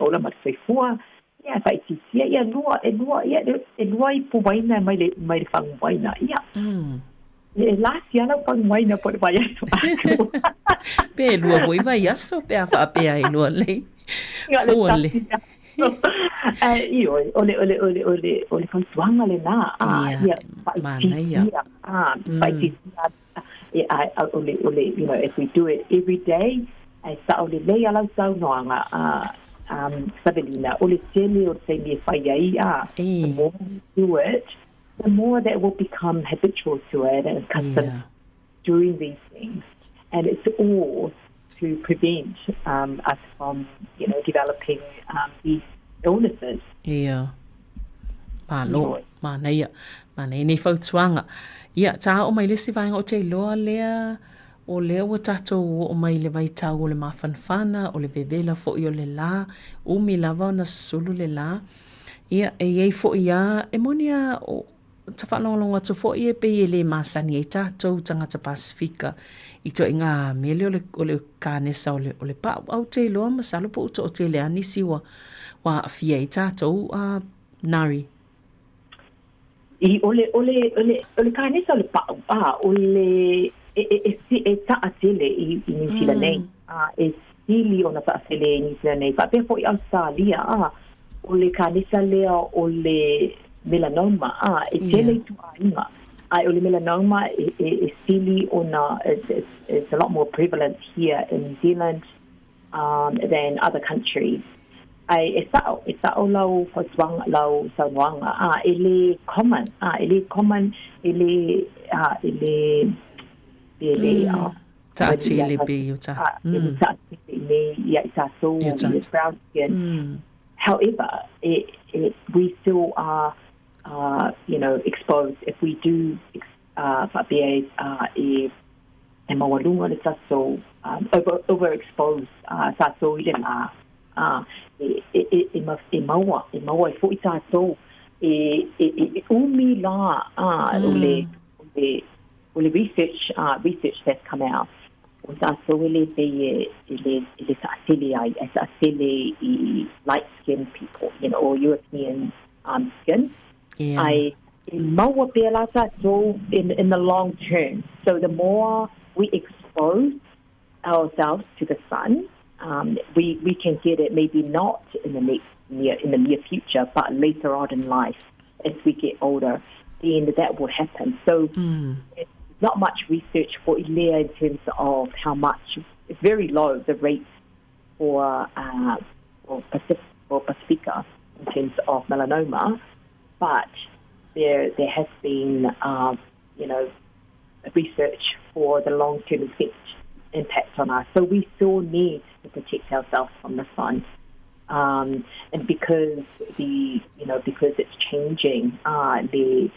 ola matfeifua ia faititia ia lua I puwaina mai le whanguwaina ia lasi ana whanguwaina po le vai aso aku pe lua hui vai aso pe a whaapea I lua lei fuole ole whantuanga le nā ia faititia faititia if we do it every day sa ole lei ala sau noanga Sabelina ole tele o te me whai ai the more we do it, the more that will become habitual to it and custom doing these things, and it's all to prevent us from developing these illnesses. Mana nei fautuanga ia ta o mai lesi vai o te loa lea o lea ua tatou o mai le vai tau o le mawhanwhana, o le vevela fo I o le la, umi lava o na sulu le la. Ia e iei fo ia, e monia o tawhanonga tu fo ia pe le masani e tatou tangata Pasifika. I to inga mele o le kānesa o le pa au te loa masalo po uto o te le anisi wa fia I tatou nari. I ole kānesa o le pa o le e taatele I New Zealand nei e sili ona taatele I New Zealand nei pa pe foi Australia o le kanisa lea o le melanoma e tele tu ainga o le melanoma e sili ona it's a lot more prevalent here in New Zealand than other countries e sao lau fatuanga lau saunoanga ele common ele Tati le be yuta. Brown skin. However, we still are, exposed if we do overexposed saso ile na maua fo saso umi la the research that's come out. So light skinned people, or European skin. In the long term. So the more we expose ourselves to the sun, we can get it maybe not in the near future, but later on in life as we get older, then that will happen. So it's not much research for ILEA in terms of how much. It's very low, the rate for Pacifica in terms of melanoma, but there has been research for the long-term effect impact on us. So we still need to protect ourselves from the sun. And because because it's changing, the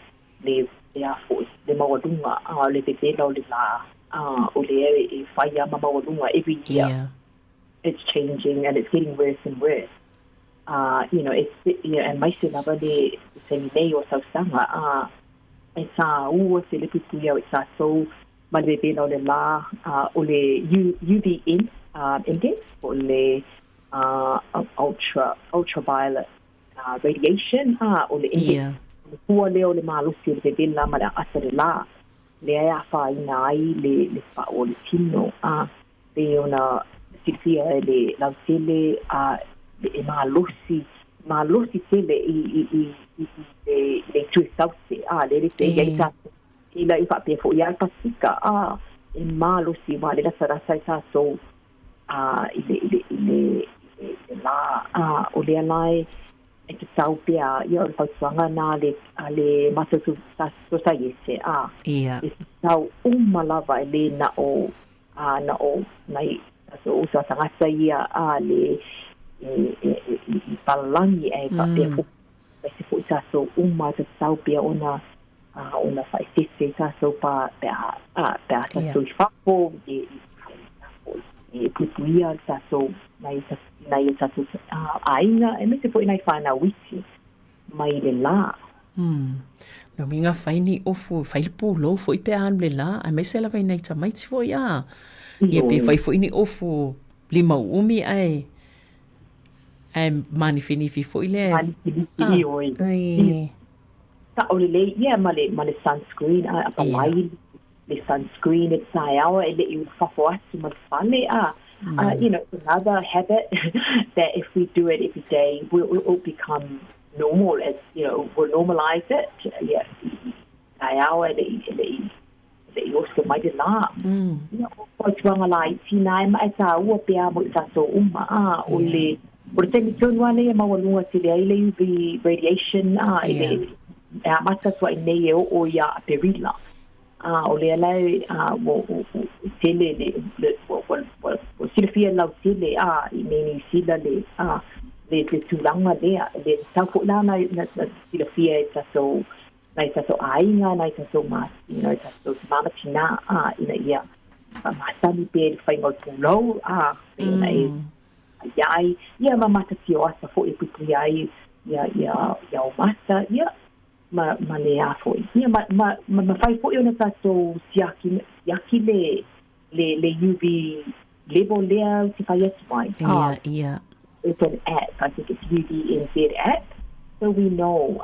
mawadunga, le bebela le la, ole fire mawadunga every year. Yeah. It's changing and it's getting worse and worse. And my sinaba le seminei o sausanga, it's it's so malbebela le la, ole UVN index, ole ultraviolet radiation, ole index. Kua leo le malusi le bebela mara asare la le ea whainai le whao le tino le ona sifia le lautele le malusi tele le tui sauce le te iaita ila i whape fo iai pasika e malusi wa le rasa i so ile la o le alai e te tau pia i o le pautuanga nā le matatu sa yese Ia. E te tau umalava e le na o nai so usa tangata ia le i palangi e whapea fu e se fu sa so te tau pia ona whaitese sa so pa pea sa so i whapo e pupuia sa so nai sa so ainga e me se po nai whana witi mai le la. No minga whaini ofu whaipu lo fo i pe an le la a me se la vai nei ta mai ti fo ia. Ia pe whai fo ini ofu lima umi ai mani finifi fo i le. Mani finifi oi. Ta o le ia ma le sunscreen a mai the sunscreen it's hour and you for us to fun another habit that if we do it every day will become normal as we'll normalize it hour the also might la wanga lai tina mai sa u pe mo sa so ole por te mi tonu ane ma walunga te le UV radiation mata so nei o ya perila o le alai tele o silfia lau tele i meni sila le tulanga le tau la na silfia ta so ainga na ta so mas ta so mama tina ina ia masani pe faingo pulo ina ai ia mama ta tio asa fo e putu ai ia o masa ia ma le afo ia ma fai fo ona ta so siaki le UV label there si fai es mai ia it's an app I think it's UVNZ app so we know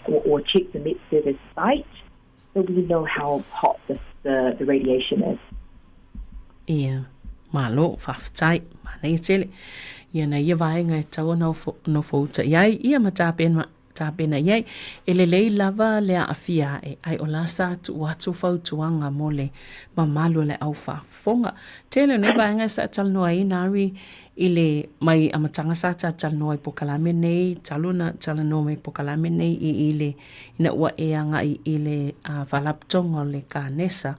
or check the Met Service site so we know how hot the radiation is. Ia malo faftai mana tele ia na ia vai ngai tau no fo ta ia ma ta pena iai ele lava le afia ai o lasa tu watu fau tuanga mole mamalu le au fa fonga tele ne vai ngai sa tal no ai nari ile mai amatanga sa tal no ai pokalame nei taluna talano mai pokalame nei ile ina wa e anga ile valaptongo le kanesa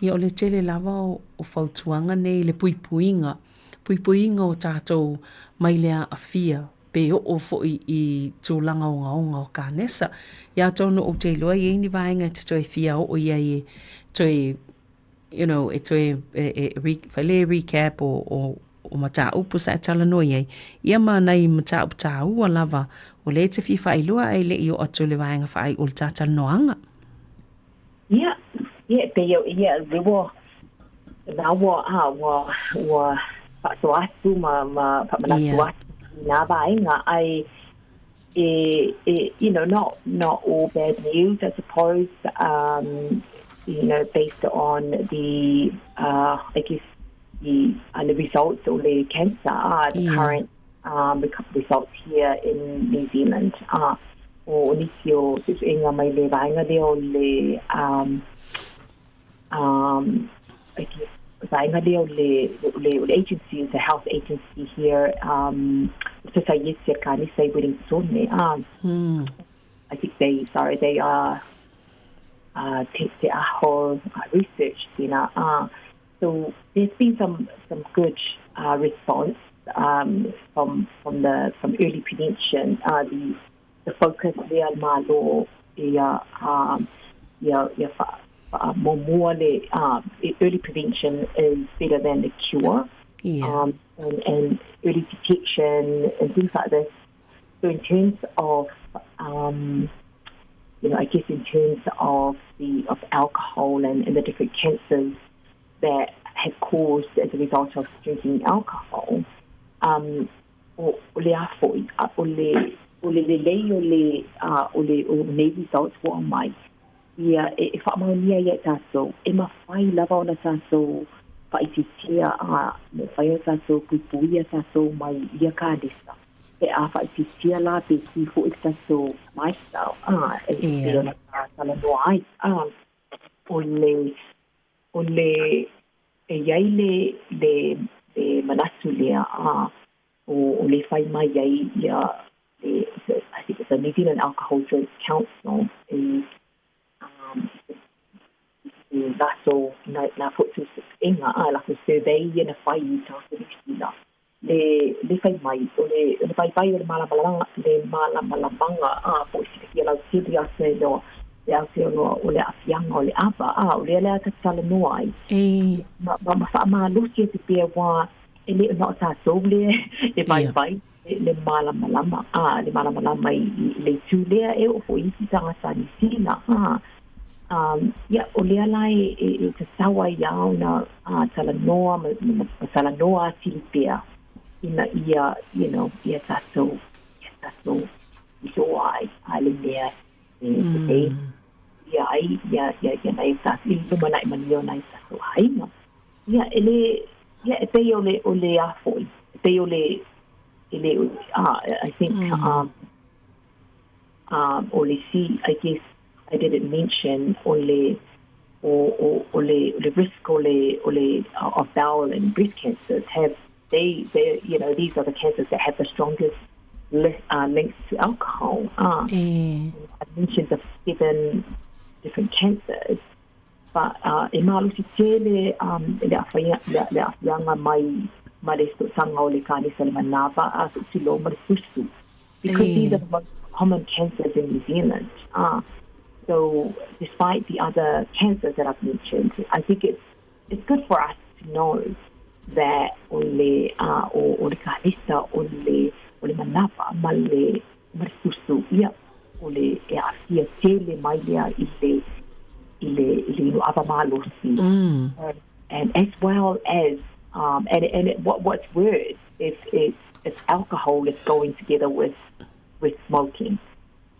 ia o le tele lava o fau tuanga nei le puipuinga o tātou mai lea afia pe o fo i tūlanga o kānesa. Ia tōno o te loa i ni vaenga te toi fia o ia i toi, e toi whale recap o mata upu sa tala no iei. Ia ma nei mata upu tā ua lava o le te fi whai lua ai le i o atu le vaenga whai o le tātala noanga. Ia, pe ia rewa na wa so atu ma pamana atu na vaenga ai not all bad news I suppose based on the I guess the results or the cancer the current results here in New Zealand o nisio inga mai le vaenga de o le I guess vaenga de o le agency, the health agency here so say yes say winning sone I think they are take the whole research So there's been some good response from early prevention. The focus there malo more early prevention is better than the cure. Yeah. And early detection and things like this. So in terms of I guess in terms of alcohol and the different cancers that have caused as a result of drinking alcohol, o le results wa mai ia e whaamaunia ia tātou e mawhai lava o na tātou whaititia me whai o tātou kuipuia tātou mai ia kādesa e a whaititia la pe ki fo i tātou maistau e o na tātala noa ai o le e iai le manatu lea o le whai mai iai ia I think it's the New Zealand Alcohol Drink Council is laso na fotu inga la survey na fai ta sila le fai mai o le fai o le malabanga po si la sibia se no ya se no o le afianga o le apa o le ta tala noai ma fa ma lucia te pe wa ele no ta so le e vai le malama le tulea e o fo isi tanga sani sina o lea lai e te sawa iau na talanoa silipea ina ia ia tatou iso ai le mea ia nai tatou i luma nai manio nai tatou hainga ia ele e pei o le afoi e pei o le I think Olisi, I guess I didn't mention the risk of bowel and breast cancers have they these are the cancers that have the strongest links to alcohol. I mentioned the 7 different cancers, but Lucy le afianga mai because these are the most common cancers in New Zealand. So despite the other cancers that I've mentioned, I think it's good for us to know that only kanisa only manapa male marsusu ia ole e afia tele mai lea ile avamalosi and as well as what's worse if alcohol is going together with smoking.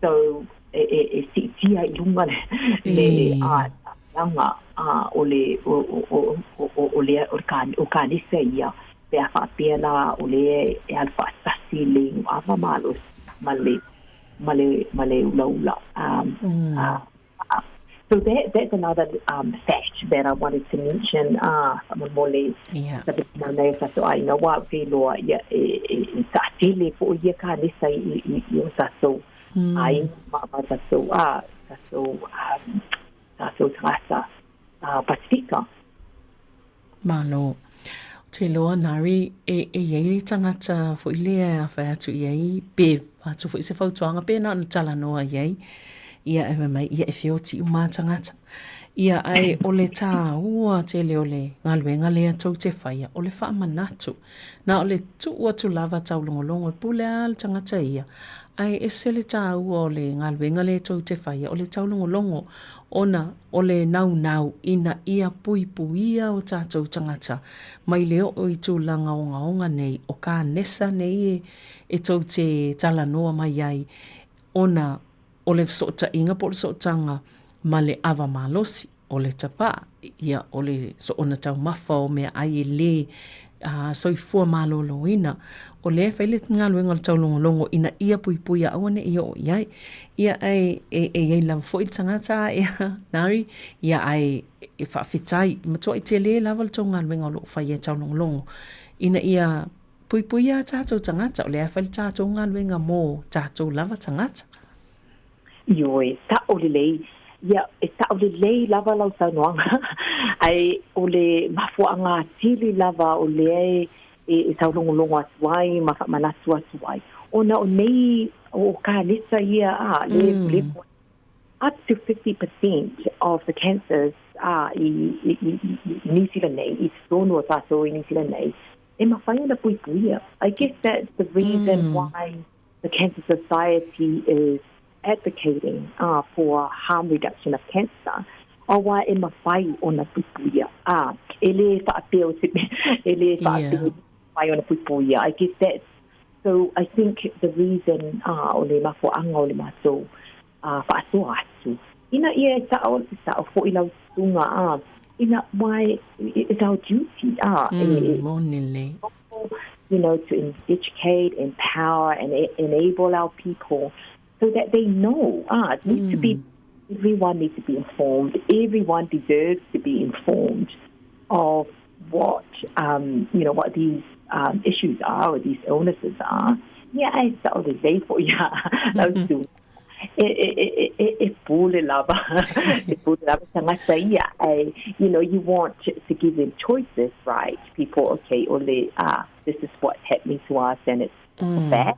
So tia ilunga le langa ole kanisa ia pe afa pela ole e alfa sasiling ava malos male ula. So that's another fact that I wanted to mention. So I know what velo satile for ye kanisa so I so trasa Pacifica. Malo. Te loa nari e iei tangata fo ilea whai atu iei bev atu fo ise whautuanga pēna na tala noa iei ia ewe mai ia e whioti umā tangata ia ai ole tā ua te leo le ngaluenga lea tau te whaia ole wha manatu na ole tu ua tu lava tau longolongo e pule al tangata ia ai e sele tā ua ole ngaluenga lea tau te whaia ole tau longolongo ona ole nau ina ia puipuia o tātou tangata mai leo o i tūlanga o ngaonga nei o kā nesa nei e tau te tala noa mai ai ona ole sota inga po sotanga male ava malosi ole tapa ia ole so ona tau mafa o me ai le soifua maloloina o le whaile ngaluenga le taulongolongo ina ia puipuia awane ia o iai ia ai e lava fo i tangata ia nari ia ai e whawhitai matua i te le lava le tau ngaluenga o lo whaia taulongolongo ina ia puipuia tātou tangata o le whaile tātou ngaluenga mō tātou lava tangata. Ioi, ta o lei ia e ta'u le lei lava lau saunoanga ai o le mafuanga tili lava o le e saulongolongo atu ai ma manatu atu ai ona o nei o ka lisa ia le up to 50% of the cancers New Zealand is sono tato in New Zealand e mawhai na puipuia. I guess that's the reason why the Cancer Society is advocating for harm reduction of cancer. O wā e mawhai o na puipuia. Ele whaapeo ele whaapeo mai o na puipuia. I guess that's, so I think the reason o le mafuanga o le mātou whaasoa atu. Ina ia e ta'o fo i lau tunga ina why it's our duty to educate, empower and enable our people so that they know everyone needs to be informed. Everyone deserves to be informed of what what these issues are or these illnesses are. Yeah, I saw the day for you want to give them choices, right? People, okay, only this is what's happening to us and it's bad.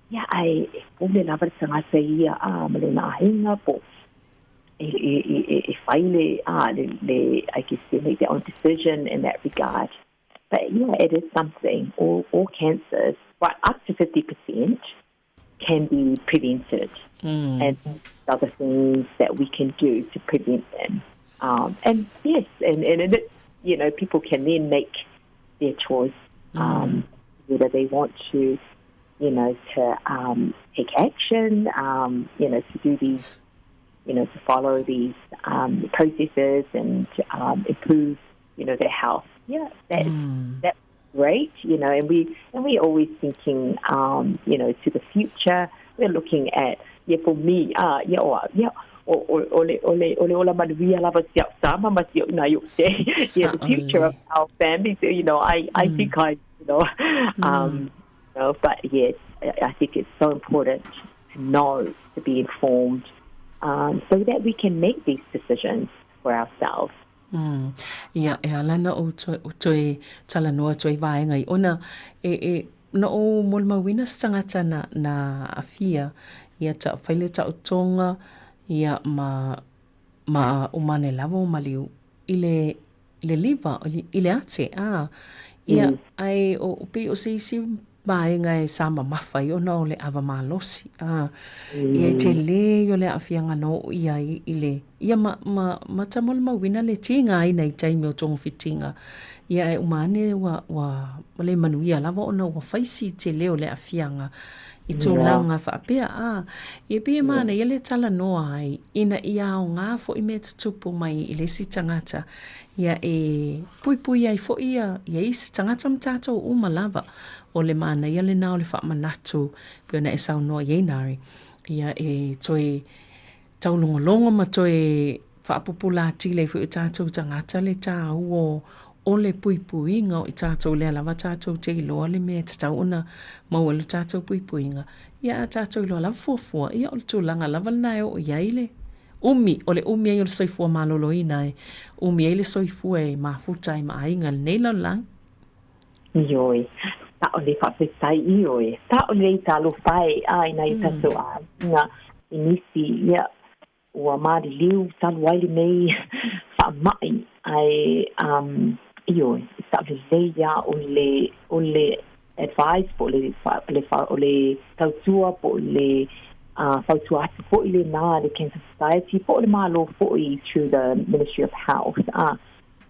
Yeah, I lava I guess they make their own decision in that regard. But yeah, it is something. All cancers, but up to 50% can be prevented. And other things that we can do to prevent them. And yes, and it, people can then make their choice whether they want to, to take action, to do these, to follow these processes and to improve, their health. Yeah, that's great, and we're always thinking, to the future. We're looking at for me, the future of our families. I think but yes, I think it's so important to know, to be informed, so that we can make these decisions for ourselves. Ia e alana o toi talanoa toi vaenga I ona na o molmawina stangata na afia ia ta whaile ta utonga ia ma umane lavo maliu ile liva ile ate ia ai o pe o se vaenga e sama mawhai ona o le ava malosi ia te le o le afianga no ia ile ia ma tamol mawina le tinga ai nei taimi o tongo fitinga ia e umane wa le manuia lava ona wa faisi te leo le afianga I tō langa whaapea ia pia mana ia le tala noa ai ina ia o ngā fo I mea tutupu mai I le si tangata ia e pui ai fo ia isi tangata mtatou uma lava o le mana ia le nao le whaamanatu pia na e sau noa ieinari ia e toi taulongolongo ma toi whaapupulati le fo I tātou tangata le tā uo o le puipuinga o I tātou lea lava tātou te iloa le mea tatau ona maua le tātou puipuinga. Ia a tātou iloa lava fuafua, ia o le tūlanga lava nai o iaile. O le umi ai o le soifua malolo ina umi ai le soifua e mafuta I maainga le nei lau lang. Ioi, ta o le whapesai ioi, ta o le talo whai ina I tātou nga inisi ia ua maari liu talu aile nei whaamai ai Ioi, sa le leia o le advice po le tautua po le tautua atu po I le nā le Cancer Society po le malo po I through the Ministry of Health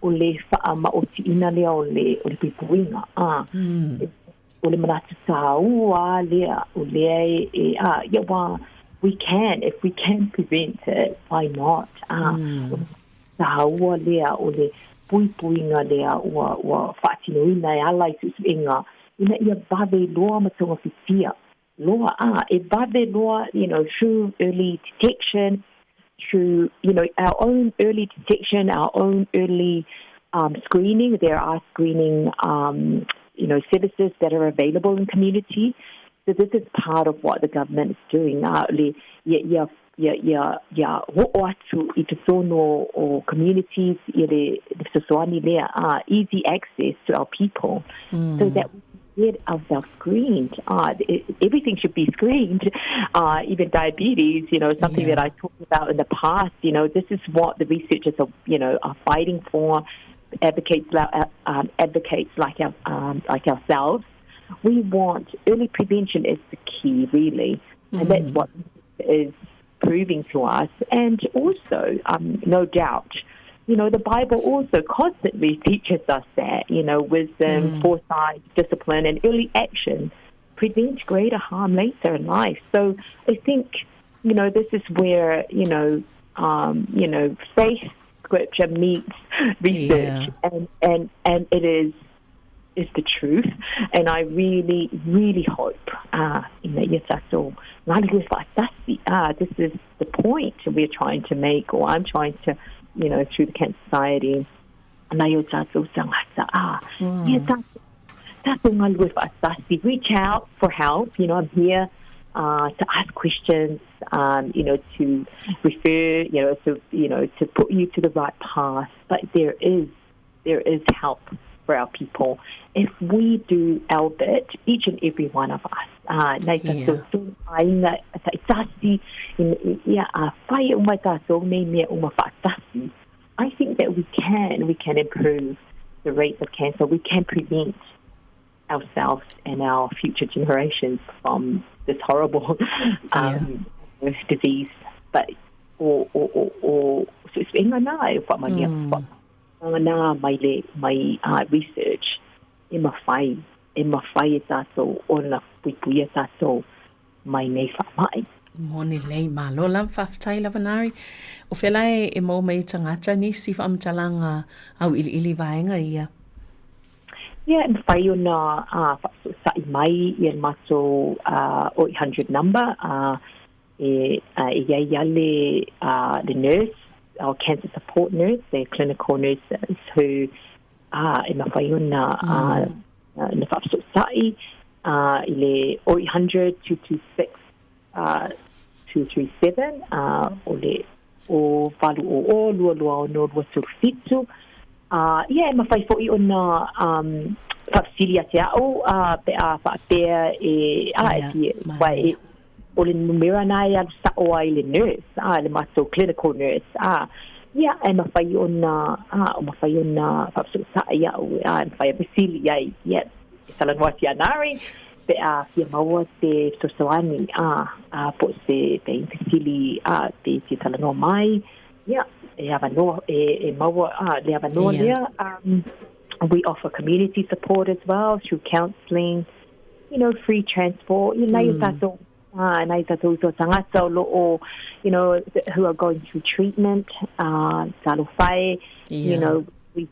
o le whaamaoti ina lea o le pipuinga o le manatu tāua lea o lea ia wā if we can prevent it, why not? Tāua lea o le puipuinga lea ua whaatinoina e ala I tusuinga ina ia vave loa matonga whiwhia loa e vave loa through early detection through our own early detection, our own early screening. There are screening services that are available in community. So this is part of what the government is doing. Ia ho'o atu I te tono o communities I le sosoani lea, easy access to our people, so that we get ourselves screened. Everything should be screened, even diabetes, something that I talked about in the past. This is what the researchers are fighting for, advocates like ourselves. We want early prevention is the key, really, and that's what is proving to us. And also, no doubt, the Bible also constantly teaches us that, wisdom, foresight, discipline, and early action prevent greater harm later in life. So I think, this is where, faith, scripture meets research, and it is the truth. And I really, really hope, this is the point we're trying to make, or I'm trying to, through the Cancer Society. Reach out for help. I'm here to ask questions, to refer, to put you to the right path. But there is help for our people if we do our bit, each and every one of us. I think that we can improve the rates of cancer. We can prevent ourselves and our future generations from this horrible disease. But my research in my fight tato ona pupuia tato mai nei whamai. Moni lei malo lam whaftai lavanari. O whelai e mo mei tangata ni si whamtalanga au ili vaenga ia. Yeah, and whai ona sai mai I mato 800 number e yale the nurse, our cancer support nurse, the clinical nurses who e mawhai ona na whapsosai ile 800-226-237 o walu o lua o no lua surfitu. E mawhai fo'i ona whapsilia te au pe a whapea e wai o le numera nai al sa o ai le nurse, le mato clinical nurse. E mawhai ona whapsosai au mawhai apesili ai e salanwati anari pe a fia maua te sosoani po se pe infisili te talanoa mai e avanoa e maua le avanoa lea. We offer community support as well through counselling, free transport, nai tato so tangata o lo'o, who are going through treatment, salofai, we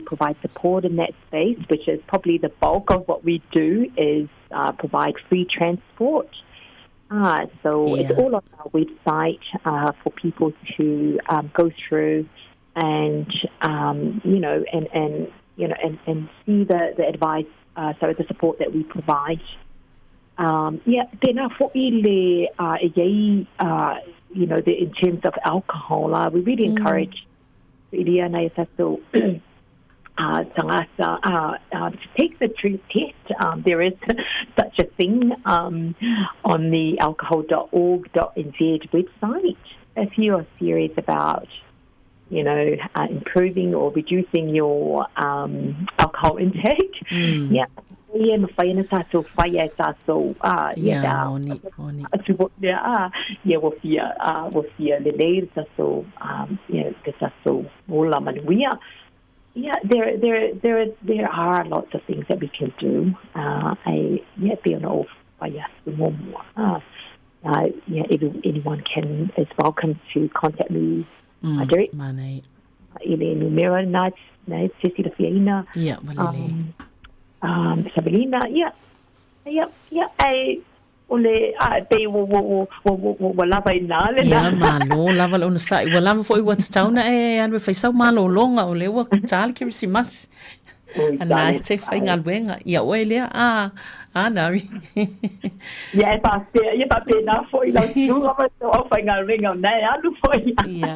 provide support in that space, which is probably the bulk of what we do is provide free transport. So it's all on our website for people to go through and see the advice, the support that we provide. Then for in terms of alcohol, we really encourage to take the truth test. There is such a thing on the alcohol.org.nz website. If you are serious about, improving or reducing your alcohol intake, mawhai tato whaia tato wafia lelei tato te tato ola manuia. There are lots of things that we can do. Be on all whaia more. Anyone is welcome to contact me directly. Ile numero na sisi la fiaina. Sabelina, ole pe wo lava ina le na malo lava lo sai wo lava foi wa tauna e an fe sau malo longa ole wa tal ki simas Ana te fai ngā luenga. Ia oe lea, nari. Ia e pa pena foi la sunga ma to o fai ngā luenga nei alu foi. Ia.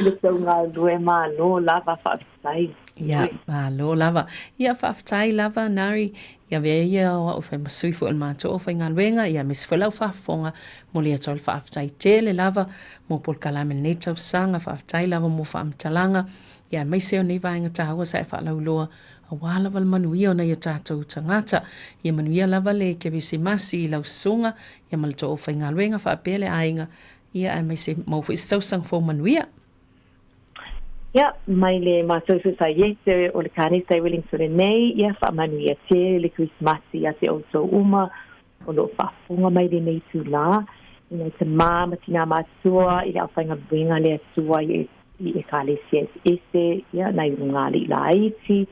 Ile tau ngā lue malo lava whaatai. Ia, malo lava. Ia whaatai lava, nari. Ia vea ia o fai masui fu al mātou o fai ngā luenga. Ia misi whalau whaafonga mo lea tol whaatai tele lava. Mo pol kalame nei tau sanga whaatai lava mo whaamtalanga. Ia mai seo nei vaenga tahaua sa e whaalau loa. A wala wal manuia o na ia tātou tangata. Ia manuia lava le ke visi masi i lau sunga. Ia malato o whai ngā luenga whaapele ainga. Ia ai mai se mau fu istau sang fo manuia. Ia, mai le mātou su sa iese o le kānesa i Wellington nei. Ia wha manuia te le Christmasi a te auto uma. O lo whaafunga mai le nei tu la. Ina te matina mātua i le au whainga buinga le atua i e kālesia ese. Ia, nai runga li la iti.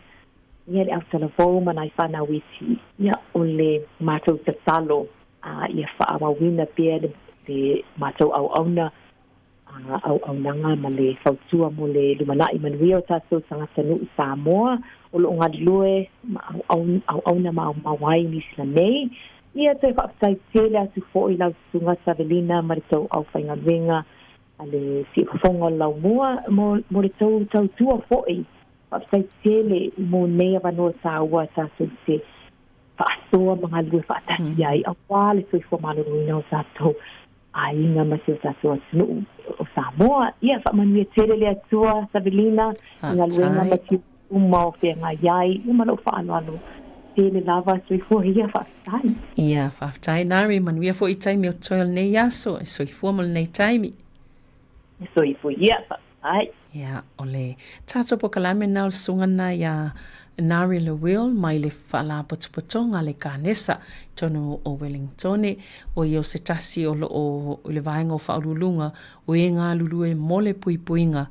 Ia le au telefon manai whanau iti. Ia o le mātou te talo. Ia whaamawina pia le mātou au auna. Au nanga ma le fautua mo le lumanai manuia o tātou tangata nui Samoa. O lo ngā lue au na mawai ni sila nei. Ia te whaatai tele atu fo i lau tunga Savelina ma le tau au whainga wenga. A le si whafonga lau mua mo le tau tua fo i. Whaatai tele mo nea wanoa tāua tātou te whaasoa mga lue whaatasi ai. A wale tui fo manu ruina o tātou. Ainga masi o tātou atunu o Samoa. Ia whaamanuia tere le atua Savelina. Ngā luenga masi uma o whenga iai. Ia malo whaanoano. Tere lava sui fua ia whaatai. Ia whaatai nari manuia fo i taimi o toil nei aso. E sui fua mal nei taimi. E sui fua ia whaatai. Ia ole. Tātou po kalame nao sungana ia nari le will mai le whala potopotonga le kānesa tonu o Wellington o i o se tasi o le vaenga o whaurulunga o e ngā lulue mole puipuinga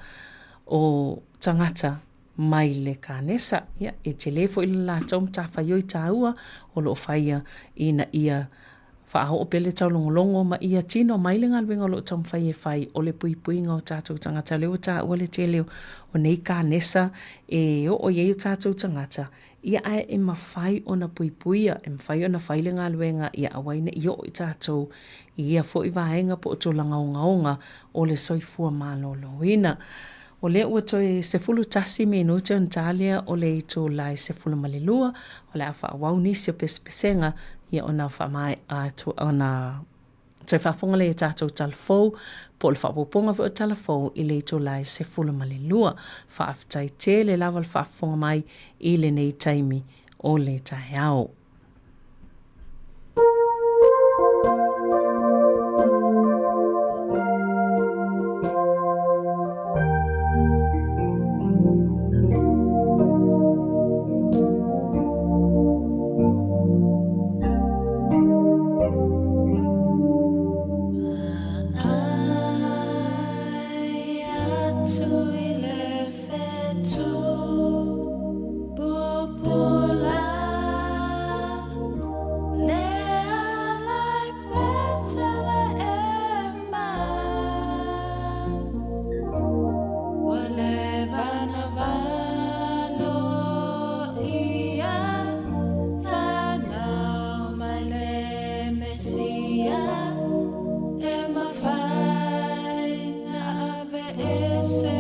o tangata mai le kānesa. Ia, e te lefo i le lātou mtawhai oi tāua o lo whaia ina ia whaaho o pele tau longolongo ma ia tino mai le ngalwenga o lo tau mwhai e whai o le puipuinga o tātou tangata leo tā ua le te leo o nei kānesa e o iei o tātou tangata ia ai e mawhai o na puipuia e mawhai o na whai le ngalwenga ia awaine i o i tātou ia fo i vahenga po o tō langaongaonga o le soifua maloloina. O le ua toi se fulu tasi minute o Ntalia o le ito lai se fulu malilua o le awha awau nisi o pespesenga ia ona whamai ona toi whafonga le tātou talafou po le whapoponga o talafou i le ito lai se fulu malilua whaaftai te le lawal whafonga mai i le nei taimi o le tai au. Se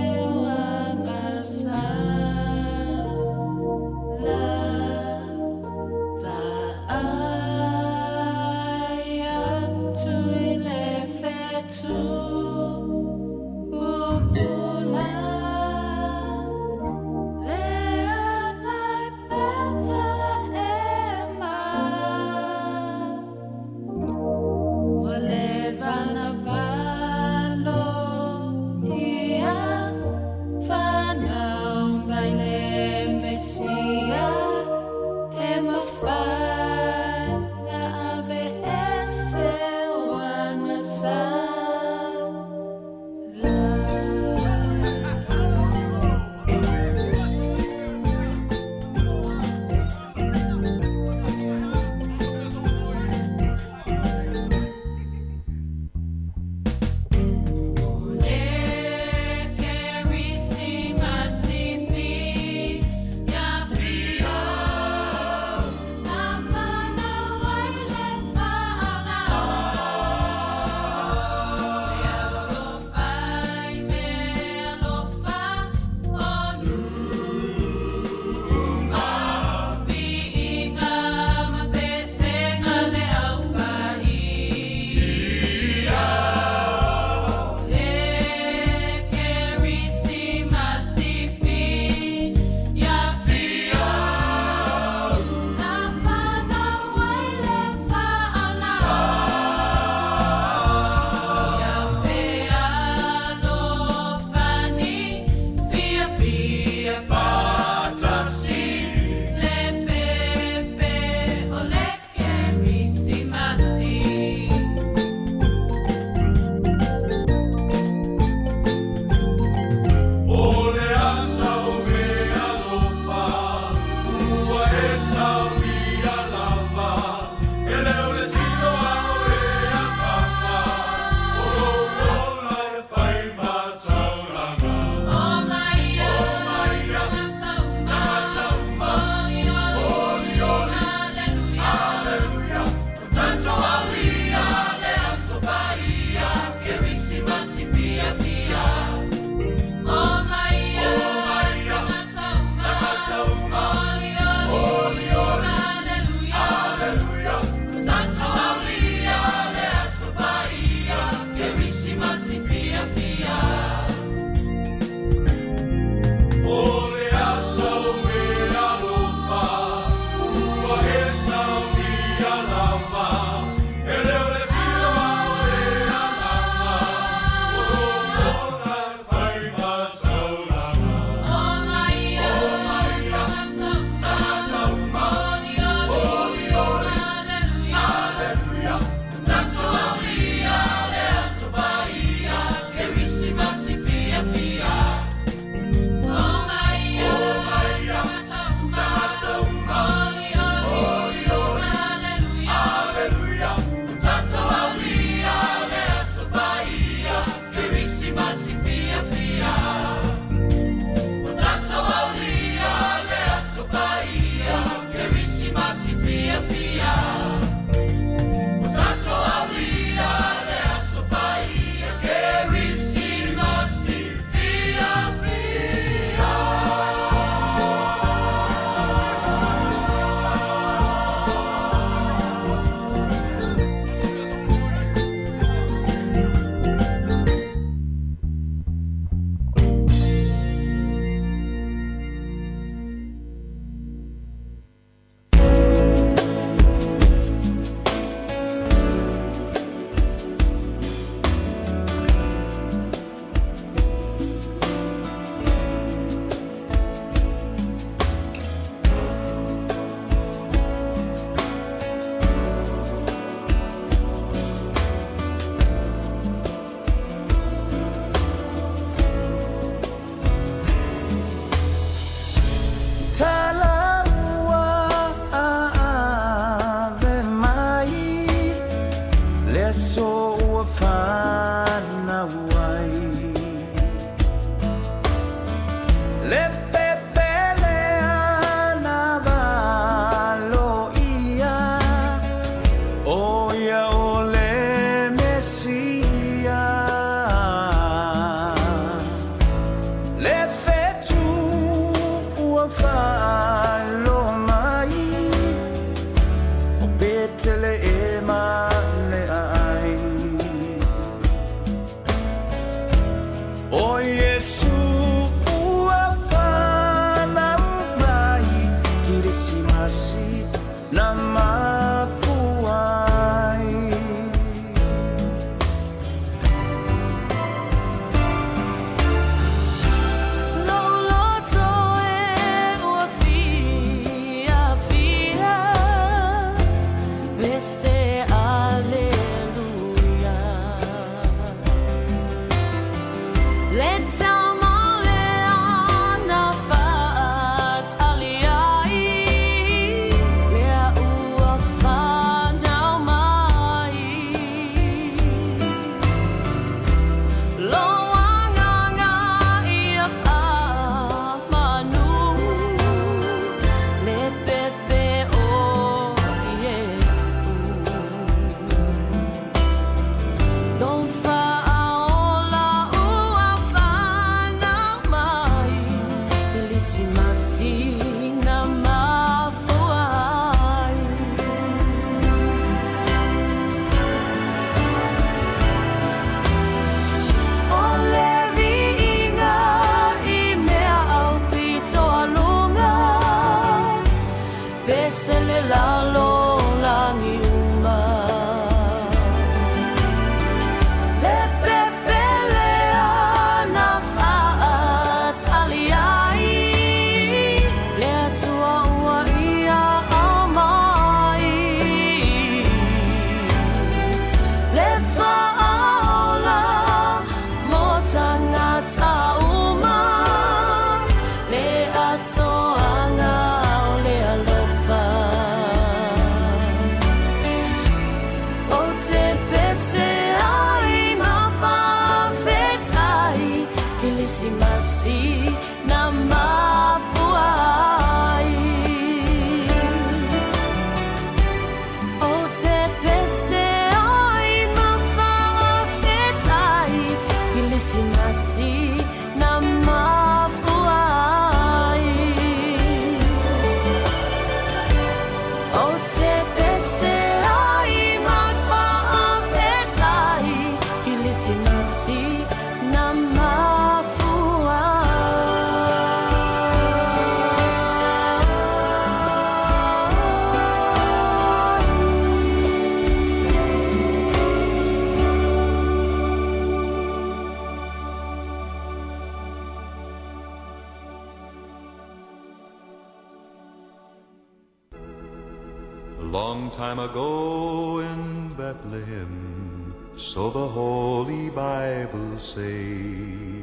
Long time ago in Bethlehem, so the Holy Bible say,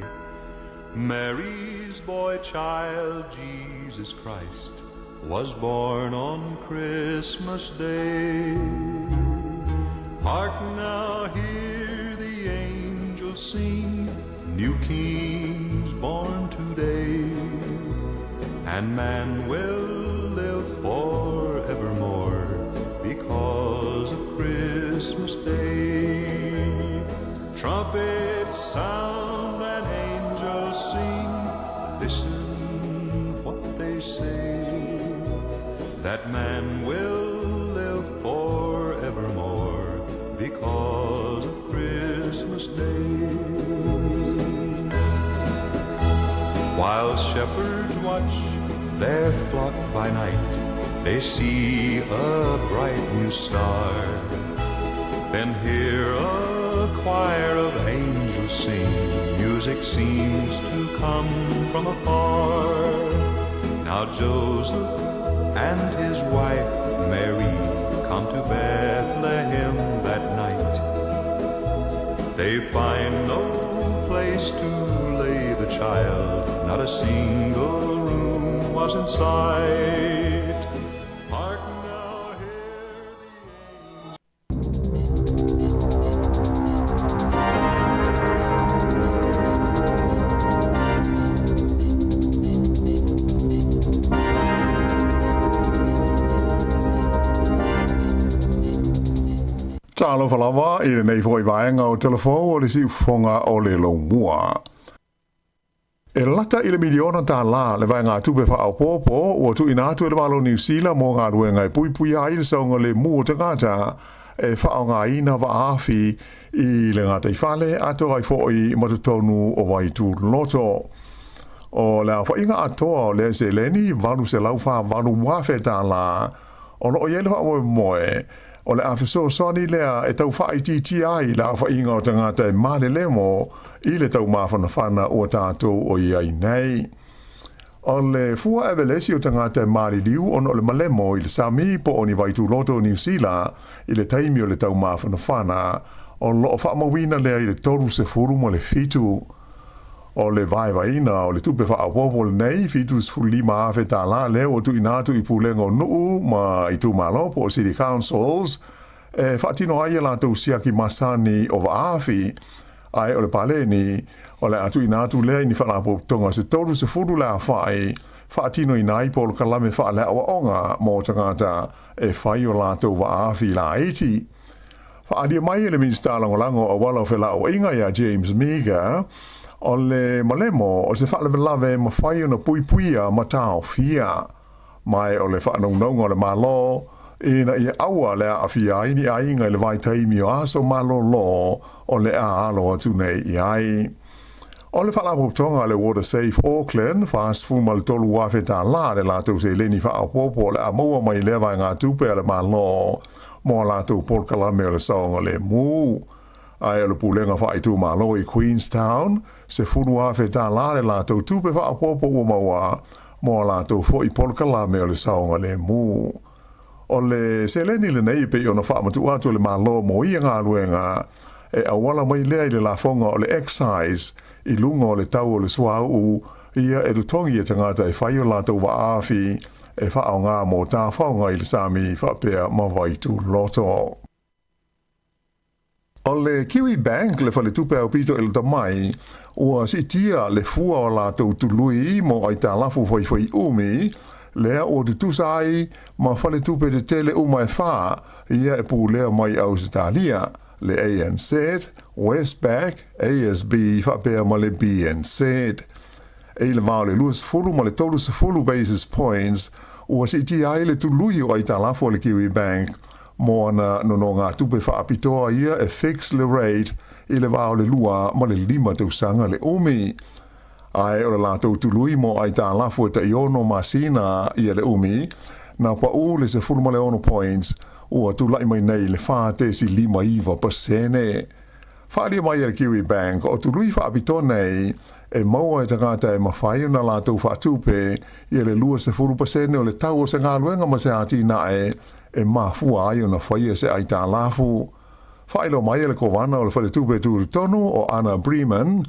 Mary's boy child, Jesus Christ, was born on Christmas Day. Hark now, hear the angels sing, new kings born today, and man will live forevermore because of Christmas Day. Trumpets sound and angels sing, listen what they say, that man will live forevermore because of Christmas Day. While shepherds watch their flock by night, they see a bright new star, then hear a choir of angels sing, music seems to come from afar. Now Joseph and his wife Mary come to Bethlehem that night. They find no place to lay the child, not a single room was in sight. Talo falawa i nei foi vaenga o telefon o le si fonga o le lomua. E lata i le miliona ta la le vaenga tupe fa au popo o tu inatu le malo New Zealand mo ngā ruenga i pui pui ai le saunga le mua te ngata e fa o ngā ina wa afi i le ngata i fale ato ai fo i matutonu o wai tu loto. O le fa inga atoa le se leni valu se laufa valu wafe ta la o lo yele fa moe o le afeso soni lea e tau wha i titi ai la wha inga o tangata e male lemo i le tau mawhana whana o tātou o iai nei. O le fua evelesi o tangata e male liu ono le malemo i le sami po o ni waitu loto New Zealand i le taimi o le tau mawhana whana o lo wha mawina lea i le toru se furu mo le fitu. o le vaina o le tupe whaapopo le nei fitus fulima a feta la leo o tu inatu i pulengo nuu ma i tu malopo o city councils whaatino aia la tau siaki masani o waafi ai o le pale ni o le atu inatu lea ni whalapo tonga se tolu se furu la whai whaatino i nai polo kalame whaale awa onga mo tangata whai o la tau waafi la iti whaadia mai ele minsta langolango o wala whela o inga ia James Mega o le malemo o se whaale lave ma whai o na puipuia ma tau fia mai o le whaanongonga o le malo ina ia aua le a fia ini a inga le vai taimi o aso malo lo o le a alo atu nei i ai. O le whalapotonga le Water Safe Auckland, fast fu mal tolu wafe ta la le lato se leni whaapopo le a maua mai lewa ngā tupe le malo mo lato polkalame o le saonga le mu. Ai o le pulenga whaitu malo i Queenstown, se funu wafe ta la le lato tupe whaapopo o maua mo lato fo i polkalame o le saonga le mu. O le seleni le nei pe ona whaamatu atu le malo mo ia ngā luenga e awala mai lea i le lafonga o le excise i lunga o le tau o le suau ia e rutongi e tangata e whai o lātou wa āwhi e whao ngā mō tā whaonga i le sāmi whapea mawaitu loto. O le Kiwi Bank le whale tupe au pito i le tamai ua si tia le fua o lātou tului mo ai tā lafu whai umi lea o te tusai ma whale tupe te tele umai wha ia e pū lea mai au Sitalia le ANZ, Westpac, ASB whapea ma le BNZ. E le vau le luas fulu ma le tolu se fulu basis points ua si ti ai le tului o ai talafu o le Kiwi Bank mo ana nono ngā tupe whaapitoa ia e fix le rate i le vau le lua ma le 5 tausanga le umi. Ai o le lātou tului mo ai tā lafu e ta iono masina ia le umi, na pa u le se fulma le ono points, ua tu lai mai nei le wha te si 5%. Whaalia mai e Kiwi Bank, o tului whaapito nei, e maua e tangata e mawhai na lātou whaatupe, ia le 2% o le tau o se ngā luenga ma se ati nae, e mafua ai o na whaia se ai tā lafu. Whailo mai e le kowana o le whale tupe tūru tonu o Anna Bremen,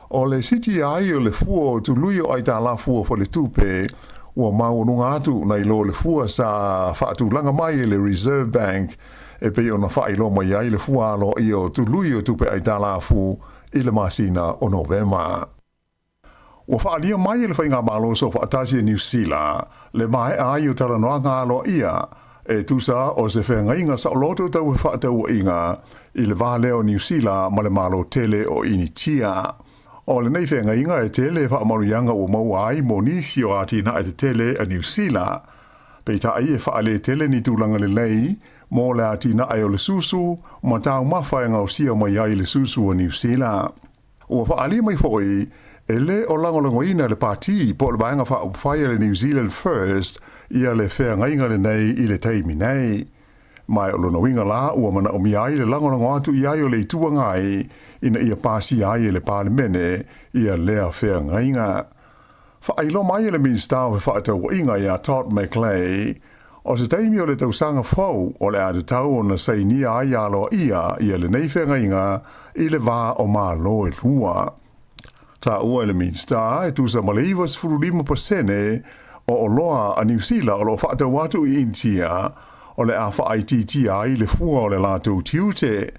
o le siti ai o le fua o tului o ai tā la fua fo le tupe, ua maununga atu na ilo le fua sa whaatu langa mai e le Reserve Bank, e pe o na whailo mai ai le fua alo i o tului o tupe ai tā la fu i le masina o Novema. Ua whaalia mai e le whainga malo so whaatasi e New Zealand, le mai ai o tala noa ngā alo ia, e tusa o se whenga inga sa o loto tau e whaatau inga, i le vale o New Zealand ma le malo tele o initia. O le nei whenga inga e tele whaamaruianga o maua ai mo nisi o ati na e te tele a New Zealand. Pei ta ai e whaale tele ni tūlanga le lei, mo le ati na e o le susu, ma tau mawhaenga o sia mai ai le susu o New Zealand. Ua whaali mai foi, e le o langolango ina le pāti po le baenga whaupwhaia le New Zealand First, ia le whenga inga le nei i le teimi nei. Mai o lono winga la ua mana o mi ai le langolango atu i ai o le itua ngai ina ia pasi ai le palemene ia lea whea ngainga. Whailo mai le minsta o whaatau inga ia Todd McLay o se teimi o le tausanga fau o le adu tau o na saini ai alo ia le nei whea ngainga i le wā o mā lo e lua. Ta ua le minsta e tusa maleivas 5% o loa a New Zealand o lo whaatau atu i intia o le a whaititi ai le fua o le lātou tiute.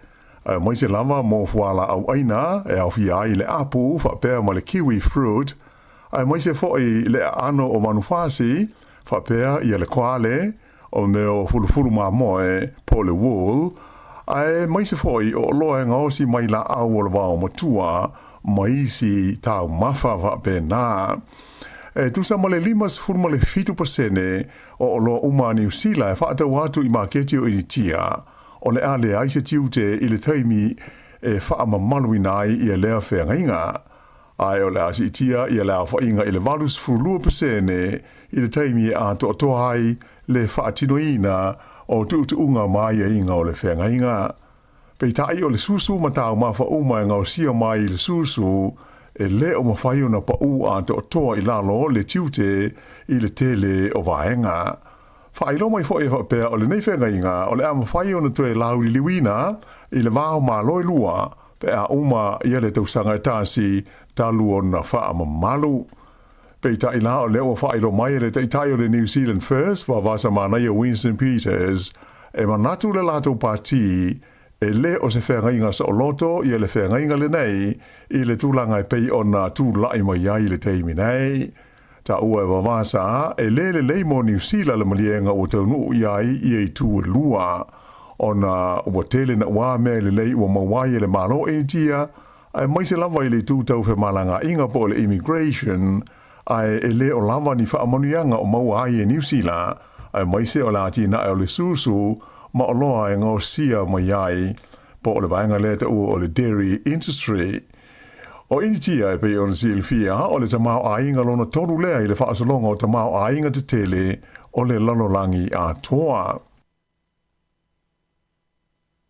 Mai se lama mō fuala au aina e au fia ai le apu whapea ma le kiwi fruit. Mai se foi le ano o manufasi whapea ia le koale o meo fulufulu mā moe po le wool. Mai se foi o loa ngausi mai la au o le wao matua mai si tau mafa whapea nā. Tusa ma le 5% o loa uma New Zealand e whaatau atu i maketi o initia. O le ale aise tiute i le taimi e whaamamalu nai i a lea whea ngainga. Ai o le asi itia i a lea whainga i le 2% i le taimi e a toatohai le whaatinoina o tuutuunga mai e inga o le whea ngainga. Pei tai o le susu matau mawha uma e ngau sia mai i le susu e le o mawhai o na pa u a toatoa i lalo le tiute i le tele o vaenga. Whailo mai fo e whapea o le nei whenga inga, o le ama whai o na tue lau li liwina, i le wāo mā loi lua, pe a uma ia le tausanga tasi talu o na wha malu. Pe ta ila o leo wha ilo mai le tai o le New Zealand First, wa vasa mana ia Winston Peters, e manatu le lato parti, e le o se whengainga sa o loto, ia le whengainga le nei, i le tūlanga e pei o na tūlai mai ai le teimi nei. Ta ua e wawasa, e le mo New Zealand le malienga o taunu iai i e tū e lua, o na ua tele na ua me le lei ua mawai le malo e tia, ai mai se lava i le tūtau whe malanga inga po le immigration, ai e le o lava ni whaamonianga o mawai e New Zealand, ai mai se o lati na e o le susu, ma o loa e ngā sia mai ai, po o le vaenga le ta ua o le dairy industry. O initia e pe o le silfia, o le tamau a inga lona tonu lea i le whaasalonga o tamau a inga te tele o le lalolangi a toa.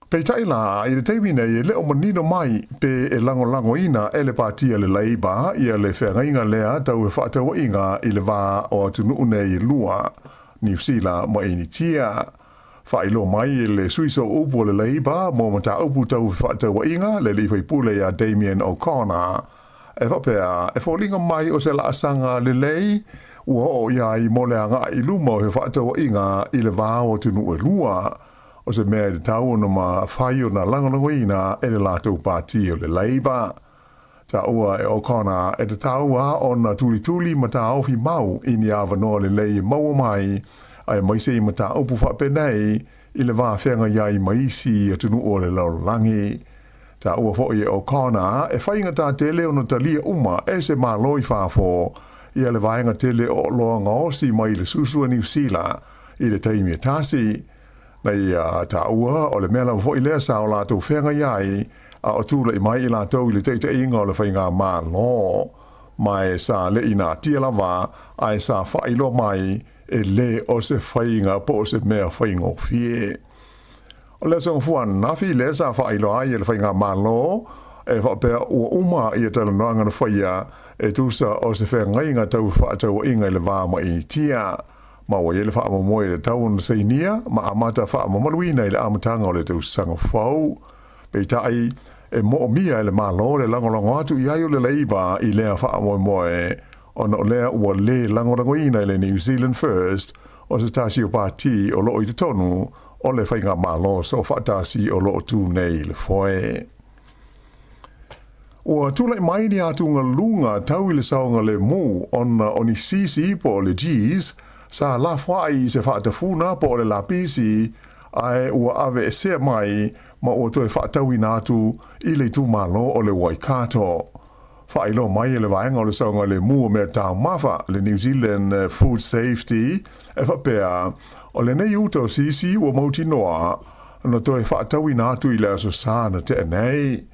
Pei taila, i le teimine i leo manino mai pe e lango ina e le partia le Labour i le whengainga lea tau e whaatawa inga i le wā o tunuune i lua New Zealand mo initia. Whailo mai i le suiso upo le Labour mo mata upu tau e whaatawa inga le lihoi pule a Damien O'Connor. E whapea, e wholinga mai o se la asanga le lei ua o iai mo le anga i luma o he whaatawa inga i le wā o tunu e lua. O se mea te tau no ma whai o na langolangoina e le lātou pāti o le Labour. Ta ua e O'Connor e te tau a o na tuli ma ta ofi mau i ni awanoa le lei maua mai ai mai se i ma ta opu whapenei i le wā whenga iai maisi a tunu o le laulangi. Ta ua fo i e O'Connor e whainga tā tele o na talia uma e se mā loi whāfo i le vaenga tele o loa ngaosi mai le susua New Zealand i le taimi e tāsi. Nei ta ua o le mea lau fo i lea sa o lātou whenga iai a o tūla i mai i lātou i le teite inga o le whainga mā lo. Mai sa le ina tia lava ai sa whailo mai e le o se whainga po o se mea whaingo fie. O le song fuan nafi le sa whailo ai e le whainga mā lo e whapea ua uma i e tala noanga na whaia e tūsa o se whenga inga tau whaatau inga i le vāma i tia. Ma wa yele wha moe le tau na seinia, ma amata wha mamaluina i le amatanga o le tau sanga whau. Pei tai e mo mia le malo le langolongo atu i ai o le Labour i lea wha moe ona o lea ua le langolongoina i le New Zealand First o se tasi o pāti o loo i te tonu o le whainga malo so wha tasi o loo tū nei le foe. Ua tūlai mai ni atu ngā lunga tau i le saonga le mu ona oni sisi po le G's sa la fwai se whaatafuna po le lapisi ai ua ave e sea mai ma ua toi whaatawi nātu i le tūmalo o le Waikato. Whailo mai e le vaenga o le saunga le mua mea tau mafa le New Zealand Food Safety e whapea o le nei uto sisi ua mauti noa na toi whaatawi nātu i le aso sāna te anei.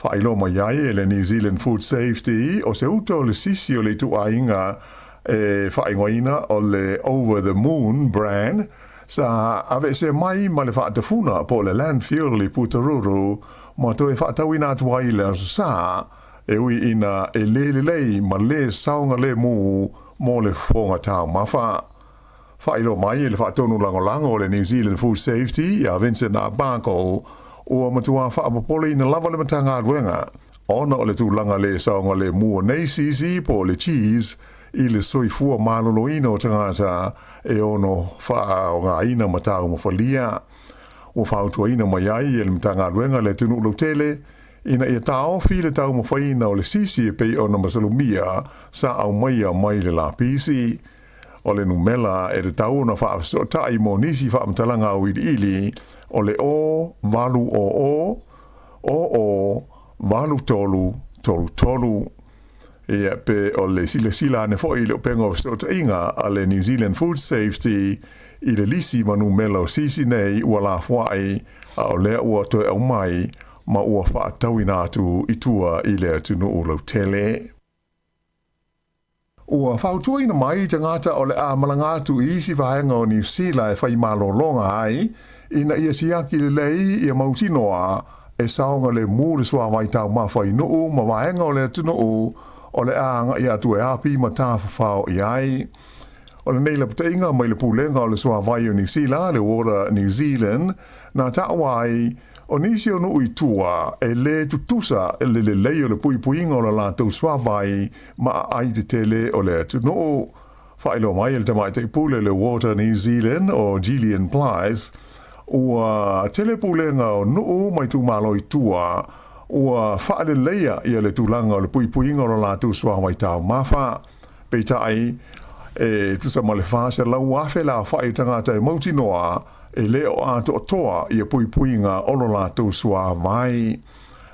Whailo mai ai e le New Zealand Food Safety o se uto le sisi o le tuainga e whaingoina o le Over the Moon brand sa ave se mai ma le whaatafuna po le landfill i Putaruru ma toi whaatawina atua i le sa e ui ina e lei ma le saunga le mu mo le whonga tau mawha. Whailo mai e le whaatonu langolango o le New Zealand Food Safety a Vincent Abako o matua whaapapole ina lava le matanga aduenga ona o le tūlanga le saunga le mu o nei sisi po le cheese i le soifua maloloina o tangata e ono wha o ngā ina matau mawhalia. O whautua ina mai ai e le matanga luenga le tunu lo tele, ina ia tau fi le tau mawhaina o le sisi e pei ona masalumia sa au mai le lapisi. O le numela e le tau na wha tai mo nisi wha amtalanga o ili o le o, valu o, valu tolu. E pe o le sila ne fo i le pengo sto inga a le New Zealand Food Safety i le lisi manu melo sisi nei ua la fwai a o le ua toi au mai ma ua wha tawina atu i tua i le atunu u lau tele. Ua whautua ina mai te ngata o le a malangatu i isi vaenga o New Zealand e whai malolonga ai ina ia siaki le lei ia mautinoa e saonga le mūre swa mai tau mawhai nuu ma vaenga o le atunu u o le anga i atu e api ma tāwhawhao i ai. O le neila puteinga mai le pūlenga o le sua vai o New Zealand, le ora New Zealand, nā tāwai o nisi o nui tua e le tutusa e le lei o le pui puinga o la lātou swawai ma ai te tele o le tu no whaelo mai e le tamai te pule le Water New Zealand o Gillian Blythe ua tele pulenga o nuu mai tu malo i tua ua whaale leia i le tūlanga o le pui puinga o la lātou swawai tau mawha peitai e tusa ma le whase lau afe la whae tangata e mauti noa e leo ato o toa i a pui puinga o lo lātou swawai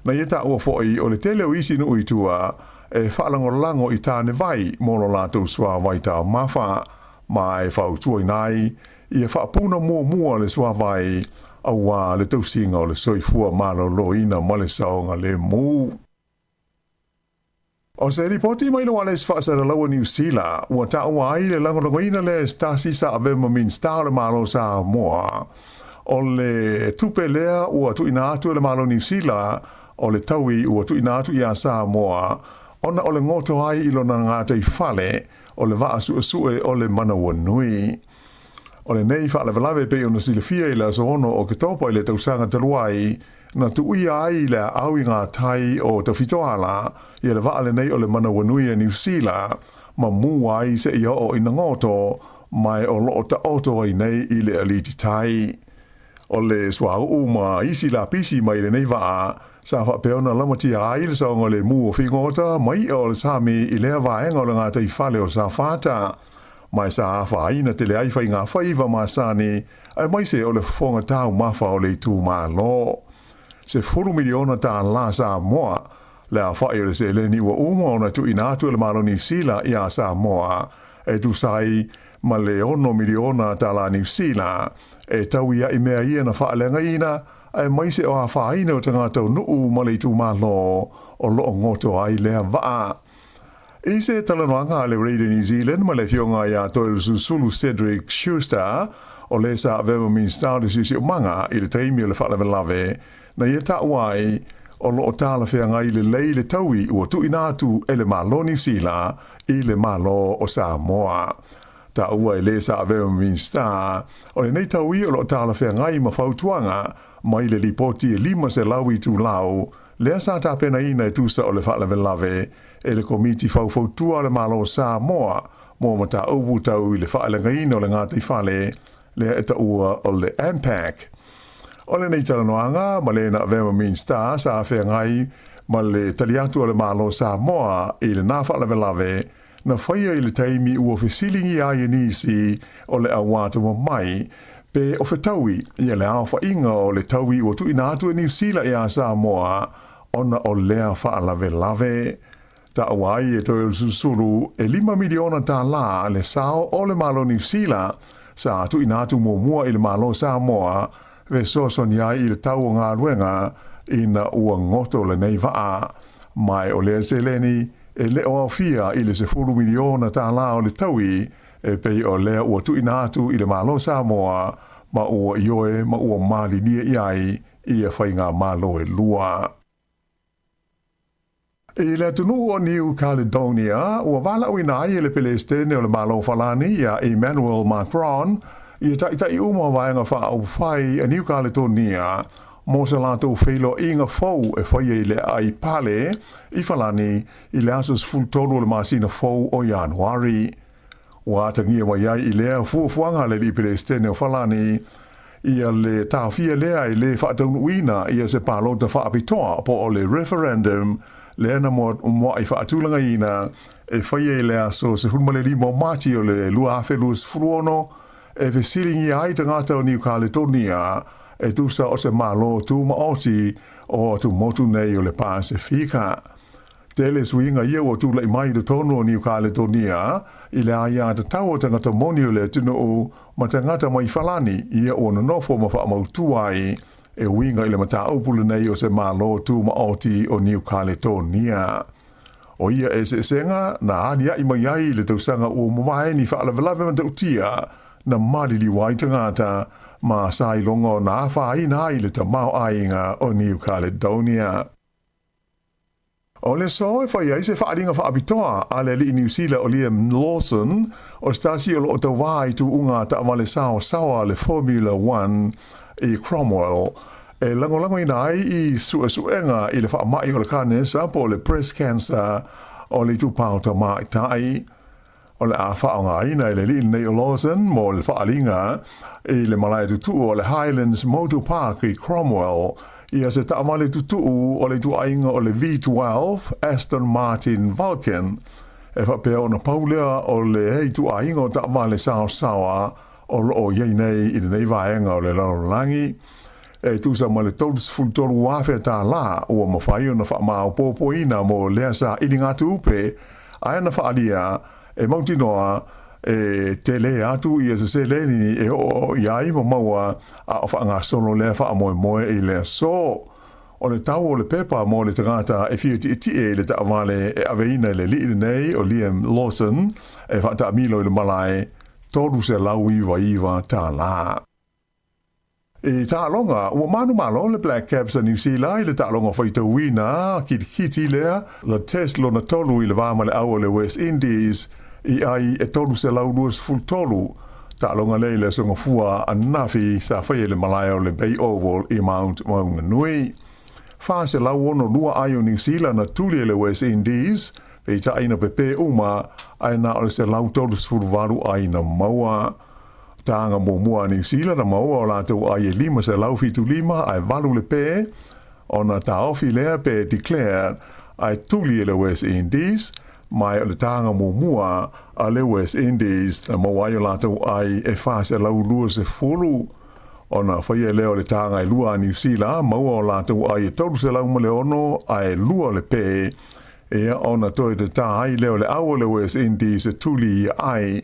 na ieta ua foi o le tele o isi nuu i tua e whaalangolango i tāne vai mo lo lātou swawai tau mawha ma e whautua i nai i e whaapuna mua le swawai awa le tausinga o le soifua malo loina ma le saonga le mu. O se ripoti mai lo wale sfasa le lawa New Zealand ua taua ai le langolangoina le stasi sa avema min star le malo sa moa. O le tupe lea ua tu ina atu le malo New Zealand o le taui ua tu ina atu ia sa moa. Ona o le ngoto ai ilo na ngata i fale o le vaa sue o le manawa nui. O le nei wha lave pe ona silifia i la sohono o ke topa i le tausanga taluai na tu ia ai le au i ngā tai o ta fitoala i le vaa le nei o le manawa nui a New Zealand ma mua ai se ia o ina ngoto mai o loo ta oto ai nei i le aliti tai. O le swau ma isi la pisi mai le nei vaa sa fa peona lamati ai le saonga le mu o fingota mai o le sami i lea vaenga o le ngā tai fale o sa fata mai sa afa aina te le aifa i ngā whaiva masani ai mai se o le fonga tau mafa o le tū ma lo. Se 4 miliona ta la sa moa le a whai o le se leni ua uma o na tu inatu le malo New Zealand i a sa moa e tu sai ma le 1 miliona ta la New Zealand e tau ia i mea ia na whaalenga ina ai mai se o a whaina o tangata o nuu ma le tū ma lo o lo ngoto ai lea vaa. I se talanoanga le Radio New Zealand ma le fionga ia toil Susulu Cedric Schuster o le sa avema min stau de susi o manga i le teimi o le whalawe lave na ia ta uai o lo o tala whea ngai le lei le taui ua tu inatu e le malo New Zealand i le malo o Samoa. Ta ua le sa avema min sta o le nei taui o lo o tala whea ngai ma fautuanga mai le lipoti e 5 se lawi tu lau lea sa ta pena ina e tusa o le whalawe lave e le komiti fautua le malo Samoa mo mata ubu tau i le whaalenga ina o le ngātai whale lea e ta ua o le AMPAC. O le nei talanoanga ma le na vema min sta sa whea ngai ma le taliatu o le malo Samoa i le nā whalawe lave na whaia i le taimi ua whesilingi ai nisi o le awatu mo mai pe o whetaui i le awha inga o le taui ua tu inatu e New Zealand i a Samoa ona o lea whaalawe lave. Ta awai e toi susuru e 5 miliona ta la le sao o le malo New Zealand sa tu inatu mua i le malo Samoa ve so sonia i le tau o ngā ruenga ina ua ngoto le nei vaa. Mai o le seleni e le o fia i le 10 miliona ta la o le taui e pei o lea ua tu inatu i le malo Samoa ma ua ioe ma ua mali nia iai i a whainga malo e lua. I le tunu o New Caledonia, ua wala uina ai le Palestine o le malo falani ia Emmanuel Macron, i tai uma vaenga wha au whai a New Caledonia, mo se lato whelo inga fau e whai le ai pale, i falani i le asas fultonu le masina fau o Januari. Ua atangia mai ai i lea fuafuanga le Palestine o falani, ia le tawhia lea i le whaataunu uina ia se palota whaapitoa po o le referendum le ana mo ai whaatulanga ina e whaia lea so se hunmale limo mati o le lua awhelus furuono e vesilingi ai tangata o New Caledonia e tusa o se malo tu maoti o tu motu nei o le Pasifika. Tele suinga ia o tu lai mai de tono o New Caledonia i le aia te tau o tangata moni o le tino o ma tangata mai falani ia o nonofo ma wha mautu ai e winga i le mata upule nei o se malo tu maoti o New Caledonia. O ia e se senga na ania i mai ai le tausanga o mamae ni whaalawelawe man tautia na marili wai tangata ma sai longo na whai na i le tamau ainga o New Caledonia. O le so e whai ai se whaaringa whaabitoa a le li New Zealand o Liam Lawson o stasi o lo ta wai tu unga ta amale sao sawa le Formula 1 i Cromwell E lango ina ai I suenga I le whaamai o le kanesa po le breast cancer o le tupau ta mai tai o le a whaonga ina I le li nei o Lawson mo le whaalinga I le malai tutu o le Highlands Motor Park I Cromwell Ia se taamale tutu o le tuainga o le V12 Aston Martin Vulcan e whapea ona paulea o le hei tuainga o taamale sawa o lo iei nei I nei vaenga o le larolangi e tusa ma le tolus fultolu wafe ta la o mawhai o na wha popo ina mo lea sa ini ngatu upe aia na whaalia e mautinoa e te le atu I se leni e o iai mo maua a o wha ngā solo lea wha moe I lea so o le tau o le pepa mo le tangata e fia ti e le taamale e aveina le li nei o Liam Lawson e wha ta milo I le malai tolu se lau iwa ta la E tālonga, ua manu malo le Black Caps a New Zealand, le tālonga whaitawina, kiti lea, le test lo na tolu I le vāma le aua le West Indies, I ai e tolu se lau luas full tolu, tālonga leile songa fua a nafi sa whaia le malaya o le Bay Oval I Mount Maunganui. Wha se lau ono lua ai o New Zealand na tuli le West Indies, pei ta aina pepe uma, aina o le se lau tolu sfuru waru aina maua. Tanga mo mua New Zealand na maua o lātou ai e lima se lau fitu lima ai walu le pē o na ta ofi lea pē declared ai tuli le West Indies mai o le tanga mo mua a le West Indies na maua o lātou ai e wha se lau lua se fulu o na whaia leo le tanga I lua New Zealand maua o lātou ai e tolu se lau male ono ai lua le pē e o na toi te tā ai leo le aua le West Indies e tuli ai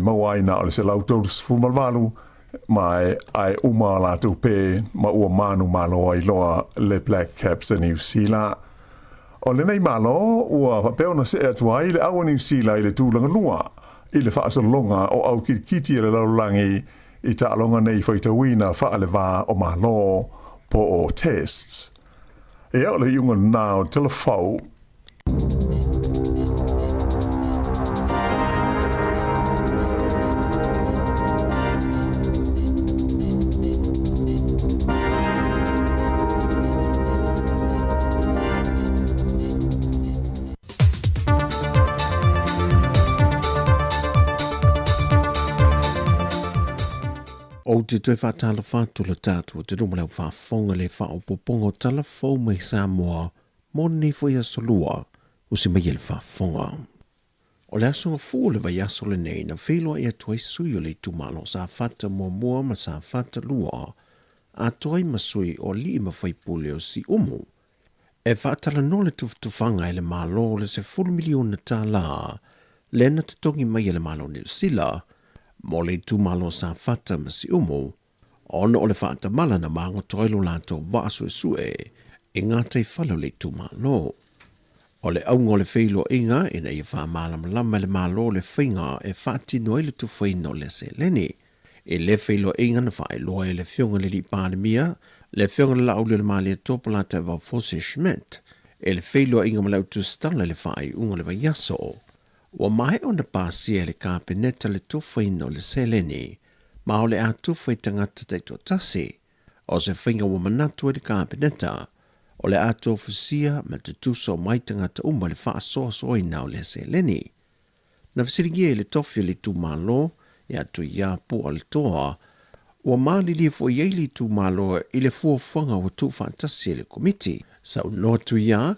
mawai na ole se lautos fumalvalu mai ai uma la tu pe ma ua manu malo ai loa le Black Caps a New Zealand o le nei malo ua papeo na se atuai le awa New Zealand I le tūlanga lua I le whaasalonga o au kiti le laulangi I ta alonga nei whaitawina wha le wā o malo po o tests e au le iunga nao telefau O te tue whātala whātu le tātua te rumau whāwhonga le whaopopongo talafou mai Samoa moni fwea solua o se mai le whāwhonga. O le asonga fu le vai aso le nei na wheloa ia tuai sui o le tumalo sa whata mua ma sa whata lua a tuai masui o li ma whaipule o si umu. E whaatala no le tufanga e le malo le se 4 miliona tā la le na tutongi mai le malo New Zealand mo le tumalo sa fata masi umo, ono o le fata mala na mango toilo lato vaso e sue, e ngata I falo le tumalo. O le aungo le feilo inga, ina I wha malama le malo le whinga e fati no le tuwhaino le se leni. E le feilo inga na whae loa e le fionga le li pandemia, le fionga le lau le mali e topola te wa fose schment, e le feilo inga malau tu stala le whae unga le vaiaso. Wa mai o na pāsia le kāpeneta le tūwhaino le seleni, ma o le a tūwhai tangata teito tasi, o se whinga wa manatu e le kāpeneta, o le a tūwhasia ma te tūso mai tangata uma le whaasoa soina o le seleni. Na whasiringia le tofi le tūmalo, e atu ia pu o le toa, wa maali li fo iei li tūmalo I le fuawhanga wa tūwhaatasi le komiti, sau no tu ia,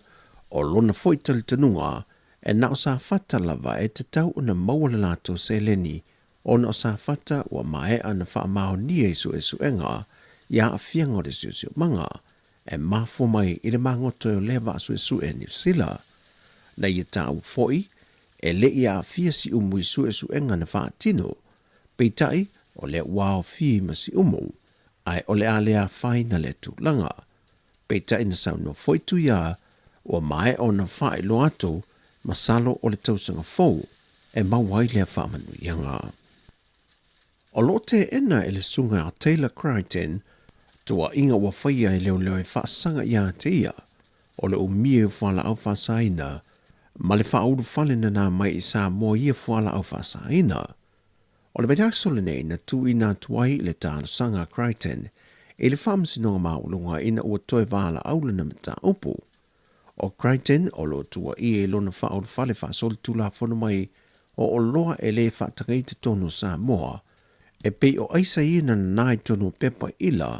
o lona foita le tanunga, e na o sa fata lava e te tau o na maua le lato se leni, o na o sa fata wa mae ana wha maho ni e su enga, ia a fianga o le siu manga, e mafo mai I le mangoto o lewa su e New Zealand. Na ia tau foi, e le ia a fia si umu I su enga na wha tino, peitai o le wao fi ma si umu, ai o le a lea whai na le tu langa. Peitai na sau no foi tu ia, o mae o na wha lo ato, masalo o le tausanga fou e mawai lea whamanu ianga. O lo te ena e le sunga a Taylor Crichton, tua inga wa whaia e leo e whaasanga ia te ia, o le umie whala au whasaina, ma le whauru whalena nā mai I sa mo ia whala au whasaina. O le vaiaso le nei na tu ina tuai le tālo sanga Crichton, e le whaamsinonga maulunga ina ua toe wala aula na mata upu. O Crichton o lo tua i e lona whaol whale whaasol tula whono mai o loa e le whaatangai te tono Samoa, e pei o aisa ina na nai tono pepa ila,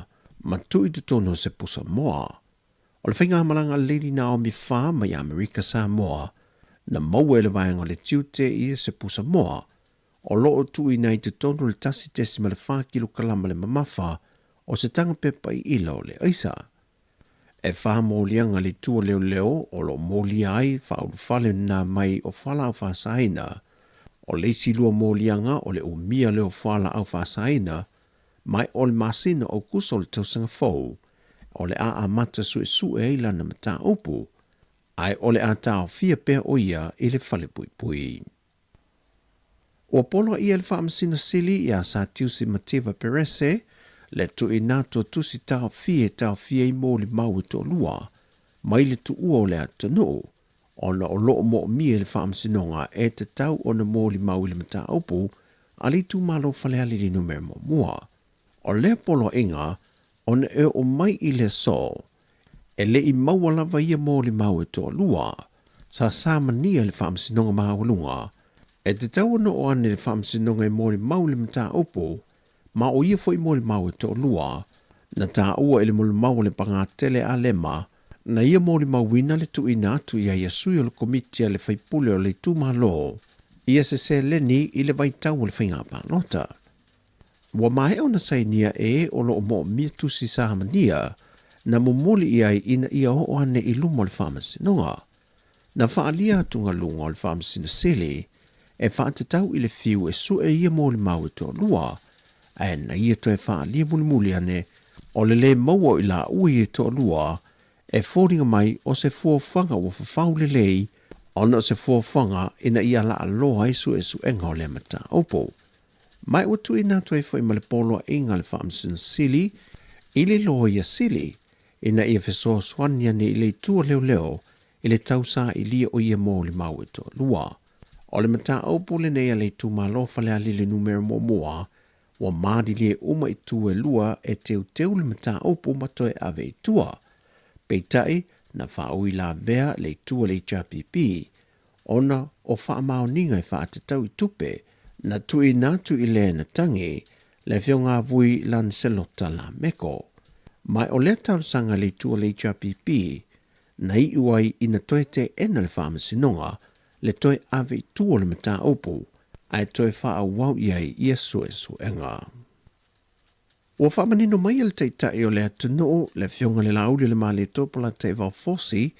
ma tui te tono se pusa moa. O le whainga malanga Lady Naomi Wha mai Amerika Samoa, na maua le vaenga le tiute i se pusa moa, o loo tui nei te tono le tasi tesi ma le 5 kilo kalama le mamafa, o se tanga pepa i ila o le aisa. E wha mōlianga le tua leo leo, o lo mōli ai, whaulu whale na mai o whala au whasaina, o leisi lua mōlianga o le umia leo whala au whasaina, mai o le masina o kuso le tausanga fau, o le a mata su e ila na mata upu, ai o le a tau fia pea o ia i le whale pui pui. O polo ia le whaamsina sili ia sa tiusi Mativa Perese, le tu inato tusi tau fie i mōli mau i tō lua, mai le tu ua o le atanu, ona o loo mo mie le whaamsinonga e te tau o na mōli mau i le mata upu, ali tu malo whaleali li numero mo mua. O le polo inga, ona e o mai i le so, e le i maua lava ia mōli mau i tō lua, sa mania le whaamsinonga mahawalunga, e te tau ono o ane le whaamsinonga i mōli mau le mata upu, ma o ia foi mōli mau i tō lua, na tā ua ele mōli mau le pangatele a lema, na ia mōli mau wina le tu ina atu ia ia sui o le komitia le whaipule o le tu malo, ia se leni i le vaitau o le whainga pānota. Wa mai o na sainia e o lo mo mia tusi sahamania, na mumoli ia ina ia o ane i lumo le whamasinonga. Na whaalia atunga lunga o le whamasina sele, e whaatatau i le fiu e su e ia mōli mau i tō lua, e na ia to e whaalia muli ane, o le maua i la ui i tō lua, e fōringa mai o se fōwhanga o whawhau le lei, ona o se fōwhanga ina ia la aloha i su e su enga o le mata opo. Mai o tu ina tu e fo i male polo inga le whaamsina sili, i le loa ia sili, ina ia whesoa swania ni i le tua leo, i le tausa i lia o ia mōli mau i tō lua. O le mata opo le nea le tu malo whale ali le numero mo mua, wa maadi le uma i tu e lua e teu le mata opo matoe ave i tua. Peitai na whaui la vea le tua le HRPP, ona o whaamao ninga i whaatatau i tupe, na tui natu i le na tangi, le whio ngā vui lan selota la meko. Mai o le tausanga le tua le HRPP, na i uai ina toe te ena le whaamasinonga, le toe ave i tua le mata opo, ai toe wha wau iai i asu enga. Ua whaamanino mai le teitai o le atunu, le whionga le lauri le maa le topola te wau fosi,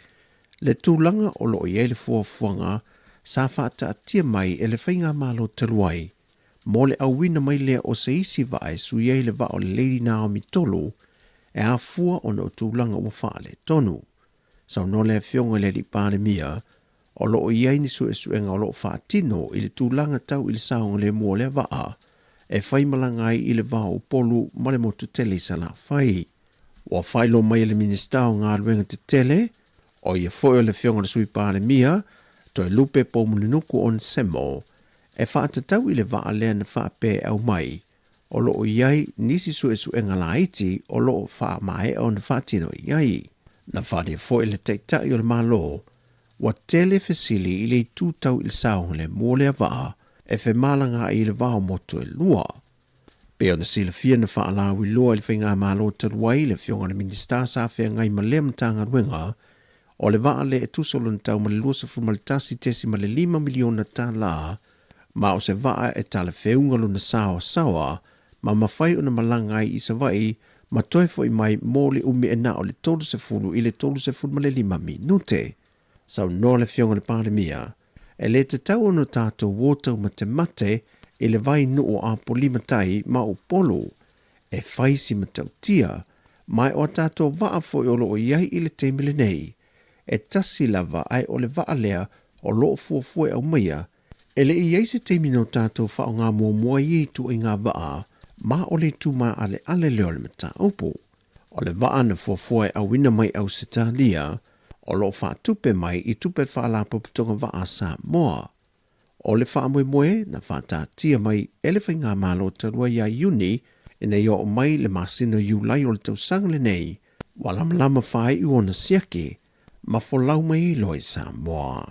le tūlanga o lo iai le fuafuanga, sa whaata atia mai e le whainga malo teluai, mo le awina mai lea o se isi vae su iai le vao le Lady Naomi tolu, e a fua o no tūlanga ua whaale tonu. Sau no le whionga le li pāle mia, o lo iai ni su e suenga o lo whaatino i le tūlanga tau i le saonga le mua le vaa, e whaimalangai i le vao polu ma le motu tele sa la whai. Wa whailo mai le minista o ngā ruenga te tele, o ia foi o le whionga le sui pāle mia, to e lupe po muninuku on semo, e whaatatau i le vaa lea na whaape au mai, o lo iai nisi su e suenga la iti o lo wha mai o na whaatino iai. Na whaare foi le teitai o le malo, wa tele fesili i le tūtau i le saonga le mōlea vaa, e whe malanga i le vao motu e lua. Peo na sila fia na whaalawi lua i le whainga malo taruai le whionga na minista sa whea ngai ma lea mtanga ruenga, o le vaa le e tusolo na tau ma le luasa fumaltasi tesi ma le 5 miliona tā la, ma o se vaa e tala whiungalo na sawa, ma mawhai o na malangai i sa vai, ma toe fo i mai mō le umi e na o le 30 i le 30 ma le 5 minute. Sau no le whionga le pandemia, e le te tau ono tātou wotau ma te mate, e le vai nu o a polimatai ma o polo, e whaisi ma tau tia, mai o tātou waa fo i olo o iai i le teimile nei, e tasi lava ai o le waa lea o loo fuafue au maia, e le iai se teimino tātou whao ngā mua i tu i ngā waa, ma o le tuma ale leo le mata opo. O le waa na fuafue au wina mai au se tālia, o lo wha tupe mai i tupe wha putonga waa sa moa. O le wha moe na wha tā tia mai ele whainga malo tarua ia Iuni, nei o mai le masino iulai o le tausanga le nei, wa lama whai u ona siake, ma folau mai loi Samoa.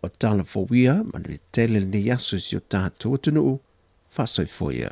O tala fowia, ma le tele le yasu si o tātou tunu, whasoi foia.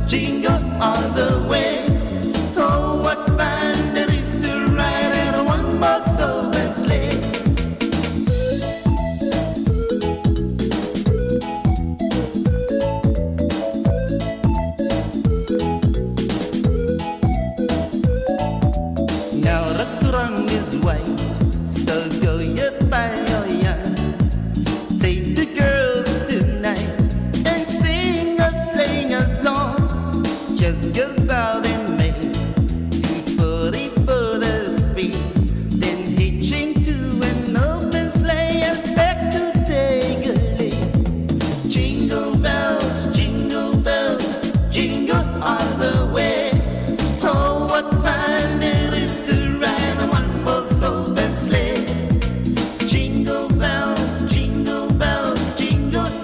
jingle all the way. Oh, what fun it is to ride in a one-horse open sleigh. Now the ground is white, so go you by your young. Take the girls tonight and sing a sleighing a song. Just go out and make 240 speed, then hitching to an open sleigh and back to take a lead. Jingle bells, jingle all the way. Oh, what fun it is to ride a one-horse open sleigh. Jingle bells, jingle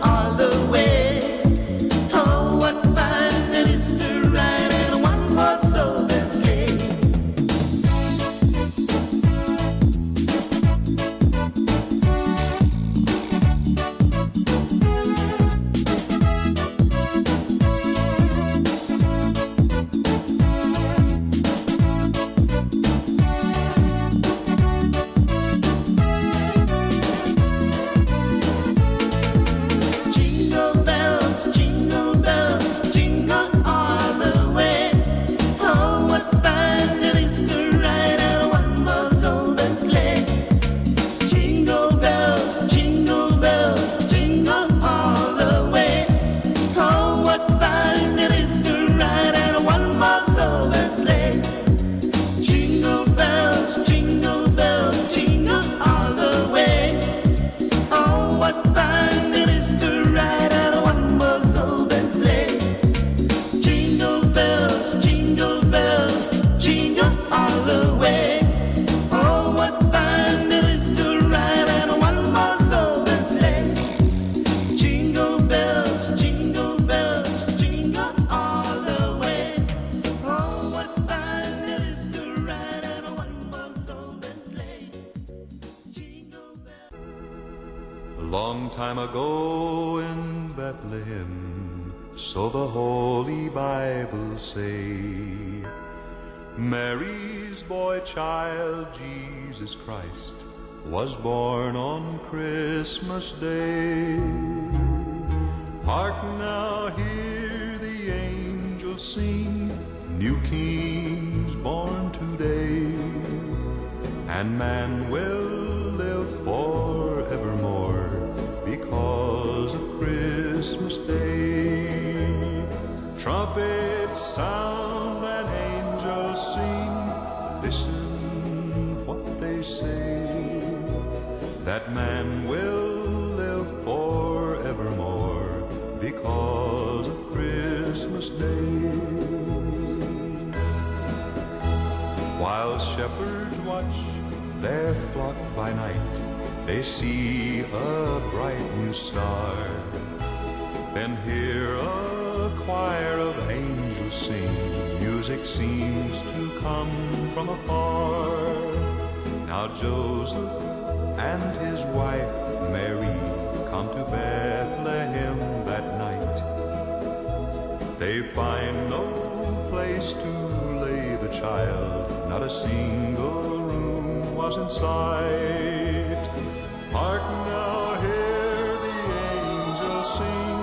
all the way. Oh, what fun it is to ride in a one-horse open sleigh. Jingle bells, jingle all the way. Oh, what fun it is to ride in a one-horse open sleigh. Jingle bells, jingle all the way. Oh, what fun it is to ride in a one-horse open sleigh. Jingle bells, jingle all the way. Oh, what fun it is to ride in a one-horse open sleigh. Jingle bells, jingle all the way. Oh, what fun it is to ride in a one-horse open sleigh. Jingle bells, jingle all the way. Oh, what fun it is to ride in a one-horse open sleigh. Jingle bells. A long time ago in Bethlehem, so the Holy Bible say, Mary's boy child, Jesus Christ, was born on Christmas Day. Hark now, hear the angels sing, new kings born today, and man will live forevermore because of Christmas Day. Trumpets sound and angels sing, listen what they say, that man will live forevermore because of Christmas Day. While shepherds watch their flock by night, they see a bright new star, then hear a choir of angels sing, music seems to come from afar. Now Joseph and his wife Mary come to Bethlehem that night. They find no place to lay the child, not a single room was in sight. Hark now, hear the angels sing,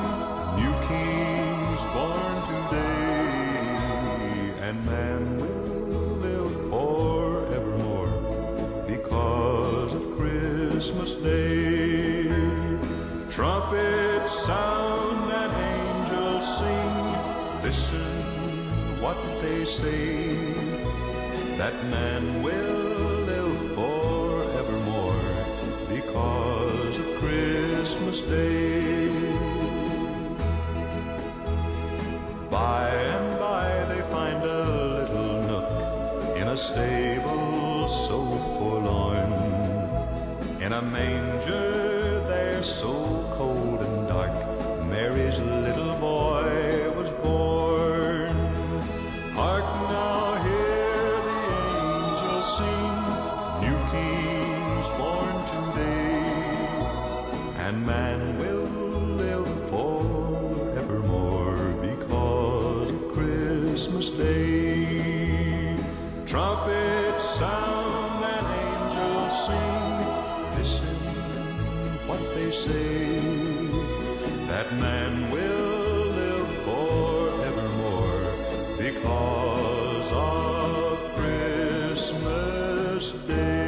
new kings born today, and man will live forevermore because of Christmas Day. Trumpets sound and angels sing, listen what they say, that man will live forevermore because of Christmas Day. By and by they find a little nook in a stable so forlorn, in a manger there so cold and dark, Mary's little boy was born. Hark now, hear the angels sing, new kings born today, and man will live forevermore because of Christmas Day. Trumpets sound and angels sing. Listen what they say, that man will live forevermore because of Christmas Day.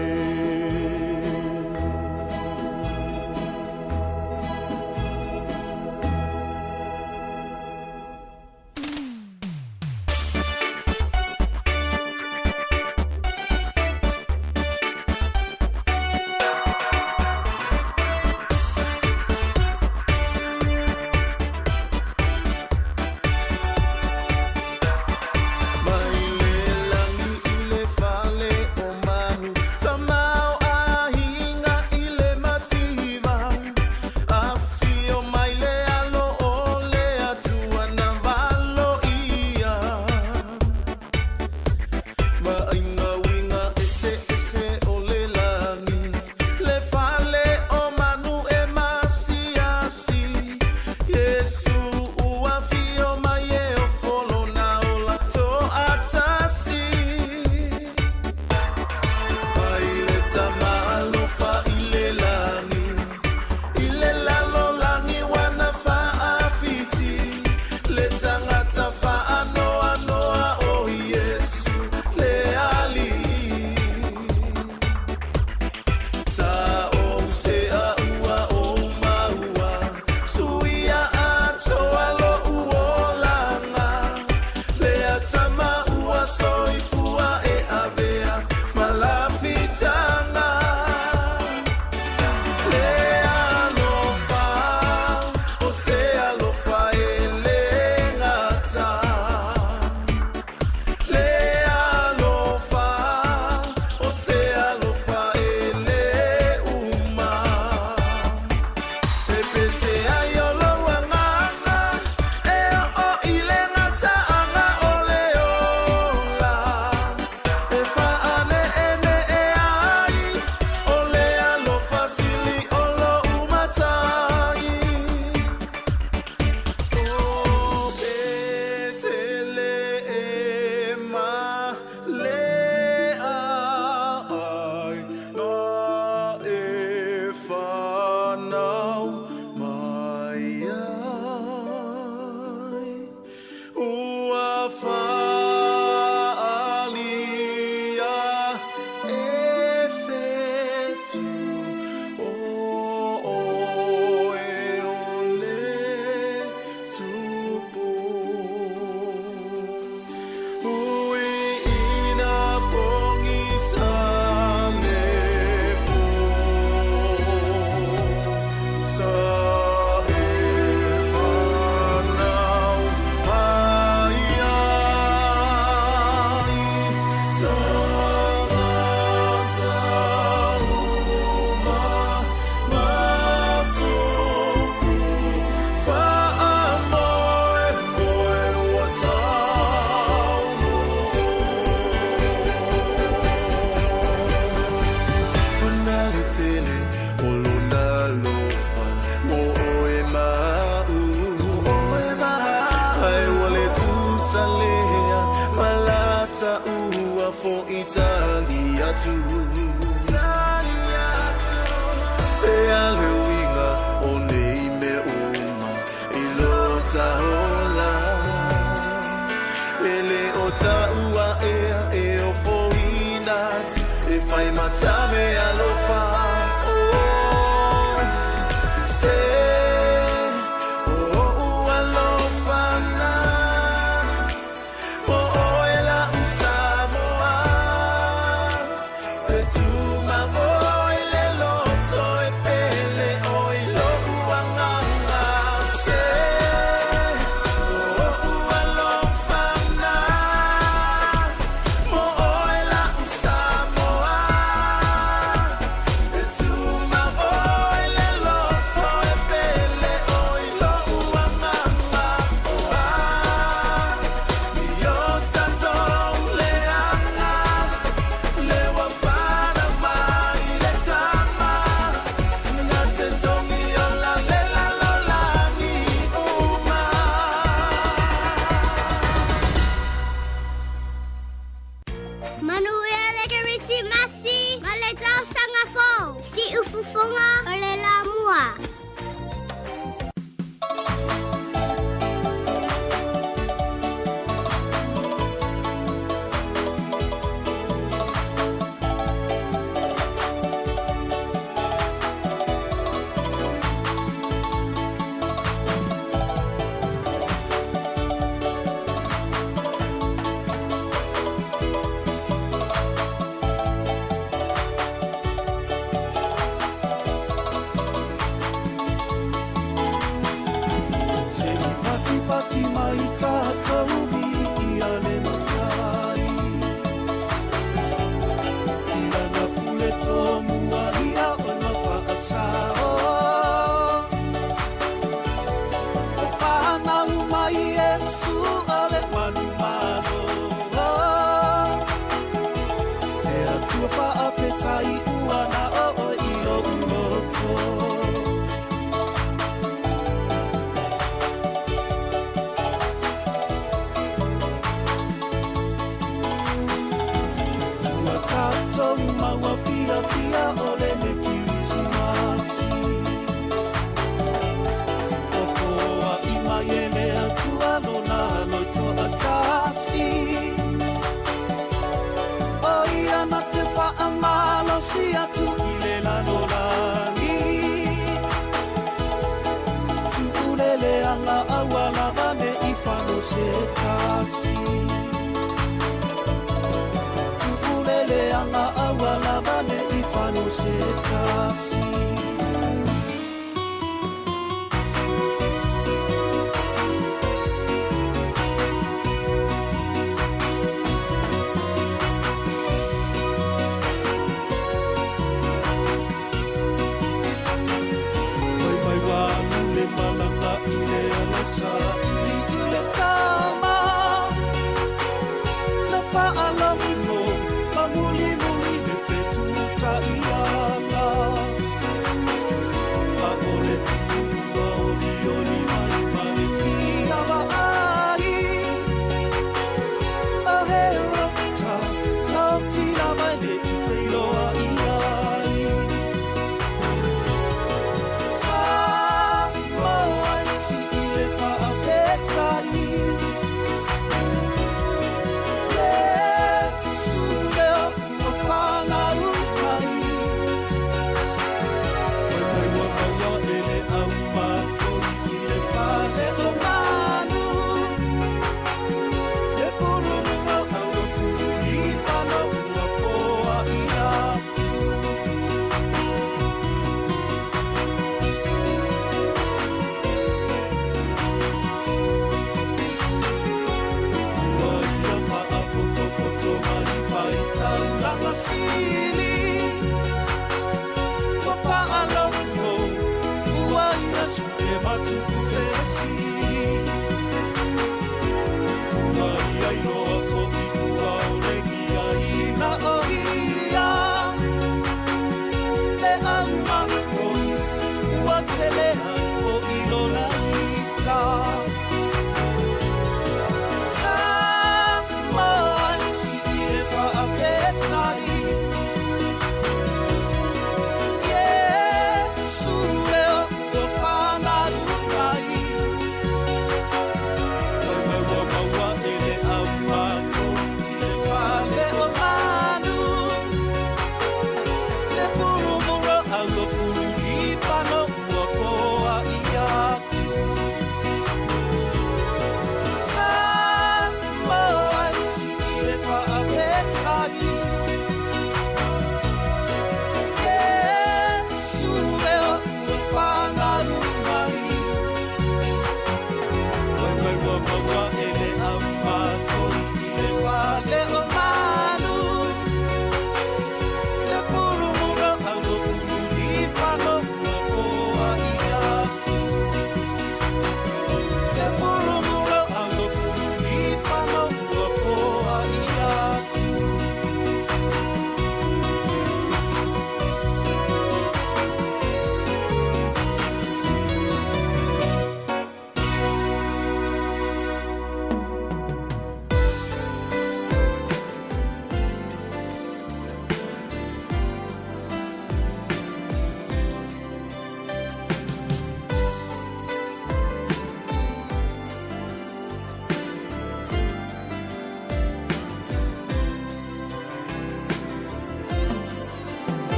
Mo Anga awa lava me I whanu se tasi.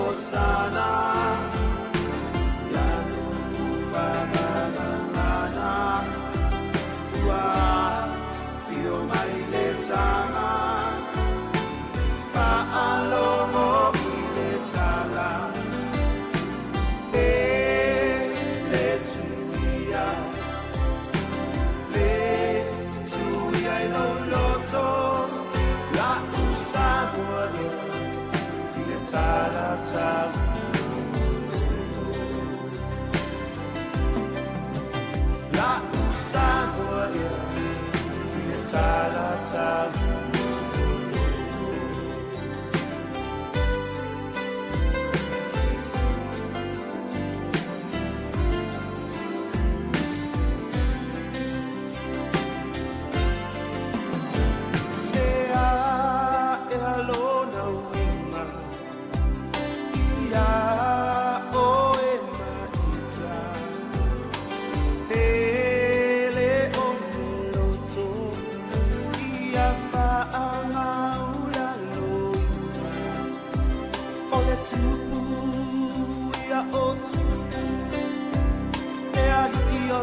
osana Yanu Babana Wa Fio mai le tanga Fa alomo i le tanga Le tuia i lo loto La usavore Tala La usavore Tala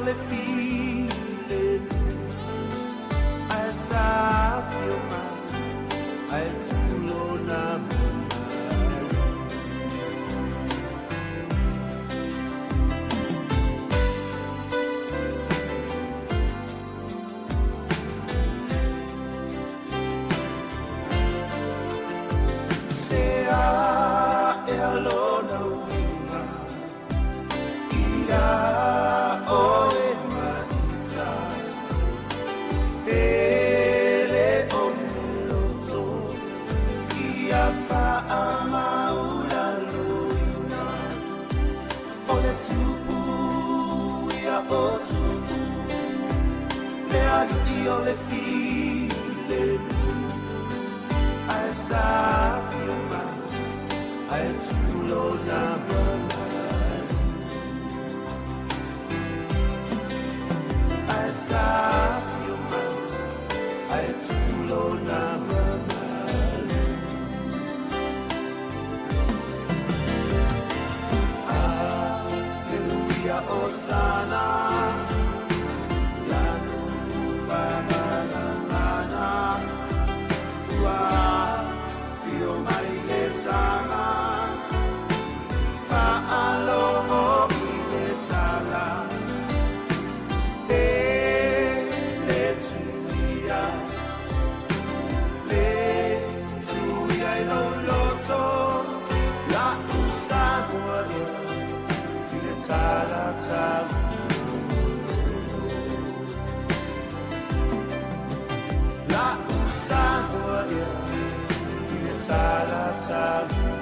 le file al safio ma al tulo na se a e alona winga ia o io le file al safio ma al tulo na al safio ma al tulo na Alleluia Osana Tala, fa alomo ile tala, le tuia ilo loto, la usavore, ile tala tala. La usavore, ile tala tala.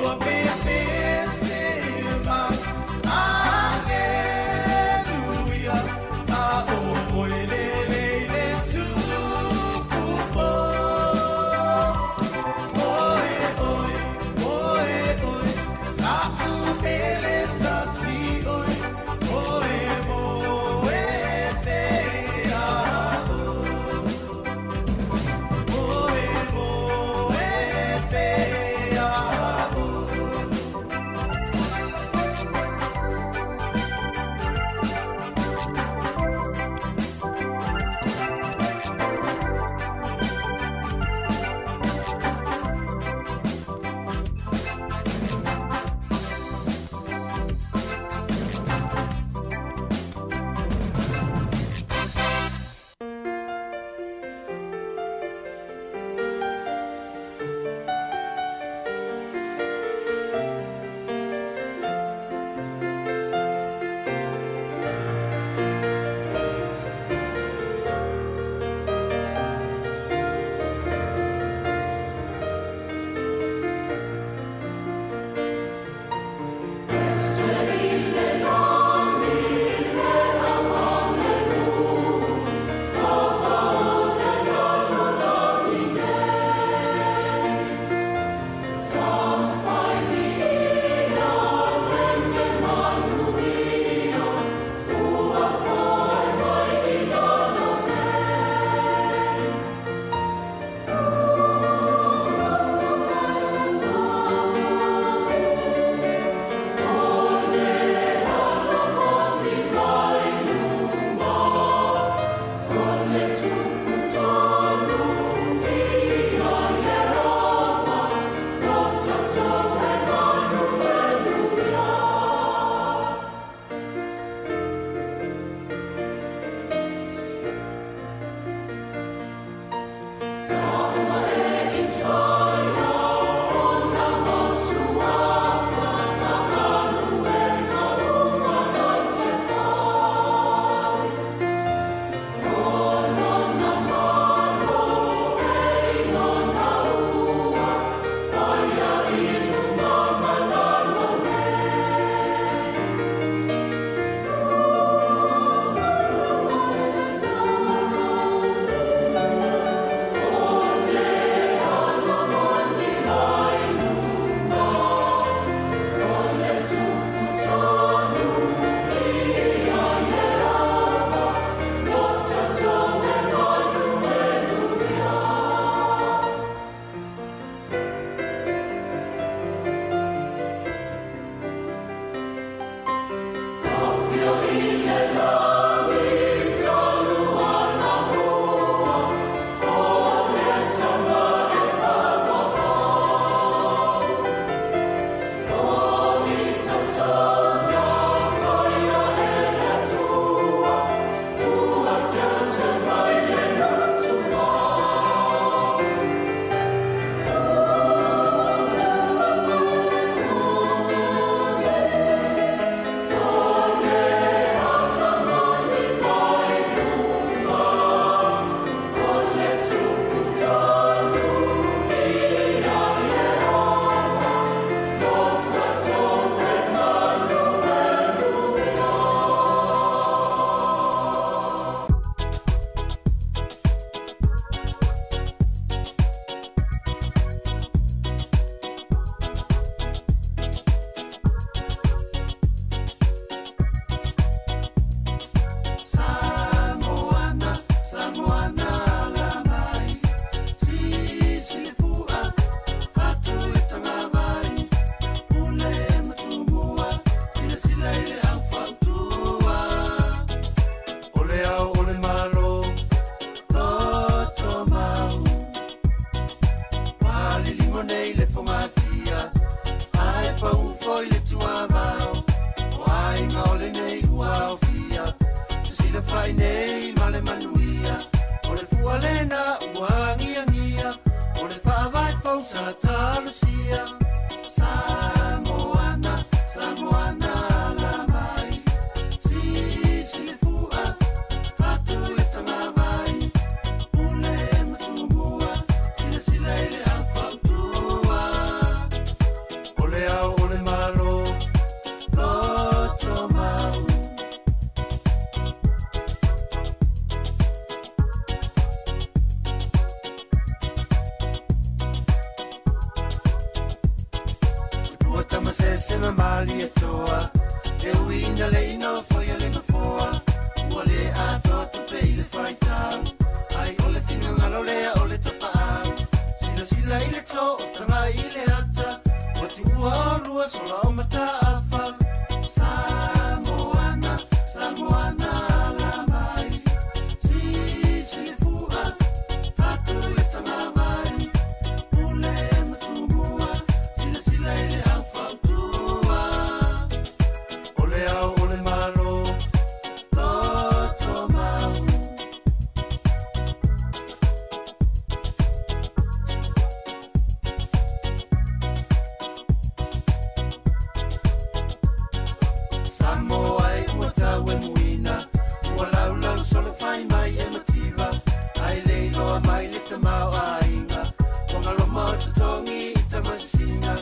Ua pepe se ma age tata Lucia Samoana Samoana la mai si le fua fatu le tanga vai ule matumbua sila ile afautua ole au ole malo loto mau Tamasese na mali etoa e wina le ino foia le no foa wale ato tu pe ile faita ai ole finga ngalo le ole tapa sila ile to tanga ile ata wati ua lua sola o mata afa Samoana Samoana la mai si le fua fatu le tanga mai ule matumbua sila ile ole malo loto mau Samoa e uata we muina ua lau solo fai mai e mativa ai leilo mai le tamau ainga wangalo mau tutongi ita masisina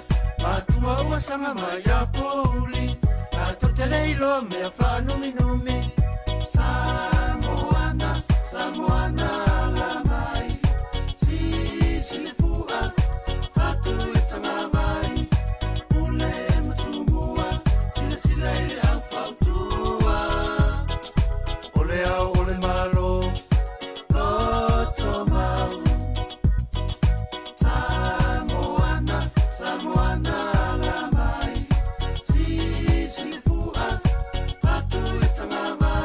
matua ua sanga mai a poli Leilo me fa numi numi Samoana Samoana la mai si le fua fatu le tanga vai ule matumbua sila ile afautua ole au ole malo loto mau Samoana Samoana la mai si le fua fatu le tanga vai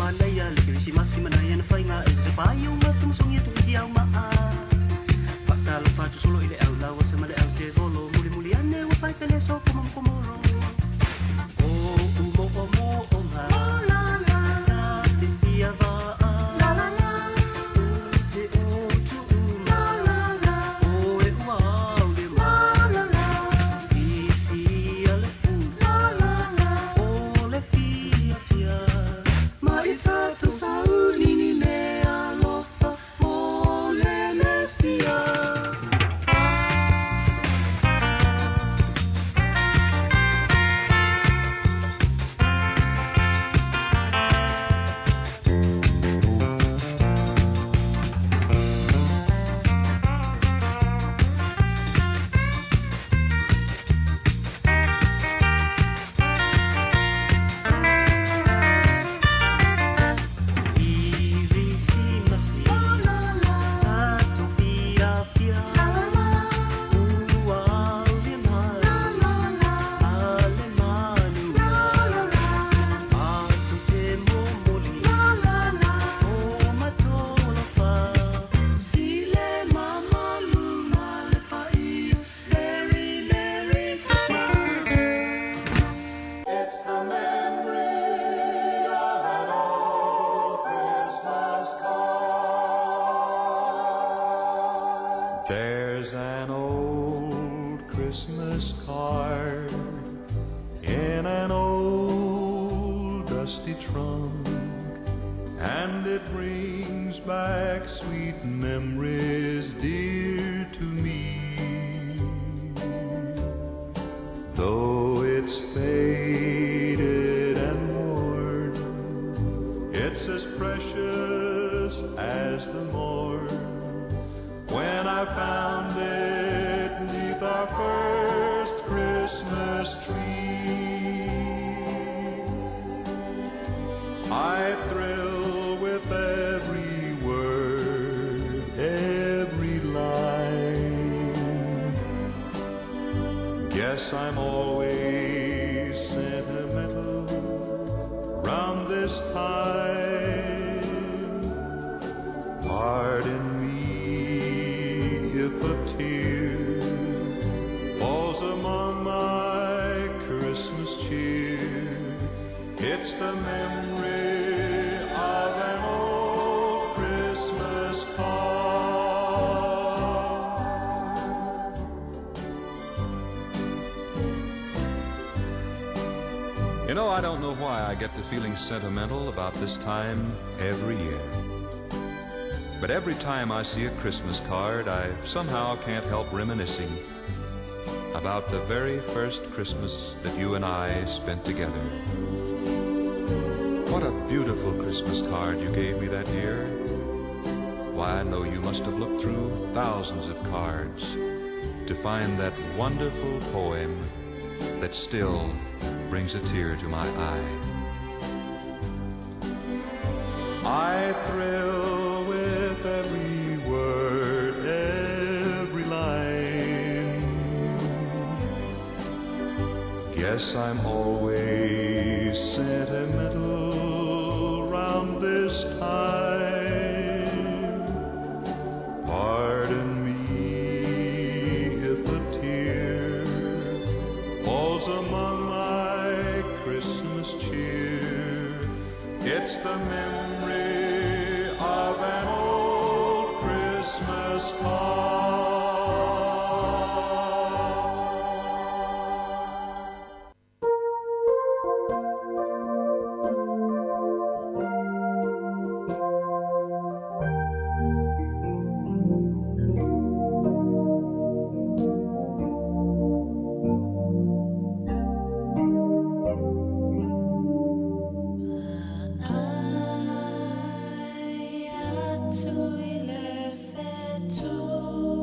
manaya le kisi masi manaya na fainga e se pai o matum songi tu isi au maa Patalo fatu solo ile au lawa sama le au te volo muli muli ane wa pai pele so kumam kumoro O umo omo oma la la la te ia va la la la te o tu la la la o e uma le ma la la si si ale fu la la la o le fia fia ma i tatu sauni ni me alofa o le mesia It's the memory of an old Christmas card. There's an old Christmas card in an old dusty trunk, and it brings back sweet memories dear to me. Though it's faded and worn, it's as precious as the morn when I found it 'neath our first Christmas tree. I thrill with every word, every line. Guess I'm always sentimental round this time. Pardon me if a tear falls among my Christmas cheer. It's the memory of an old Christmas card. You know, I don't know why I get to feeling sentimental about this time every year. But every time I see a Christmas card, I somehow can't help reminiscing about the very first Christmas that you and I spent together. What a beautiful Christmas card you gave me that year. Why, I know you must have looked through thousands of cards to find that wonderful poem that still brings a tear to my eye. I thrill with every word, every line. Guess I'm always sentimental round this time. Pardon me if a tear falls among my Christmas cheer. It's the memory of an old Christmas card. To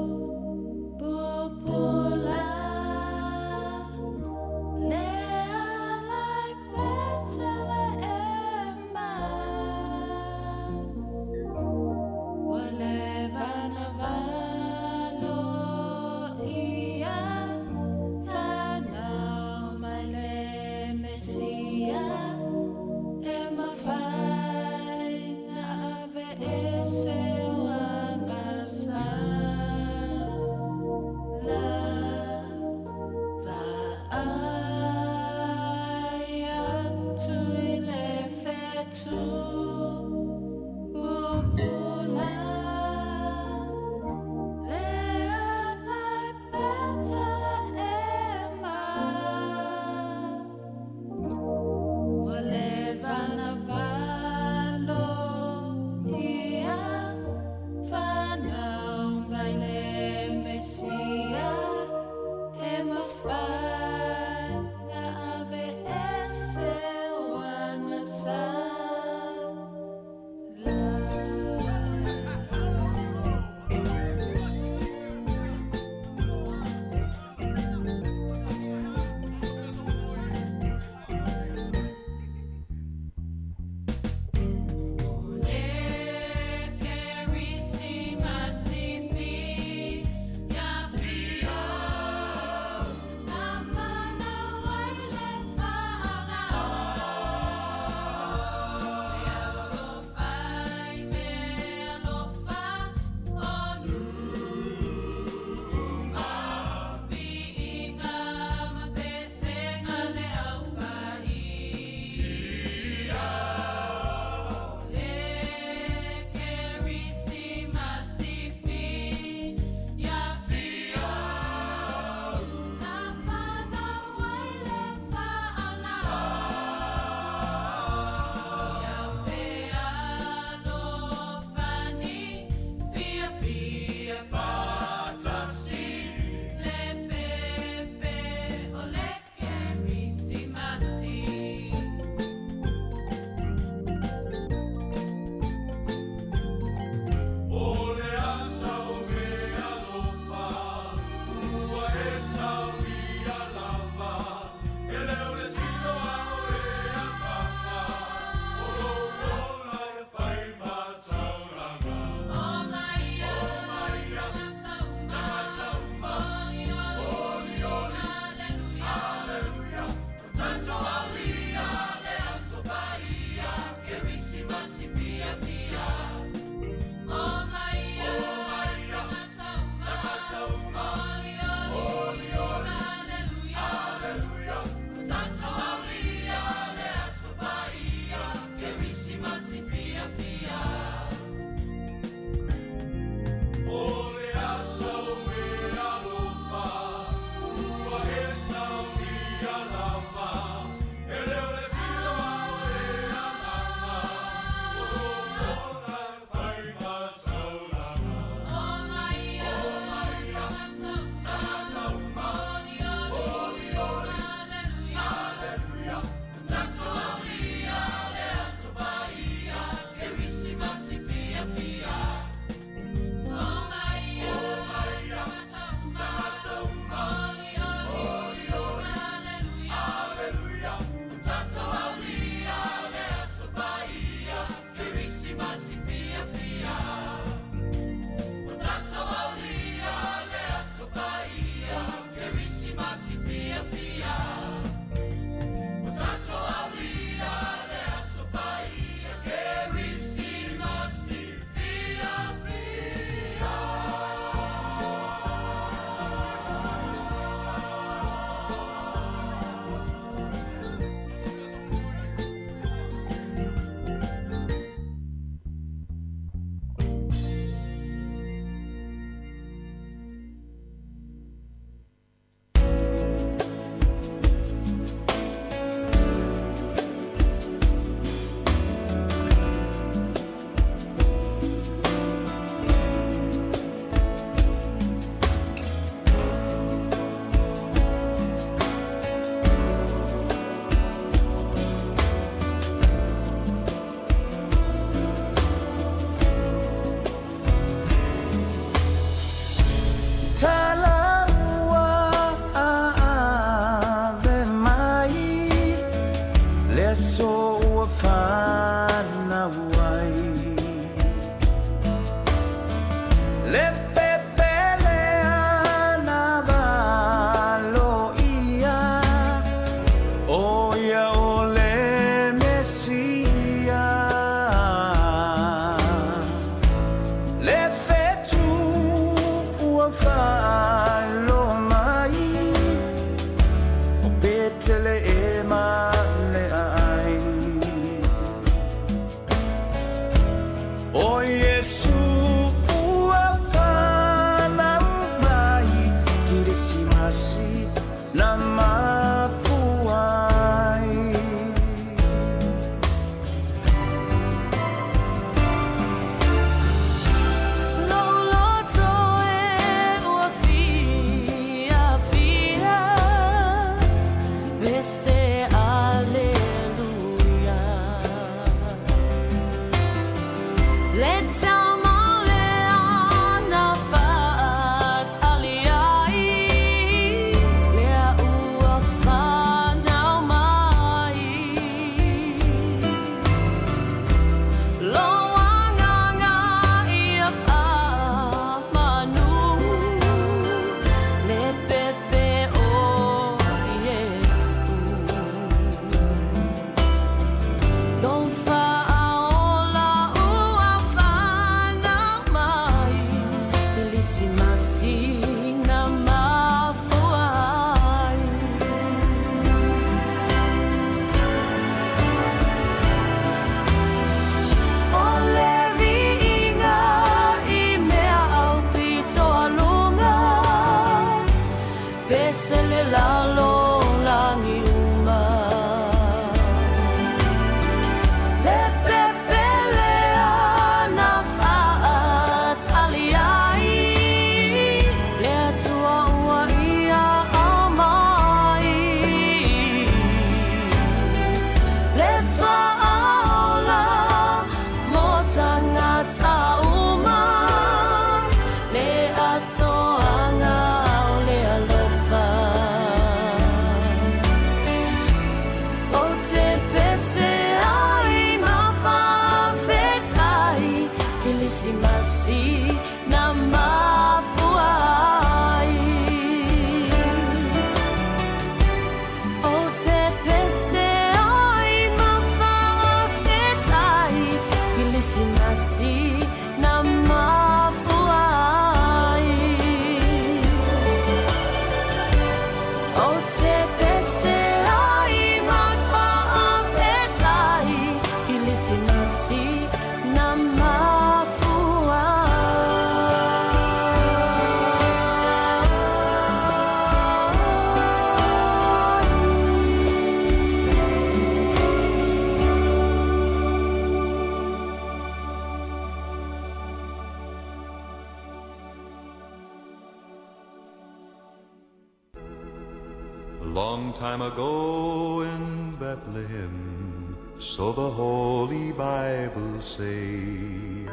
Long time ago in Bethlehem, so the Holy Bible say,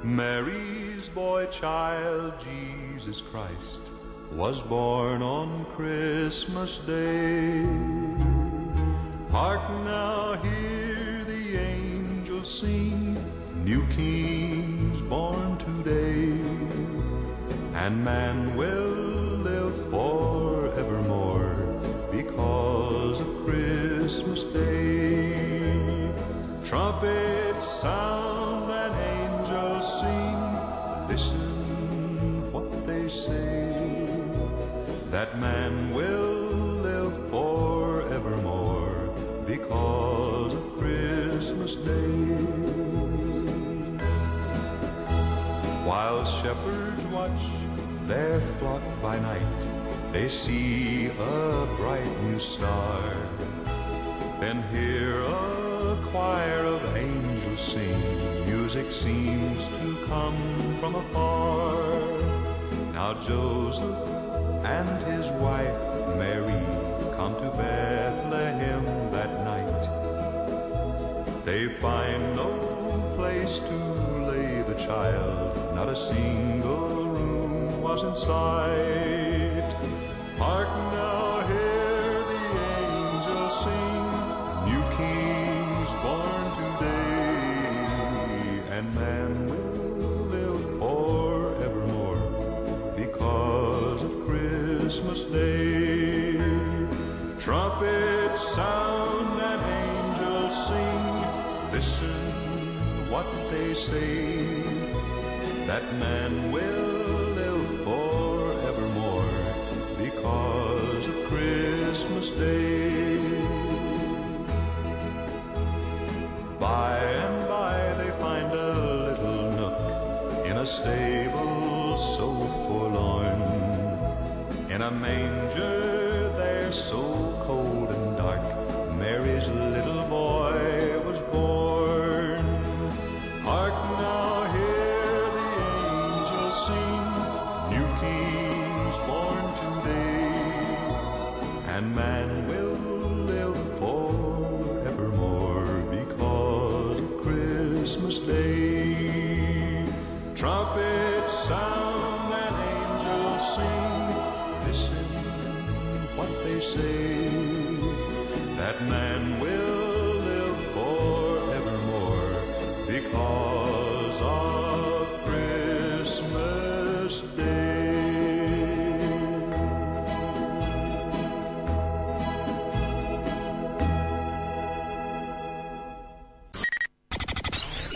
Mary's boy child, Jesus Christ, was born on Christmas Day. Hark now, hear the angels sing, new kings born today, and man will live forevermore because of Christmas Day. Trumpets sound and angels sing, listen what they say, that man will live forevermore because of Christmas Day. While shepherds watch their flock by night, they see a bright new star, then hear a choir of angels sing, music seems to come from afar. Now Joseph and his wife Mary come to Bethlehem that night. They find no place to lay the child, not a single room was in sight. Hark now, hear the angels sing, new kings born today, and man will live forevermore because of Christmas Day. Trumpets sound and angels sing, listen what they say, that man will live forevermore because of Christmas Day. By and by they find a little nook in a stable so forlorn, in a manger there so cold and dark, Mary's little boy was born. Hark now, hear the angels sing, new kings born today, and man will live forevermore because of Christmas. Christmas Day. Trumpets sound and angels sing. Listen what they say. That man will live forevermore because of Christmas Day.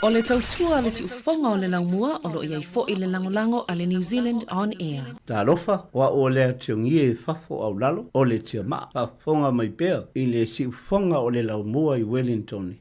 O le tautua le si ufonga o le laumua o lo iai fo i le langolango a le New Zealand On Air. Ta alofa wa o le tiongi e fafo au lalo o le tia maa fafonga mai pea i le si ufonga o le laumua i Wellington.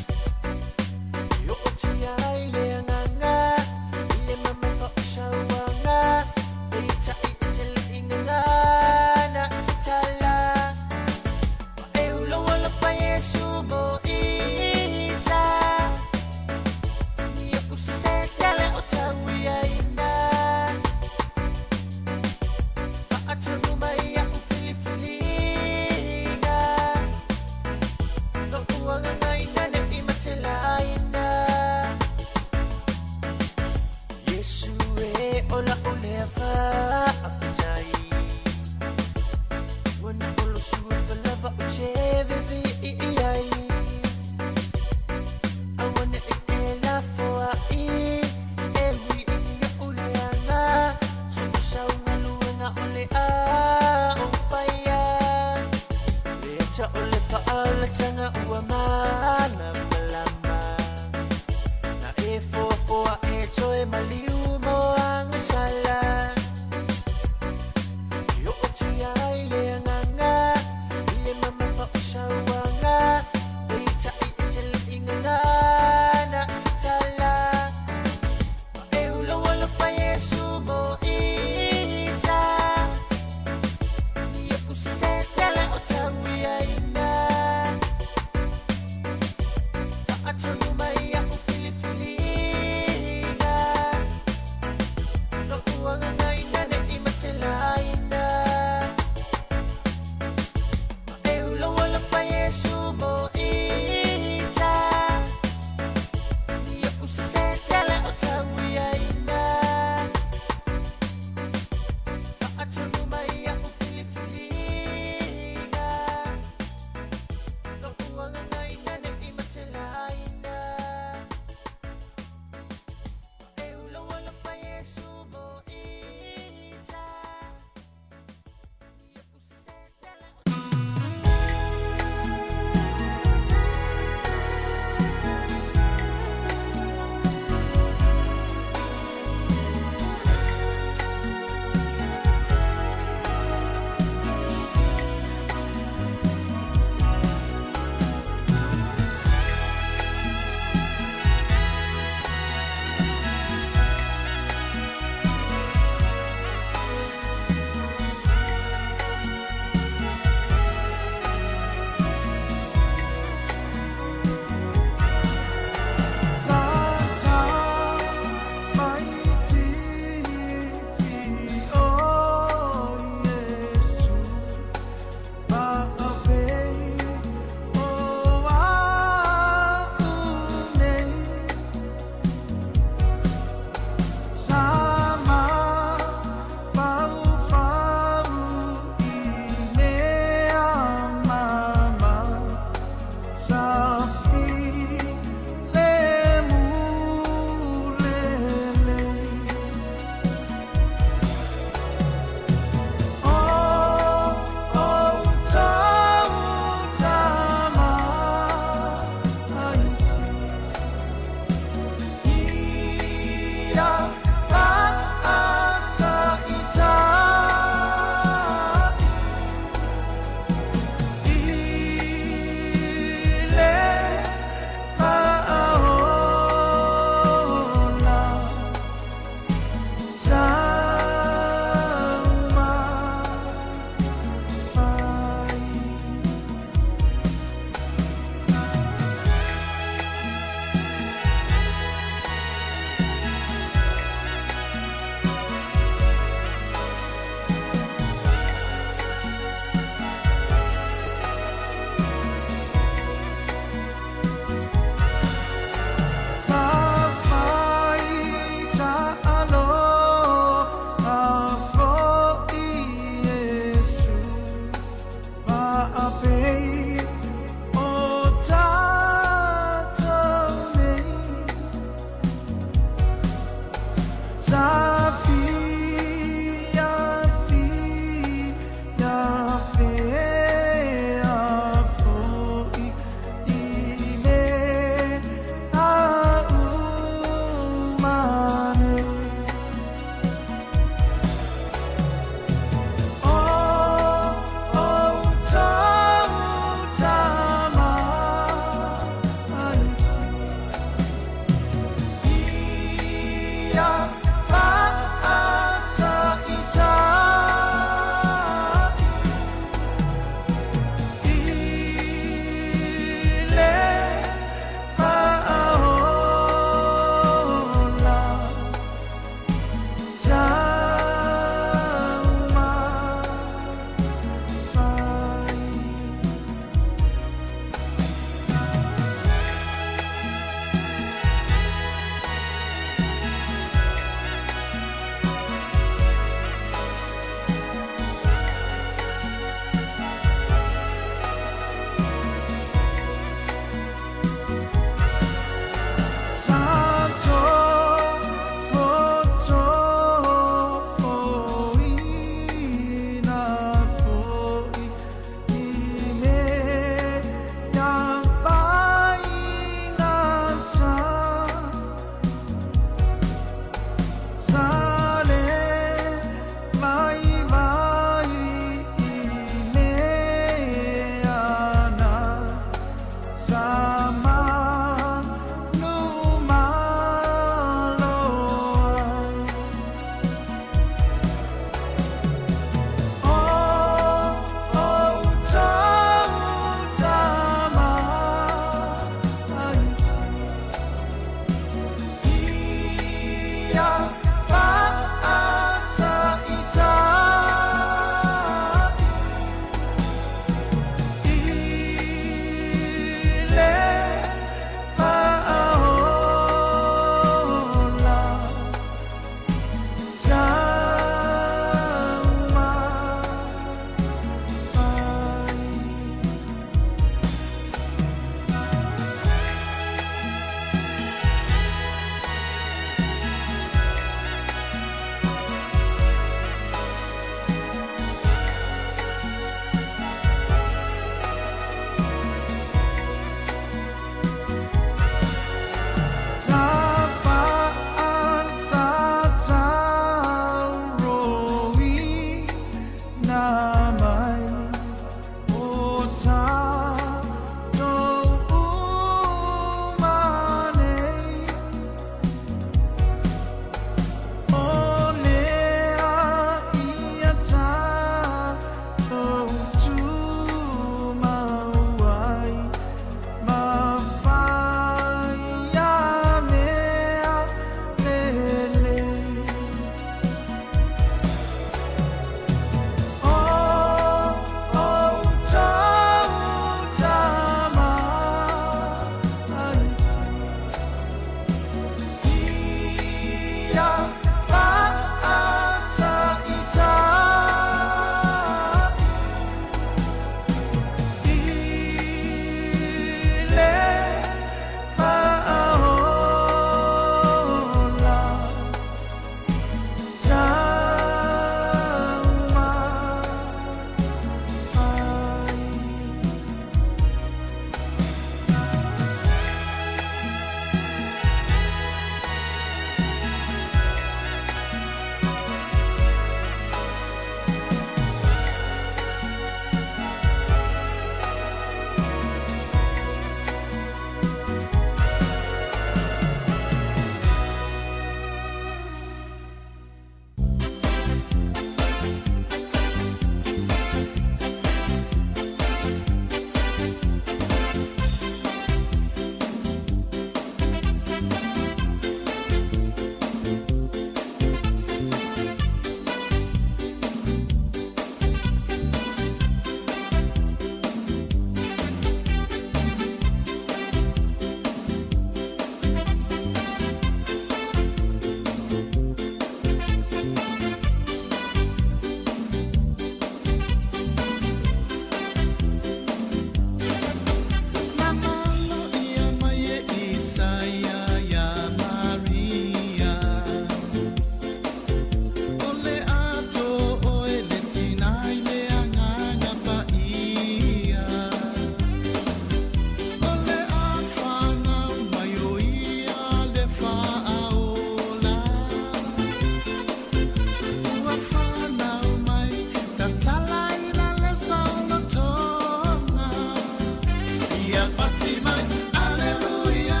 ia pati mai. Aleluia,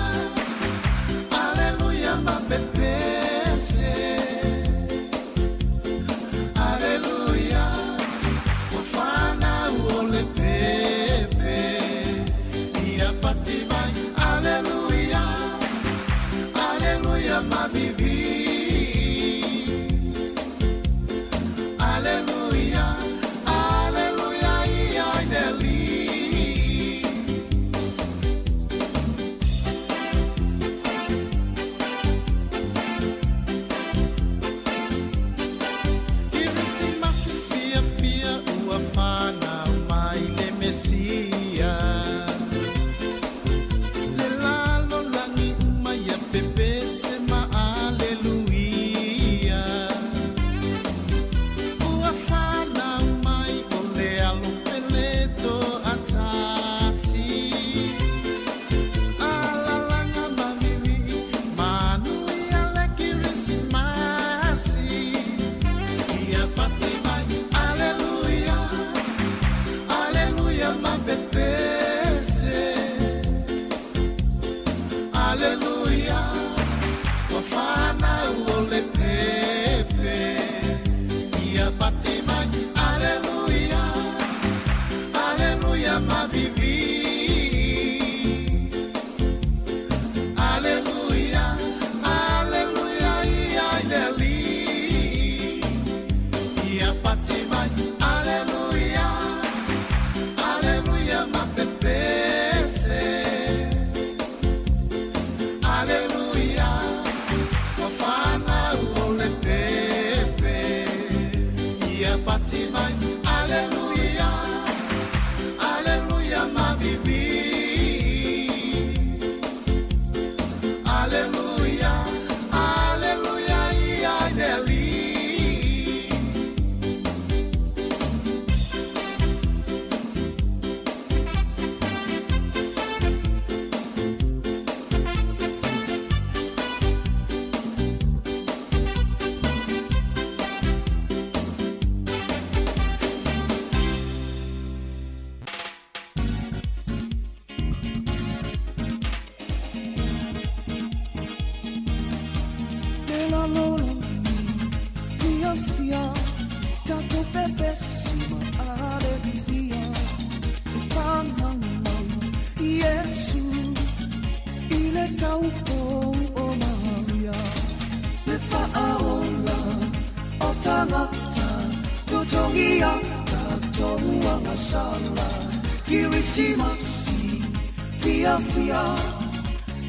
aleluia mapepese. Aleluia, wafana uole pepe. Ia pati mai. Aleluia, aleluia mabibi. Aleluia, aleluia ia ineli.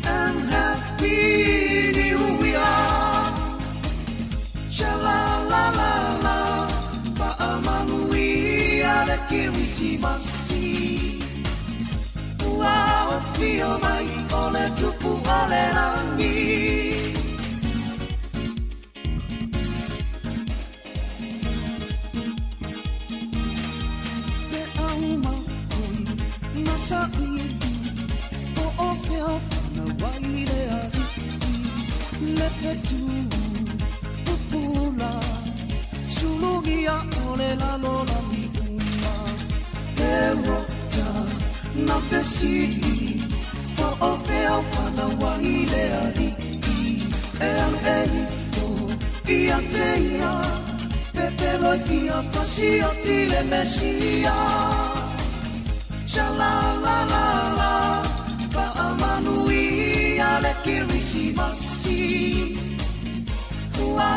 And happy new year. Sha-la-la-la-la, Pa'amanuia le kirisimasi. Ua o fio mai o le tupu o le rangi. Me auma koi nasa ieti o fia na waire ariki. Le petu pupula sulugia o le lalola mi uma. E rota na fesi o fea fana waile ariki. E al eifo ia teia pepelo fia fasio tile mesia. Sha la la la la Pa'amanuia le kirisimasi. Ua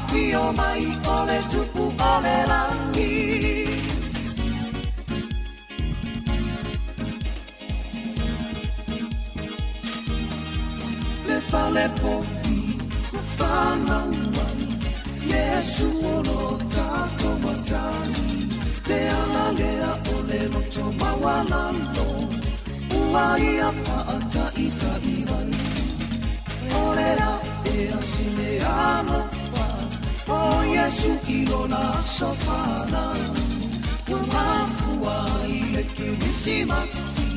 fio mai o le tupu o le rangi. Le pofi, le whana mai, Yesu o no tāko matani, le ala lea o le loto mawalalo, ua ia whaata ita iwai, o lea ea sine alofa, o Yesu ilo na sofana, ua mafua i le kirisimasi,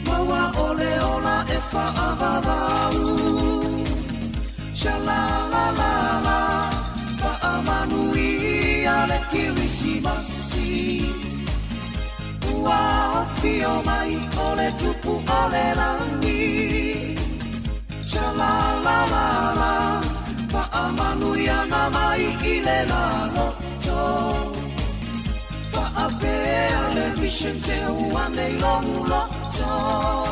maua ole ola e whaavavau. Sha-la-la-la-la, Pa'amanuia le kirisimasi. Ua o fio mai o le tupu la loto Paapea le vision te uane long loto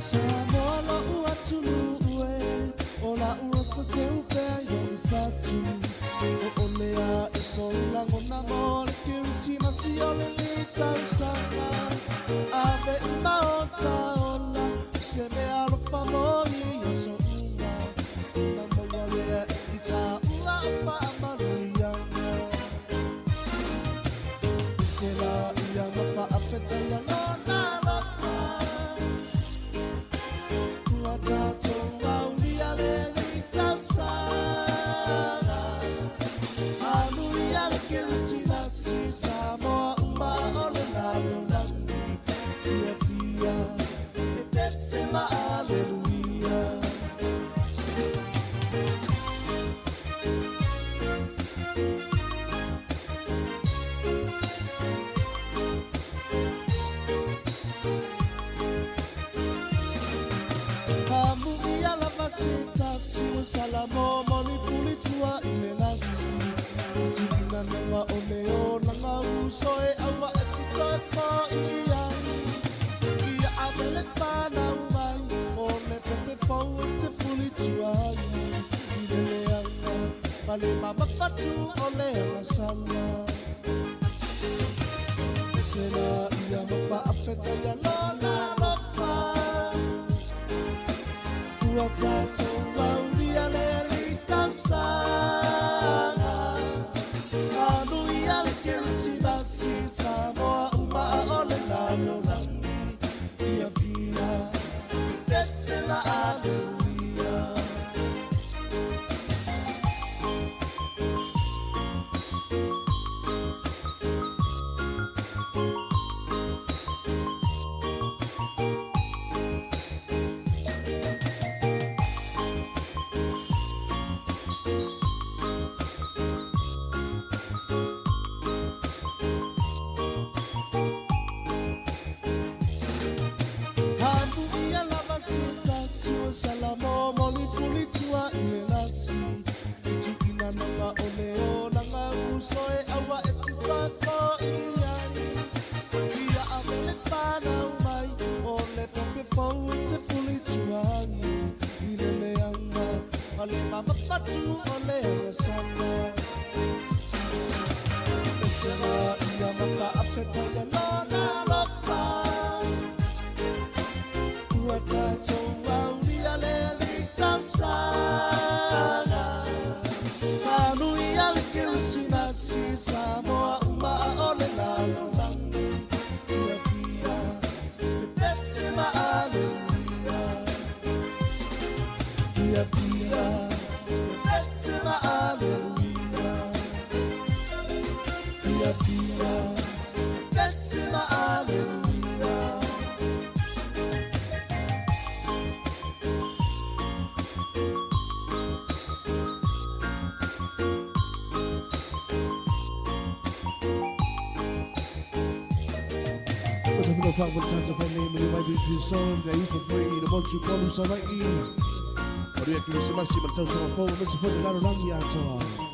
Samoa lo ua tulu ue, o la ua sa te upea yo i fatu. O olea e solango na mole kiusi masi ole li tau sanga. Ave mao taola, se me alo famoi e so una. Na mawalea e ta ua pa amaruianga. Se la ia mafa afeta ia lona lofa. Ua tato au lia le li tau sanga. Alu ia le kiusi nasi Samoa uma ole lalo langi. Fia fia, e pessima alleluia. Hamu ia la vasita, siu salamo, moni fuli tua ile nasi. Tina nama oleo, nanga uso e awa e tito e pa ia. Ia avele pana umai, ole pepe fau e te fuli tua ia. Ile leanga, pale mama fatu ole masana. Sena ia mafa afeta ia lona lofa. Ua tato au lia le li tau sanga. Anu ia le kiusi nasi Samoa uma ole lalo langi. Fia fia, pessima alleluia. Hambu ia la vasita, siu salamo, moni fuli tua ile nasi. Itu ina nanga oleo, nanga uso e awa e tito e fo iai. Ia avele pana umai, ole pepe fau e te fuli tua ile leanga, ale mama fatu ole masana. Sema ia mafa afeta ia lona lofa. Ua tato au lia le li tau sanga. Anu ia le kiusi nasi Samoa uma ole lalo langi. Fia fia, e pessima alleluia. Fia fia, e pessima alleluia. Fia fia, e pessima alleluia. Whatever the fuck with chance of name, you might be too soon. They used to free the one to call you so like E. Or you can see my see my toes on the phone, Mr. Funny, I don't know.